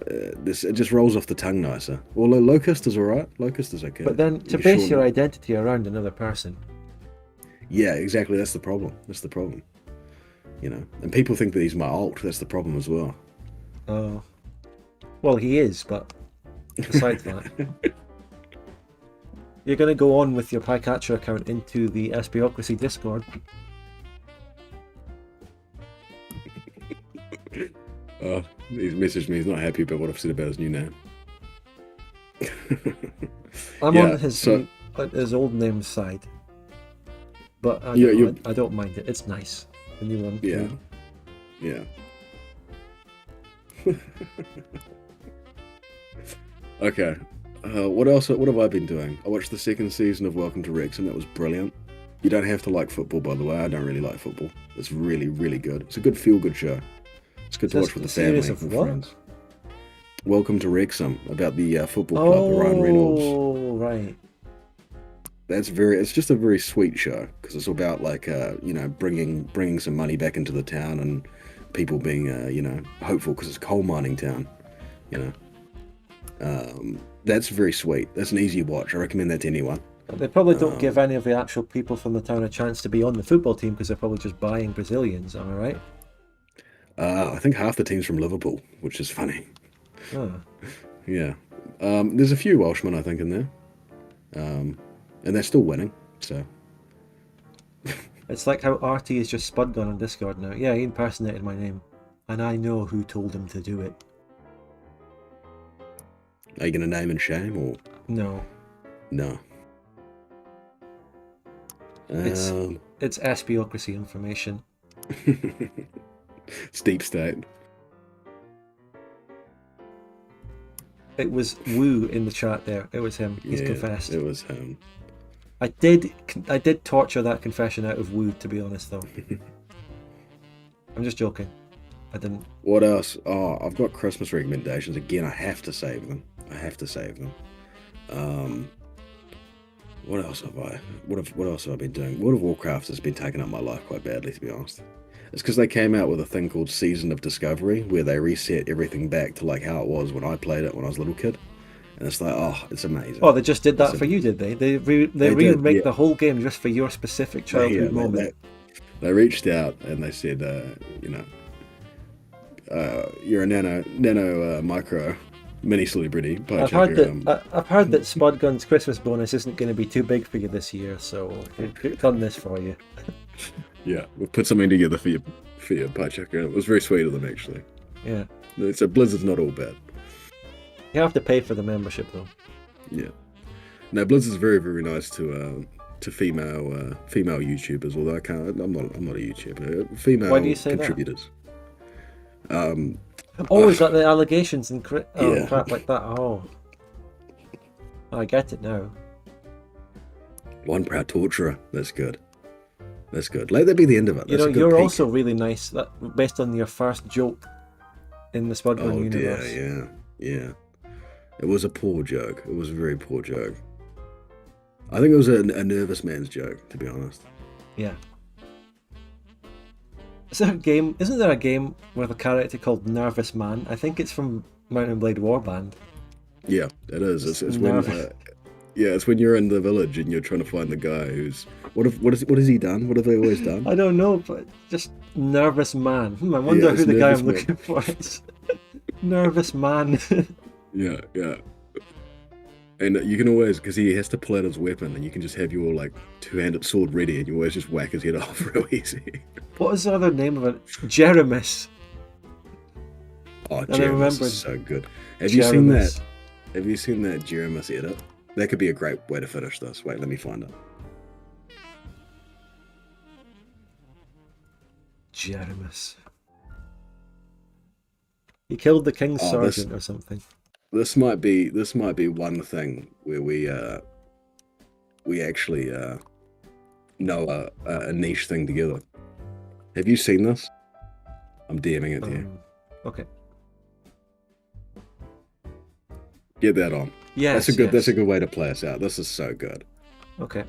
Speaker 7: It just rolls off the tongue nicer. Although Locust is alright. Locust is okay.
Speaker 1: But then to
Speaker 7: You're
Speaker 1: base
Speaker 7: sure
Speaker 1: your
Speaker 7: not-
Speaker 1: identity around another person.
Speaker 7: Yeah, exactly. That's the problem. And people think that he's my alt. That's the problem as well.
Speaker 1: Oh. Well, he is, but besides that. You're going to go on with your Piechucker account into the Espiocracy Discord.
Speaker 7: He's messaged me. He's not happy about what I've said about his new name.
Speaker 1: I'm
Speaker 7: Yeah,
Speaker 1: on his
Speaker 7: so-
Speaker 1: his old name's side. But I
Speaker 7: Yeah,
Speaker 1: don't,
Speaker 7: you-
Speaker 1: I don't mind it. It's nice. The new one.
Speaker 7: Yeah. Yeah. Okay. What else? What have I been doing? I watched the second season of Welcome to Wrexham. That was brilliant. You don't have to like football, by the way. I don't really like football. It's really, really good. It's a good feel-good show. It's good to
Speaker 1: Is
Speaker 7: watch
Speaker 1: this
Speaker 7: with the
Speaker 1: the
Speaker 7: family
Speaker 1: series of
Speaker 7: and
Speaker 1: what?
Speaker 7: friends. Welcome to Wrexham, about the football club, Ryan Reynolds.
Speaker 1: Oh, right.
Speaker 7: It's just a very sweet show because it's about like bringing some money back into the town and people being, hopeful because it's a coal mining town, that's very sweet. That's an easy watch. I recommend that to anyone.
Speaker 1: They probably don't give any of the actual people from the town a chance to be on the football team because they're probably just buying Brazilians, am I right?
Speaker 7: I think half the team's from Liverpool, which is funny.
Speaker 1: Oh.
Speaker 7: Yeah. There's a few Welshmen, I think, in there. And they're still winning, so...
Speaker 1: It's like how Artie is just Spud Gun on Discord now. Yeah, he impersonated my name. And I know who told him to do it.
Speaker 7: Are you going to name and shame, or...?
Speaker 1: No.
Speaker 7: No.
Speaker 1: It's Espiocracy information.
Speaker 7: It's deep state.
Speaker 1: It was Woo in the chat there. It was him. He's confessed.
Speaker 7: It was him.
Speaker 1: I did torture that confession out of Woo, to be honest, though. I'm just joking. I didn't.
Speaker 7: What else? Oh, I've got Christmas recommendations. Again, I have to save them. What else have I? What else have I been doing? World of Warcraft has been taking up my life quite badly, to be honest. It's because they came out with a thing called Season of Discovery, where they reset everything back to like how it was when I played it when I was a little kid, and it's like, oh, it's amazing.
Speaker 1: Oh, they just did that for you, did they? They remake the whole game just for your specific childhood moment.
Speaker 7: They reached out and they said, you're a nano micro mini celebrity.
Speaker 1: I've heard that Spud Gun's Christmas bonus isn't going to be too big for you this year, so we've done this for you.
Speaker 7: Yeah, we've put something together for your Piechucker. It was very sweet of them, actually.
Speaker 1: Yeah.
Speaker 7: So Blizzard's not all bad.
Speaker 1: You have to pay for the membership, though.
Speaker 7: Yeah. No, Blizzard's very, very nice to female YouTubers. Although I'm not a YouTuber. Female
Speaker 1: Why do you say
Speaker 7: contributors.
Speaker 1: That? Is that the allegations and crap like that? Oh, I get it now.
Speaker 7: One proud torturer. That's good. That's good. Let that be the end of it. That's
Speaker 1: you're
Speaker 7: peak.
Speaker 1: Also really nice. That based on your first joke in the Spud Gun universe.
Speaker 7: Yeah. It was a poor joke. It was a very poor joke. I think it was a nervous man's joke, to be honest.
Speaker 1: Yeah. Isn't there a game with a character called Nervous Man? I think it's from Mount and Blade Warband.
Speaker 7: Yeah, it is. It's when it's when you're in the village and you're trying to find the guy who's what has he done? What have they always done?
Speaker 1: I don't know, but just Nervous Man. I wonder who the guy I'm looking for is. Nervous Man.
Speaker 7: Yeah. And you can always, because he has to pull out his weapon, and you can just have your like two-handed sword ready, and you always just whack his head off real easy.
Speaker 1: What is the other name of it? Jeremis.
Speaker 7: Oh, Jeremis is so good. Have you seen that? Have you seen that Jeremis edit? That could be a great way to finish this. Wait, let me find it.
Speaker 1: Jeremis. He killed the king's sergeant or something.
Speaker 7: This might be one thing where we actually know a niche thing together. Have you seen this? I'm DMing it to you.
Speaker 1: Okay.
Speaker 7: Get that on.
Speaker 1: Yeah,
Speaker 7: that's a good way to play us out. This is so good.
Speaker 1: Okay.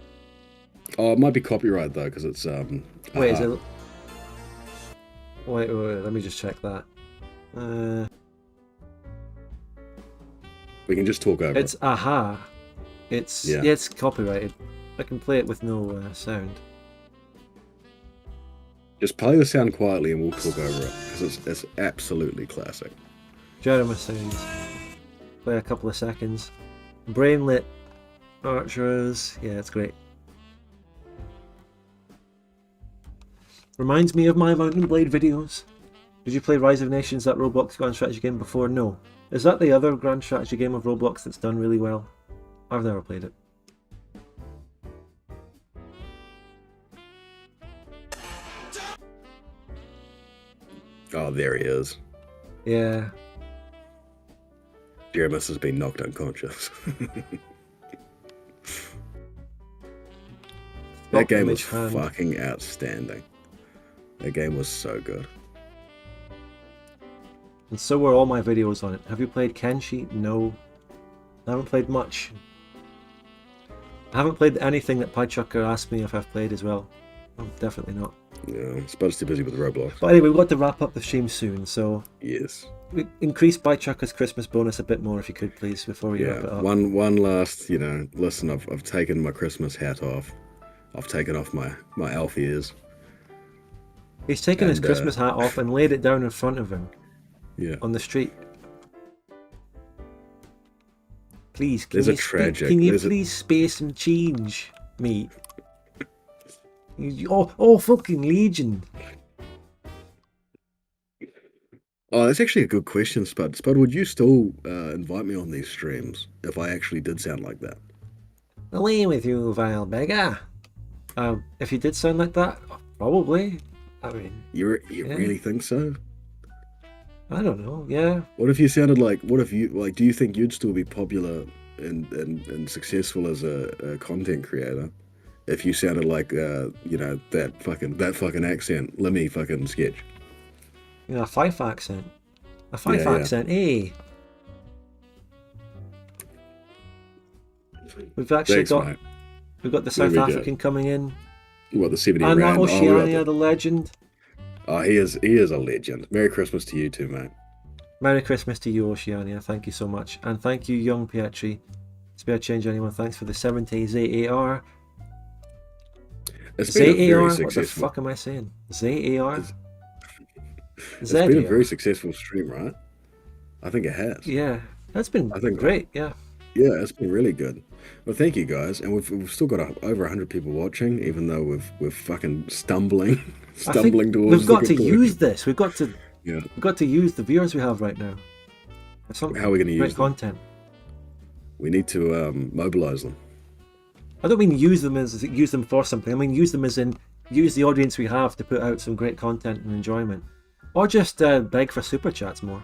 Speaker 7: Oh, it might be copyright though, because it's
Speaker 1: Wait, is it? Wait, let me just check that.
Speaker 7: We can just talk over.
Speaker 1: It's Aha. It's copyrighted. I can play it with no sound.
Speaker 7: Just play the sound quietly and we'll talk over it, because it's absolutely classic.
Speaker 1: Jeremy sounds. Play a couple of seconds. Brainlit archers. Yeah, it's great. Reminds me of my Mountain Blade videos. Did you play Rise of Nations, that Roblox grand strategy game, before? No. Is that the other grand strategy game of Roblox that's done really well? I've never played it.
Speaker 7: Oh, there he is.
Speaker 1: Yeah.
Speaker 7: Jeremis has been knocked unconscious. That game was fucking outstanding. That game was so good.
Speaker 1: And so were all my videos on it. Have you played Kenshi? No. I haven't played much. I haven't played anything that Piechucker asked me if I've played as well. Oh, definitely not.
Speaker 7: Yeah, Spud's too busy with Roblox.
Speaker 1: But anyway, we've got to wrap up the stream soon, so
Speaker 7: Yes.
Speaker 1: increase Piechucker's Christmas bonus a bit more if you could, please, before we wrap it up.
Speaker 7: One last, listen, I've taken my Christmas hat off. I've taken off my elf ears.
Speaker 1: He's taken his Christmas hat off and laid it down in front of him.
Speaker 7: Yeah.
Speaker 1: On the street. Please,
Speaker 7: There's a tragic.
Speaker 1: Can you please space and change, mate? Oh, fucking Legion.
Speaker 7: Oh, that's actually a good question, Spud. Spud, would you still invite me on these streams if I actually did sound like that?
Speaker 1: Away with you, vile beggar. If you did sound like that, probably. I mean,
Speaker 7: You really think so?
Speaker 1: I don't know. Yeah.
Speaker 7: What if you sounded like? What if you like? Do you think you'd still be popular and successful as a content creator if you sounded like that fucking accent? Let me fucking sketch.
Speaker 1: You know, a Fife accent. A Fife accent, eh? We've actually we've got the South African coming in.
Speaker 7: What, the 70
Speaker 1: and
Speaker 7: rand?
Speaker 1: Oceania, the legend.
Speaker 7: Oh, he is a legend. Merry Christmas to you too, mate.
Speaker 1: Merry Christmas to you, Oceania. Thank you so much. And thank you, young Pietri. Spare change anyone. Thanks for the 70 ZAR.
Speaker 7: It's been a very
Speaker 1: What
Speaker 7: successful...
Speaker 1: the fuck am I saying? ZAR?
Speaker 7: It's been a very successful stream, right? I think it has.
Speaker 1: Yeah, that's been great, yeah.
Speaker 7: Yeah, it's been really good. Well, thank you guys, and we've still got over 100 people watching, even though we're fucking stumbling towards.
Speaker 1: We've got to use this. We've got to use the viewers we have right now.
Speaker 7: How are we going to use them?
Speaker 1: Content?
Speaker 7: We need to mobilize them.
Speaker 1: I don't mean use them as use them for something. I mean use them as in use the audience we have to put out some great content and enjoyment, or just beg for super chats more.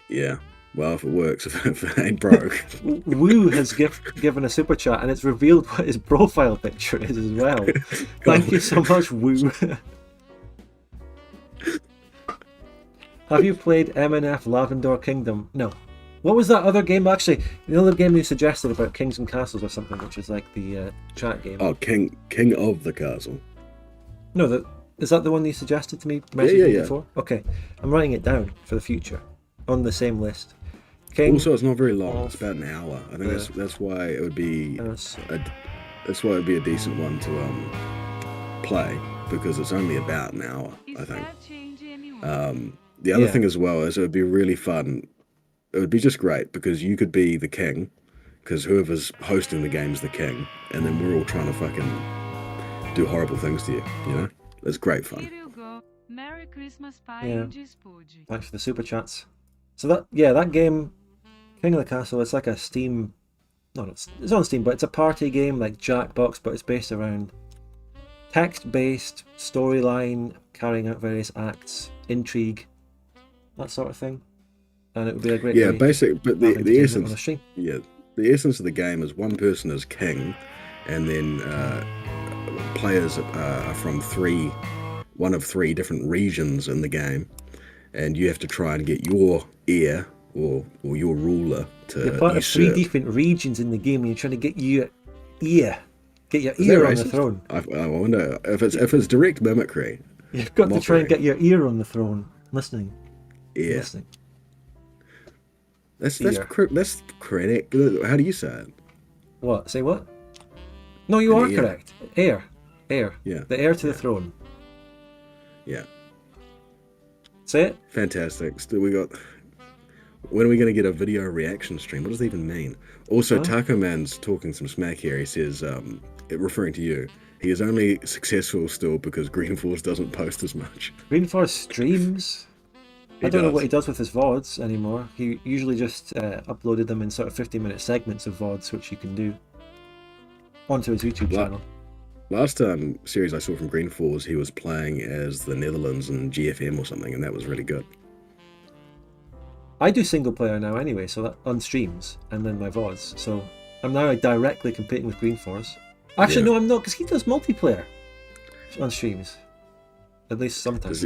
Speaker 7: Yeah. Well, if it works, if it ain't broke.
Speaker 1: Woo has given a super chat, and it's revealed what his profile picture is as well. Thank you so much, Woo. Have you played MNF Lavendar Kingdom? No. What was that other game? Actually, the other game you suggested about Kings and Castles or something, which is like the chat game.
Speaker 7: Oh, King of the Castle.
Speaker 1: No, is that the one you suggested to me?
Speaker 7: Yeah.
Speaker 1: Before? Okay, I'm writing it down for the future on the same list.
Speaker 7: Also, it's not very long. It's about an hour. I think that's why it would be a decent one to play, because it's only about an hour. I think. The other thing as well is it would be really fun. It would be just great because you could be the king, because whoever's hosting the game is the king, and then we're all trying to fucking do horrible things to you. You know, it's great fun.
Speaker 10: Merry Christmas,
Speaker 1: yeah. Thanks for the super chats. So that game, King of the Castle, it's like a Steam, it's on Steam, but it's a party game like Jackbox, but it's based around text-based storyline, carrying out various acts, intrigue, that sort of thing. And it would be a great way
Speaker 7: but the essence,
Speaker 1: on a stream.
Speaker 7: Yeah, the essence of the game is one person is king, and then players are from one of three different regions in the game, and you have to try and get your heir or your ruler to
Speaker 1: You're part of
Speaker 7: usurp.
Speaker 1: 3 different regions in the game, and you're trying to get your ear on the throne.
Speaker 7: I wonder if it's direct mimicry.
Speaker 1: You've got to try and get your ear on the throne, listening.
Speaker 7: Yeah.
Speaker 1: Listening.
Speaker 7: That's correct. How do you say it?
Speaker 1: What? Say what? No, you are correct. Heir.
Speaker 7: Yeah.
Speaker 1: The heir to the throne.
Speaker 7: Yeah.
Speaker 1: Say it.
Speaker 7: Fantastic. When are we going to get a video reaction stream? What does that even mean? Also, Taco Man's talking some smack here. He says, referring to you, he is only successful still because Green Force doesn't post as much.
Speaker 1: Green Force streams. I don't know what he does with his VODs anymore. He usually just uploaded them in sort of 50-minute segments of VODs, which you can do onto his YouTube channel.
Speaker 7: Last series I saw from Green Force, he was playing as the Netherlands and GFM or something, and that was really good.
Speaker 1: I do single player now anyway, so that on streams and then my VODs. So I'm now directly competing with Green Force. Actually, no, I'm not, because he does multiplayer on streams. At least sometimes.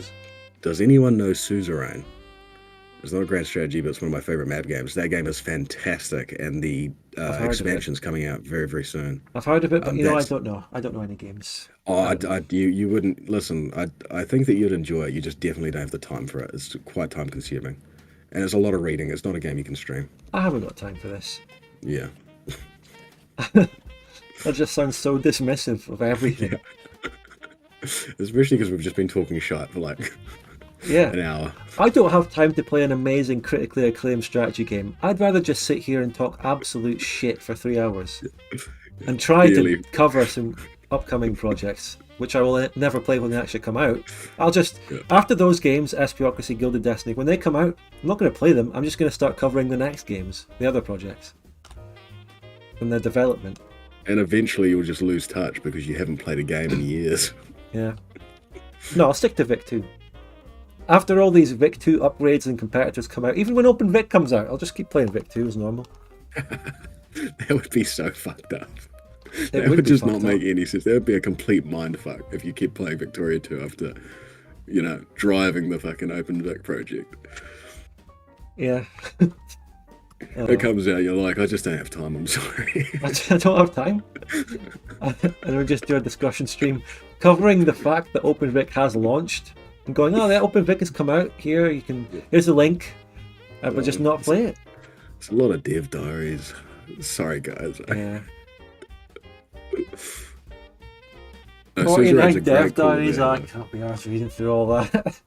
Speaker 7: Does anyone know Suzerain? It's not a grand strategy, but it's one of my favorite map games. That game is fantastic, and the expansion's coming out very, very soon.
Speaker 1: I've heard of it, but I
Speaker 7: That's
Speaker 1: don't know. I don't know any games.
Speaker 7: you wouldn't listen. I think that you'd enjoy it. You just definitely don't have the time for it. It's quite time consuming, and it's a lot of reading. It's not a game you can stream.
Speaker 1: I haven't got time for this.
Speaker 7: Yeah.
Speaker 1: That just sounds so dismissive of everything.
Speaker 7: Yeah. Especially because we've just been talking shite for like an hour.
Speaker 1: I don't have time to play an amazing, critically acclaimed strategy game. I'd rather just sit here and talk absolute shit for 3 hours and try to cover some upcoming projects, which I will never play when they actually come out. I'll just, after those games, Espiocracy, Gilded Destiny, when they come out, I'm not going to play them. I'm just going to start covering the next games, the other projects, and their development.
Speaker 7: And eventually you'll just lose touch because you haven't played a game in years.
Speaker 1: Yeah. No, I'll stick to Vic 2. After all these Vic 2 upgrades and competitors come out, even when Open Vic comes out, I'll just keep playing Vic 2 as normal.
Speaker 7: That would be so fucked up.
Speaker 1: It
Speaker 7: would just not make any sense. That would be a complete mindfuck if you keep playing Victoria 2 after, driving the fucking Open Vic project.
Speaker 1: Yeah.
Speaker 7: It comes out, you're like, I just don't have time, I'm sorry.
Speaker 1: I don't have time. And we just do a discussion stream covering the fact that Open Vic has launched and going, oh, that Open Vic has come out here, here's the link, but just not play it.
Speaker 7: It's a lot of dev diaries. Sorry, guys.
Speaker 1: Yeah.
Speaker 7: No,
Speaker 1: 49 dev diaries, I can't be arsed reading through all that.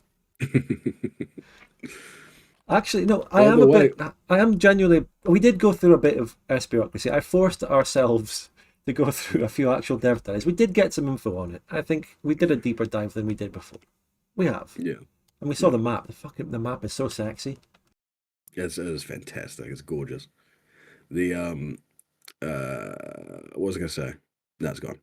Speaker 1: Actually, no, I am genuinely, we did go through a bit of Espiocracy. I forced ourselves to go through a few actual dev diaries. We did get some info on it. I think we did a deeper dive than we did before. We have.
Speaker 7: Yeah.
Speaker 1: And we saw the map. The map is so sexy.
Speaker 7: It is fantastic. It's gorgeous. The, what was I going to say? No, it's gone.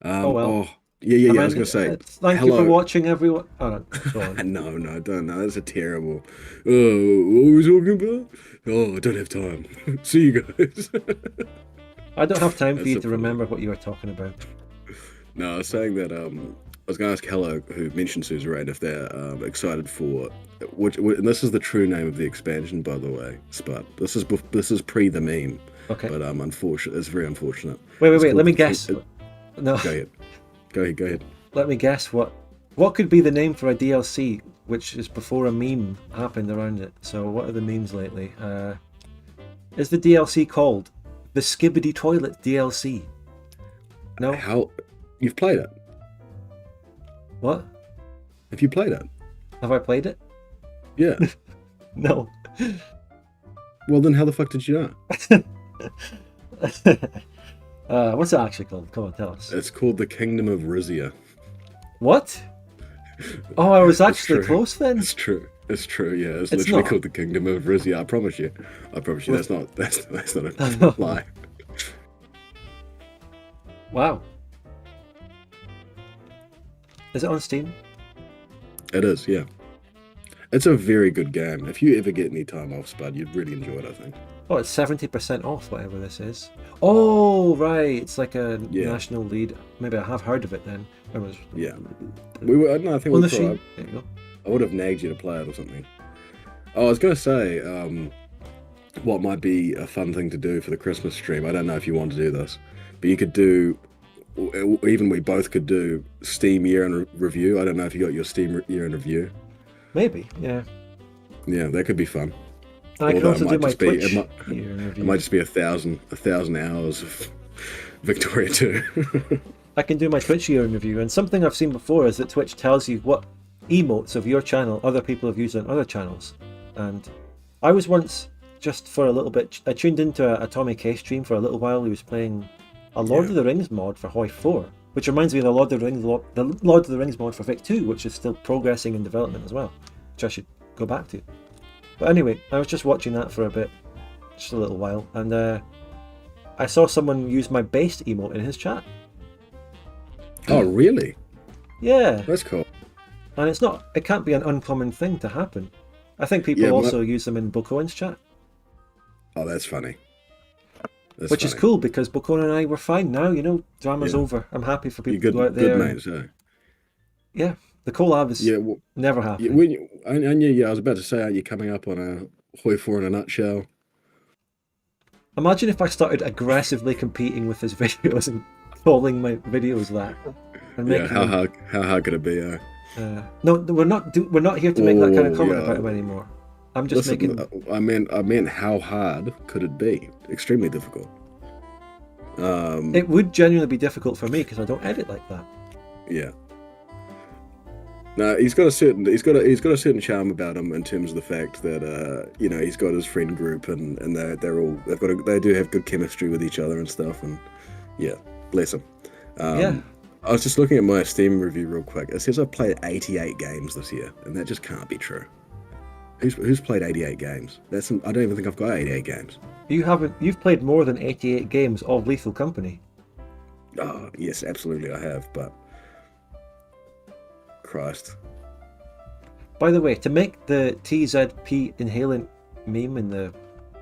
Speaker 1: Oh, well.
Speaker 7: Oh, yeah, I was going to say.
Speaker 1: Thank you for watching, everyone. Oh, no, go on.
Speaker 7: No, don't. No, that's a terrible. Oh, what were we talking about? Oh, I don't have time. See you guys.
Speaker 1: I don't have time for you to remember what you were talking about.
Speaker 7: No, I was saying that I was going to ask Hello, who mentioned Suzerain, if they're excited for and this is the true name of the expansion, by the way, Spud. This is pre the meme.
Speaker 1: Okay.
Speaker 7: But unfortunate. It's very unfortunate.
Speaker 1: Wait. Let me guess. No.
Speaker 7: Go ahead.
Speaker 1: Let me guess what could be the name for a DLC which is before a meme happened around it. So what are the memes lately? Is the DLC called the Skibbity Toilet DLC? No.
Speaker 7: How? You've played it?
Speaker 1: What?
Speaker 7: Have you played it?
Speaker 1: Have I played it?
Speaker 7: Yeah.
Speaker 1: No.
Speaker 7: Well, then how the fuck did you know?
Speaker 1: What's it actually called? Come on, tell us.
Speaker 7: It's called the Kingdom of Rizia.
Speaker 1: What? Oh, I was actually close then.
Speaker 7: It's true. Yeah, it's literally called the Kingdom of Rizia. I promise you. That's not a lie.
Speaker 1: Wow. Is it on Steam?
Speaker 7: It is, yeah. It's a very good game. If you ever get any time off, Spud, you'd really enjoy it, I think.
Speaker 1: Oh, it's 70% off, whatever this is. Oh, right. It's like a national lead. Maybe I have heard of it then.
Speaker 7: Yeah. We were. No, I think
Speaker 1: on
Speaker 7: we
Speaker 1: the stream. There you go.
Speaker 7: I would have nagged you to play it or something. Oh, I was going to say, what might be a fun thing to do for the Christmas stream. I don't know if you want to do this, but you could do, even we both could do Steam year in review. I don't know if you got your Steam year in review.
Speaker 1: Maybe, yeah.
Speaker 7: Yeah, that could be fun.
Speaker 1: I can also do my Twitch
Speaker 7: year in review. It might just be 1,000 hours of Victoria 2.
Speaker 1: I can do my Twitch year in review, and something I've seen before is that Twitch tells you what emotes of your channel other people have used on other channels. And I was once, just for a little bit, I tuned into a Tommy K stream for a little while. He was playing a Lord of the Rings mod for Hoi 4, which reminds me of the Lord of the Rings mod for Vic 2, which is still progressing in development as well, which I should go back to. But anyway, I was just watching that for a bit, just a little while, and I saw someone use my based emote in his chat.
Speaker 7: Oh, really?
Speaker 1: Yeah.
Speaker 7: That's cool.
Speaker 1: And it can't be an uncommon thing to happen. I think people also use them in Bokoen's chat.
Speaker 7: Oh, that's funny.
Speaker 1: Which is cool, because Bokone and I were fine now, drama's over. I'm happy for people to go out there.
Speaker 7: Good mates, eh?
Speaker 1: Yeah, The collabs
Speaker 7: Yeah, well,
Speaker 1: never
Speaker 7: yeah,
Speaker 1: happen.
Speaker 7: when you, and yeah, I was about to say, aren't you coming up on a Hoi 4 in a nutshell?
Speaker 1: Imagine if I started aggressively competing with his videos and calling my videos that. And
Speaker 7: Yeah,
Speaker 1: making
Speaker 7: how hard could it be?
Speaker 1: No, we're not here to make that kind of
Speaker 7: Oh,
Speaker 1: comment
Speaker 7: yeah.
Speaker 1: about him anymore. I'm just
Speaker 7: Listen,
Speaker 1: making.
Speaker 7: I meant how hard could it be? Extremely difficult.
Speaker 1: It would genuinely be difficult for me because I don't edit like that.
Speaker 7: Yeah. No, he's got a certain charm about him in terms of the fact that he's got his friend group and they do have good chemistry with each other and stuff, and yeah, bless him.
Speaker 1: Yeah.
Speaker 7: I was just looking at my Steam review real quick. It says I've played 88 games this year, and that just can't be true. Who's played 88 games? I don't even think I've got 88 games.
Speaker 1: You've played more than 88 games of Lethal Company.
Speaker 7: Oh, yes, absolutely I have, but Christ.
Speaker 1: By the way, to make the TZP inhalant meme in the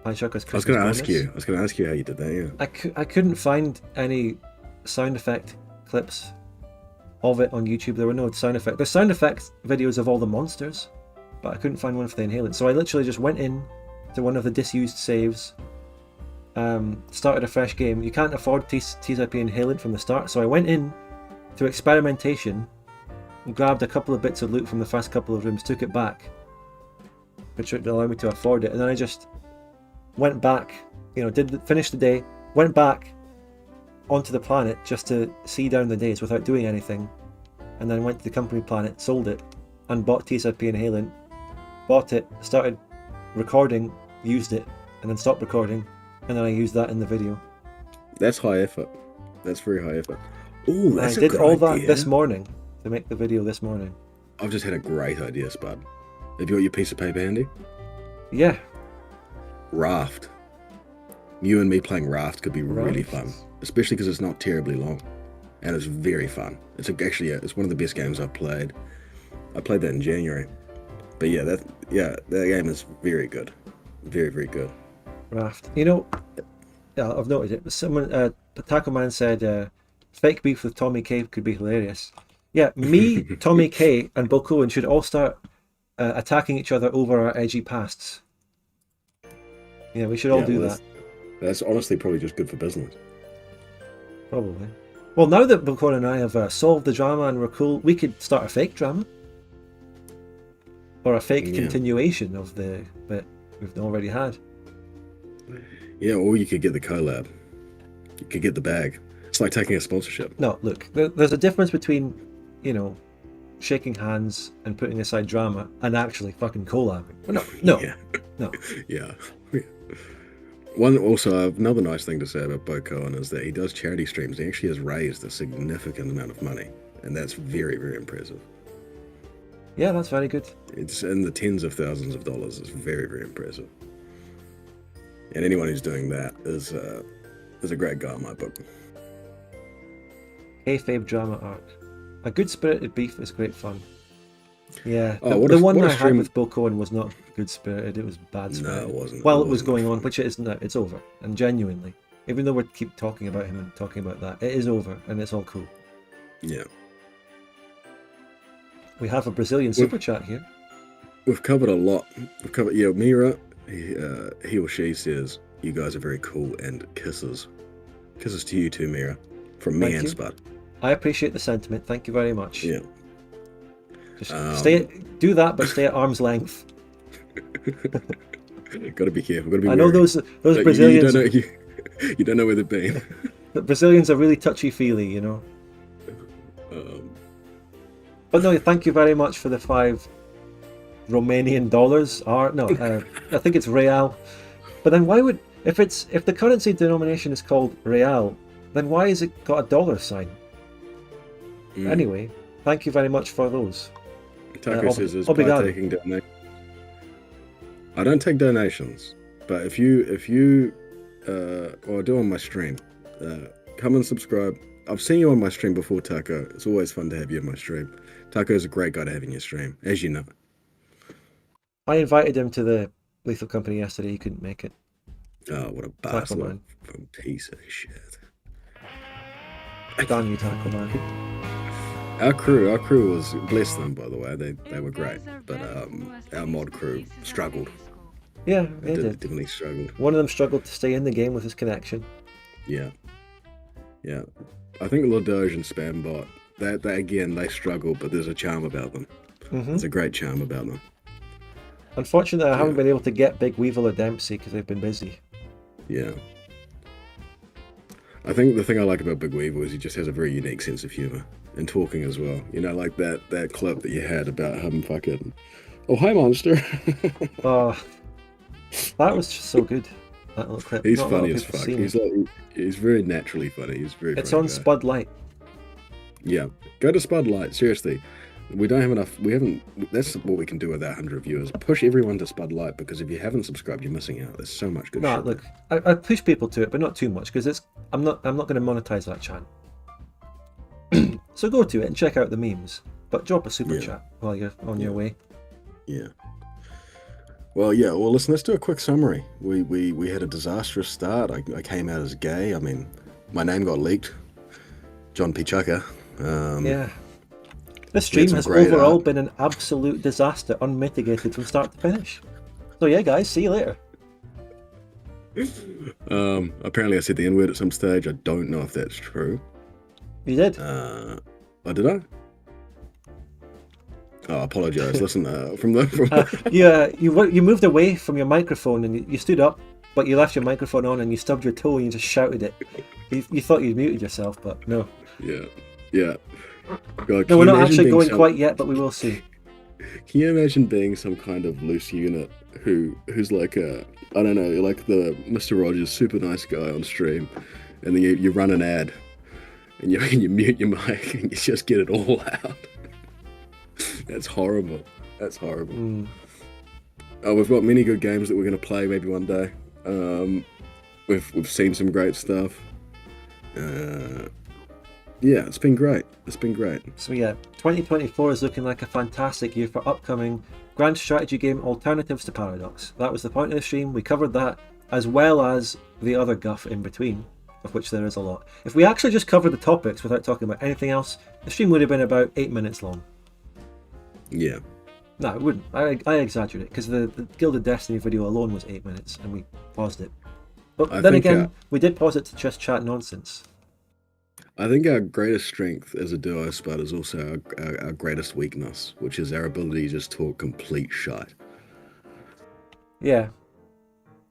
Speaker 1: Piechucker's Christmas
Speaker 7: I was going
Speaker 1: bonus,
Speaker 7: to ask you how you did that, yeah.
Speaker 1: I couldn't find any sound effect clips of it on YouTube. There were no sound effect. There's sound effect videos of all the monsters, but I couldn't find one for the inhalant. So I literally just went in to one of the disused saves, started a fresh game. You can't afford TZP inhalant from the start, so I went in to experimentation, grabbed a couple of bits of loot from the first couple of rooms, took it back, which would allow me to afford it, and then I just went back, finished the day, went back onto the planet just to see down the days without doing anything, and then went to the company planet, sold it, and bought TZP inhalant, bought it, started recording, used it, and then stopped recording, and then I used that in the video.
Speaker 7: That's high effort. That's very high effort. Oh, that's
Speaker 1: I did all that
Speaker 7: idea.
Speaker 1: this morning to make the video this morning.
Speaker 7: I've just had a great idea, Spud. Have you got your piece of paper handy?
Speaker 1: Yeah.
Speaker 7: Raft. You and me playing Raft could be really
Speaker 1: Raft.
Speaker 7: fun, especially because it's not terribly long, and it's very fun. It's one of the best games I've played. I played that in January, but that game is very good, very, very good.
Speaker 1: Raft. Yeah, I've noted it. Someone, Taco Man said, fake beef with Tommy K could be hilarious. Yeah, me, Tommy K, and Bill Cohen should all start attacking each other over our edgy pasts. Yeah, we should all do that.
Speaker 7: That's honestly probably just good for business.
Speaker 1: Probably. Well, now that Bill Cohen and I have solved the drama and we're cool, we could start a fake drama. Or a fake continuation of the bit we've already had.
Speaker 7: Yeah, or you could get the collab. You could get the bag. It's like taking a sponsorship.
Speaker 1: No, look, there's a difference between, shaking hands and putting aside drama and actually fucking collabing. No.
Speaker 7: Yeah. Another nice thing to say about Bo Cohen is that he does charity streams. He actually has raised a significant amount of money, and that's very, very impressive.
Speaker 1: Yeah, that's very good.
Speaker 7: It's in the tens of thousands of dollars. It's very, very impressive. And anyone who's doing that is a great guy in my book.
Speaker 1: Kayfabe drama arc. A good spirited beef is great fun. Yeah,
Speaker 7: Oh,
Speaker 1: the one I had
Speaker 7: stream...
Speaker 1: with Bill Cohen was not good spirited. It was bad spirited.
Speaker 7: No, it wasn't.
Speaker 1: Well, it was going on, which it is now. It's over, and genuinely, even though we keep talking about him and talking about that, it is over, and it's all cool.
Speaker 7: Yeah.
Speaker 1: We have a Brazilian super chat here.
Speaker 7: We've covered a lot. Mira, he or she says, you guys are very cool, and kisses. Kisses to you too, Mira. From me and Spud.
Speaker 1: I appreciate the sentiment. Thank you very much.
Speaker 7: Yeah.
Speaker 1: Just do that, but stay at arm's length.
Speaker 7: Gotta be careful. Gotta be
Speaker 1: I know
Speaker 7: wary.
Speaker 1: those Brazilians.
Speaker 7: You don't know where they've been.
Speaker 1: The Brazilians are really touchy-feely, But no, thank you very much for the 5 Romanian dollars. I think it's real. But then why would if the currency denomination is called real, then why has it got a dollar sign? Anyway, thank you very much for those.
Speaker 7: Taco says is by taking donations. I don't take donations, but if you or I do on my stream, come and subscribe. I've seen you on my stream before, Taco. It's always fun to have you on my stream. Taco is a great guy to have in your stream, as you know.
Speaker 1: I invited him to the Lethal Company yesterday. He couldn't make it.
Speaker 7: Oh, what a bastard! Piece of shit.
Speaker 1: Damn you, Taco Man.
Speaker 7: Our crew was, bless them by the way, they were great, but our mod crew struggled.
Speaker 1: Yeah, they did.
Speaker 7: Definitely struggled.
Speaker 1: One of them struggled to stay in the game with his connection.
Speaker 7: Yeah. I think Ladoge and Spambot, they again, they struggle, but there's a charm about them. There's a great charm about them.
Speaker 1: Unfortunately, I haven't been able to get Big Weevil or Dempsey because they've been busy.
Speaker 7: Yeah. I think the thing I like about Big Weevil is he just has a very unique sense of humour. And talking as well. You know, like that clip that you had about him fucking, oh, hi, monster.
Speaker 1: Oh, that was just so good. That little clip.
Speaker 7: He's
Speaker 1: Not
Speaker 7: funny as fuck. He's very naturally funny. He's very
Speaker 1: It's
Speaker 7: funny
Speaker 1: on
Speaker 7: guy.
Speaker 1: Spud Light.
Speaker 7: Yeah. Go to Spud Light. Seriously. We don't have enough. That's what we can do with our 100 viewers. Push everyone to Spud Light, because if you haven't subscribed, you're missing out. There's so much good
Speaker 1: No,
Speaker 7: shit.
Speaker 1: look, I push people to it, but not too much, because I'm not going to monetize that channel. So go to it and check out the memes, but drop a super chat while you're on your way.
Speaker 7: Yeah. Well, listen, let's do a quick summary. We had a disastrous start. I came out as gay. I mean, my name got leaked. John Piechucker.
Speaker 1: Yeah. This stream has overall been an absolute disaster, unmitigated from start to finish. So yeah, guys, see you later.
Speaker 7: Apparently I said the N-word at some stage. I don't know if that's true.
Speaker 1: You did?
Speaker 7: Oh, did I? Oh, I apologise. Listen,
Speaker 1: you moved away from your microphone and you stood up, but you left your microphone on and you stubbed your toe and you just shouted it. You thought you muted yourself, but no.
Speaker 7: Yeah. God,
Speaker 1: no, we're not actually going quite yet, but we will see.
Speaker 7: Can you imagine being some kind of loose unit who's like I don't know, like the Mr. Rogers super nice guy on stream, and then you run an ad, and you mute your mic and you just get it all out. That's horrible. That's horrible. We've got many good games that we're going to play maybe one day. We've seen some great stuff. Yeah, it's been great.
Speaker 1: So yeah, 2024 is looking like a fantastic year for upcoming grand strategy game alternatives to Paradox. That was the point of the stream. We covered that, as well as the other guff in between, of which there is a lot. If we actually just covered the topics without talking about anything else, the stream would have been about 8 minutes long.
Speaker 7: Yeah.
Speaker 1: No, it wouldn't. I exaggerate, because the Gilded Destiny video alone was 8 minutes, and we paused it. But then again, we did pause it to just chat nonsense.
Speaker 7: I think our greatest strength as a duo, Spud, is also our greatest weakness, which is our ability to just talk complete shite.
Speaker 1: Yeah.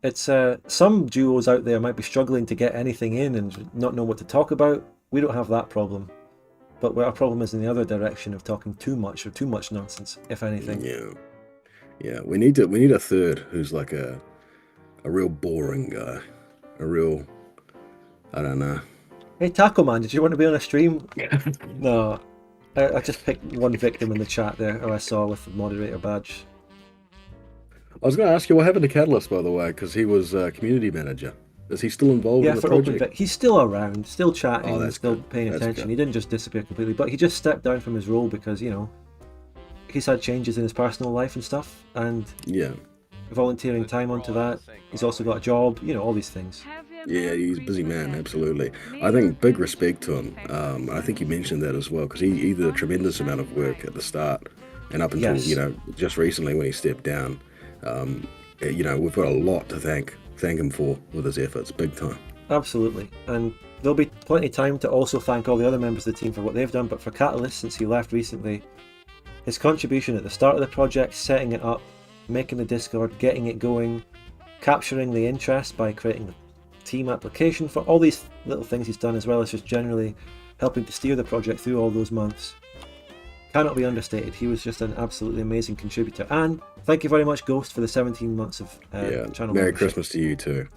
Speaker 1: It's some duos out there might be struggling to get anything in and not know what to talk about. We don't have that problem. But our problem is in the other direction of talking too much, or too much nonsense, if anything.
Speaker 7: Yeah. We need a third who's like a real boring guy. A real, I don't know.
Speaker 1: Hey Taco Man, did you want to be on a stream? No. I just picked one victim in the chat there who I saw with the moderator badge.
Speaker 7: I was going to ask you what happened to Catalyst, by the way, because he was community manager. Is he still involved in the project?
Speaker 1: He's still around, still chatting, and still paying
Speaker 7: That's
Speaker 1: attention.
Speaker 7: good.
Speaker 1: He didn't just disappear completely, but he just stepped down from his role because, you know, he's had changes in his personal life and stuff, and volunteering time onto that. He's also got a job, you know, all these things.
Speaker 7: Yeah, he's a busy man, absolutely. I think big respect to him. I think you mentioned that as well, because he did a tremendous amount of work at the start, and up until, you know, just recently when he stepped down. You know, we've got a lot to thank him for with his efforts, big time.
Speaker 1: Absolutely, and there'll be plenty of time to also thank all the other members of the team for what they've done, but for Catalyst, since he left recently, his contribution at the start of the project, setting it up, making the Discord, getting it going, capturing the interest by creating the team application, for all these little things he's done, as well as just generally helping to steer the project through all those months, cannot be understated. He was just an absolutely amazing contributor. And thank you very much, Ghost, for the 17 months of channel
Speaker 7: Merry
Speaker 1: membership.
Speaker 7: Christmas to you too.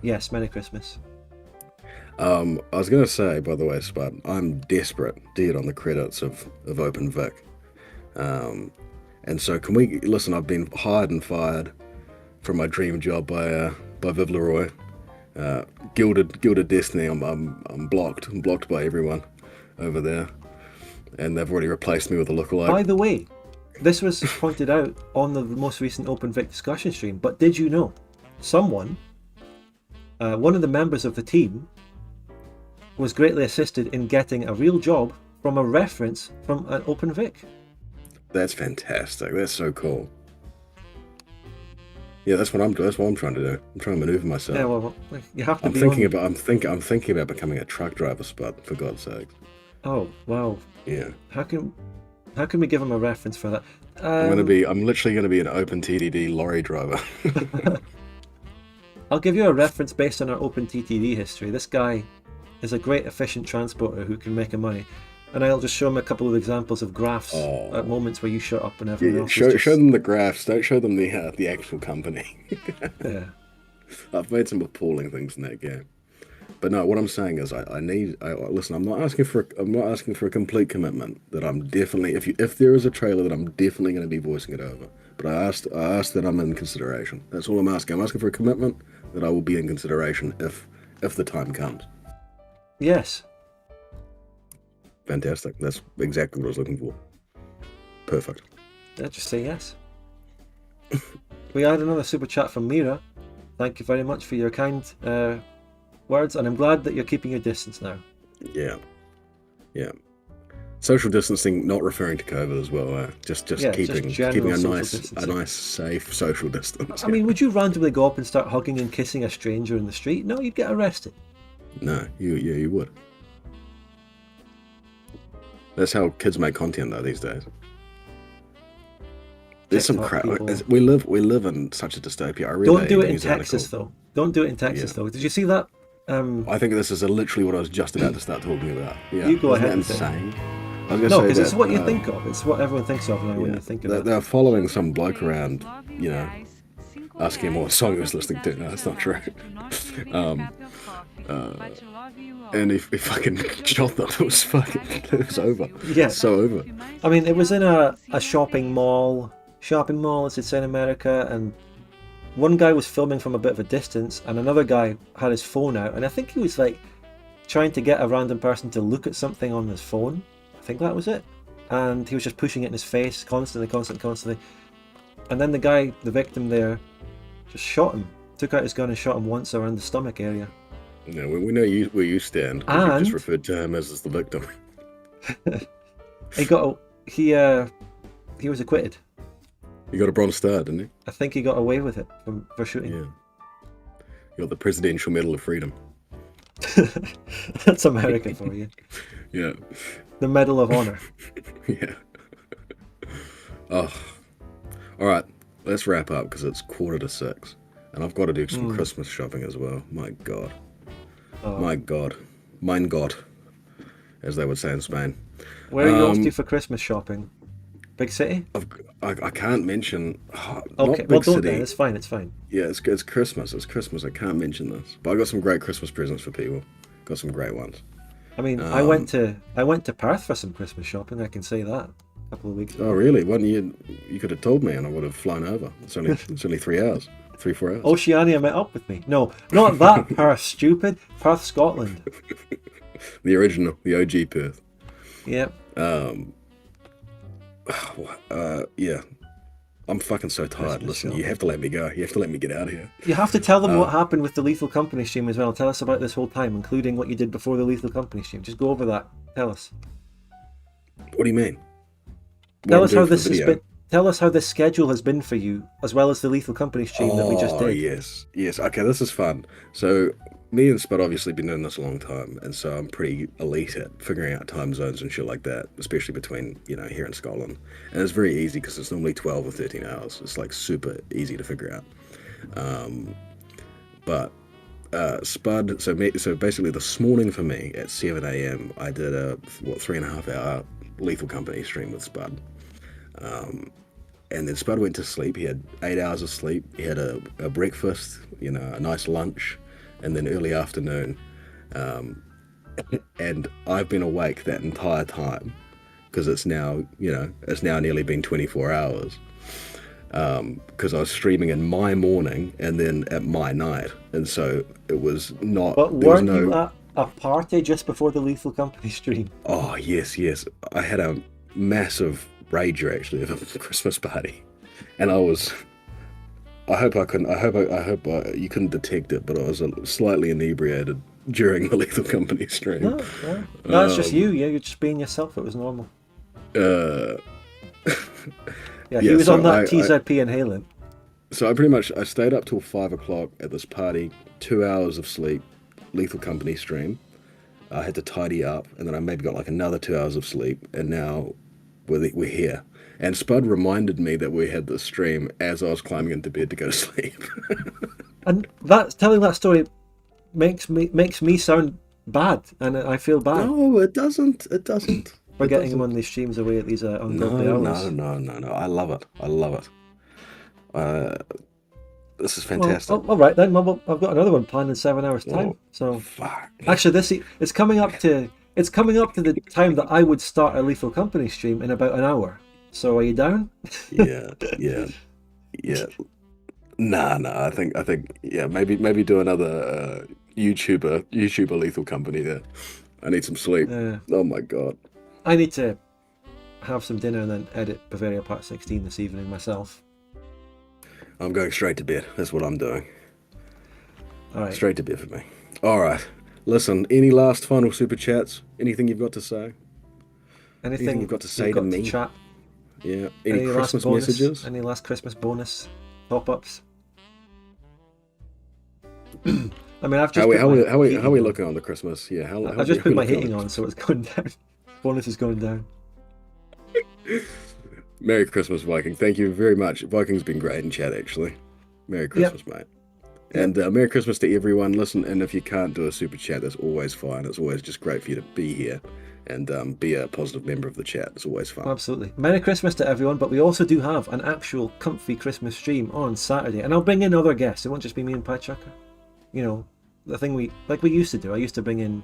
Speaker 1: Yes, Merry Christmas.
Speaker 7: I was going to say, by the way, Spud, I'm desperate to get on the credits of OpenVic. And so can we, listen, I've been hired and fired from my dream job by Viv Leroy. Gilded Destiny, I'm blocked. I'm blocked by everyone over there. And they've already replaced me with a lookalike.
Speaker 1: By the way, this was pointed out on the most recent OpenVic discussion stream, but did you know someone, one of the members of the team, was greatly assisted in getting a real job from a reference from an OpenVic.
Speaker 7: That's fantastic. That's so cool. Yeah, that's what I'm trying to do. I'm trying to maneuver myself.
Speaker 1: Yeah, well, you have to
Speaker 7: I'm
Speaker 1: be
Speaker 7: thinking
Speaker 1: on...
Speaker 7: about I'm thinking about becoming a truck driver, Spud, for God's sake.
Speaker 1: Oh, wow.
Speaker 7: Yeah.
Speaker 1: How can we give him a reference for that?
Speaker 7: I'm literally gonna be an OpenTTD lorry driver.
Speaker 1: I'll give you a reference based on our OpenTTD history. This guy is a great efficient transporter who can make a money. And I'll just show him a couple of examples of graphs at moments where you shut up and everyone else.
Speaker 7: Show them the graphs. Don't show them the actual company.
Speaker 1: Yeah.
Speaker 7: I've made some appalling things in that game. But no, what I'm saying is, listen. I'm not asking for a complete commitment that I'm definitely. If there is a trailer, that I'm definitely going to be voicing it over. But I asked that I'm in consideration. That's all I'm asking. I'm asking for a commitment that I will be in consideration if the time comes.
Speaker 1: Yes.
Speaker 7: Fantastic. That's exactly what I was looking for. Perfect.
Speaker 1: Yeah, just say yes. We had another super chat from Mira. Thank you very much for your kind words, and I'm glad that you're keeping your distance now.
Speaker 7: Yeah. Social distancing, not referring to COVID as well. Just keeping a nice, safe social distance.
Speaker 1: I mean, would you randomly go up and start hugging and kissing a stranger in the street? No, you'd get arrested.
Speaker 7: No, you would. That's how kids make content though these days. There's some crap. We live in such a dystopia.
Speaker 1: Don't do it in Texas though. Don't do it in Texas though. Did you see that?
Speaker 7: I think this is literally what I was just about to start talking about. Yeah,
Speaker 1: you go ahead.
Speaker 7: Insane.
Speaker 1: No, because it's what you think of. It's what everyone thinks of now when you think of it.
Speaker 7: They're following some bloke around, asking him what song he was listening to. No, that's not true. And he fucking shot them. It was over.
Speaker 1: Yeah.
Speaker 7: So over.
Speaker 1: I mean, it was in a shopping mall, as they say in America, and one guy was filming from a bit of a distance, and another guy had his phone out, and I think he was like trying to get a random person to look at something on his phone. I think that was it. And he was just pushing it in his face constantly. And then the victim there, just shot him. Took out his gun and shot him once around the stomach area.
Speaker 7: Yeah, we know where you stand.
Speaker 1: And
Speaker 7: you just referred to him as the victim.
Speaker 1: He was acquitted.
Speaker 7: He got a Bronze Star, didn't he?
Speaker 1: I think he got away with it for shooting.
Speaker 7: Yeah. He got the Presidential Medal of Freedom.
Speaker 1: That's America for you.
Speaker 7: Yeah.
Speaker 1: The Medal of Honor.
Speaker 7: Yeah. Oh. All right. Let's wrap up because it's 5:45, and I've got to do some Christmas shopping as well. My God. Oh. My God. Mein Gott, as they would say in Spain.
Speaker 1: Where are you off to for Christmas shopping? Big city?
Speaker 7: I can't mention.
Speaker 1: Okay,
Speaker 7: not big
Speaker 1: well, don't
Speaker 7: city.
Speaker 1: then. It's fine. It's fine.
Speaker 7: Yeah, it's Christmas. It's Christmas. I can't mention this, but I got some great Christmas presents for people. Got some great ones.
Speaker 1: I mean, I went to Perth for some Christmas shopping. I can say that. A couple of weeks ago.
Speaker 7: Oh, really? You could have told me, and I would have flown over. It's only 3 hours. 3-4 hours.
Speaker 1: Oceania met up with me. No, not that Perth, stupid. Perth, Scotland.
Speaker 7: The original, the OG Perth.
Speaker 1: Yep.
Speaker 7: Yeah. I'm fucking so tired. Listen, you have to let me go. You have to let me get out of here.
Speaker 1: You have to tell them what happened with the Lethal Company stream as well. Tell us about this whole time, including what you did before the Lethal Company stream. Just go over that. Tell us.
Speaker 7: What do you mean?
Speaker 1: Tell us how this has been. Tell us how this schedule has been for you, as well as the Lethal Company stream that we just did.
Speaker 7: Oh, yes. Okay, this is fun. So, me and Spud obviously been doing this a long time, and so I'm pretty elite at figuring out time zones and shit like that, especially between, here in Scotland. And it's very easy because it's normally 12 or 13 hours. It's like super easy to figure out. But Spud, so basically this morning for me at 7 a.m. I did a 3.5 hour Lethal Company stream with Spud. And then Spud went to sleep. He had 8 hours of sleep. He had a breakfast, a nice lunch, and then early afternoon. And I've been awake that entire time because it's now nearly been 24 hours. Because I was streaming in my morning and then at my night, and so it was not.
Speaker 1: But weren't you at a party just before the Lethal Company stream?
Speaker 7: Oh yes. I had a massive rager actually of a Christmas party, and I hope you couldn't detect it, but I was slightly inebriated during the Lethal Company stream.
Speaker 1: No, that's just you. Yeah, you're just being yourself. It was normal.
Speaker 7: Uh,
Speaker 1: Yeah, he was
Speaker 7: so
Speaker 1: on that
Speaker 7: I
Speaker 1: TZP inhalant.
Speaker 7: So I stayed up till 5 o'clock at this party, 2 hours of sleep, Lethal Company stream. I had to tidy up, and then I maybe got like another 2 hours of sleep, and now we're here. And Spud reminded me that we had this stream as I was climbing into bed to go to sleep.
Speaker 1: And telling that story makes me sound bad, and I feel bad.
Speaker 7: No, it doesn't. It doesn't.
Speaker 1: For getting him on these streams away at these ungodly hours.
Speaker 7: No. I love it. I love it. This is fantastic.
Speaker 1: Well, all right then. Well, I've got another one planned in 7 hours time.
Speaker 7: Oh,
Speaker 1: so
Speaker 7: fuck.
Speaker 1: Actually, it's coming up to the time that I would start a Lethal Company stream in about an hour. So are you down?
Speaker 7: Yeah. Nah. I think yeah. Maybe do another YouTuber Lethal Company there. I need some sleep. Oh my god.
Speaker 1: I need to have some dinner and then edit Bavaria Part 16 this evening myself.
Speaker 7: I'm going straight to bed. That's what I'm doing.
Speaker 1: All right.
Speaker 7: Straight to bed for me. All right. Listen, any last final super chats? Anything you've got to say?
Speaker 1: Anything
Speaker 7: you've got to say to me?
Speaker 1: Chat?
Speaker 7: Yeah. Any Christmas
Speaker 1: bonus,
Speaker 7: messages?
Speaker 1: Any last Christmas bonus top-ups? I mean, I've just
Speaker 7: how are we looking on the Christmas? Yeah.
Speaker 1: I've just put my heating on, so it's going down. Bonus is going down.
Speaker 7: Merry Christmas, Viking. Thank you very much. Viking's been great in chat, actually. Merry Christmas, mate. And Merry Christmas to everyone. Listen, and if you can't do a super chat, that's always fine. It's always just great for you to be here and be a positive member of the chat. It's always fun.
Speaker 1: Absolutely. Merry Christmas to everyone, but we also do have an actual comfy Christmas stream on Saturday. And I'll bring in other guests. It won't just be me and Piechucker. You know, the thing we used to do. I used to bring in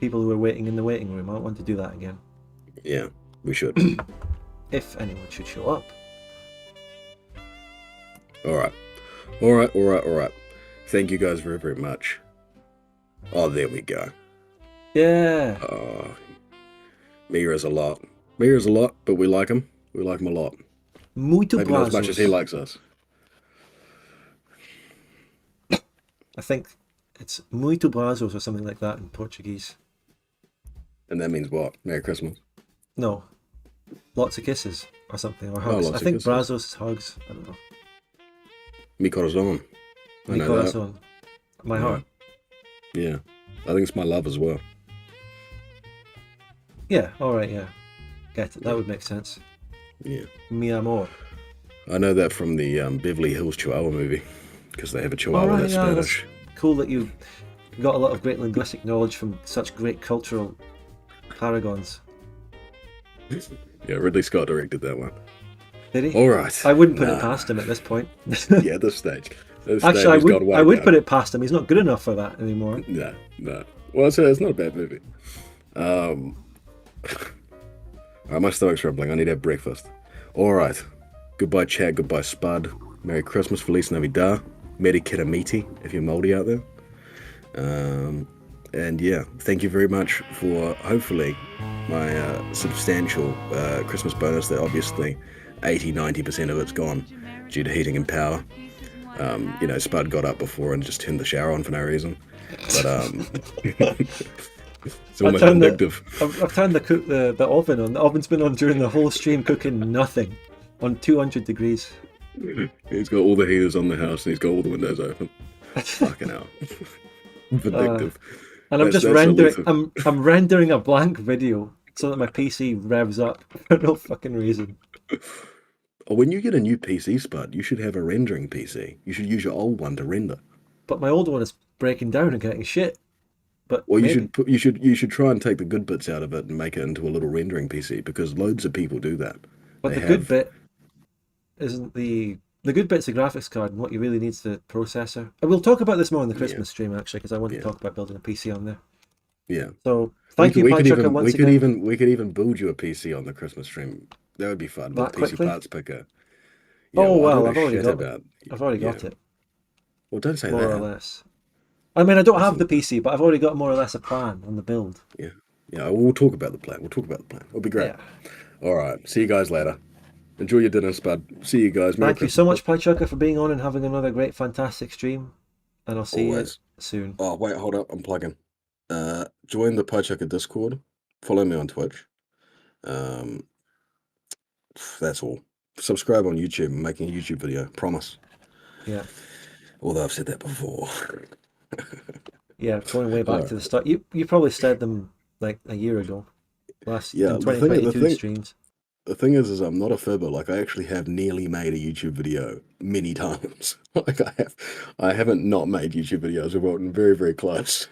Speaker 1: people who were waiting in the waiting room. I don't want to do that again.
Speaker 7: Yeah, we should.
Speaker 1: If anyone should show up.
Speaker 7: All right. Thank you guys very, very much. Oh, there we go.
Speaker 1: Yeah.
Speaker 7: Mia's a lot, but we like him. We like him a lot.
Speaker 1: Muito
Speaker 7: Maybe not as much as he likes us.
Speaker 1: I think it's muito brazos or something like that in Portuguese.
Speaker 7: And that means what? Merry Christmas?
Speaker 1: No. Lots of kisses or something, or hugs. I think brazos is hugs. I don't know.
Speaker 7: Mi corazón.
Speaker 1: Mi corazón. My heart.
Speaker 7: Yeah. I think it's my love as well.
Speaker 1: Yeah, alright, yeah. Get it. That would make sense.
Speaker 7: Yeah.
Speaker 1: Mi amor.
Speaker 7: I know that from the Beverly Hills Chihuahua movie, because they have a Chihuahua that's Spanish.
Speaker 1: That's cool that you got a lot of great linguistic knowledge from such great cultural paragons.
Speaker 7: Yeah, Ridley Scott directed that one.
Speaker 1: Did he?
Speaker 7: All right.
Speaker 1: I wouldn't put it past him at this point.
Speaker 7: Yeah, at this stage.
Speaker 1: Actually, I would put it past him. He's not good enough for that anymore.
Speaker 7: No. Well, it's not a bad movie. My stomach's rumbling. I need to have breakfast. All right. Goodbye, Chad. Goodbye, Spud. Merry Christmas. Feliz Navidad. Merry Kiramiti, if you're moldy out there. And yeah, thank you very much for, hopefully, my substantial Christmas bonus that obviously 80-90% of it's gone due to heating and power. Spud got up before and just turned the shower on for no reason. But it's almost addictive.
Speaker 1: I've turned the oven on. The oven's been on during the whole stream, cooking nothing on 200 degrees.
Speaker 7: He's got all the heaters on the house and he's got all the windows open. Fucking hell. Vindictive.
Speaker 1: And I'm just rendering. I'm rendering a blank video so that my PC revs up for no fucking reason.
Speaker 7: Oh, when you get a new PC, Spud, you should have a rendering PC. You should use your old one to render.
Speaker 1: But my old one is breaking down and getting shit. But
Speaker 7: well, you should try and take the good bits out of it and make it into a little rendering PC, because loads of people do that.
Speaker 1: But good bit isn't the good bit's the graphics card, and what you really need is the processor. And we'll talk about this more in the Christmas stream actually, because I want to talk about building a PC on there.
Speaker 7: Yeah.
Speaker 1: So thank you, Piechucker, once again.
Speaker 7: We could even build you a PC on the Christmas stream. That would be fun.
Speaker 1: That
Speaker 7: with
Speaker 1: quickly?
Speaker 7: PC Parts Picker. Yeah,
Speaker 1: I've already got it. I've already got it.
Speaker 7: Well, don't say
Speaker 1: more
Speaker 7: that.
Speaker 1: More or less. I mean, I don't have the PC, but I've already got more or less a plan on the build.
Speaker 7: Yeah. We'll talk about the plan. It'll be great. Yeah. All right. See you guys later. Enjoy your dinner, Spud. See you guys.
Speaker 1: Thank you so much, Piechucker, for being on and having another great, fantastic stream. and I'll see
Speaker 7: Always.
Speaker 1: you soon.
Speaker 7: Oh, wait, hold up. I'm plugging. Join the Piechucker Discord. Follow me on Twitch. That's all. Subscribe on YouTube. I'm making a YouTube video. Promise.
Speaker 1: Yeah.
Speaker 7: Although I've said that before.
Speaker 1: Yeah, going way back to the start. You probably said them like a year ago. In
Speaker 7: the
Speaker 1: 2022 streams.
Speaker 7: The thing is I'm not a fibber. Like, I actually have nearly made a YouTube video many times. Like, I haven't not made YouTube videos. I've gotten very, very close.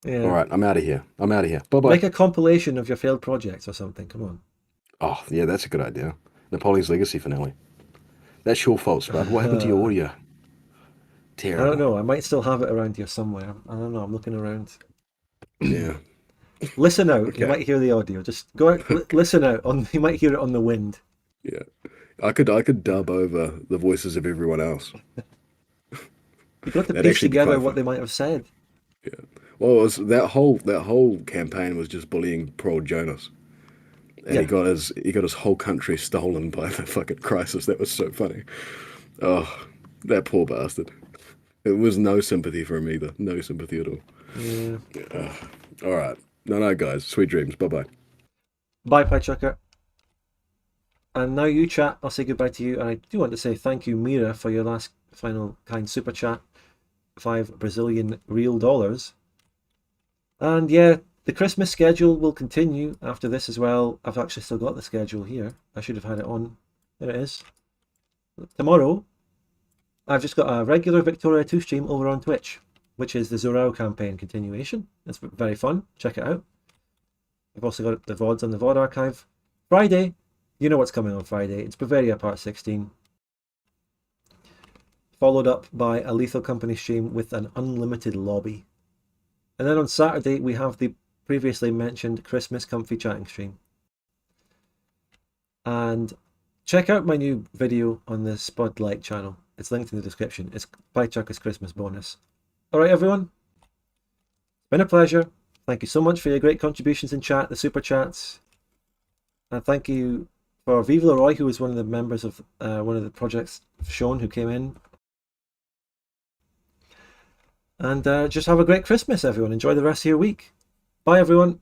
Speaker 1: Yeah.
Speaker 7: All right, I'm out of here. Bye-bye.
Speaker 1: Make a compilation of your failed projects or something. Come on.
Speaker 7: Oh, yeah, that's a good idea. Napoleon's Legacy finale. That's your fault, Spud. What happened to your audio? Terrible.
Speaker 1: I don't know. I might still have it around here somewhere. I don't know. I'm looking around.
Speaker 7: Yeah.
Speaker 1: Listen out.
Speaker 7: Okay.
Speaker 1: You might hear the audio. Just go out. Listen out. You might hear it on the wind.
Speaker 7: Yeah. I could dub over the voices of everyone else.
Speaker 1: You got to
Speaker 7: That'd
Speaker 1: piece
Speaker 7: actually be
Speaker 1: together
Speaker 7: quite
Speaker 1: what
Speaker 7: fun.
Speaker 1: they might have said.
Speaker 7: Yeah. Well, it was that whole campaign was just bullying poor old Jonas. And
Speaker 1: Yeah.
Speaker 7: he got his whole country stolen by the fucking crisis. That was so funny. Oh, that poor bastard. It was no sympathy for him either. No sympathy at all.
Speaker 1: Yeah.
Speaker 7: All right. No, guys. Sweet dreams. Bye-bye.
Speaker 1: Bye, Piechucker. And now you, chat. I'll say goodbye to you. And I do want to say thank you, Mira, for your last final kind super chat. 5 Brazilian real dollars. And yeah, the Christmas schedule will continue after this as well. I've actually still got the schedule here. I should have had it on. There it is. Tomorrow, I've just got a regular Victoria 2 stream over on Twitch, which is the Zorao campaign continuation. It's very fun. Check it out. I've also got the VODs on the VOD archive. Friday, you know what's coming on Friday. It's Bavaria Part 16. Followed up by a Lethal Company stream with an unlimited lobby. And then on Saturday, we have the previously mentioned Christmas comfy chatting stream. And check out my new video on the Spotlight channel. It's linked in the description. It's Piechucker's Christmas bonus. Alright everyone, it's been a pleasure. Thank you so much for your great contributions in chat, the super chats. And thank you for Vive Leroy, who was one of the members of one of the projects shown who came in. And just have a great Christmas, everyone. Enjoy the rest of your week. Bye, everyone.